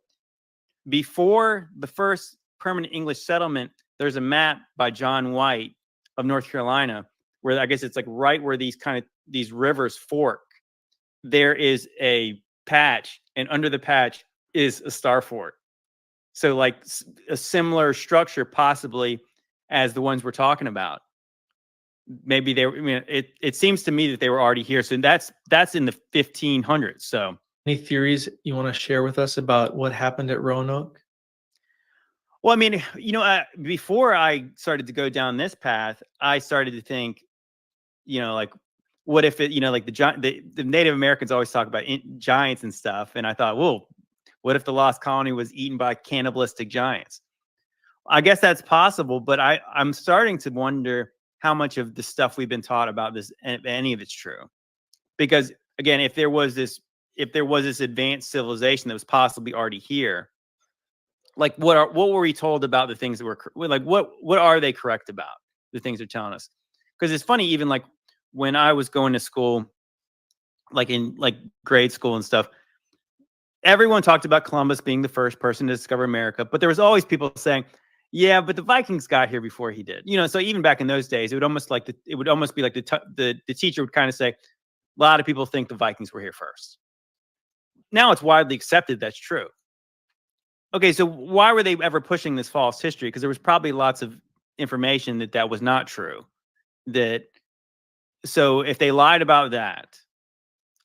before the first permanent English settlement, there's a map by John White of North Carolina where I guess it's like right where these rivers fork. There is a patch, and under the patch is a star fort. So like a similar structure possibly as the ones we're talking about. Maybe it seems to me that they were already here. So that's in the 1500s. So any theories you want to share with us about what happened at Roanoke? Well, I mean, before I started to go down this path, I started to think, like, what if it, like the Native Americans always talk about giants and stuff. And I thought, well, what if the lost colony was eaten by cannibalistic giants? I guess that's possible, but I'm starting to wonder how much of the stuff we've been taught about this, if any of it's true. Because again, if there was this advanced civilization that was possibly already here, like what were we told about the things that were like, what are they correct about the things they're telling us? Because it's funny, even like when I was going to school, like in like grade school and stuff, everyone talked about Columbus being the first person to discover America, but there was always people saying, yeah, but the Vikings got here before he did. So even back in those days, it would almost be like the teacher would kind of say, a lot of people think the Vikings were here first. Now it's widely accepted that's true. Okay, so why were they ever pushing this false history? Because there was probably lots of information that was not true. So if they lied about that,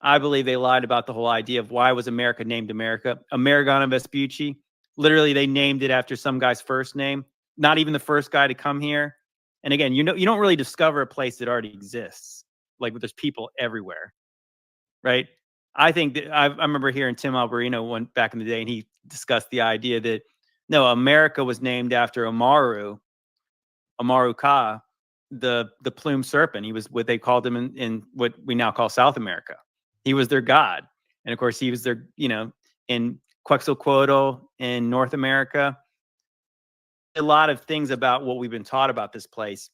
I believe they lied about the whole idea of why was America named America. Amerigana Vespucci, literally they named it after some guy's first name, not even the first guy to come here. And again, you don't really discover a place that already exists, like there's people everywhere, right? I think that I remember hearing Tim Alberino back in the day, and he discussed the idea that no, America was named after Amaru Ka, the plumed serpent. He was what they called him in what we now call South America. He was their god, and of course he was their in Quetzalcoatl in North America. A lot of things about what we've been taught about this place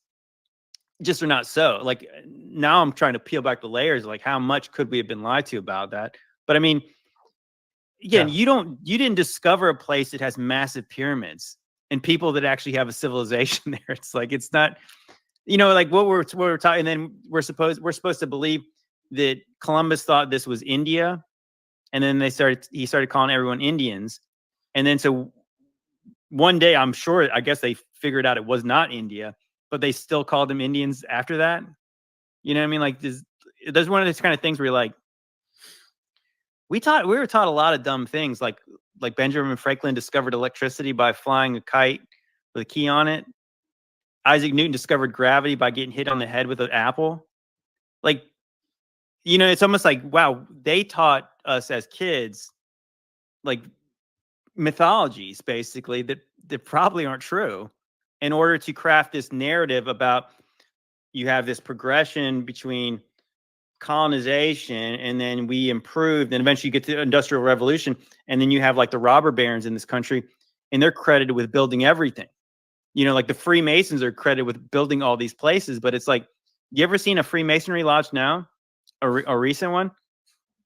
just are not so. Like now I'm trying to peel back the layers, like how much could we have been lied to about that? But I mean, again, you didn't discover a place that has massive pyramids and people that actually have a civilization there. It's like, it's not, like what we're taught. And then we're supposed to believe that Columbus thought this was India. And then he started calling everyone Indians. And then so one day, I guess they figured out it was not India, but they still called them Indians after that. You know what I mean? Like there's one of those kind of things where you're like, we were taught a lot of dumb things, like Benjamin Franklin discovered electricity by flying a kite with a key on it. Isaac Newton discovered gravity by getting hit on the head with an apple. Like, it's almost like, wow, they taught us as kids, like mythologies, basically, that probably aren't true, in order to craft this narrative about you have this progression between colonization and then we improved and eventually you get to the Industrial Revolution, and then you have like the robber barons in this country and they're credited with building everything. Like the Freemasons are credited with building all these places, but it's like, you ever seen a Freemasonry lodge now? A recent one?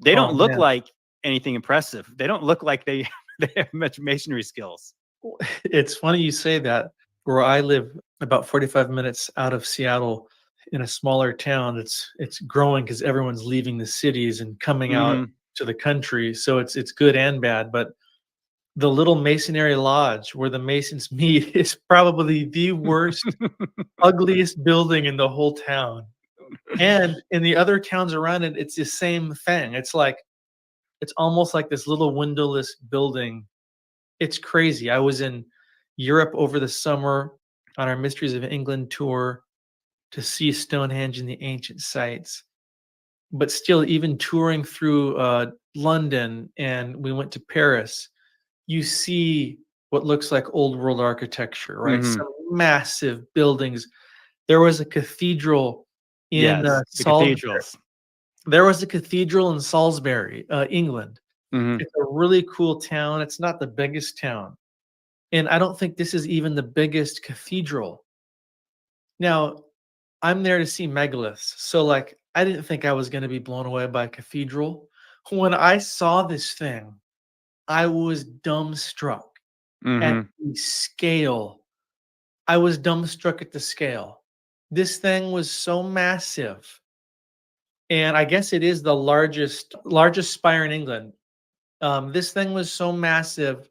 They don't look like anything impressive. They don't look like they have much masonry skills. It's funny you say that. Where I live, about 45 minutes out of Seattle, in a smaller town, it's growing because everyone's leaving the cities and coming out to the country. So it's good and bad. But the little Masonry lodge where the Masons meet is probably the worst, ugliest building in the whole town. And in the other towns around it, it's the same thing. It's almost like this little windowless building. It's crazy. I was in Europe over the summer on our Mysteries of England tour to see Stonehenge and the ancient sites. but still, even touring through London, and we went to Paris, you see what looks like old world architecture, right? Mhm. Some massive buildings. There was a cathedral in Yes, the Salisbury. cathedrals. There was a cathedral in Salisbury, England. Mhm. It's a really cool town. It's not the biggest town. And I don't think this is even the biggest cathedral. Now, I'm there to see megaliths. So, like, I didn't think I was going to be blown away by a cathedral. When I saw this thing, I was dumbstruck at Mhm. the scale. I was dumbstruck at the scale. This thing was so massive. And I guess it is the largest spire in England. This thing was so massive,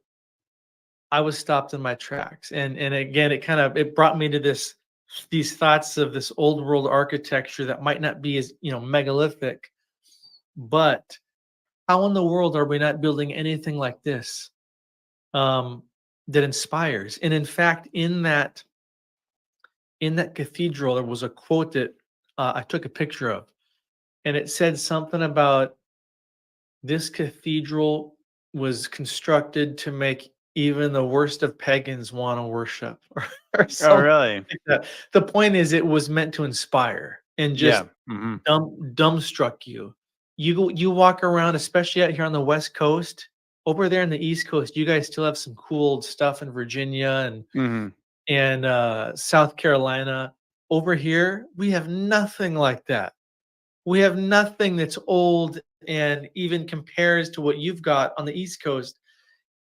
I was stopped in my tracks. And again, it brought me to these thoughts of this old world architecture that might not be as, megalithic, but how in the world are we not building anything like this that inspires? And in fact, in that cathedral, there was a quote that I took a picture of, and it said something about this cathedral was constructed to make even the worst of pagans want to worship, or Oh, something really? like that. The point is, it was meant to inspire and just Yeah. Mhm. dumbstruck you. You walk around, especially out here on the West Coast. Over there on the East Coast, you guys still have some cool old stuff in Virginia Mhm. and South Carolina. Over here, we have nothing like that. We have nothing that's old and even compares to what you've got on the East Coast.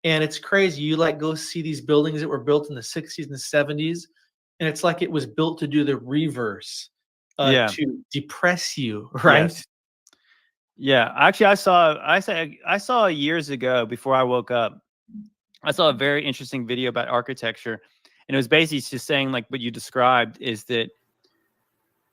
And it's crazy. You like go see these buildings that were built in the 60s and the 70s, and it's like it was built to do the reverse, Yeah. to depress you, right? Yes. Yeah. Actually, I saw years ago before I woke up. I saw a very interesting video about architecture, and it was basically just saying like what you described is that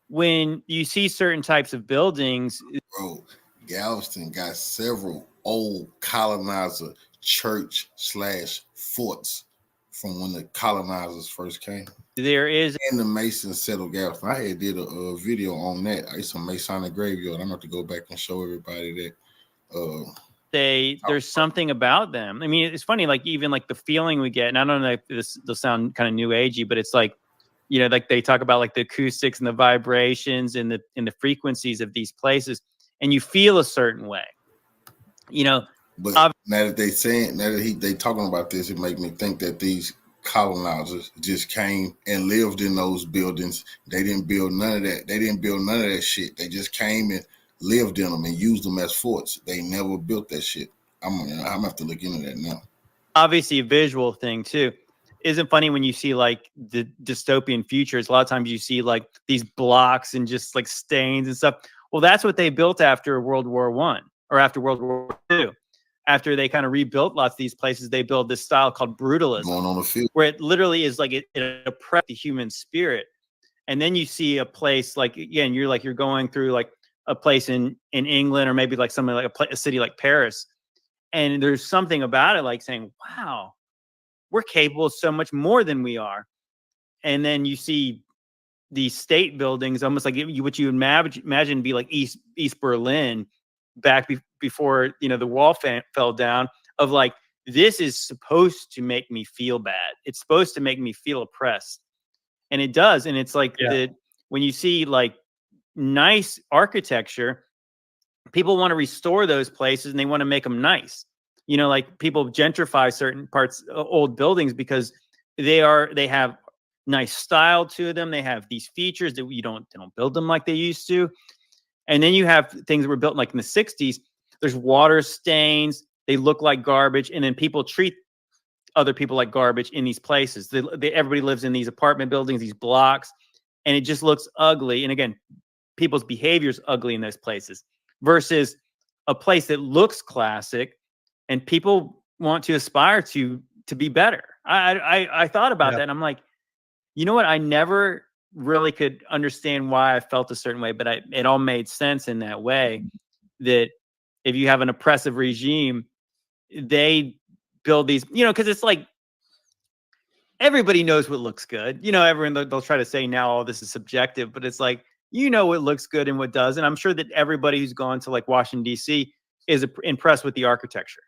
when you see certain types of buildings, Bro, Galveston got several old colonizer church/forts from when the colonizers first came. there is And the Masons settled Galveston. I had did a video on that. It's a Masonic graveyard. I'm going to go back and show everybody that. There's something about them. I mean, it's funny, like even like the feeling we get, and I don't know if this will sound kind of new agey, but it's like, like they talk about like the acoustics and the vibrations and the frequencies of these places, and you feel a certain way. But now that they talking about this, it make me think that these colonizers just came and lived in those buildings. They didn't build none of that. They didn't build none of that shit. They just came and lived in them and used them as forts. They never built that shit. I'm gonna have to look into that now. Obviously a visual thing too. Isn't funny when you see like the dystopian futures, a lot of times you see like these blocks and just like stains and stuff. Well, that's what they built after World War I or after World War II. After they kind of rebuilt lots of these places, they build this style called brutalism, going on the field, where it literally is like it oppressed the human spirit. And then you see a place like, again, you're going through like a place in England, or maybe like something like a city like Paris, and there's something about it like saying, wow, we're capable of so much more than we are. And then you see these state buildings, almost like what you imagine be like East Berlin back before the wall fell down, of like, this is supposed to make me feel bad. It's supposed to make me feel oppressed. And it does. And it's like when you see like nice architecture, people want to restore those places and they want to make them nice. Like people gentrify certain parts, old buildings, because they have nice style to them. They have these features that they don't build them like they used to. And then you have things that were built like in the 60s. There's water stains. They look like garbage. And then people treat other people like garbage in these places. Everybody lives in these apartment buildings, these blocks, and it just looks ugly. And again, people's behavior is ugly in those places versus a place that looks classic and people want to aspire to be better. I thought about that, and I'm like, you know what? I never really could understand why I felt a certain way, but it all made sense in that way, that if you have an oppressive regime, they build these, because it's like everybody knows what looks good. Everyone, they'll try to say now all this is subjective, but it's like you know what looks good and what doesn't. I'm sure that everybody who's gone to like Washington, D.C. is impressed with the architecture.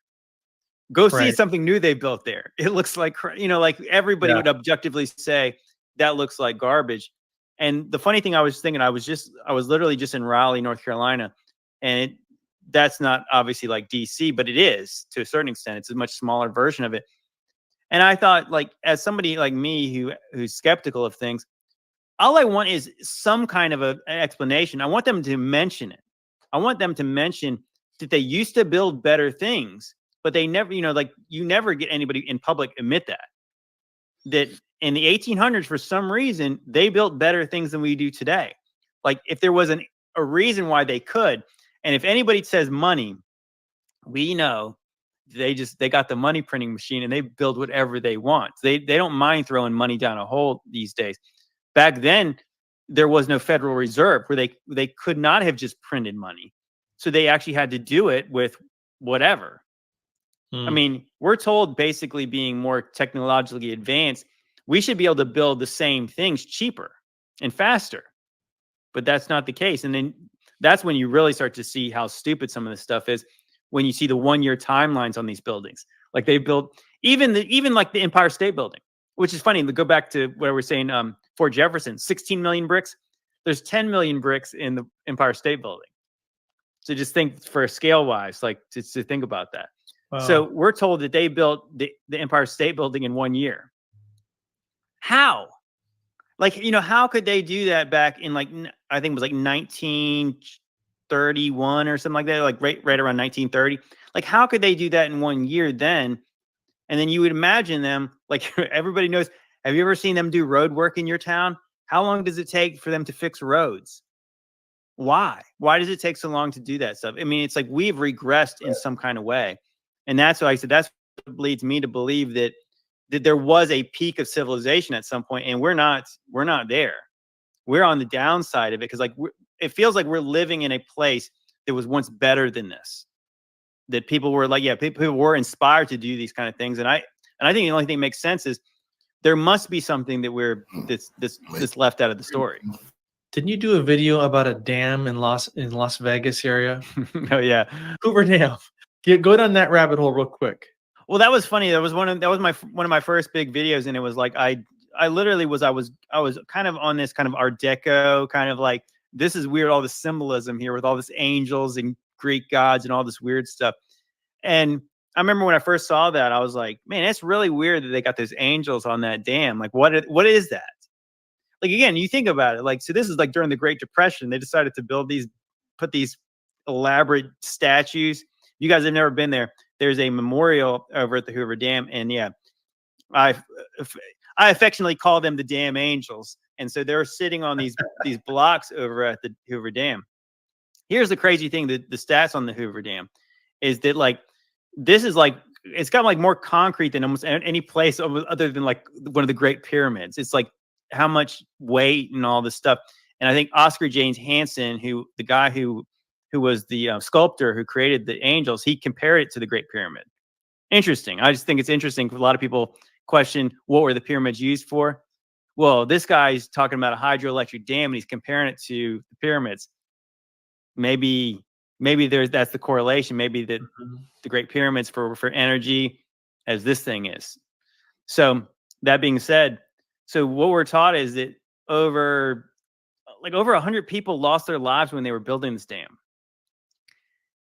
Go see something new they built there. It looks like, like everybody would objectively say that looks like garbage. And the funny thing I was thinking, I was literally just in Raleigh, North Carolina, and that's not obviously like DC, but it is to a certain extent. It's a much smaller version of it. And I thought, like, as somebody like me who's skeptical of things, all I want is some kind of an explanation. I want them to mention it. I want them to mention that they used to build better things, but they never, like you never get anybody in public admit that in the 1800s, for some reason, they built better things than we do today. Like if there was a reason why they could, and if anybody says money, we know they got the money printing machine and they build whatever they want. They don't mind throwing money down a hole these days. Back then, there was no Federal Reserve where they could not have just printed money. So they actually had to do it with whatever. I mean, we're told basically being more technologically advanced, we should be able to build the same things cheaper and faster. But that's not the case. And then that's when you really start to see how stupid some of this stuff is, when you see the 1-year timelines on these buildings. Like they built even like the Empire State Building, which is funny. To go back to what we're saying, Fort Jefferson, 16 million bricks. There's 10 million bricks in the Empire State Building. So just think for scale wise, like to think about that. Wow. So we're told that they built the Empire State Building in 1 year. How? Like, how could they do that back in like, I think it was like 1931 or something like that, like right around 1930. Like, how could they do that in 1 year then? And then you would imagine them, like everybody knows, have you ever seen them do road work in your town? How long does it take for them to fix roads? Why? Why does it take so long to do that stuff? I mean, it's like we've regressed in some kind of way. And that's why I said that's what leads me to believe that there was a peak of civilization at some point, and we're not there. We're on the downside of it because it feels like we're living in a place that was once better than this. That people were like, people were inspired to do these kind of things, and I think the only thing that makes sense is there must be something that's left out of the story. Didn't you do a video about a dam in Las Vegas area? Oh yeah, Hoover Dam. Go down that rabbit hole real quick. Well, that was funny. That was one of my first big videos, and it was like I literally was kind of on this kind of Art Deco kind of like, this is weird, all the symbolism here with all this angels and Greek gods and all this weird stuff. And I remember when I first saw that, I was like, man, it's really weird that they got those angels on that dam. Like, what is that? Like, again, you think about it, like, so this is like during the Great Depression, they decided to put these elaborate statues. You guys have never been there. There's a memorial over at the Hoover Dam, and yeah, I affectionately call them the Dam Angels. And so they're sitting on these blocks over at the Hoover Dam. Here's the crazy thing: the stats on the Hoover Dam is that like this is like it's got like more concrete than almost any place other than like one of the Great Pyramids. It's like how much weight and all this stuff. And I think Oscar James Hansen, the guy who was the sculptor who created the angels, he compared it to the Great Pyramid. Interesting. I just think it's interesting. A lot of people question what were the pyramids used for. Well, this guy's talking about a hydroelectric dam, and he's comparing it to the pyramids. Maybe that's the correlation. Maybe that the Great Pyramids for energy, as this thing is. So that being said, so what we're taught is that over 100 people lost their lives when they were building this dam.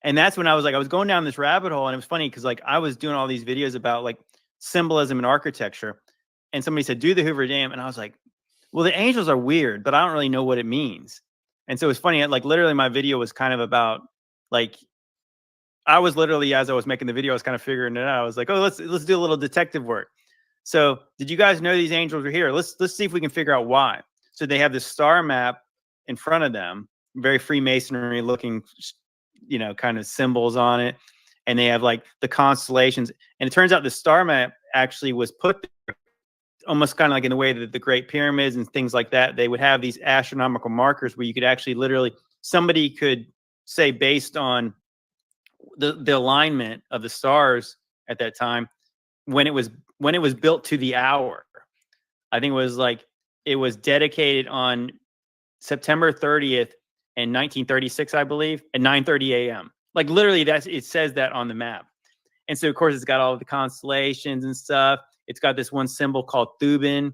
And that's when I was going down this rabbit hole, and it was funny because like I was doing all these videos about like symbolism and architecture, and somebody said, do the Hoover Dam. And I was like, well, the angels are weird, but I don't really know what it means. And so it's funny, like literally my video was kind of about like, I was literally, as I was making the video, I was kind of figuring it out. I was like, oh, let's do a little detective work. So did you guys know these angels were here? Let's see if we can figure out why. So they have this star map in front of them, very Freemasonry looking, kind of symbols on it. And they have like the constellations. And it turns out the star map actually was put there almost kind of like in the way that the Great Pyramids and things like that. They would have these astronomical markers where you could actually literally, somebody could say based on the alignment of the stars at that time, when it was built to the hour. I think it was dedicated on September 30th in 1936, I believe, at 9:30 a.m. Like literally, it says that on the map. And so, of course, it's got all of the constellations and stuff. It's got this one symbol called Thuban,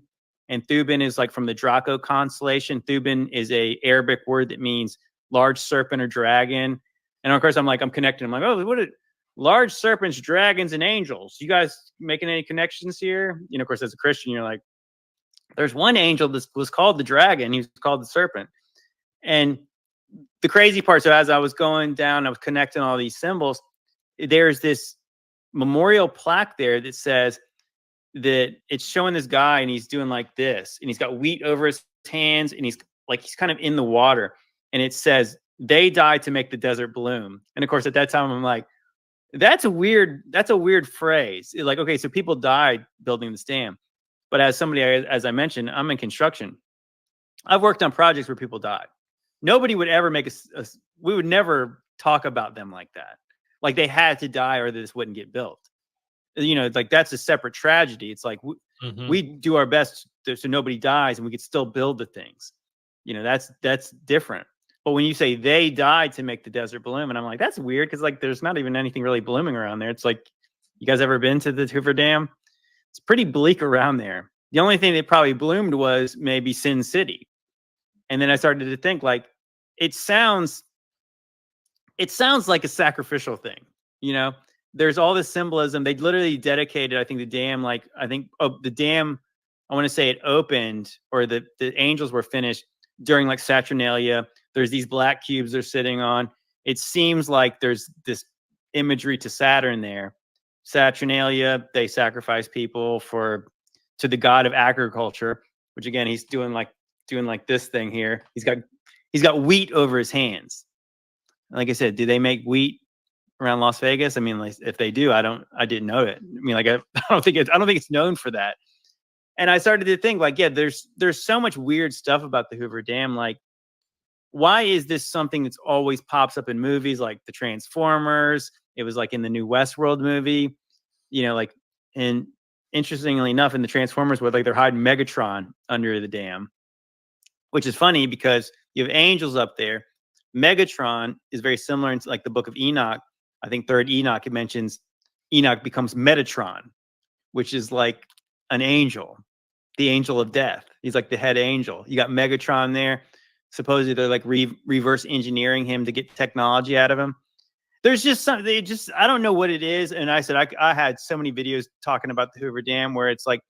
and Thuban is like from the Draco constellation. Thuban is a Arabic word that means large serpent or dragon. And of course, I'm connecting. I'm like, oh, what? Large serpents, dragons, and angels. You guys making any connections here? You know, of course, as a Christian, you're like, there's one angel that was called the dragon. He was called the serpent. And the crazy part, so as I was going down, I was connecting all these symbols. There's this memorial plaque there that says that it's showing this guy and he's doing like this. And he's got wheat over his hands and he's kind of in the water. And it says, they died to make the desert bloom. And of course, at that time, I'm like, that's a weird phrase. Like, okay, so people died building this dam. But as somebody, as I mentioned, I'm in construction. I've worked on projects where people died. Nobody would ever make we would never talk about them like that. Like they had to die or this wouldn't get built. You know, like that's a separate tragedy. It's like we do our best so nobody dies and we could still build the things. You know, that's different. But when you say they died to make the desert bloom, and I'm like, that's weird because like there's not even anything really blooming around there. It's like, you guys ever been to the Hoover Dam? It's pretty bleak around there. The only thing that probably bloomed was maybe Sin City. And then I started to think like, it sounds like a sacrificial thing. You know, there's all this symbolism. They literally dedicated, I think, the dam, the dam, I want to say it opened or the angels were finished during like Saturnalia. There's these black cubes they're sitting on. It seems like there's this imagery to Saturn there. Saturnalia, they sacrifice people to the god of agriculture, which again, he's doing like this thing here. He's got wheat over his hands. Like I said, do they make wheat around Las Vegas? I mean, like, if they do, I didn't know it. I mean, like I don't think it's known for that. And I started to think like, yeah, there's so much weird stuff about the Hoover Dam. Like, why is this something that's always pops up in movies like the Transformers? It was like in the new Westworld movie, you know, like, and interestingly enough, in the Transformers, where like they're hiding Megatron under the dam, which is funny because you have angels up there. Megatron is very similar into like the book of Enoch. I think third Enoch, it mentions Enoch becomes Metatron, which is like an angel, the angel of death. He's like the head angel. You got Megatron there. Supposedly they're like reverse engineering him to get technology out of him. There's just something, I don't know what it is. And I said, I had so many videos talking about the Hoover Dam where it's like,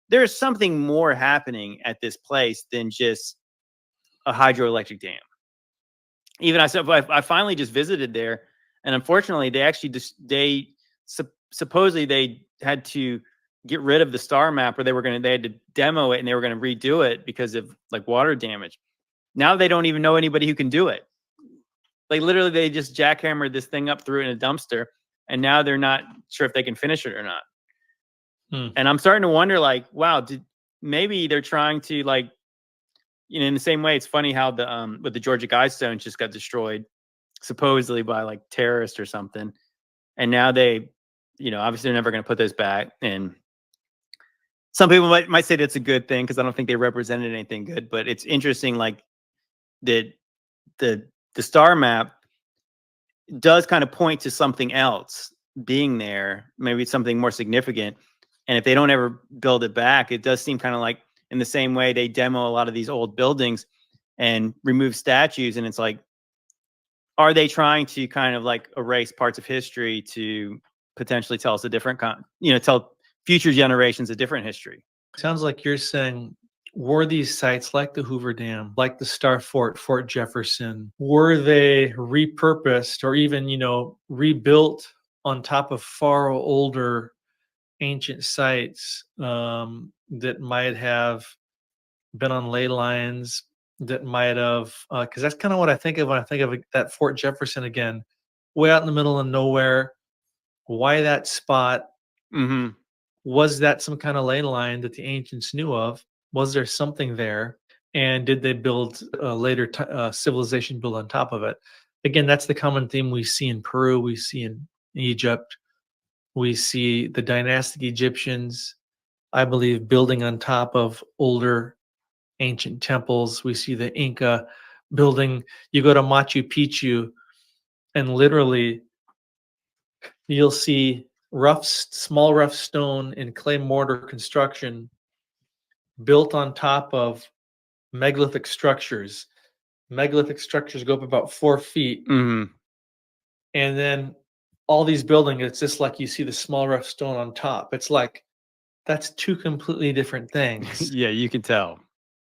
there's something more happening at this place than just a hydroelectric dam. Even I finally just visited there, and unfortunately they actually supposedly they had to get rid of the star map, or they had to demo it and they were going to redo it because of like water damage. Now they don't even know anybody who can do it. Like literally they just jackhammered this thing up, threw it in a dumpster, and now they're not sure if they can finish it or not. And I'm starting to wonder like, wow, maybe they're trying to like, you know, in the same way, it's funny how with the Georgia Guidestones just got destroyed supposedly by like terrorists or something. And now they, you know, obviously they're never going to put those back. And some people might say that's a good thing because I don't think they represented anything good, but it's interesting like that the star map does kind of point to something else being there, maybe something more significant. And if they don't ever build it back, it does seem kind of like in the same way they demo a lot of these old buildings and remove statues. And it's like, are they trying to kind of like erase parts of history to potentially tell us a different tell future generations a different history? Sounds like you're saying, were these sites like the Hoover Dam, like the Star Fort, Fort Jefferson, were they repurposed or even, you know, rebuilt on top of far older ancient sites that might have been on ley lines, that might have, because that's kind of what I think of when I think of that Fort Jefferson again, way out in the middle of nowhere. Why that spot? Was that some kind of ley line that the ancients knew of? Was there something there? And did they build a later civilization build on top of it? Again, that's the common theme we see in Peru, we see in Egypt, we see the dynastic Egyptians, I believe, building on top of older ancient temples. We see the Inca building. You go to Machu Picchu, and literally you'll see small rough stone and clay mortar construction built on top of megalithic structures. Megalithic structures go up about 4 feet. Mm-hmm. And then all these buildings, it's just like you see the small rough stone on top. It's like, that's two completely different things. Yeah, you can tell.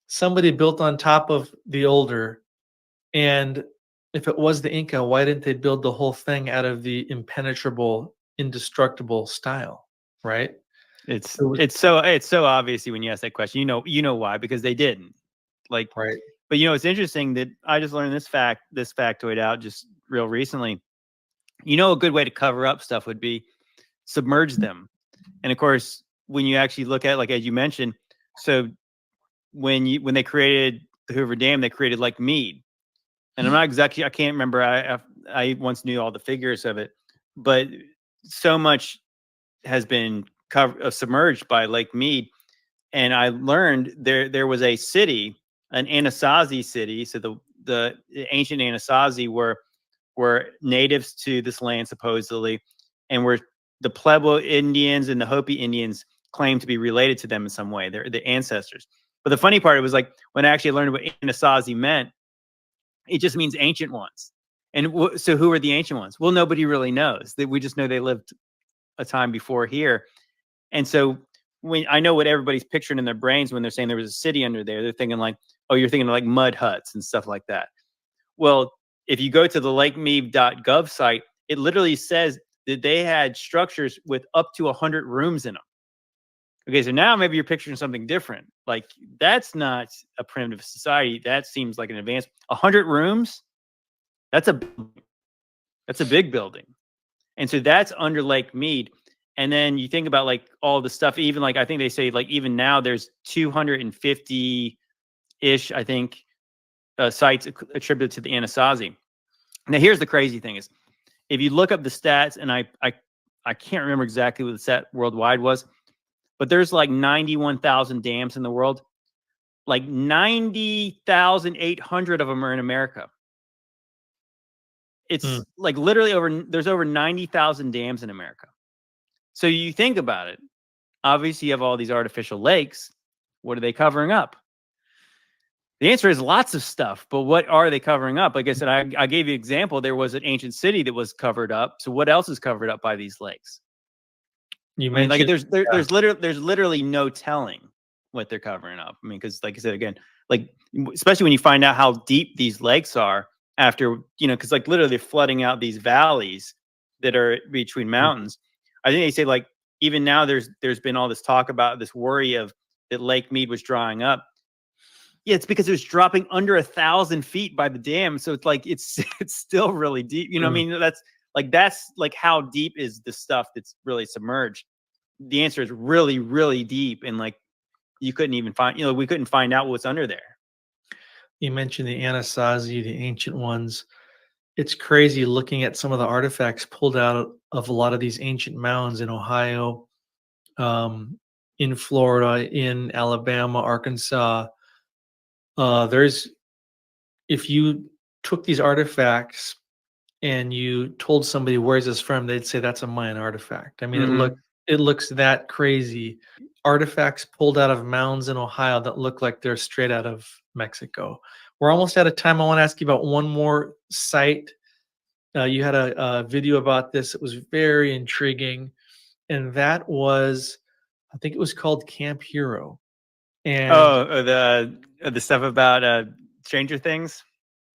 Somebody built on top of the older, and if it was the Inca, why didn't they build the whole thing out of the impenetrable, indestructible style, right? It's so obvious when you ask that question. You know why? Because they didn't. Like, right. But it's interesting that I just learned this factoid out just real recently. A good way to cover up stuff would be submerge them. And of course, when you actually look at, like, as you mentioned, so when they created the Hoover Dam, they created Lake Mead. And I can't remember. I once knew all the figures of it, but so much has been submerged by Lake Mead. And I learned there was a city, an Anasazi city. So the ancient Anasazi were natives to this land, supposedly, and were the Pueblo Indians and the Hopi Indians claimed to be related to them in some way. They're the ancestors. But the funny part, it was like when I actually learned what Anasazi meant, it just means ancient ones. And so who are the ancient ones? Well, nobody really knows. We just know they lived a time before here. And so when I know what everybody's picturing in their brains when they're saying there was a city under there, they're thinking like, oh, you're thinking of like mud huts and stuff like that. Well, if you go to the lakemead.gov site, it literally says that they had structures with up to 100 rooms in them. Okay, so now maybe you're picturing something different. Like, that's not a primitive society. That seems like an advanced. 100 rooms? That's a big building. And so that's under Lake Mead. And then you think about like all the stuff, even like I think they say like even now there's 250-ish, I think, sites attributed to the Anasazi. Now here's the crazy thing is, if you look up the stats, and I can't remember exactly what the stat worldwide was, but there's like 91,000 dams in the world. Like 90,800 of them are in America. It's like literally there's over 90,000 dams in America. So you think about it. Obviously, you have all these artificial lakes. What are they covering up? The answer is lots of stuff, but what are they covering up? Like I said, I gave you an example. There was an ancient city that was covered up. So what else is covered up by these lakes? You mentioned, mentioned there's literally no telling what they're covering up. I mean, because like I said again, like especially when you find out how deep these lakes are after, because like literally they're flooding out these valleys that are between mountains. I think they say like even now there's been all this talk about this worry of that Lake Mead was drying up. Yeah, it's because it was dropping under 1,000 feet by the dam. So it's like it's still really deep. I mean, that's like how deep is the stuff that's really submerged? The answer is really, really deep, and like you couldn't even find, we couldn't find out what's under there. You mentioned the Anasazi, the ancient ones. It's crazy looking at some of the artifacts pulled out of a lot of these ancient mounds in Ohio, in Florida, in Alabama, Arkansas. If you took these artifacts and you told somebody where's this from, they'd say that's a Mayan artifact. I mean, it looks that crazy. Artifacts pulled out of mounds in Ohio that look like they're straight out of Mexico. We're almost out of time. I want to ask you about one more site. You had a video about this. It was very intriguing, and that was, I think it was called Camp Hero. And the stuff about Stranger Things.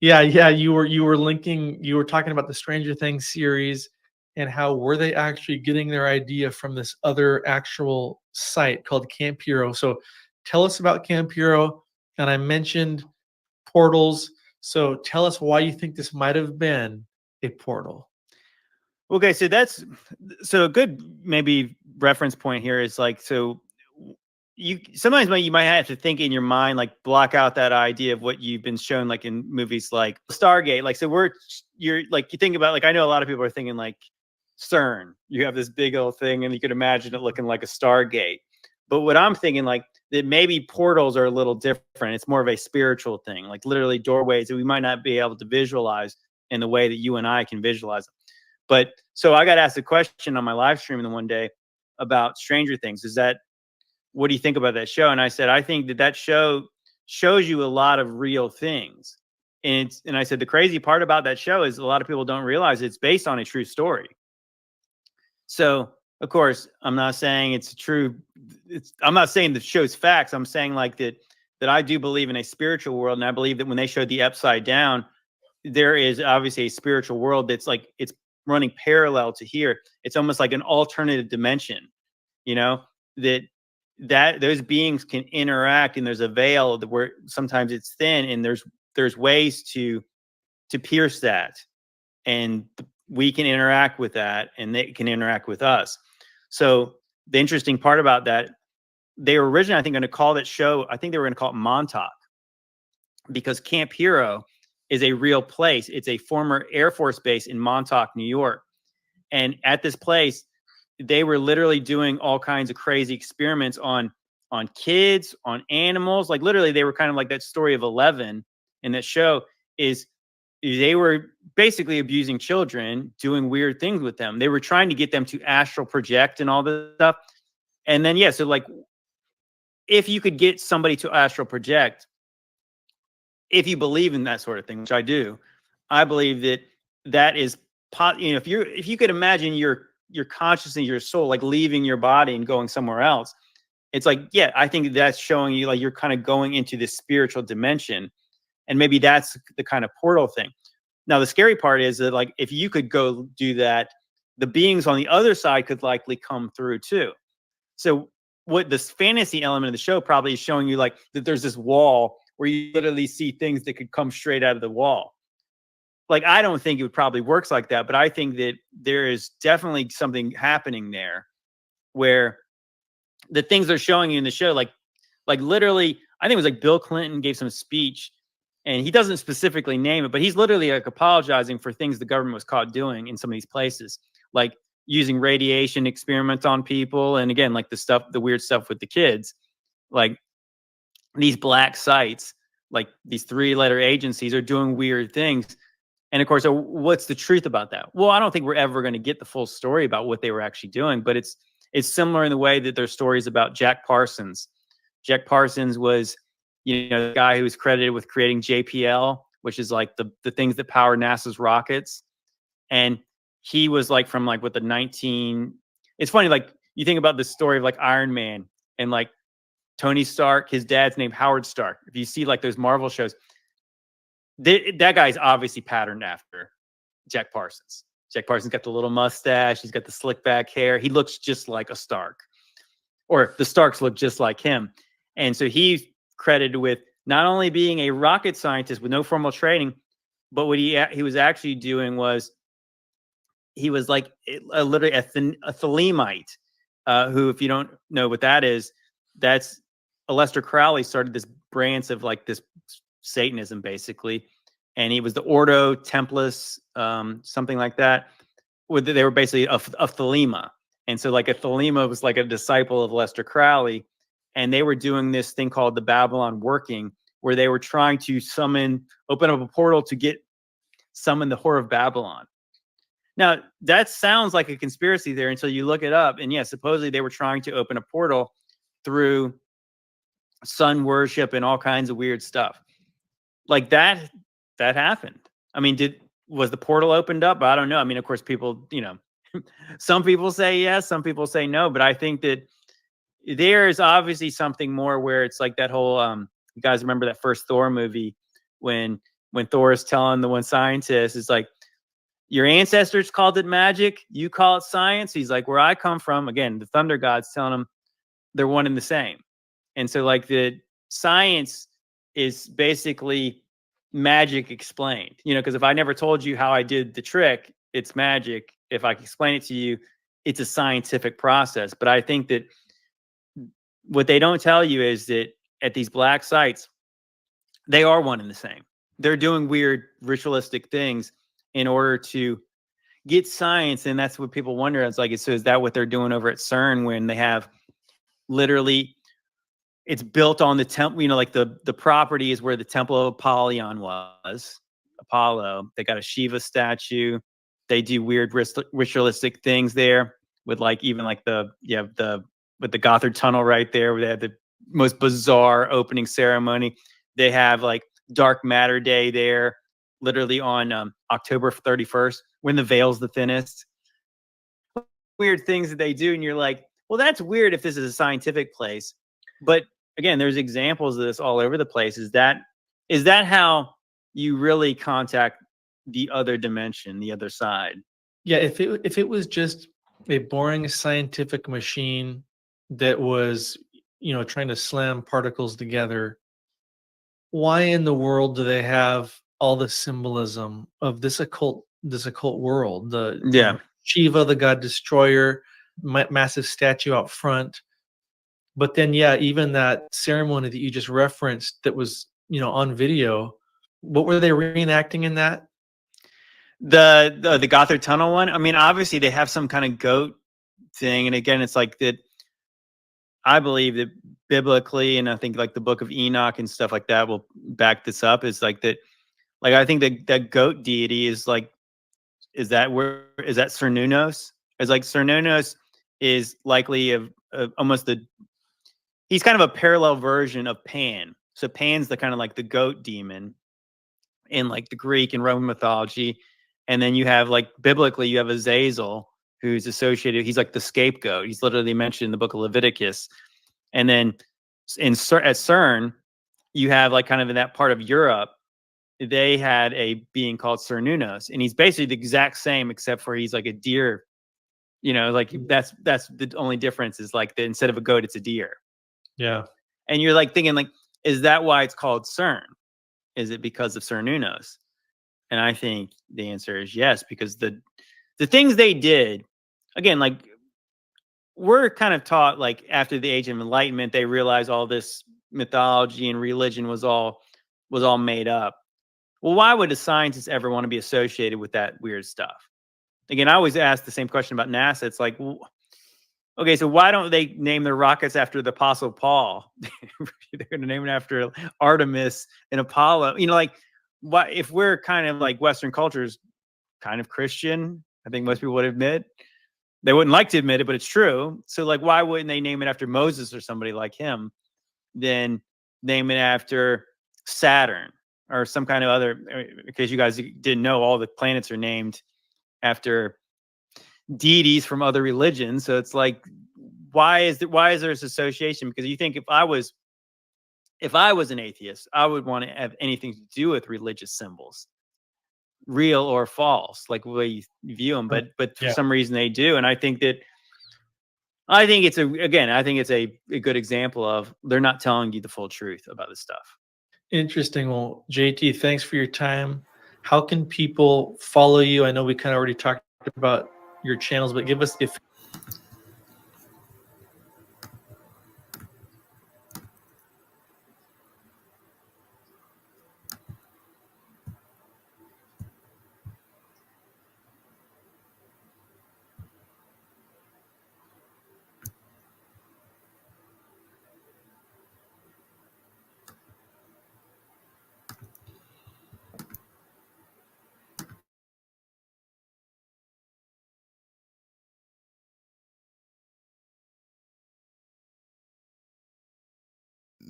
Yeah, you were talking about the Stranger Things series and how were they actually getting their idea from this other actual site called Camp Hero. So tell us about Camp Hero. And I mentioned portals. So tell us why you think this might have been a portal. Okay, so a good maybe reference point here is like, so sometimes you might have to think in your mind, like block out that idea of what you've been shown, like in movies like Stargate. Like, so you think about, like, I know a lot of people are thinking like CERN. You have this big old thing and you could imagine it looking like a Stargate. But what I'm thinking, like, that maybe portals are a little different. It's more of a spiritual thing, like literally doorways that we might not be able to visualize in the way that you and I can visualize them. But so I got asked a question on my live stream the one day about Stranger Things. What do you think about that show? And I said, I think that show shows you a lot of real things. And I said, the crazy part about that show is a lot of people don't realize it's based on a true story. So, of course, I'm not saying it's true. I'm not saying the show's facts. I'm saying like that I do believe in a spiritual world. And I believe that when they showed the Upside Down, there is obviously a spiritual world that's like, it's running parallel to here. It's almost like an alternative dimension, you know, that those beings can interact, and there's a veil where sometimes it's thin, and there's ways to pierce that, and we can interact with that, and they can interact with us. So the interesting part about that, they were originally, I think, going to call that show, I think they were going to call it Montauk, because Camp Hero is a real place. It's a former Air Force base in Montauk, New York. And at this place, they were literally doing all kinds of crazy experiments on kids, on animals. Like literally, they were kind of like that story of 11 in that show. Is they were basically abusing children, doing weird things with them. They were trying to get them to astral project and all this stuff. And then, yeah, so like, if you could get somebody to astral project, if you believe in that sort of thing, which I do, I believe that is, you know, if you could imagine your consciousness, your soul, like leaving your body and going somewhere else, it's like, yeah, I think that's showing you like you're kind of going into this spiritual dimension, and maybe that's the kind of portal thing. Now, the scary part is that like, if you could go do that, the beings on the other side could likely come through too. So what this fantasy element of the show probably is showing you, like that there's this wall where you literally see things that could come straight out of the wall. Like, I don't think it would probably works like that, but I think that there is definitely something happening there where the things they're showing you in the show, like literally, I think it was like Bill Clinton gave some speech, and he doesn't specifically name it, but he's literally like apologizing for things the government was caught doing in some of these places, like using radiation experiments on people. And again, like the weird stuff with the kids, like these black sites, like these 3-letter agencies are doing weird things. And of course, what's the truth about that? Well, I don't think we're ever going to get the full story about what they were actually doing, but it's similar in the way that there's stories about Jack Parsons. Jack Parsons was, you know, the guy who was credited with creating JPL, which is like the things that power NASA's rockets. And he was like from like with it's funny, like you think about the story of like Iron Man and like Tony Stark, his dad's named Howard Stark. If you see like those Marvel shows, that guy's obviously patterned after Jack Parsons. Jack Parsons got the little mustache. He's got the slick back hair. He looks just like a Stark, or the Starks look just like him. And so he's credited with not only being a rocket scientist with no formal training, but what he was actually doing was he was like literally a Thelemite, who, if you don't know what that is, that's Aleister Crowley started this branch of like this Satanism, basically. And he was the Ordo Templis, something like that. They were basically a Thelema. And so like a Thelema was like a disciple of Aleister Crowley. And they were doing this thing called the Babylon Working, where they were trying to open up a portal to summon the Whore of Babylon. Now, that sounds like a conspiracy there until you look it up. And yeah, supposedly they were trying to open a portal through sun worship and all kinds of weird stuff. Like that happened. I mean, was the portal opened up? I don't know. I mean, of course, people, you know, some people say yes, some people say no, but I think that there is obviously something more where it's like that whole, you guys remember that first Thor movie when Thor is telling the one scientist, it's like, your ancestors called it magic, you call it science. He's like, where I come from, again, the thunder gods telling him they're one and the same. And so like the science is basically magic explained, you know, because if I never told you how I did the trick, it's magic. If I explain it to you, it's a scientific process. But I think that what they don't tell you is that at these black sites, they are one and the same. They're doing weird ritualistic things in order to get science. And that's what people wonder. It's like, so is that what they're doing over at CERN when they have literally it's built on the temple, like the property is where the temple of Apollyon was. Apollo. They got a Shiva statue. They do weird ritualistic things there with even with the Gothard Tunnel right there, where they have the most bizarre opening ceremony. They have Dark Matter Day there, literally on October 31st, when the veil's the thinnest. Weird things that they do, and you're like, well, that's weird if this is a scientific place. But again, there's examples of this all over the place. Is that how you really contact the other dimension, the other side? Yeah, if it was just a boring scientific machine that was, trying to slam particles together, why in the world do they have all the symbolism of this occult world? Yeah. Shiva, the god destroyer, massive statue out front. But then, yeah, even that ceremony that you just referenced that was, on video, what were they reenacting in that? The Gothard Tunnel one. I mean, obviously they have some kind of goat thing, and again, it's like that. I believe that biblically, and I think the Book of Enoch and stuff like that will back this up. Is like that. Like I think that goat deity is that Cernunnos? Is Cernunnos is likely almost he's kind of a parallel version of Pan. So Pan's the kind of the goat demon in the Greek and Roman mythology. And then you have biblically, you have Azazel, who's associated. He's the scapegoat. He's literally mentioned in the book of Leviticus. And then at CERN, you have kind of in that part of Europe, they had a being called Cernunnos, and he's basically the exact same, except for he's like a deer. That's the only difference is that instead of a goat, it's a deer. Yeah. And you're thinking is that why it's called CERN? Is it because of Cernunnos? And I think the answer is yes, because the things they did, again, we're kind of taught after the Age of Enlightenment, they realized all this mythology and religion was all made up. Well, why would a scientist ever want to be associated with that weird stuff? Again, I always ask the same question about NASA. It's okay, so why don't they name their rockets after the Apostle Paul? They're going to name it after Artemis and Apollo. Why, if we're kind of Western culture's kind of Christian, I think most people would admit. They wouldn't like to admit it, but it's true. So why wouldn't they name it after Moses or somebody like him? Then name it after Saturn or some kind of other, in case you guys didn't know, all the planets are named after deities from other religions. So it's why is there this association? Because you think if I was an atheist, I would want to have anything to do with religious symbols, real or false, the way you view them. But for some reason they do. And I think it's a good example of they're not telling you the full truth about this stuff. Interesting. Well, JT, thanks for your time. How can people follow you? I know we kind of already talked about your channels, but give us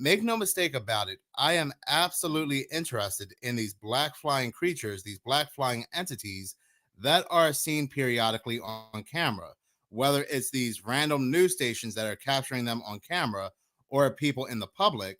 Make no mistake about it, I am absolutely interested in these black flying creatures, these black flying entities that are seen periodically on camera, whether it's these random news stations that are capturing them on camera or people in the public.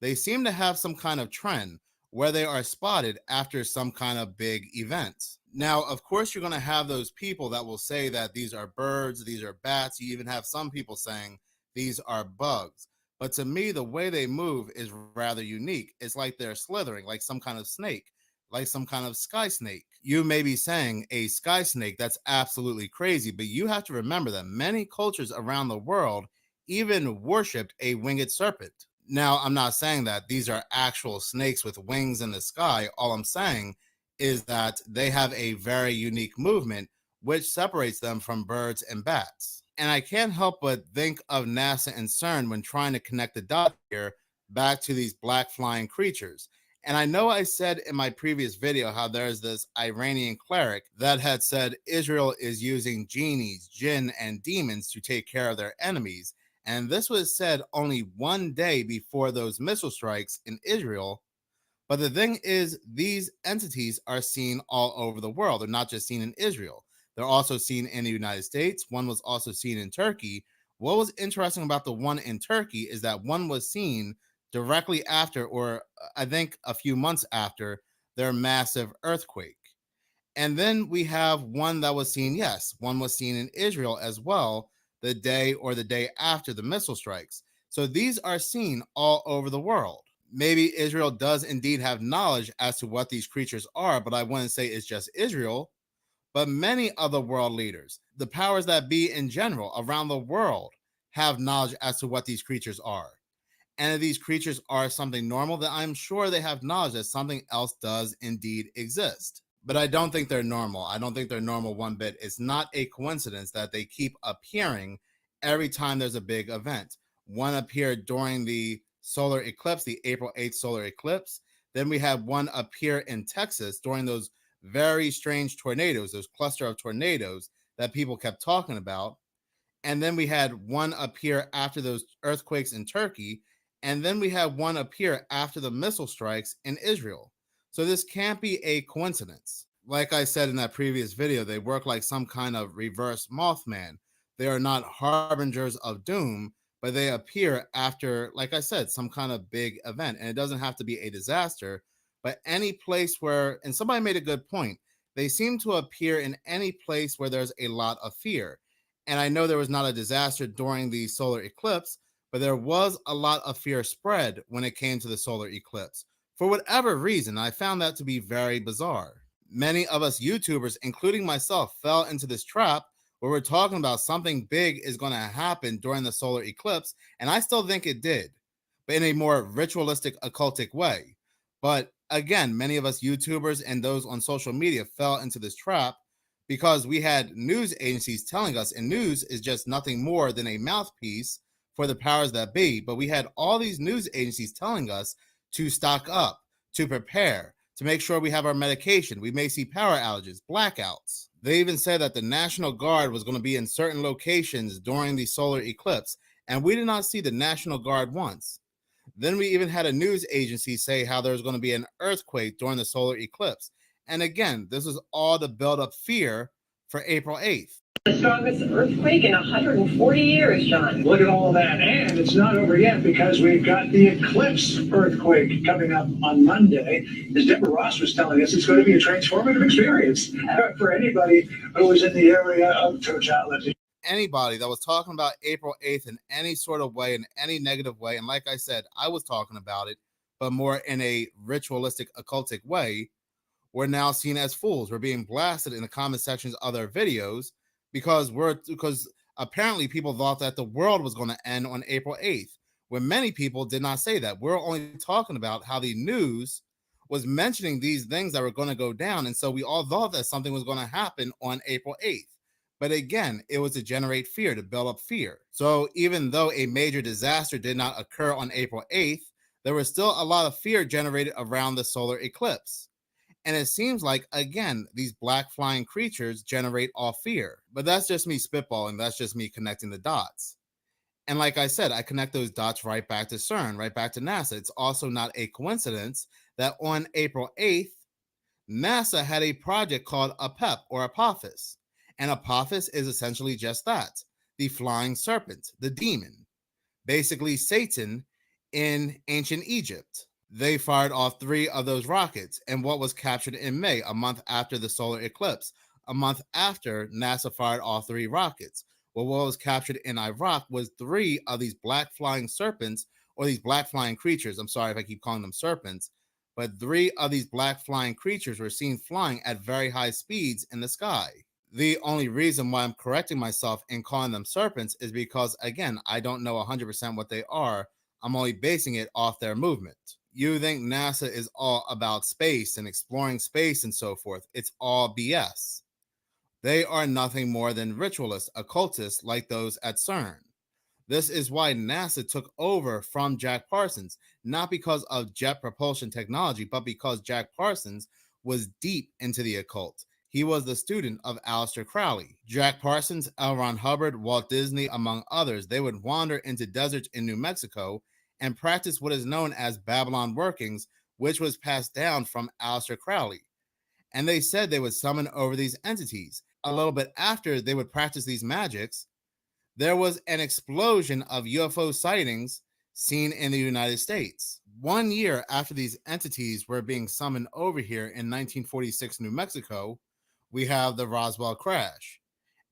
They seem to have some kind of trend where they are spotted after some kind of big event. Now, of course, you're going to have those people that will say that these are birds, these are bats. You even have some people saying these are bugs. But to me, the way they move is rather unique. It's like they're slithering, like some kind of snake, like some kind of sky snake. You may be saying a sky snake, that's absolutely crazy, but you have to remember that many cultures around the world even worshipped a winged serpent. Now, I'm not saying that these are actual snakes with wings in the sky. All I'm saying is that they have a very unique movement, which separates them from birds and bats. And I can't help but think of NASA and CERN when trying to connect the dots here back to these black flying creatures. And I know I said in my previous video how there's this Iranian cleric that had said Israel is using genies, jinn, and demons to take care of their enemies. And this was said only one day before those missile strikes in Israel. But the thing is, these entities are seen all over the world. They're not just seen in Israel. They're also seen in the United States. One was also seen in Turkey. What was interesting about the one in Turkey is that one was seen directly after, or I think a few months after, their massive earthquake. And then we have one that was seen, yes, one was seen in Israel as well, the day or the day after the missile strikes. So these are seen all over the world. Maybe Israel does indeed have knowledge as to what these creatures are, but I wouldn't say it's just Israel, but many other world leaders, the powers that be in general around the world, have knowledge as to what these creatures are. And if these creatures are something normal, then I'm sure they have knowledge that something else does indeed exist. But I don't think they're normal. I don't think they're normal one bit. It's not a coincidence that they keep appearing every time there's a big event. One appeared during the solar eclipse, the April 8th solar eclipse. Then we had one appear in Texas during those very strange tornadoes, those cluster of tornadoes that people kept talking about. And then we had one appear after those earthquakes in Turkey. And then we had one appear after the missile strikes in Israel. So this can't be a coincidence. Like I said in that previous video, they work like some kind of reverse Mothman. They are not harbingers of doom, but they appear after, like I said, some kind of big event. And it doesn't have to be a disaster, but any place where, and somebody made a good point, they seem to appear in any place where there's a lot of fear. And I know there was not a disaster during the solar eclipse, but there was a lot of fear spread when it came to the solar eclipse. For whatever reason, I found that to be very bizarre. Many of us YouTubers, including myself, fell into this trap where we're talking about something big is going to happen during the solar eclipse, and I still think it did, but in a more ritualistic, occultic way. But again, many of us YouTubers and those on social media fell into this trap because we had news agencies telling us, and news is just nothing more than a mouthpiece for the powers that be. But we had all these news agencies telling us to stock up, to prepare, to make sure we have our medication. We may see power outages, blackouts. They even said that the National Guard was going to be in certain locations during the solar eclipse, and we did not see the National Guard once. Then we even had a news agency say how there was going to be an earthquake during the solar eclipse. And again, this is all to build up fear for April 8th. The strongest earthquake in 140 years, John. Look at all of that. And it's not over yet because we've got the eclipse earthquake coming up on Monday. As Deborah Ross was telling us, it's going to be a transformative experience for anybody who was in the area of totality. Anybody that was talking about April 8th in any sort of way, in any negative way, and like I said, I was talking about it, but more in a ritualistic, occultic way, we're now seen as fools. We're being blasted in the comment sections of their videos because apparently people thought that the world was going to end on April 8th, when many people did not say that. We're only talking about how the news was mentioning these things that were going to go down, and so we all thought that something was going to happen on April 8th. But again, it was to generate fear, to build up fear. So even though a major disaster did not occur on April 8th, there was still a lot of fear generated around the solar eclipse. And it seems like, again, these black flying creatures generate all fear. But that's just me spitballing. That's just me connecting the dots. And like I said, I connect those dots right back to CERN, right back to NASA. It's also not a coincidence that on April 8th, NASA had a project called APEP, or Apophis. And Apophis is essentially just that, the flying serpent, the demon, basically Satan in ancient Egypt. They fired off 3 of those rockets, and what was captured in May, a month after the solar eclipse, a month after NASA fired all 3 rockets. Well, what was captured in Iraq was 3 of these black flying serpents, or these black flying creatures. I'm sorry if I keep calling them serpents, but 3 of these black flying creatures were seen flying at very high speeds in the sky. The only reason why I'm correcting myself in calling them serpents is because, again, I don't know 100% what they are. I'm only basing it off their movement. You think NASA is all about space and exploring space and so forth. It's all BS. They are nothing more than ritualists, occultists like those at CERN. This is why NASA took over from Jack Parsons, not because of jet propulsion technology, but because Jack Parsons was deep into the occult. He was the student of Aleister Crowley. Jack Parsons, L. Ron Hubbard, Walt Disney, among others, they would wander into deserts in New Mexico and practice what is known as Babylon workings, which was passed down from Aleister Crowley. And they said they would summon over these entities. A little bit after they would practice these magics, there was an explosion of UFO sightings seen in the United States. 1 year after these entities were being summoned over here in 1946 New Mexico, we have the Roswell crash.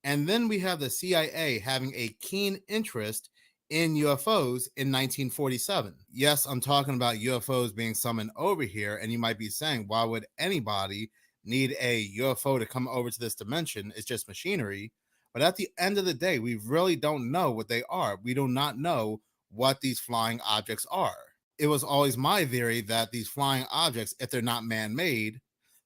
And then we have the CIA having a keen interest in UFOs in 1947. Yes, I'm talking about UFOs being summoned over here, and you might be saying, why would anybody need a UFO to come over to this dimension? It's just machinery. But at the end of the day, we really don't know what they are. We do not know what these flying objects are. It was always my theory that these flying objects, if they're not man-made,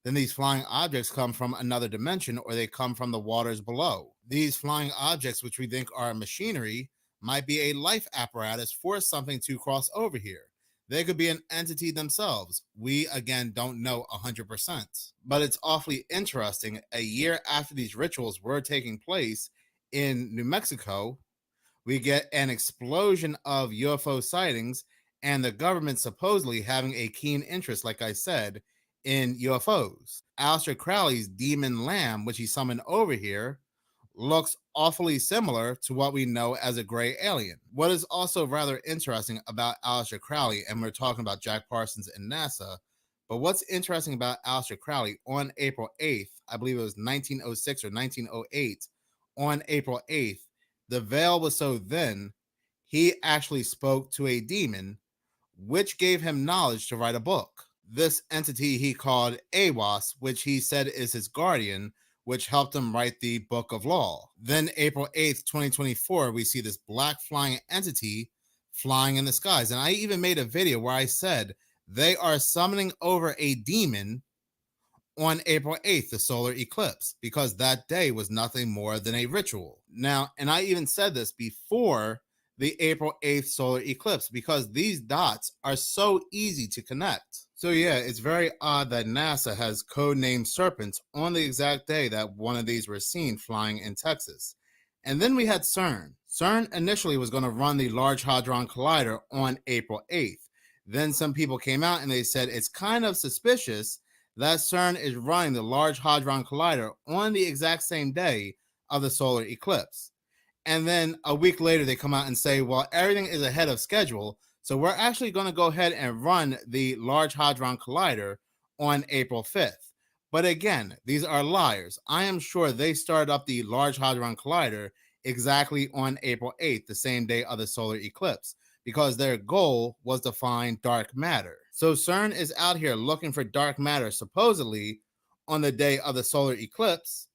then these flying objects come from another dimension or they come from the waters below. These flying objects, which we think are machinery, might be a life apparatus for something to cross over here. They could be an entity themselves. We, again, don't know 100%. But it's awfully interesting. A year after these rituals were taking place in New Mexico, we get an explosion of UFO sightings and the government supposedly having a keen interest, like I said, in UFOs. Aleister Crowley's demon lamb, which he summoned over here, looks awfully similar to what we know as a gray alien. What is also rather interesting about Aleister Crowley, and we're talking about Jack Parsons and NASA, but what's interesting about Aleister Crowley, on April 8th, I believe it was 1906 or 1908, on April 8th, the veil was so thin, he actually spoke to a demon, which gave him knowledge to write a book. This entity he called Awas, which he said is his guardian, which helped him write the Book of Law. Then April 8th, 2024, we see this black flying entity flying in the skies. And I even made a video where I said they are summoning over a demon on April 8th, the solar eclipse, because that day was nothing more than a ritual. Now, and I even said this before the April 8th solar eclipse, because these dots are so easy to connect. So yeah, it's very odd that NASA has codenamed serpents on the exact day that one of these were seen flying in Texas. And then we had CERN. CERN initially was going to run the Large Hadron Collider on April 8th. Then some people came out and they said it's kind of suspicious that CERN is running the Large Hadron Collider on the exact same day of the solar eclipse. And then a week later, they come out and say, well, everything is ahead of schedule, so we're actually going to go ahead and run the Large Hadron Collider on April 5th. But again, these are liars. I am sure they started up the Large Hadron Collider exactly on April 8th, the same day of the solar eclipse, because their goal was to find dark matter. So CERN is out here looking for dark matter, supposedly on the day of the solar eclipse,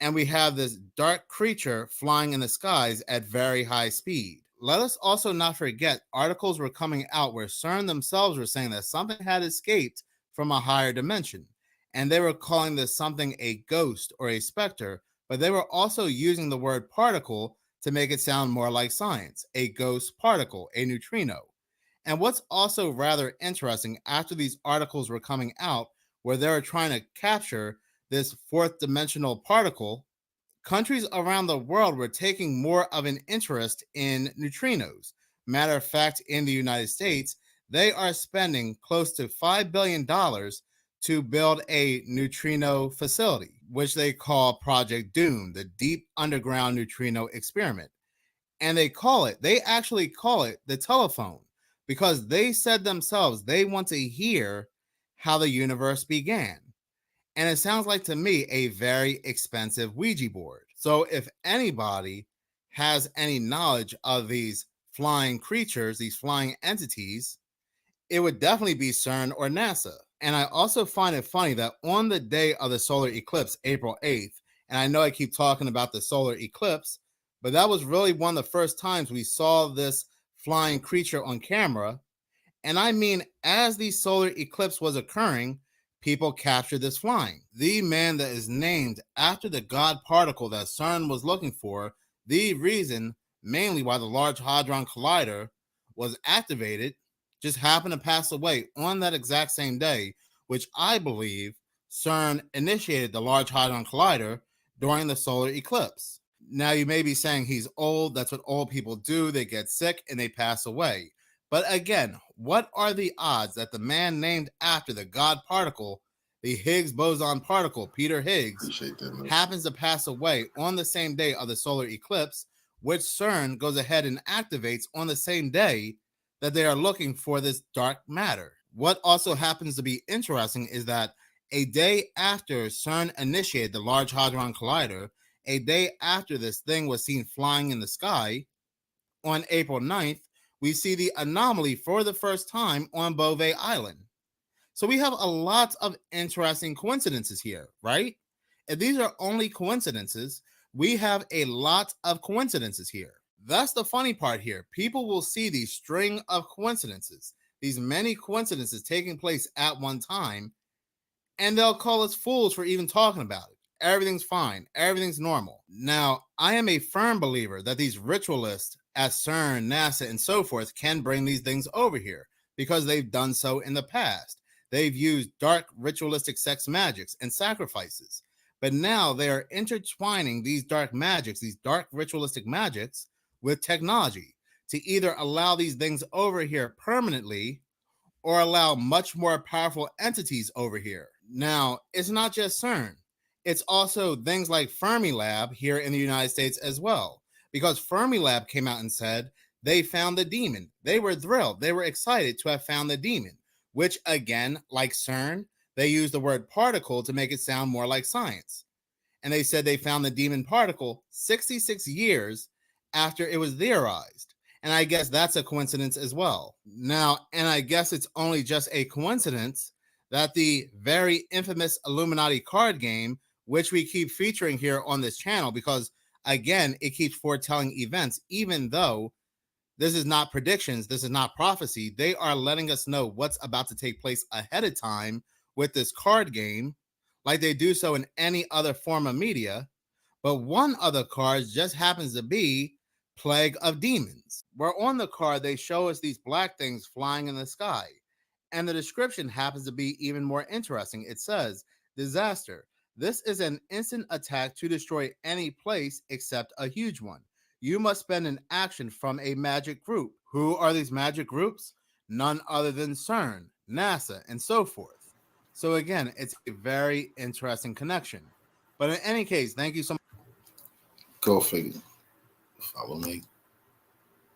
and we have this dark creature flying in the skies at very high speed. Let us also not forget, articles were coming out where CERN themselves were saying that something had escaped from a higher dimension, and they were calling this something a ghost or a specter, but they were also using the word particle to make it sound more like science, a ghost particle, a neutrino. And what's also rather interesting, after these articles were coming out where they were trying to capture this fourth dimensional particle, countries around the world were taking more of an interest in neutrinos. Matter of fact, in the United States, they are spending close to $5 billion to build a neutrino facility, which they call Project Doom, the Deep Underground Neutrino Experiment. And they actually call it the telephone, because they said themselves they want to hear how the universe began. And it sounds like to me a very expensive Ouija board. So if anybody has any knowledge of these flying creatures, these flying entities, it would definitely be CERN or NASA. And I also find it funny that on the day of the solar eclipse, April 8th, and I know I keep talking about the solar eclipse, but that was really one of the first times we saw this flying creature on camera. And I mean, as the solar eclipse was occurring, people captured this flying. The man that is named after the God particle that CERN was looking for, the reason mainly why the Large Hadron Collider was activated, just happened to pass away on that exact same day, which I believe CERN initiated the Large Hadron Collider during the solar eclipse. Now, you may be saying he's old. That's what old people do. They get sick and they pass away. But again, what are the odds that the man named after the God particle, the Higgs boson particle, Peter Higgs, happens to pass away on the same day of the solar eclipse, which CERN goes ahead and activates on the same day that they are looking for this dark matter? What also happens to be interesting is that a day after CERN initiated the Large Hadron Collider, a day after this thing was seen flying in the sky, on April 9th, we see the anomaly for the first time on Beauvais Island. So we have a lot of interesting coincidences here, right? If these are only coincidences, we have a lot of coincidences here. That's the funny part here. People will see these string of coincidences, these many coincidences taking place at one time, and they'll call us fools for even talking about it. Everything's fine. Everything's normal. Now, I am a firm believer that these ritualists at CERN, NASA, and so forth can bring these things over here because they've done so in the past. They've used dark ritualistic sex magics and sacrifices. But now they are intertwining these dark magics, these dark ritualistic magics, with technology to either allow these things over here permanently or allow much more powerful entities over here. Now, it's not just CERN. It's also things like Fermilab here in the United States as well, because Fermilab came out and said they found the demon. They were thrilled. They were excited to have found the demon, which again, like CERN, they used the word particle to make it sound more like science. And they said they found the demon particle 66 years after it was theorized. And I guess that's a coincidence as well. Now, and I guess it's only just a coincidence that the very infamous Illuminati card game, which we keep featuring here on this channel, because again, it keeps foretelling events, even though this is not predictions, this is not prophecy. They are letting us know what's about to take place ahead of time with this card game, like they do so in any other form of media. But one of the cards just happens to be Plague of Demons, where on the card they show us these black things flying in the sky. And the description happens to be even more interesting. It says, disaster. This is an instant attack to destroy any place except a huge one. You must spend an action from a magic group. Who are these magic groups? None other than CERN, NASA, and so forth. So again, it's a very interesting connection. But in any case, thank you so much. Go figure. Follow me.